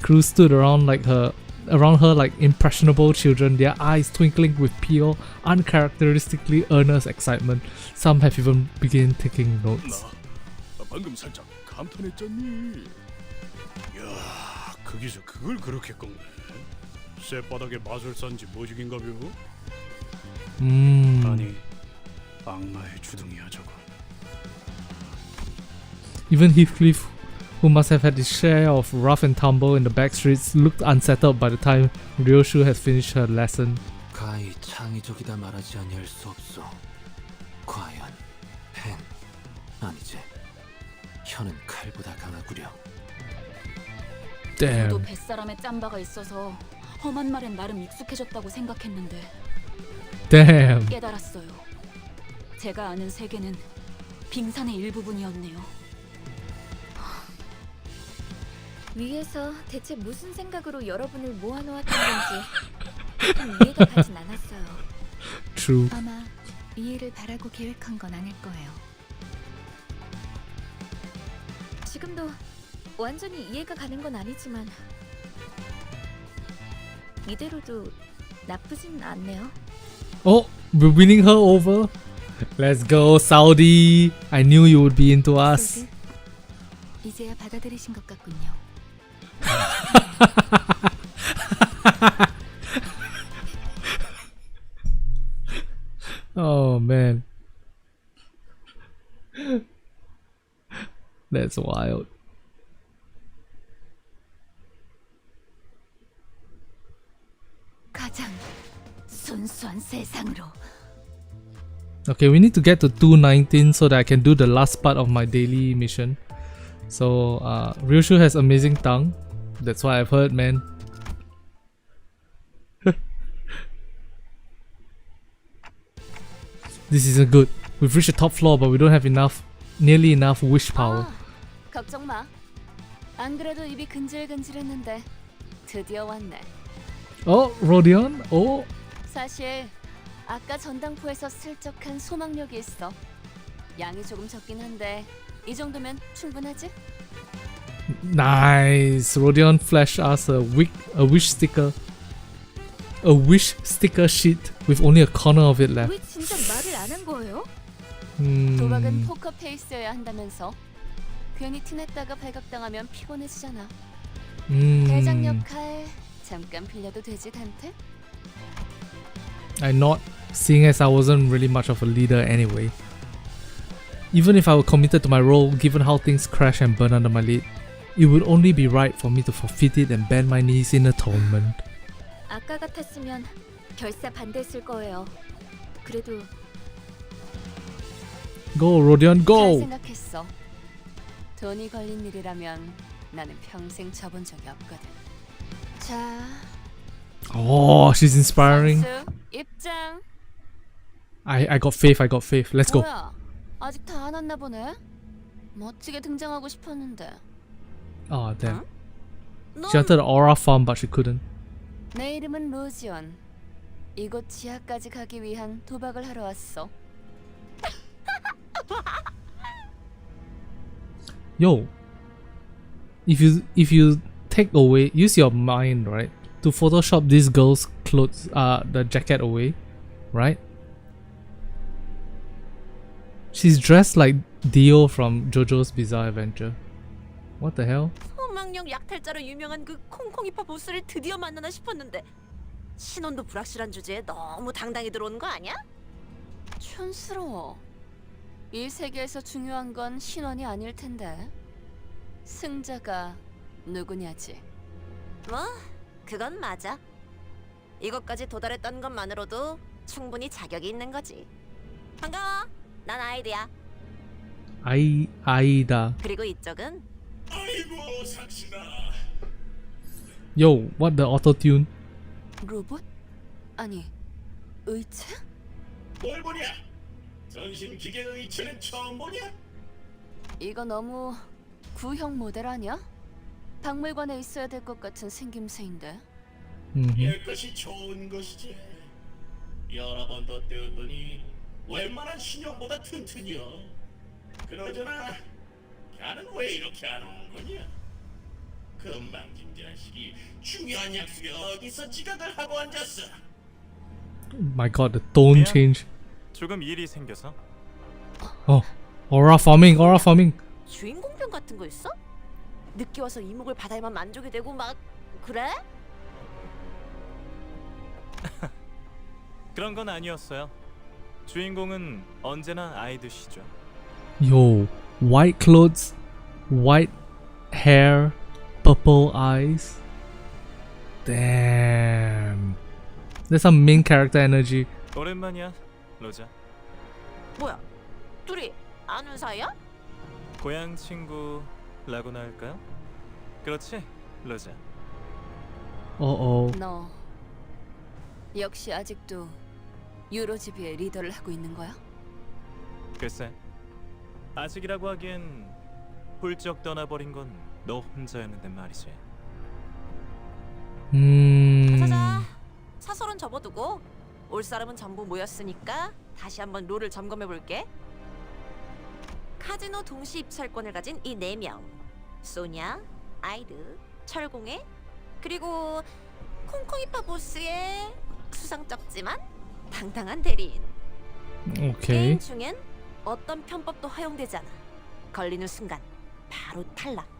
Crew stood around like her around her like impressionable children, their eyes twinkling with pure, uncharacteristically earnest excitement. Some have even begun taking notes. 나 방금 살짝 감탄했잖니. 야, 거기서 그걸 그렇게 꺾네. 쇳바닥에 마술사인지 뭐지긴가벼? 아니, 악마의 주둥이야 저거. Even Heathcliff, who must have had his share of rough and tumble in the back streets, looked unsettled by the time Ryoshu had finished her lesson. 가히 창의적이다 말하지 아니할 수 없소. 과연 펜 아니지. 혀는 칼보다 강하구려. Damn. 저도 뱃사람에 짬바가 있어서 험한 말엔 나름 익숙해졌다고 생각했는데 Damn. 깨달았어요. 제가 아는 세계는 빙산의 일부분이었네요. 위에서 대체 무슨 생각으로 여러분을 모아놓았던 건지 좀 이해가 가진 않았어요. True. 아마 이해를 바라고 계획한 건 아닐 거예요. 지금도 완전히 이해가 가는 건 아니지만 이대로도 나쁘진 않네요. Oh, we're winning her over. Let's go, Saudi. I knew you would be into us. 소드, 이제야 받아들이신 것 같군요. Oh man. That's wild. 가장 순수한 세상으로. Okay, we need to get to 219 so that I can do the last part of my daily mission. So, Ryoshu has amazing tongue. That's what I've heard, man. This isn't good. We've reached the top floor, but we don't have nearly enough wish power. 걱정 마. 안 그래도 입이 근질근질했는데 드디어 왔네. Oh, Rodion? Oh, 사실 아까 전당포에서 슬쩍한 소망력이 있어. 양이 조금 적긴 한데 이 정도면 충분하지? nice. Rodion flashed us a wish sticker. A wish sticker sheet with only a corner of it left. 왜 진작 말을 안 한 거예요? 도박은 포커 페이스여야 한다면서. 괜히 티냈다가 발각당하면 피곤해지잖아. 대장 역할 잠깐 빌려도 되지, 단테? I not, seeing as I wasn't really much of a leader anyway. Even if I were committed to my role, given how things crash and burn under my lead, it would only be right for me to forfeit it and bend my knees in atonement. 아까 같았으면 결사 반대했을 거예요. 그래도 Go, Rodion, 잘 go! 생각했어. 돈이 걸린 일이라면 나는 평생 접은 적이 없거든. 자, Oh, she's inspiring. 선수 입장. I got faith, I got faith. Let's go. 뭐야? 아직 다 안 왔나 보네. 멋지게 등장하고 싶었는데. Oh, damn. 넌 She wanted the aura farm, but she couldn't. 내 이름은 로지온. 이곳 지하까지 가기 위한 도박을 하러 왔어. Yo, if you take away, use your mind, right, to Photoshop this girl's clothes, the jacket away, right? She's dressed like Dio from JoJo's Bizarre Adventure. What the hell? 소망력 약탈자로 유명한 그 콩콩이파 보스를 드디어 만나나 싶었는데 신혼도 불확실한 주제에 너무 당당히 들어오는 거 아니야? 촌스러워. 이 세계에서 중요한 건 신원이 아닐 텐데. 승자가 누구냐지. 뭐 그건 맞아. 이것까지 도달했던 것만으로도 충분히 자격이 있는 거지. 반가워. 난 아이드야. Aida. 그리고 이쪽은 아이고 삭신아. Yo, what the auto tune? 로봇? 아니, 의체? 뭘 보냐? 전신 기계 의체는 처음 보냐? 이거 너무 구형 모델 아니야? 박물관에 있어야 될 것 같은 생김새인데. 옛것이 좋은 것이지. 여러 번 더 떼었더니 웬만한 신형보다 튼튼이여. 그러잖아. 걔는 왜 이렇게 안 오는 거냐? 금방진 자식이 중요한 약속에 어디서 지각을 하고 앉았어? My God, the tone 미안. change. 조금 일이 생겨서. Oh, aura farming, aura farming. 주인공병 같은 거 있어? 늦게 와서 이목을 받아야만 만족이 되고 막 그래? 그런 건 아니었어요. 주인공은 언제나 아이드시죠. Yo, white clothes, white hair, purple eyes. Damn. There's some main character energy. 오랜만이야, 로자. 뭐야? 둘이 아는 사이야? 고향 친구라고나 할까요? 그렇지, 로자. Uh-oh. 너 역시 아직도 유로지비의 리더를 하고 있는 거야? 글쎄, 아직이라고 하기엔 훌쩍 떠나버린 건 너 혼자였는데 말이지. 자자, 사설은 접어두고 올 사람은 전부 모였으니까 다시 한번 롤을 점검해볼게. 카지노 동시 입찰권을 가진 이 4명, 소냐, 아이드, 철공애, 그리고 콩콩이파 보스의 수상쩍지만 당당한 대리인. Okay. 게임 중엔 어떤 편법도 허용되지 않아. 걸리는 순간 바로 탈락.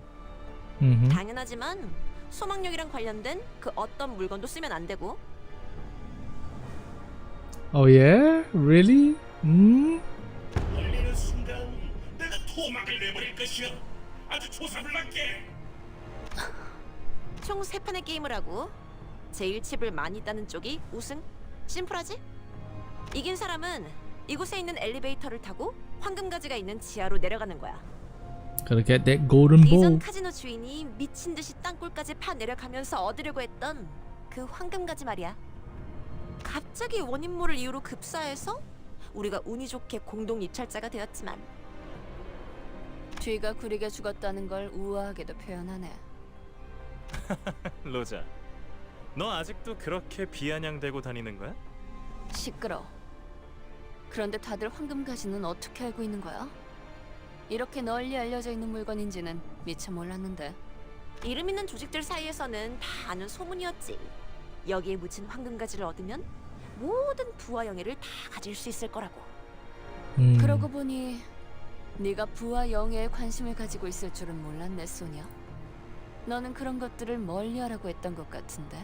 Mm-hmm. 당연하지만 소망력이랑 관련된 그 어떤 물건도 쓰면 안 되고. Oh yeah? Really? 걸리는 순간 내가 토막을 내버릴 것이야. 아주 조사불납게. 총 3판의 게임을 하고 제일 칩을 많이 따는 쪽이 우승. 심플하지? 이긴 사람은 이곳에 있는 엘리베이터를 타고 황금가지가 있는 지하로 내려가는 거야. Gotta get that golden 이전 ball. 카지노 주인이 미친 듯이 땅굴까지 파 내려가면서 얻으려고 했던 그 황금가지 말이야. 갑자기 원인 모를 이유로 급사해서 우리가 운이 좋게 공동 입찰자가 되었지만 뒤가 구리게 죽었다는 걸 우아하게도 표현하네. 로자, 너 아직도 그렇게 비아냥대고 다니는 거야? 시끄러. 그런데 다들 황금가지는 어떻게 알고 있는 거야? 이렇게 널리 알려져 있는 물건인지는 미처 몰랐는데. 이름 있는 조직들 사이에서는 다 아는 소문이었지. 여기에 묻힌 황금가지를 얻으면 모든 부와 영예를 다 가질 수 있을 거라고. 그러고 보니 네가 부와 영예에 관심을 가지고 있을 줄은 몰랐네, 소녀. 너는 그런 것들을 멀리하라고 했던 것 같은데.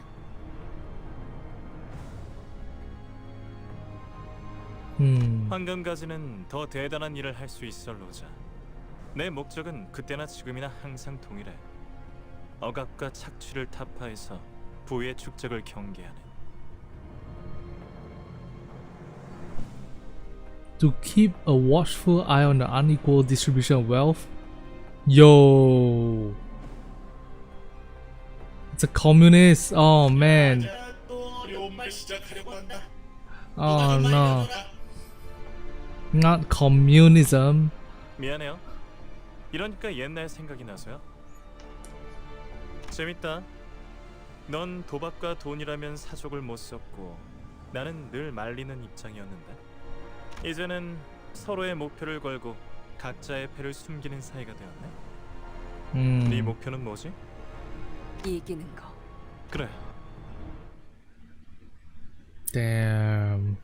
황금가지는 더 대단한 일을 할 수 있어, 로자. 내 목적은 그때나 지금이나 항상 동일해. 억압과 착취를 타파해서 부의 축적을 경계하는. To keep a watchful eye on the unequal distribution of wealth. Yo. It's a communist. Oh man. 자, 또 어려운 말 시작하려고 한다. Oh no. Not communism. 미안해요. 이러니까 옛날 생각이 나서요. 재밌다. 넌 도박과 돈이라면 사족을 못 썼고 나는 늘 말리는 입장이었는데 이제는 서로의 목표를 걸고 각자의 패를 숨기는 사이가 되었네. 네 목표는 뭐지? 이기는 거. 그래. Damn.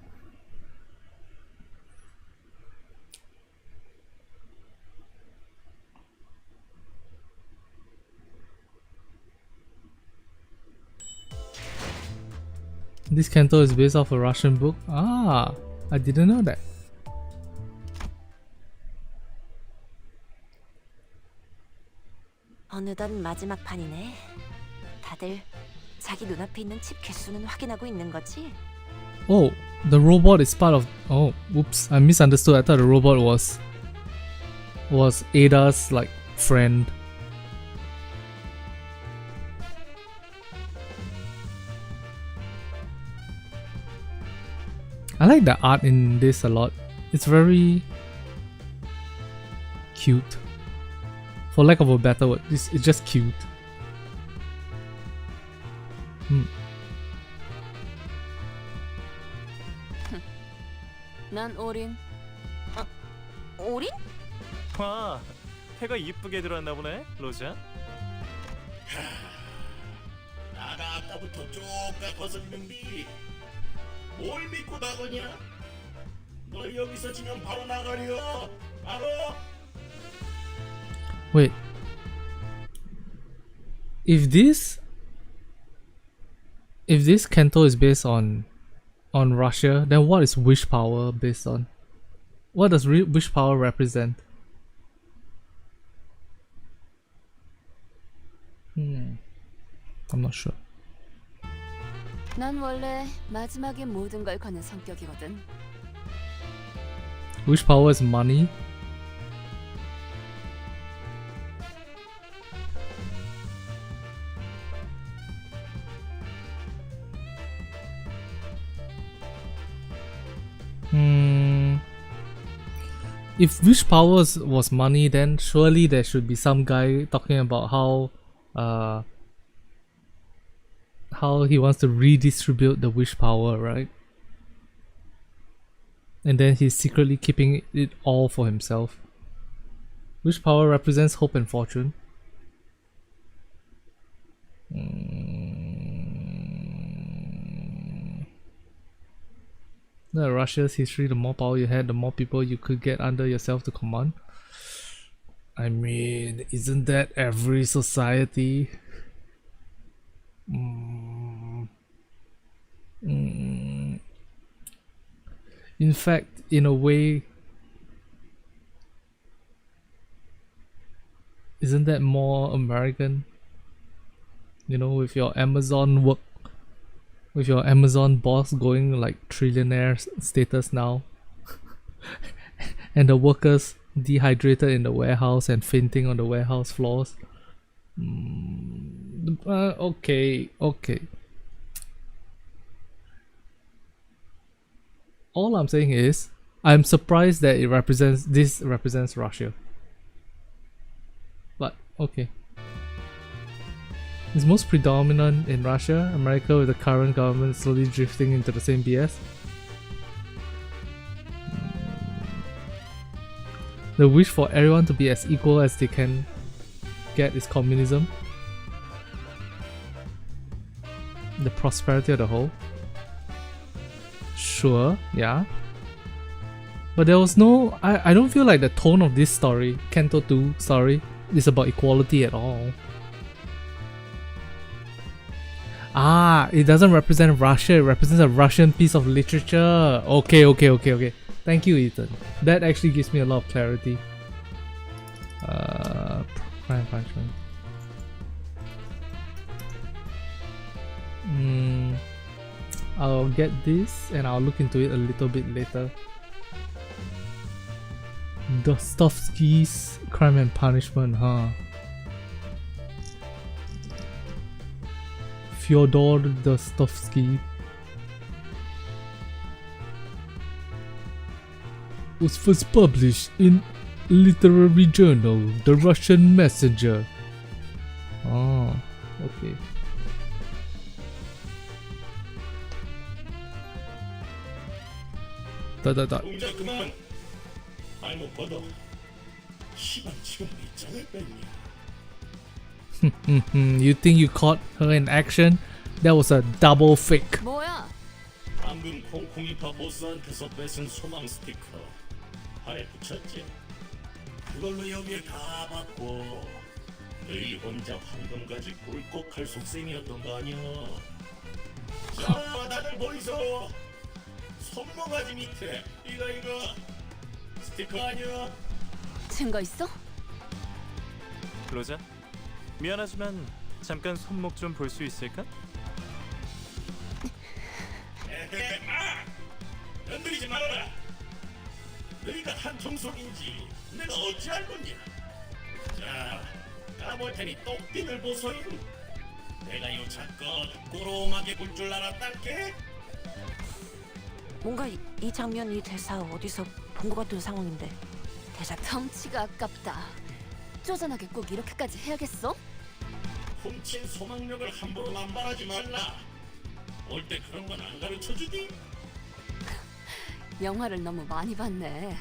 This canto is based off a Russian book. Ah, I didn't know that. 어느덧 마지막 판이네. 다들 자기 눈앞에 있는 칩 개수는 확인하고 있는 거지? Oh, the robot is part of. Oh, oops! I misunderstood. I thought the robot was Ada's like friend. I like the art in this a lot. It's very cute. For lack of a better word, it's just cute. 난 올인. 올인? 와, 해가 이쁘게 들어왔나 보네, 로자. 나가 아까부터 쪽가 거슬리는데 뭘 믿고 나가냐? 너 여기서 지금 바로 나가려. 바로. Wait. If this Kanto is based on Russia, then what is wish power based on? What does wish power represent? I'm not sure. 난 원래 마지막에 모든 걸 거는 성격이거든. Wish power is money. If wish powers was money, then surely there should be some guy talking about how he wants to redistribute the wish power, right? And then he's secretly keeping it all for himself. Wish power represents hope and fortune. Russia's history, the more power you had, the more people you could get under yourself to command. I mean, isn't that every society? In fact, in a way, isn't that more American? You know, with your Amazon boss going like trillionaire status now, and the workers dehydrated in the warehouse and fainting on the warehouse floors. Okay. All I'm saying is, I'm surprised that this represents Russia. But okay. It's most predominant in Russia, America, with the current government slowly drifting into the same BS. The wish for everyone to be as equal as they can get is communism. The prosperity of the whole. Sure, yeah. But there was no... I don't feel like the tone of this story, Kanto 2 story, is about equality at all. It doesn't represent Russia, it represents a Russian piece of literature. Okay. Thank you, Ethan. That actually gives me a lot of clarity. Crime punishment. I'll get this and I'll look into it a little bit later. Dostoevsky's Crime and Punishment, huh? Fyodor Dostoevsky was first published in literary journal The Russian Messenger. Oh, okay. 동작 그만. 말못 뻗어. 시방 지금 밑장을 뺐냐? You think you caught her in action? That was a double fake. 뭐야? 방금 콩콩이파 보스한테서 뺏은 소망 스티커 팔에 붙였지. 그걸로 여기에 다 받고 너희 혼자 황금가지 꿀꺽할 속셈이었던 거 아니야? 자, 다들 보이소. 손모가지 밑에 이거 스티커 아니야? 증거 있어? 로자, 미안하지만 잠깐 손목 좀 볼 수 있을까? 건드리지 말아라. 너희가 한 통속인지 내가 어찌 알겠냐? 자, 까볼 테니 똑띠를 보소이. 내가 요 잠깐 꼬로마게 굴 줄 알았단께? 뭔가 이 장면, 이 대사 어디서 본 것 같은 상황인데. 대사 덩치가 아깝다. 쪼잔하게 꼭 이렇게까지 해야겠어? 훔친 소망력을 함부로 남발하지 말라. 올 때 그런 건 안 가르쳐주니? 영화를 너무 많이 봤네.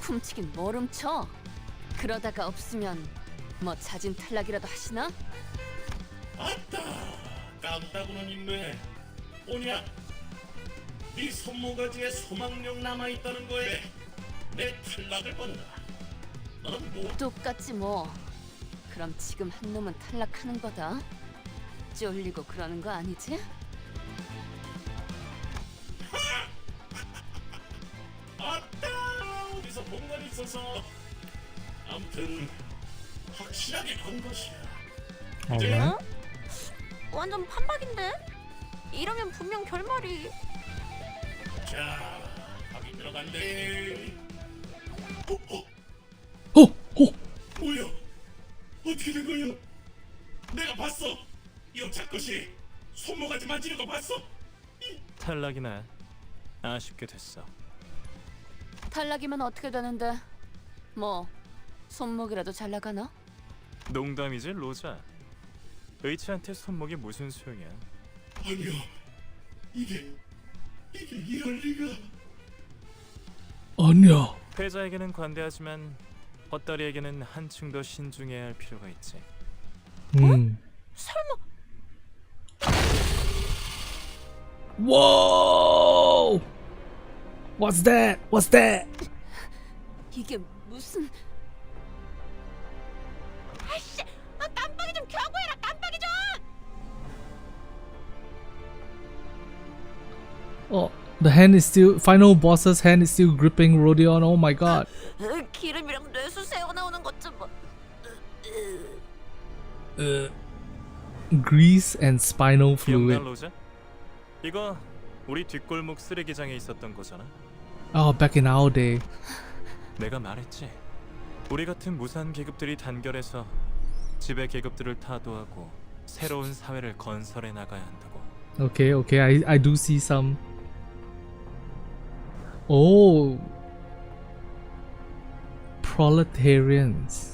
훔치긴 뭘 훔쳐? 그러다가 없으면 뭐 자진 탈락이라도 하시나? 아따, 깜다구는 있네. 뭐냐? 네 손모가지에 소망력 남아있다는 거에 내 탈락을 본다. 넌 뭐? 똑같지 뭐. 그럼 지금 한 놈은 탈락하는 거다. 쫄리고 그러는 거 아니지? 아따, 어디서 본 건 있어서. 아무튼 확실하게 건 것이야. Alright. 완전 판박인데? 이러면 분명 결말이. 자, 확인 들어간대. 뭐야? 어떻게 된 거야? 내가 봤어. 여자 것이 손모가지 만지는 거 봤어? 탈락이나 아쉽게 됐어. 탈락이면 어떻게 되는데? 뭐 손목이라도 잘 나가나? 농담이지 로자. 의치한테 손목이 무슨 소용이야? 아니야. 이게 이럴 리가. 아니야. 패자에게는 관대하지만 헛다리에게는 한층 더 신중해야 할 필요가 있지. 설마 Whoa! What's that? What's that? 이게 무슨... 아씨, 깜빡이 좀 켜고 해라. 깜빡이 좀. Oh, the hand is still. Final boss's hand is still gripping Rodion. Oh my god. 기름이랑 뇌수 새어 나오는 것 좀 봐. Grease and spinal 기억나 fluid. 로자? 이거 우리 뒷골목 쓰레기장에 있었던 거잖아. Oh, back in our day. 내가 말했지. 우리 같은 무산 계급들이 단결해서 지배 계급들을 타도하고 새로운 사회를 건설해 나가야 한다고. Okay, okay. I do see some. Oh, proletarians.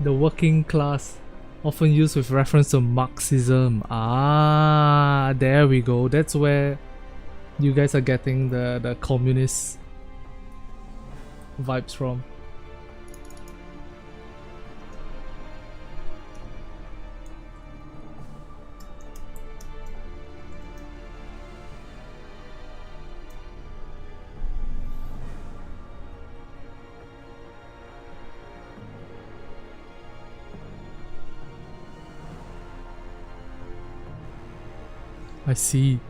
The working class, often used with reference to Marxism. Ah, there we go. That's where you guys are getting the communist vibes from. I see.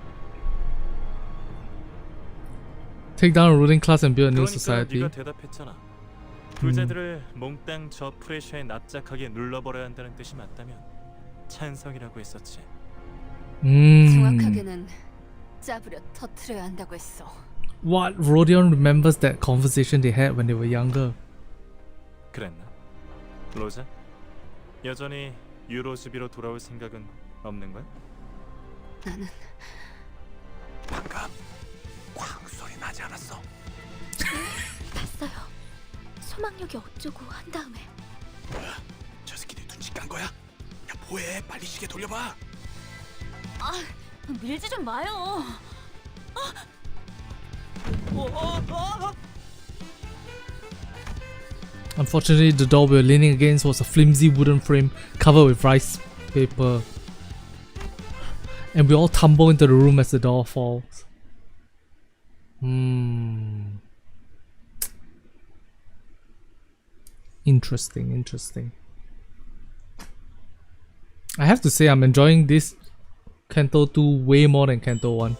Take down a ruling class and build a new 그러니까 society. 네가 대답했잖아. 불자들을 몽땅 저 프레셔에 납작하게 눌러버려야 한다는 뜻이 맞다면 찬성이라고 했었지. 정확하게는 짜부려 터트려야 한다고 했어. What? Rodion remembers that conversation they had when they were younger. 그랬나? 로자? 여전히 유로즈비로 돌아올 생각은 없는 거야? 나는 방금 쾅 소리 나지 않았어? 봤어요. 소망력이 어쩌고 한 다음에 뭐야? 저 새끼들 눈치 깐 거야? 야 뭐해? 빨리 시계 돌려봐. 밀지 좀 마요. Unfortunately, the door we were leaning against was a flimsy wooden frame covered with rice paper. And we all tumble into the room as the door falls. Interesting, interesting. I have to say I'm enjoying this Kanto 2 way more than Kanto 1.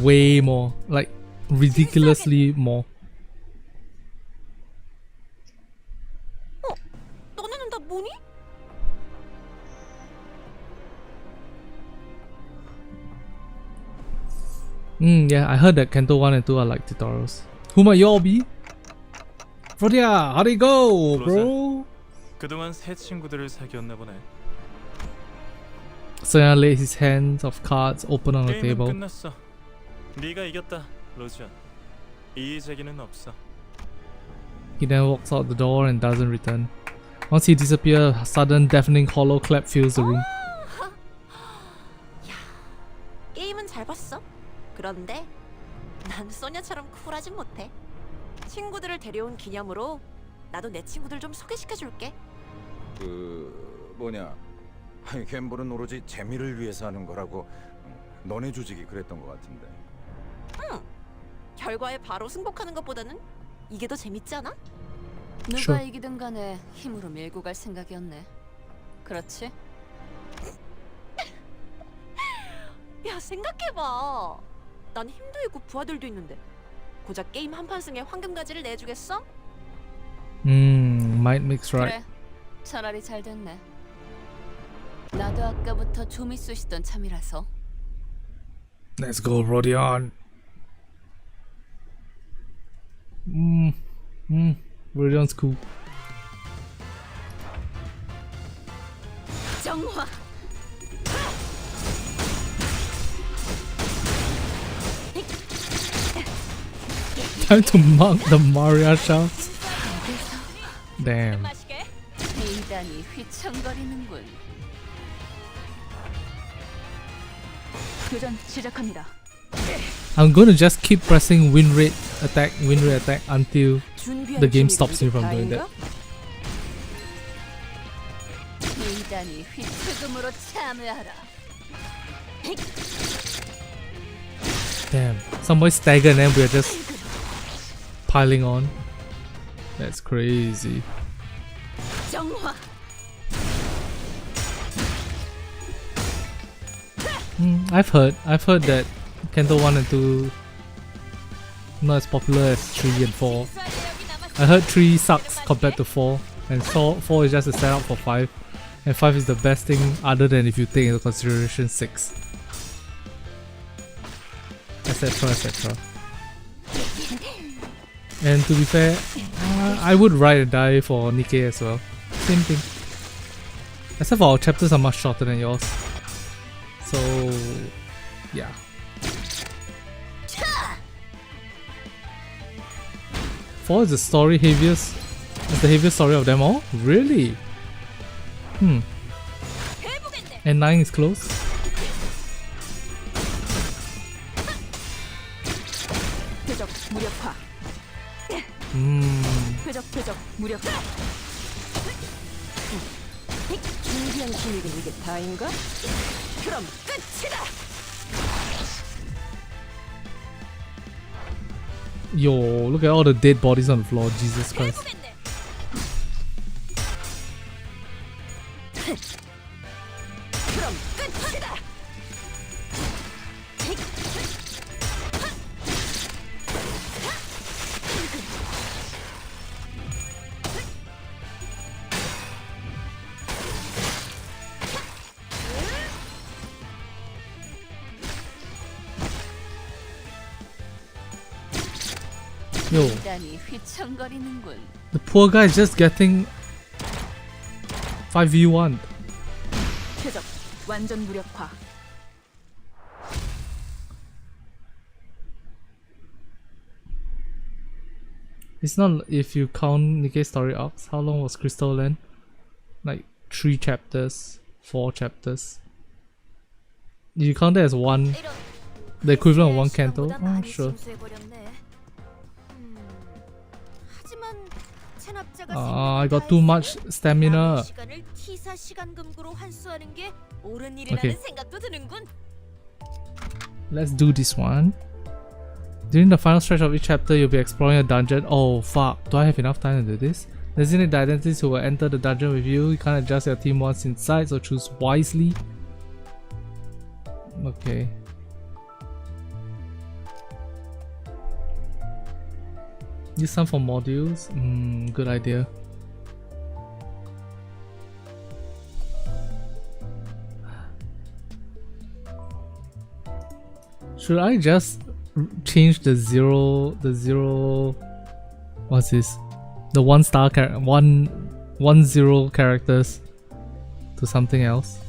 Way more, like ridiculously more. 너네는 다 뭐니? Yeah, I heard that Kanto 1 and 2 are like tutorials. Who might y'all be? Frodia, how'd it go, bro? 그동안 새 친구들을 사귀었나 보네. Soya laid his hands of cards open on the 게임은 table. 끝났어. 네가 이겼다, 로즈야. 이의 제기는 없어. He then walks out the door and doesn't return. Once he disappears, a sudden deafening hollow clap fills the room. 게임은 잘 봤어. 그런데 난 소녀처럼 쿨하진 못해. 친구들을 데려온 기념으로 나도 내 친구들 좀 소개시켜줄게. 그 뭐냐, 갬블은 오로지 재미를 위해서 하는 거라고 너네 조직이 그랬던 것 같은데. 결과에 바로 승복하는 것보다는 이게 더 재밌지 않아? 누가 Sure. 이기든 간에 힘으로 밀고 갈 생각이었네. 그렇지? 야, 생각해봐. 난 힘도 있고 부하들도 있는데 고작 게임 한판 승에 황금가지를 내주겠어? Might makes right. 그래, 차라리 잘 됐네. 나도 아까부터 좀이 쑤시던 참이라서. Let's go, Rodion. Rodion's cool. 정화. Time to monk the Maria shots. Damn. 대단히 휘청거리는군. 교전 시작합니다. I'm gonna just keep pressing win rate attack until the game stops me from doing that. 대단히 휘트금으로 참여하라. Damn. Somebody staggered and we're just piling on. That's crazy. 정화. I've heard that Kanto 1 and 2 not as popular as 3 and 4. I heard 3 sucks compared to 4, and 4 is just a setup for 5, and 5 is the best thing other than if you take into consideration 6, etc, etc. And to be fair, I would ride or die for Nikke as well. Same thing. Except for our chapters are much shorter than yours. So, yeah. Four is the story heaviest. It's the heaviest story of them all? Really? And 9 is close. 표적 무력화. 표적 무력화. 준비한 기믹은 이게 다인가? 그럼 끝이다. Yo, look at all the dead bodies on the floor. Jesus Christ. 그럼 끝이다. Yo, 대단히 휘청거리는군. the poor guy is just getting 5v1. 표적 완전 무력화. It's not if you count Nikke's story arcs. How long was Crystal Land? Like 3 chapters, 4 chapters. If you count that as one, the equivalent of one canto. Oh, sure. I got too much stamina. Okay. Let's do this one. During the final stretch of each chapter, you'll be exploring a dungeon. Oh fuck, do I have enough time to do this? Designate the identities who will enter the dungeon with you. You can't adjust your team once inside, so choose wisely. Okay. Use some for modules. Good idea. Should I just change the zero? What's this? The 1-star character, 1-0 characters to something else.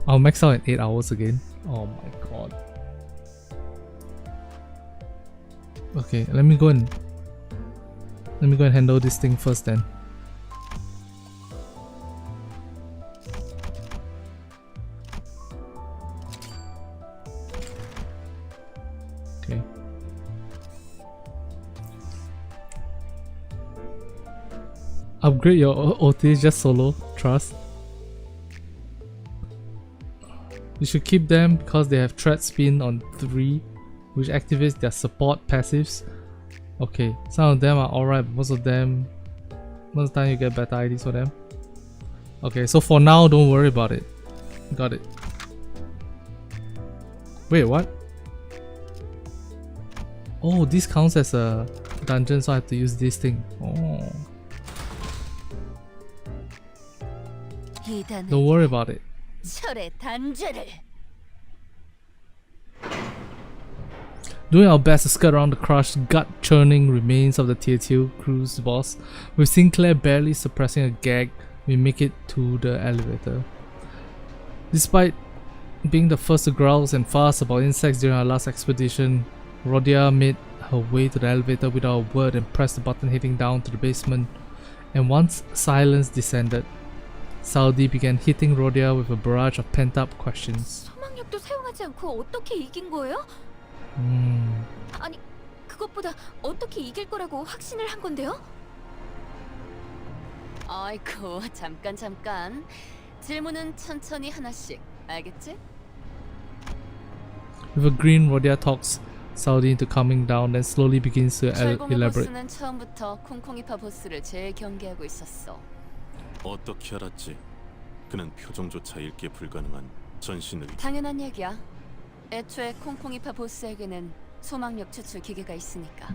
I'll max out in 8 hours again. Oh my god. Okay, let me go and handle this thing first then. Okay. Upgrade your OT just solo, trust. You should keep them because they have threat spin on 3, which activates their support passives. Okay, some of them are alright, but most of the time you get better IDs for them. Okay, so for now, don't worry about it. Got it. Wait, what? Oh, this counts as a dungeon, so I have to use this thing. Oh. Don't worry about it. 철의 단죄를. Doing our best to skirt around the crushed, gut-churning remains of the Tier 2 cruise boss. With Sinclair barely suppressing a gag, we make it to the elevator. Despite being the first to growl and fuss about insects during our last expedition, Rhodia made her way to the elevator without a word and pressed the button heading down to the basement. And once silence descended, Saudi began hitting Rhodia with a barrage of pent-up questions. 소망력도 사용하지 않고 어떻게 이긴 거예요? 아니, 그것보다 어떻게 이길 거라고 확신을 한 건데요? 아이고, 잠깐. 질문은 천천히 하나씩. 알겠지? With a grin, Rhodia talks Saudi into calming down, then slowly begins to 철공의 elaborate. 보스는 처음부터 콩콩이파 보스를 제일 경계하고 있었어. 어떻게 알았지? 그는 표정조차 읽기 불가능한 전신의 당연한 얘기야. 애초에 콩콩이파 보스에게는 소망력 추출 기계가 있으니까.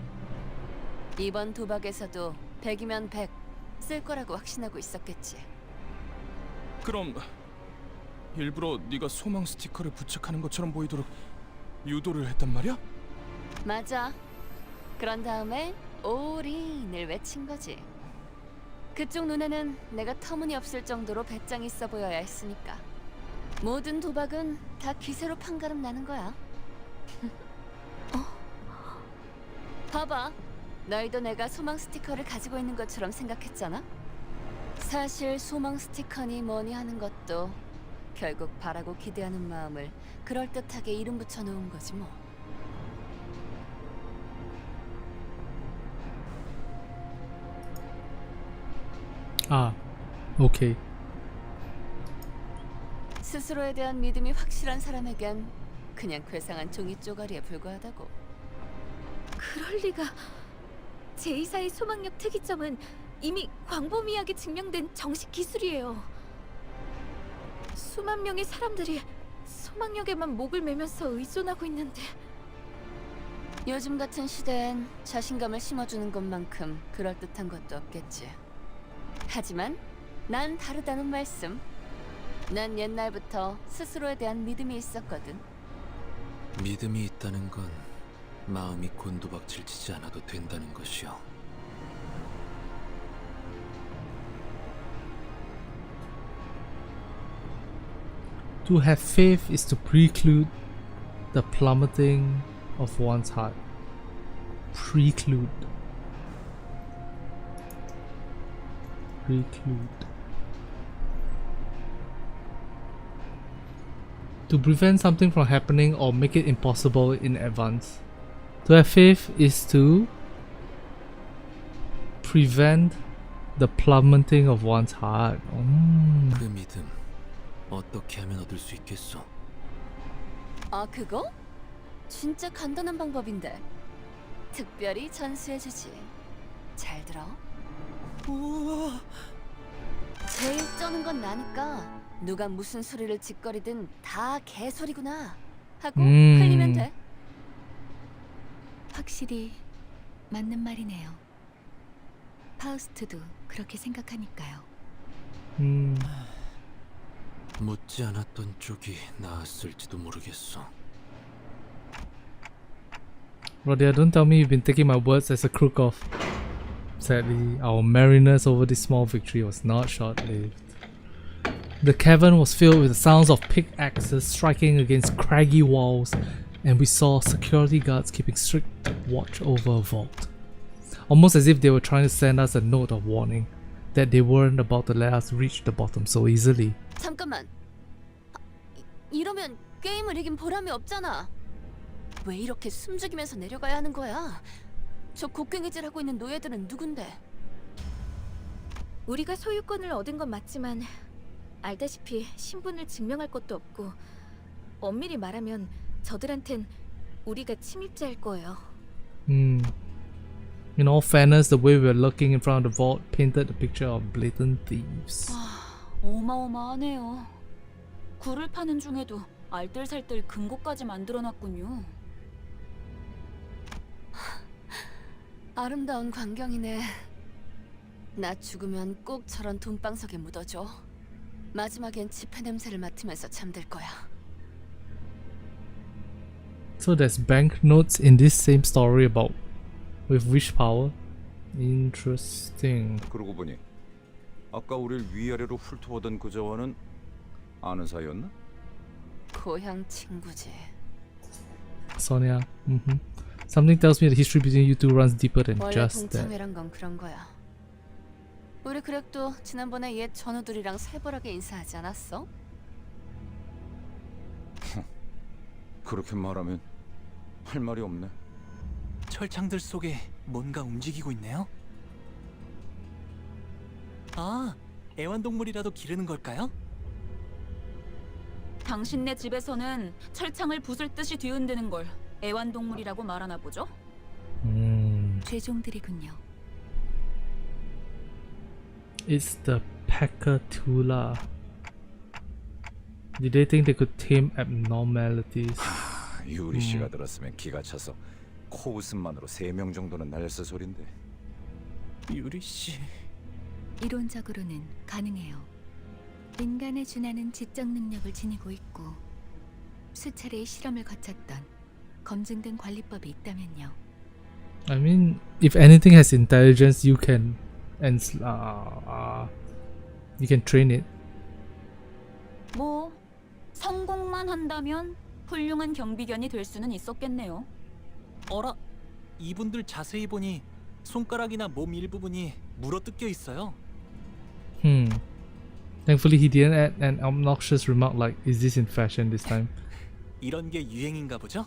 이번 도박에서도 100이면 100 쓸 거라고 확신하고 있었겠지. 그럼 일부러 네가 소망 스티커를 부착하는 것처럼 보이도록 유도를 했단 말이야? 맞아. 그런 다음에 올인을 외친 거지. 그쪽 눈에는 내가 터무니없을 정도로 배짱 있어 보여야 했으니까. 모든 도박은 다 기세로 판가름 나는 거야. 봐봐. 너희도 내가 소망 스티커를 가지고 있는 것처럼 생각했잖아? 사실 소망 스티커니 뭐니 하는 것도 결국 바라고 기대하는 마음을 그럴듯하게 이름 붙여 놓은 거지 뭐. Ah, okay. 스스로에 대한 믿음이 확실한 사람에겐 그냥 괴상한 종이 쪼가리에 불과하다고. 그럴 리가. 제2사의 소망력 특이점은 이미 광범위하게 증명된 정식 기술이에요. 수만 명의 사람들이 소망력에만 목을 매면서 의존하고 있는데. 요즘 같은 시대엔 자신감을 심어주는 것만큼 그럴듯한 것도 없겠지. 하지만 난 다르다는 말씀. 난 옛날부터 스스로에 대한 믿음이 있었거든. 믿음이 있다는 건 마음이 곤두박질 치지 않아도 된다는 것이요. To have faith is to preclude the plummeting of one's heart. Preclude. To prevent something from happening or make it impossible in advance. To have faith is to prevent the plummeting of one's heart. 그 믿음 어떻게 하면 얻을 수 있겠어? 아, 그거? 진짜 간단한 방법인데. 특별히 전수해주지. 잘 들어. 우와. 제일 쩌는 건 나니까 누가 무슨 소리를 짓거리든 다 개소리구나 하고 흘리면 돼. 확실히 맞는 말이네요. 파우스트도 그렇게 생각하니까요. 묻지 않았던 쪽이 나았을지도 모르겠어. Rhodia, don't tell me you've been taking my words as a crook off. Sadly, our merriness over this small victory was not short-lived. The cavern was filled with the sounds of pickaxes striking against craggy walls and we saw security guards keeping strict watch over a vault. Almost as if they were trying to send us a note of warning that they weren't about to let us reach the bottom so easily. 잠깐만. 이러면 게임을 이긴 보람이 없잖아. 왜 이렇게 숨죽이면서 내려가야 하는 거야? 저 곡괭이질 하고 있는 노예들은 누군데? 우리가 소유권을 얻은 건 맞지만 알다시피 신분을 증명할 것도 없고 엄밀히 말하면 저들한텐 우리가 침입자일 거예요. In all fairness, the way we were looking in front of the vault painted a picture of blatant thieves. 어마어마하네요. 굴을 파는 중에도 알뜰살뜰 금고까지 만들어놨군요. 아름다운 광경이네. 나 죽으면 꼭 저런 돈방석에 묻어줘. 마지막엔 지폐 냄새를 맡으면서 잠들 거야. So there's banknotes in this same story about with wish power. Interesting. 그러고 보니 아까 우릴 위아래로 훑어보던 그자와는 아는 사이였나? 고향 친구지. Sonia. Something tells me the history between you two runs deeper than 원래 just that. 동창회란 건 그런 거야. 우리 그렉도 지난번에 옛 전우들이랑 살벌하게 인사하지 않았어? 그렇게 말하면 할 말이 없네. 철창들 속에 뭔가 움직이고 있네요. 아, 애완동물이라도 기르는 걸까요? 당신네 집에서는 철창을 부술 듯이 뒤흔드는 걸 애완동물이라고 말하나 보죠? 죄종들이군요. It's the Pacatula. Did they think they could tame abnormalities? 유리 씨가 들었으면 기가 차서 코 웃음만으로 3명 정도는 날렸을 소린데. 유리 씨. 이론적으로는 가능해요. 인간에 준하는 지적 능력을 지니고 있고 수차례의 실험을 거쳤던 검증된 관리법이 있다면요. I mean, if anything has intelligence, you can train it. 뭐 성공만 한다면 훌륭한 경비견이 될 수는 있었겠네요. 어라, 이분들 자세히 보니 손가락이나 몸 일부분이 물어뜯겨 있어요. Thankfully, he didn't add an obnoxious remark like, "Is this in fashion this time?" 이런 게 유행인가 보죠?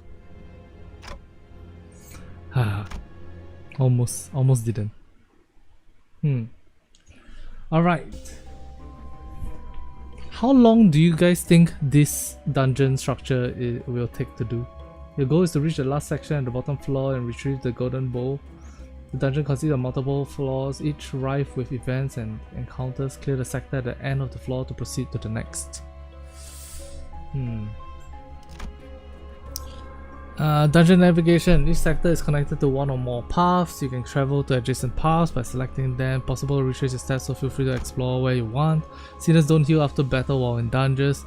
Almost didn't. Alright. How long do you guys think this dungeon structure will take to do? Your goal is to reach the last section at the bottom floor and retrieve the golden bowl. The dungeon consists of multiple floors, each rife with events and encounters. Clear the sector at the end of the floor to proceed to the next. Dungeon navigation. Each sector is connected to one or more paths. You can travel to adjacent paths by selecting them. Possible to retrace your steps, so feel free to explore where you want. Sinners don't heal after battle while in dungeons.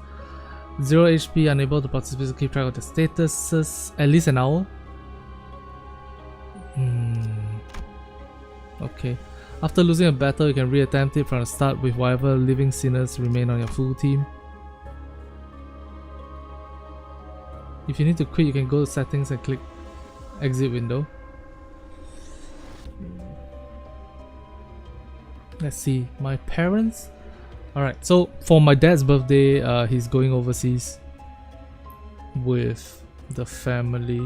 0 HP, unable to participate, so keep track of the statuses. At least an hour. Okay. After losing a battle, you can reattempt it from the start with whatever living sinners remain on your full team. If you need to quit, you can go to settings and click exit window. Let's see, my parents. Alright, so for my dad's birthday, he's going overseas with the family.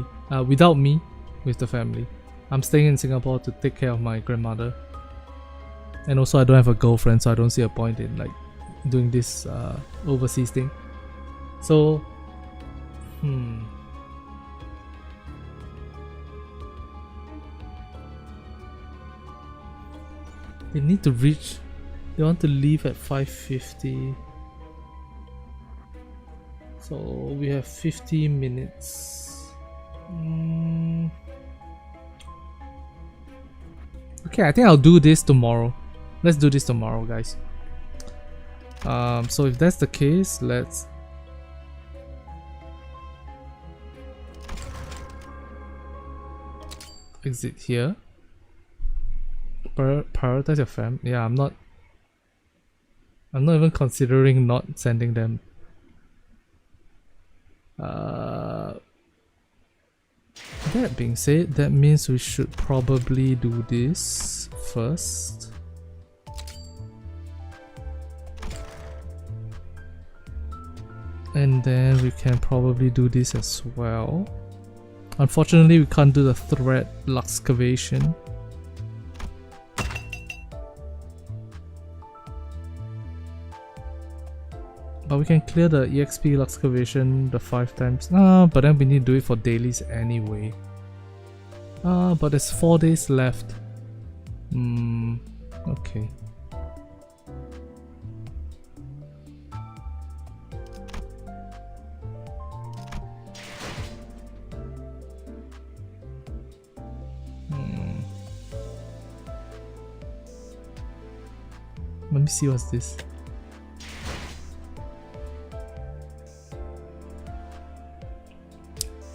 Without me, with the family. I'm staying in Singapore to take care of my grandmother. And also I don't have a girlfriend, so I don't see a point in like doing this overseas thing. So they need to reach. They want to leave at 5:50. So we have 50 minutes. Okay, I think I'll do this tomorrow. Let's do this tomorrow, guys. So if that's the case, let's exit here. Prioritize your fam. Yeah, I'm not even considering not sending them. That being said, that means we should probably do this first. And then we can probably do this as well. Unfortunately, we can't do the thread excavation. But we can clear the EXP excavation the 5 times. But then we need to do it for dailies anyway. But there's 4 days left. Okay. Let me see what's this.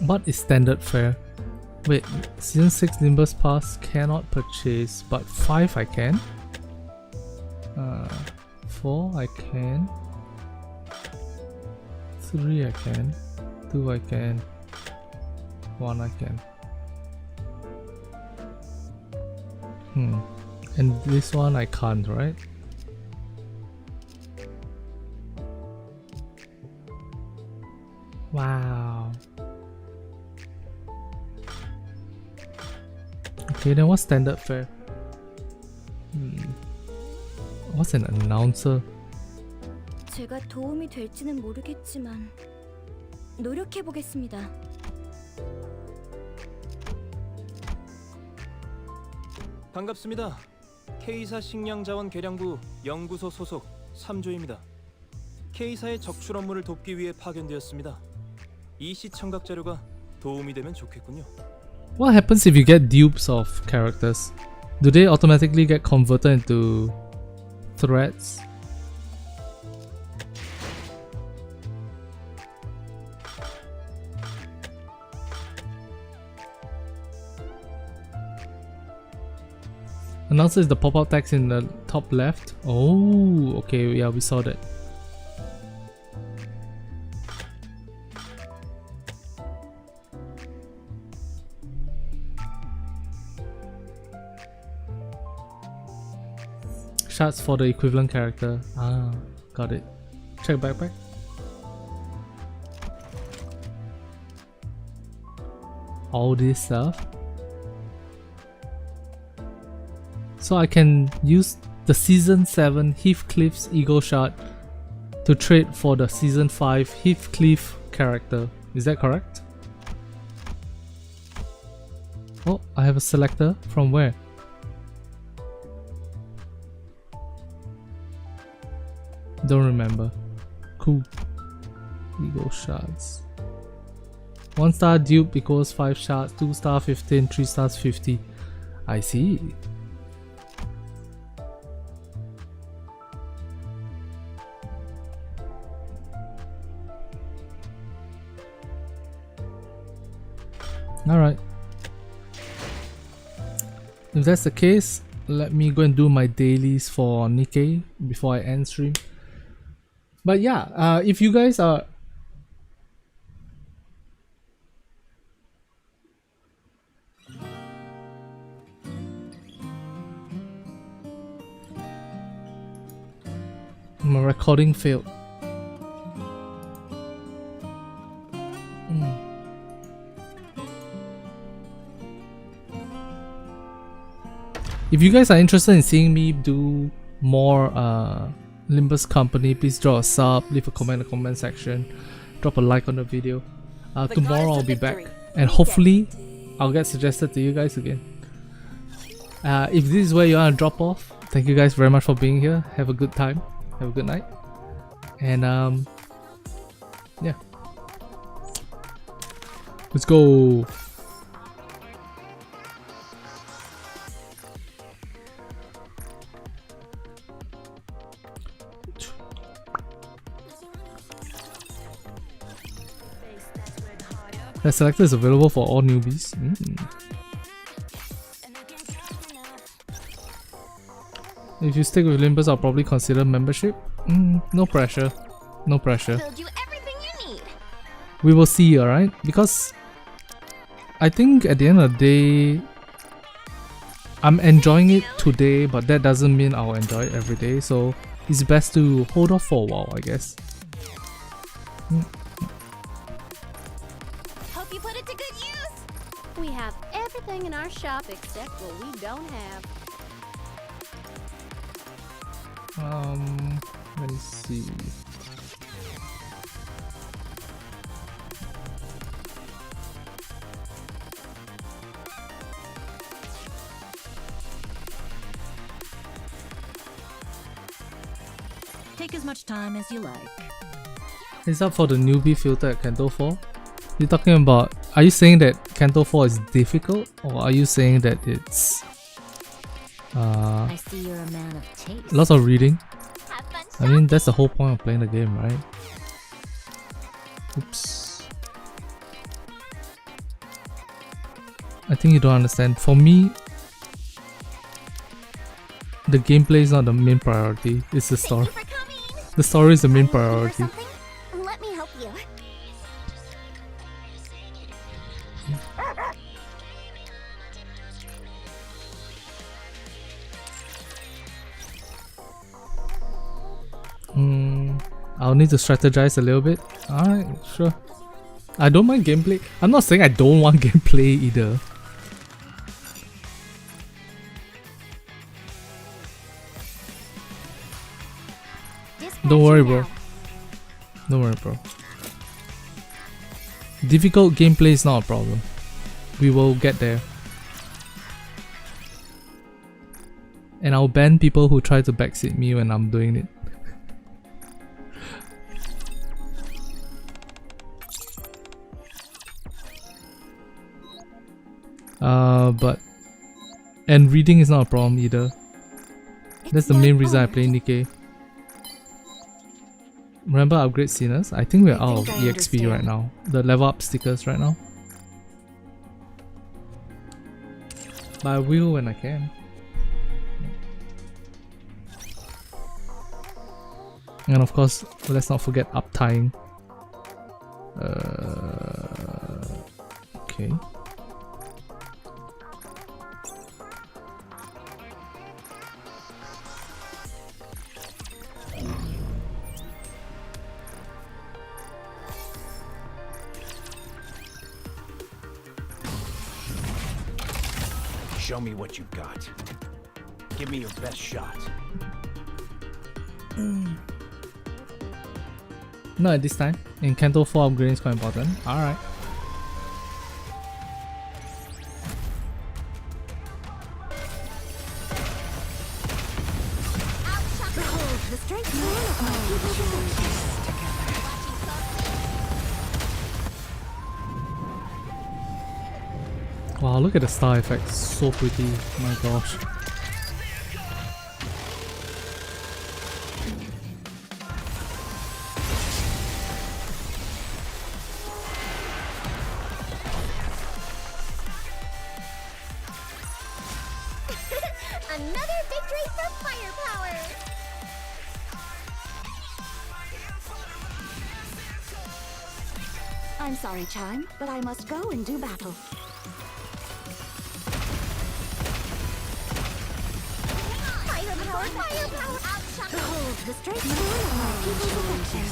What is standard fare? Wait, season 6 Limbus Pass cannot purchase, but 5 I can. 4 I can. 3 I can. 2 I can. 1 I can. And this one I can't, right? Wow. Okay, then what's standard fare? What's an announcer? 제가 도움이 될지는 모르겠지만 노력해 보겠습니다. 반갑습니다. K사 식량자원 개량부 연구소 소속 3조입니다. K사의 적출 업무를 돕기 위해 파견되었습니다. 이 시청각 자료가 도움이 되면 좋겠군요. What happens if you get dupes of characters? Do they automatically get converted into threads? Announcer is the pop-up text in the top left. Oh, okay, yeah, we saw that. Shards for the equivalent character. Ah, got it. Check backpack. All this stuff. So I can use the season 7 Heathcliff's Ego Shard to trade for the season 5 Heathcliff character. Is that correct? Oh, I have a selector. From where? Don't remember. Cool. Ego Shards. 1 star dupe equals 5 shards, 2 star 15, 3 stars 50. I see. Alright. If that's the case, let me go and do my dailies for Nikke before I end stream. But yeah, if you guys are... My recording failed. If you guys are interested in seeing me do more Limbus Company, please draw a sub, leave a comment in the comment section, drop a like on the video. Tomorrow I'll be back and hopefully I'll get suggested to you guys again. If this is where you want to drop off, thank you guys very much for being here. Have a good time. Have a good night. And yeah. Let's go. The selector is available for all newbies. If you stick with Limbus, I'll probably consider membership. No pressure. No pressure. Build you everything you need. We will see, alright? Because I think at the end of the day, I'm enjoying it today, but that doesn't mean I'll enjoy it every day. So it's best to hold off for a while, I guess. Hope you put it to good use. We have everything in our shop except what we don't have. Let me see. Take as much time as you like. Is that for the newbie filter at Kanto 4? You're talking about, are you saying that Kanto 4 is difficult, or are you saying that it's I see you're a man of taste. lots of reading? Have fun. I mean, that's the whole point of playing the game, right? Oops. I think you don't understand. For me, the gameplay is not the main priority, it's the story. Thank you for coming. The story is the main Need or priority. something? Let me help you. I'll need to strategize a little bit. Alright, sure. I don't mind gameplay. I'm not saying I don't want gameplay either. Don't worry, bro. Don't worry, bro. Difficult gameplay is not a problem. We will get there. And I'll ban people who try to backseat me when I'm doing it. And reading is not a problem either. That's the main reason I play Nikke. Remember upgrade Sinners? I think we're out of EXP right now. The level up stickers right now. But I will when I can. And of course, let's not forget uptime. Okay. Show me what you've got. Give me your best shot. Not at this time. In Kanto 4 upgrading is quite important. Alright. Behold the strength of my Wow, look at the star effects. So pretty. My gosh. Another victory for firepower! I'm sorry, Chime, but I must go and do battle. Firepower, firepower! Outshot! Behold the strength of my people's affection.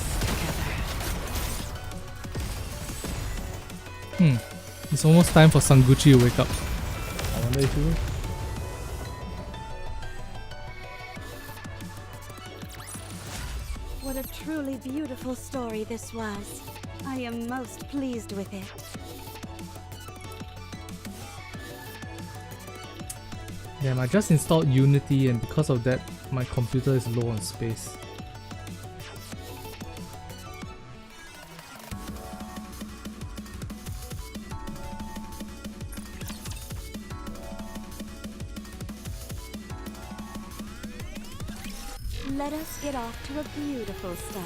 It's almost time for Sanguchi to wake up. I wonder if he will. What a truly beautiful story this was. I am most pleased with it. Damn, I just installed Unity and because of that, my computer is low on space. Let us get off to a beautiful start.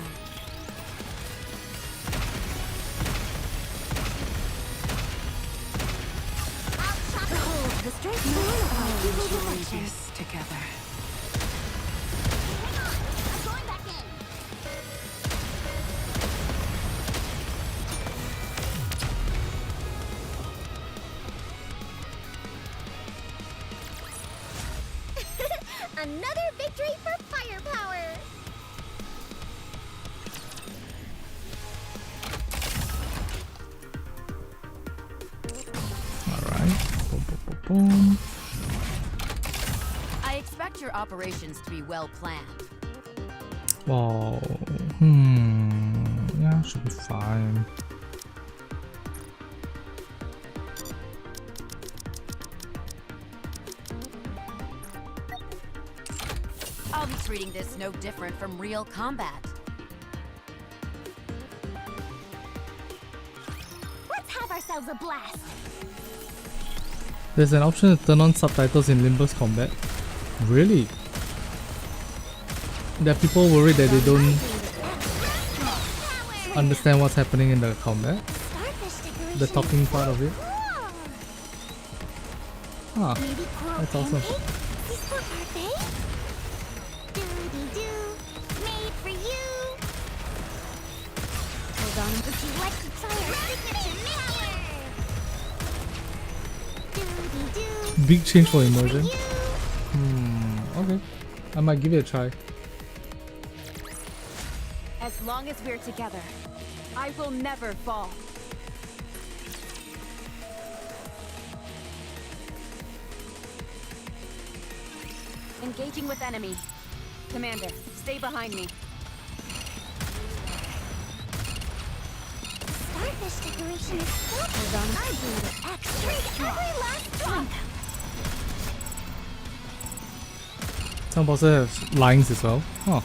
Behold the strength of my people's affection. Together. I'm going back in. Another victory for firepower. Alright. Boom, boom, boom, boom. I expect your operations to be well planned. Wow. Yeah, should be fine. I'll be treating this no different from real combat. Let's have ourselves a blast. There's an option to turn on subtitles in Limbus Combat. Really? There are people worried that they don't understand what's happening in the combat. The talking part of it. Ah, that's awesome. Made for you. Hold on, would you like to try our signature power? Big change for immersion. Okay. I might give it a try. As long as we're together, I will never fall. Engaging with enemy. Commander, stay behind me. Starfish decoration is so hold on. I blew it extra strong. Every last drop. Some bosses have lines as well. Huh.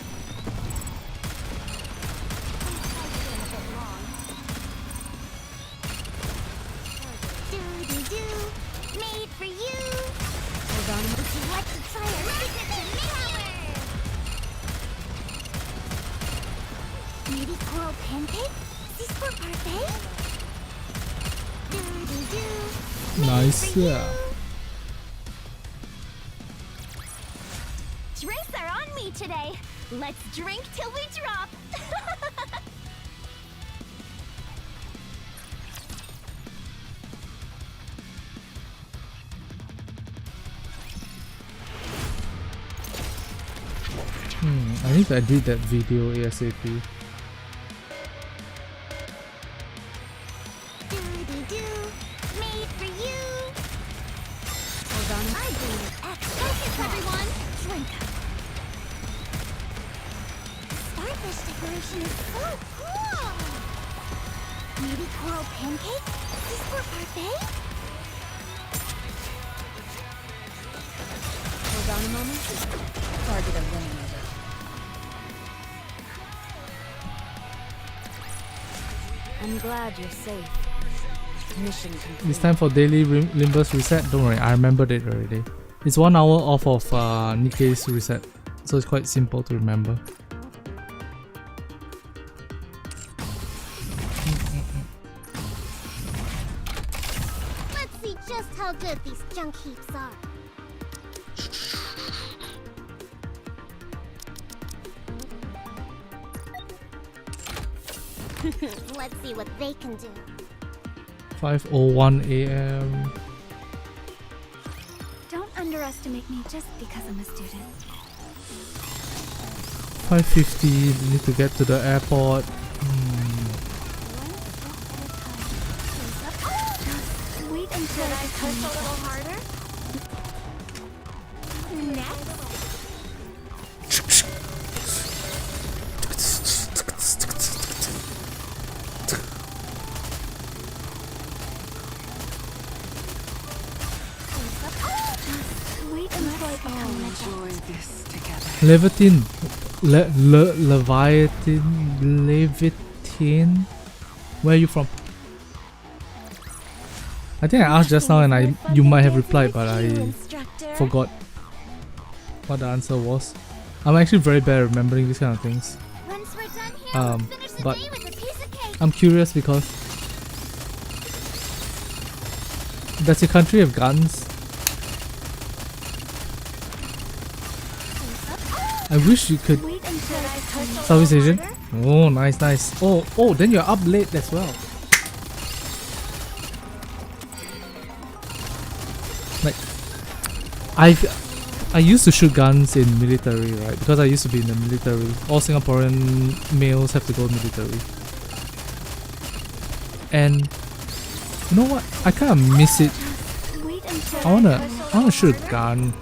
Made for you. Hold on, would you like to try our signature power? Maybe coral pancake? This for parfait? Nice, yeah. Drinks are on me today. Let's drink till we drop. I need to edit that video ASAP. Made for you. Hold on, I blew it extra. Focus, everyone. Drink. Starfish decoration is so cool. Maybe coral pancake? Is this for parfait? Hold on a moment. Target eliminated. I'm glad you're safe. Mission complete. It's time for daily Limbus reset. Don't worry, I remembered it already. It's 1 hour off of Nikke's reset, so it's quite simple to remember. Let's see just how good these junk heaps are. Let's see what they can do. 5:01 AM. Don't underestimate me just because I'm a student. 5:50. Need to get to the airport. Wait until I push a little harder. Next. Wait until I become Enjoy this together. Leviathan. Leviathan. Where are you from? I think I asked just now and you might have replied, but I forgot what the answer was. I'm actually very bad at remembering these kind of things. Once we're done here, we'll finish the But day with a piece of cake. I'm curious because does your country have guns? I wish you could. Wait until I push a Southeast little Asian. harder. Oh, nice, nice. Oh, then you're up late as well. Like, I I used to shoot guns in military, right? Because I used to be in the military. All Singaporean males have to go military. And you know what? I kind of miss it. I wanna shoot a gun.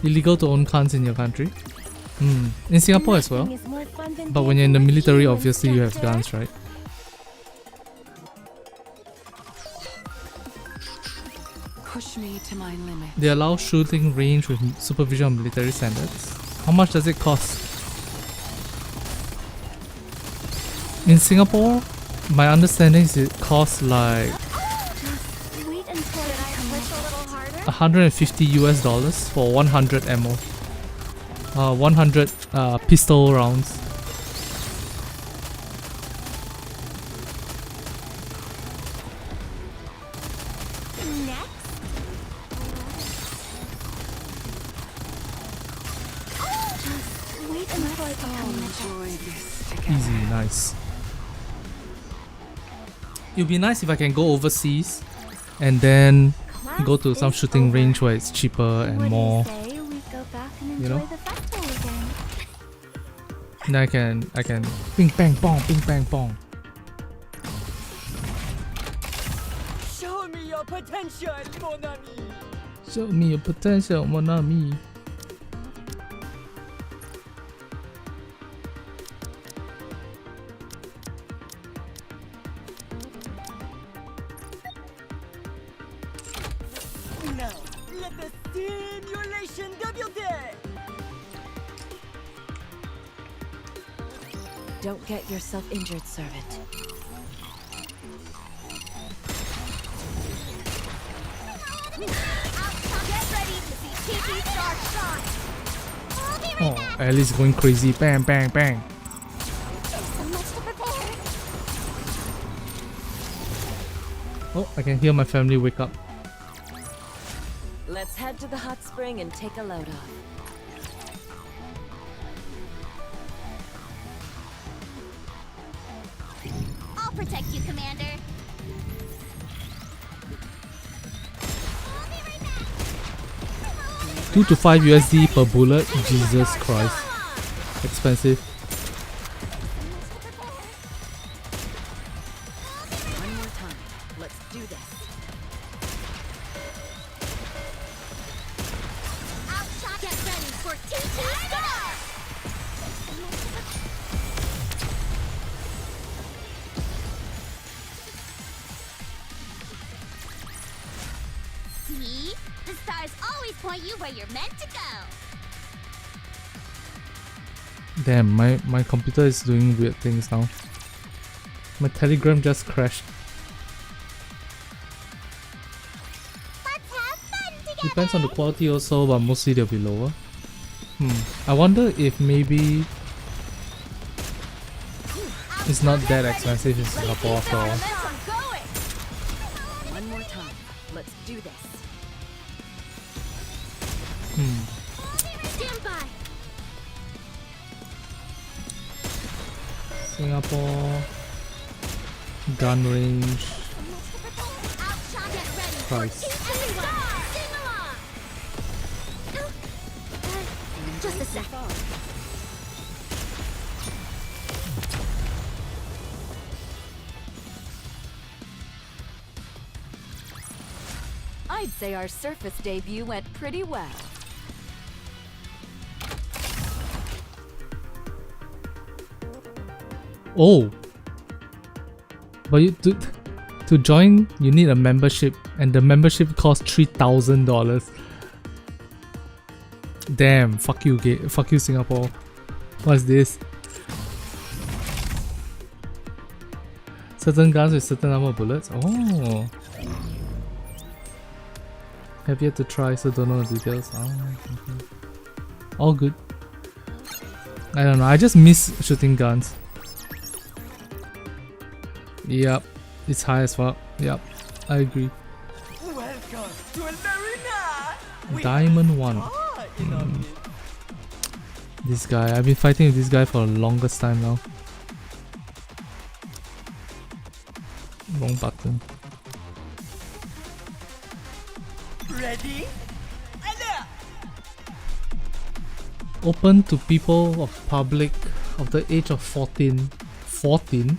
Illegal to own guns in your country? In Singapore as well. But when you're in the military, obviously you have guns, right? Push me to my limit. They allow shooting range with supervision of military standards. How much does it cost? In Singapore, my understanding is it costs like 150 US dollars for 100 ammo. 100 pistol rounds. Easy, nice. It would be nice if I can go overseas and then go to some shooting range where it's cheaper and more, you know. Then I can ping bang bong, ping bang bong. Show me your potential, mon ami. Show me your potential, mon ami. Now, let the simulation debute. Don't get yourself injured, servant. Get ready to see Tiki Star shine. Oh, Alice going crazy. Bang, bang, bang. So much to prepare. Oh, I can hear my family wake up. Let's head to the hot spring and take a load off. I'll protect you, Commander. 2 to 5 USD per bullet. Jesus Christ. Expensive. One more time. Let's do this. Outshot. Get ready for Tiki Star. See? The stars always point you where you're meant to go. Damn, my computer is doing weird things now. My Telegram just crashed. Let's have fun together. Depends on the quality also, but mostly they'll be lower. I wonder if maybe it's not that expensive in Singapore after all. One more time. Let's do this. Stand by. Singapore gun range Outshot. Get ready. price. Everyone, sing along. Just a sec. I'd say our surface debut went pretty well. Oh, but you to join you need a membership, and the membership costs $3,000. Damn! Fuck you, fuck you, Singapore. What's this? Certain guns with certain number of bullets. Oh, have yet to try, so don't know the details. Oh, okay. All good. I don't know. I just miss shooting guns. Yep, it's high as fuck. Yep, I agree. Welcome to El Marina. Diamond 1. This guy, I've been fighting with this guy for the longest time now. Wrong button. Ready? Open to people of public of the age of 14. 14?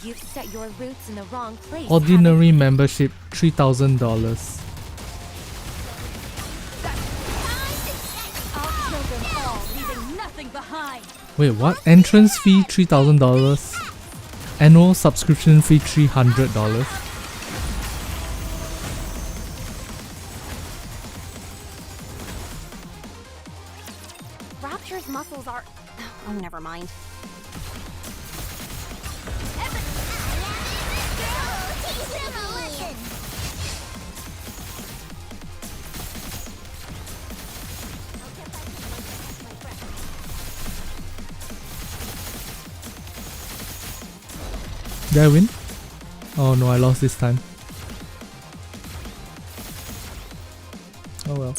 You've set your roots in the wrong place. Ordinary membership $3,000. I'll kill them all, leaving nothing behind. Wait, what? Entrance fee $3,000. Annual subscription fee $300. Rapture's muscles are. Oh, never mind. Did I win? Oh no, I lost this time. Oh well.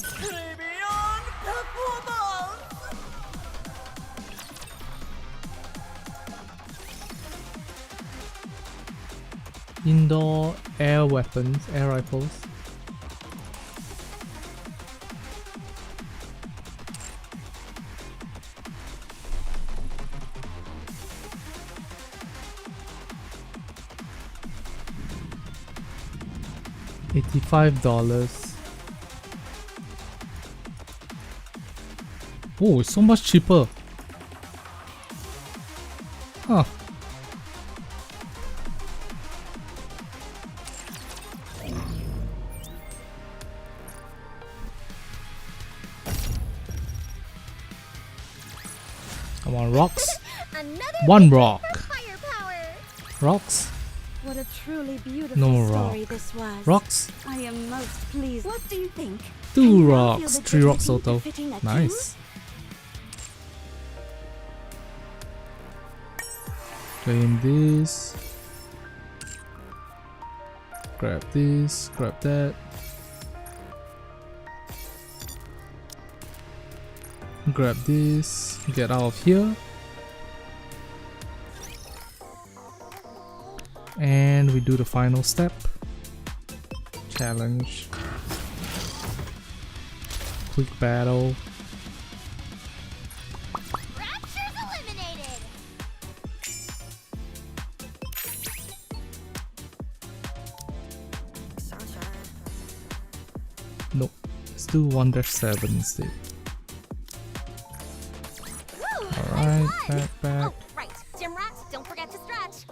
Indoor air weapons, air rifles. $85. Oh, it's so much cheaper. Huh. Come on, rocks. One rock. Rocks. What a truly beautiful No story rock. this was. Rocks. I am most pleased. What do you think? Two Can you now rocks. feel the 3 rocks dignity total. befitting a king? Nice. Claim this. Grab this. Grab that. Grab this. Get out of here. And we do the final step. Challenge. Quick battle. Rapture's eliminated. Nope. Let's do 1-7 instead. Alright, back. Oh, right. Gym rat, don't forget to stretch.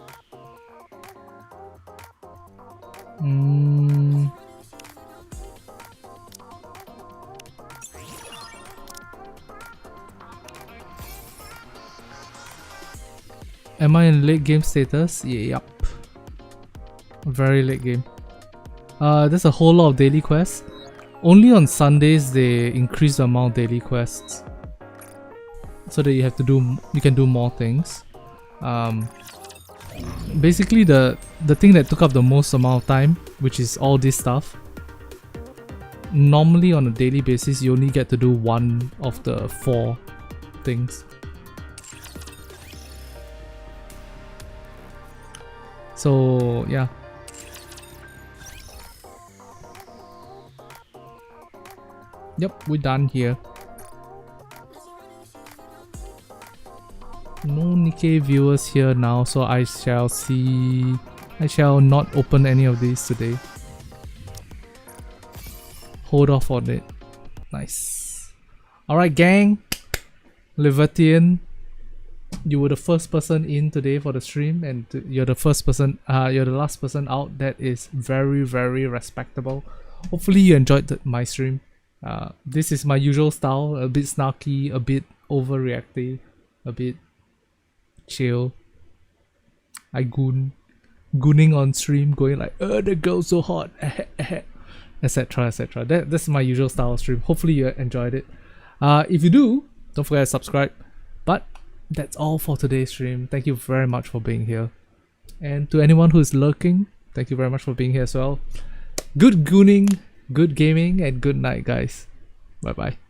Am I in late game status? Yep. Very late game. There's a whole lot of daily quests. Only on Sundays they increase the amount of daily quests, so that you can do more things. Basically the thing that took up the most amount of time, which is all this stuff, normally on a daily basis you only get to do one of the 4 things. So yeah. Yep, we're done here. No Nikke viewers here now, so I shall not open any of these today. Hold off on it. Nice. Alright gang, Libertian, you were the first person in today for the stream, and you're the last person out. That is very, very respectable. Hopefully you enjoyed my stream. This is my usual style, a bit snarky, a bit overreactive, a bit chill. I gooning on stream, going like, the girl's so hot, etc, etc. That's my usual style of stream. Hopefully you enjoyed it. If you do, don't forget to subscribe. But that's all for today's stream. Thank you very much for being here. And to anyone who's lurking, thank you very much for being here as well. Good gooning, good gaming, and good night, guys. Bye bye.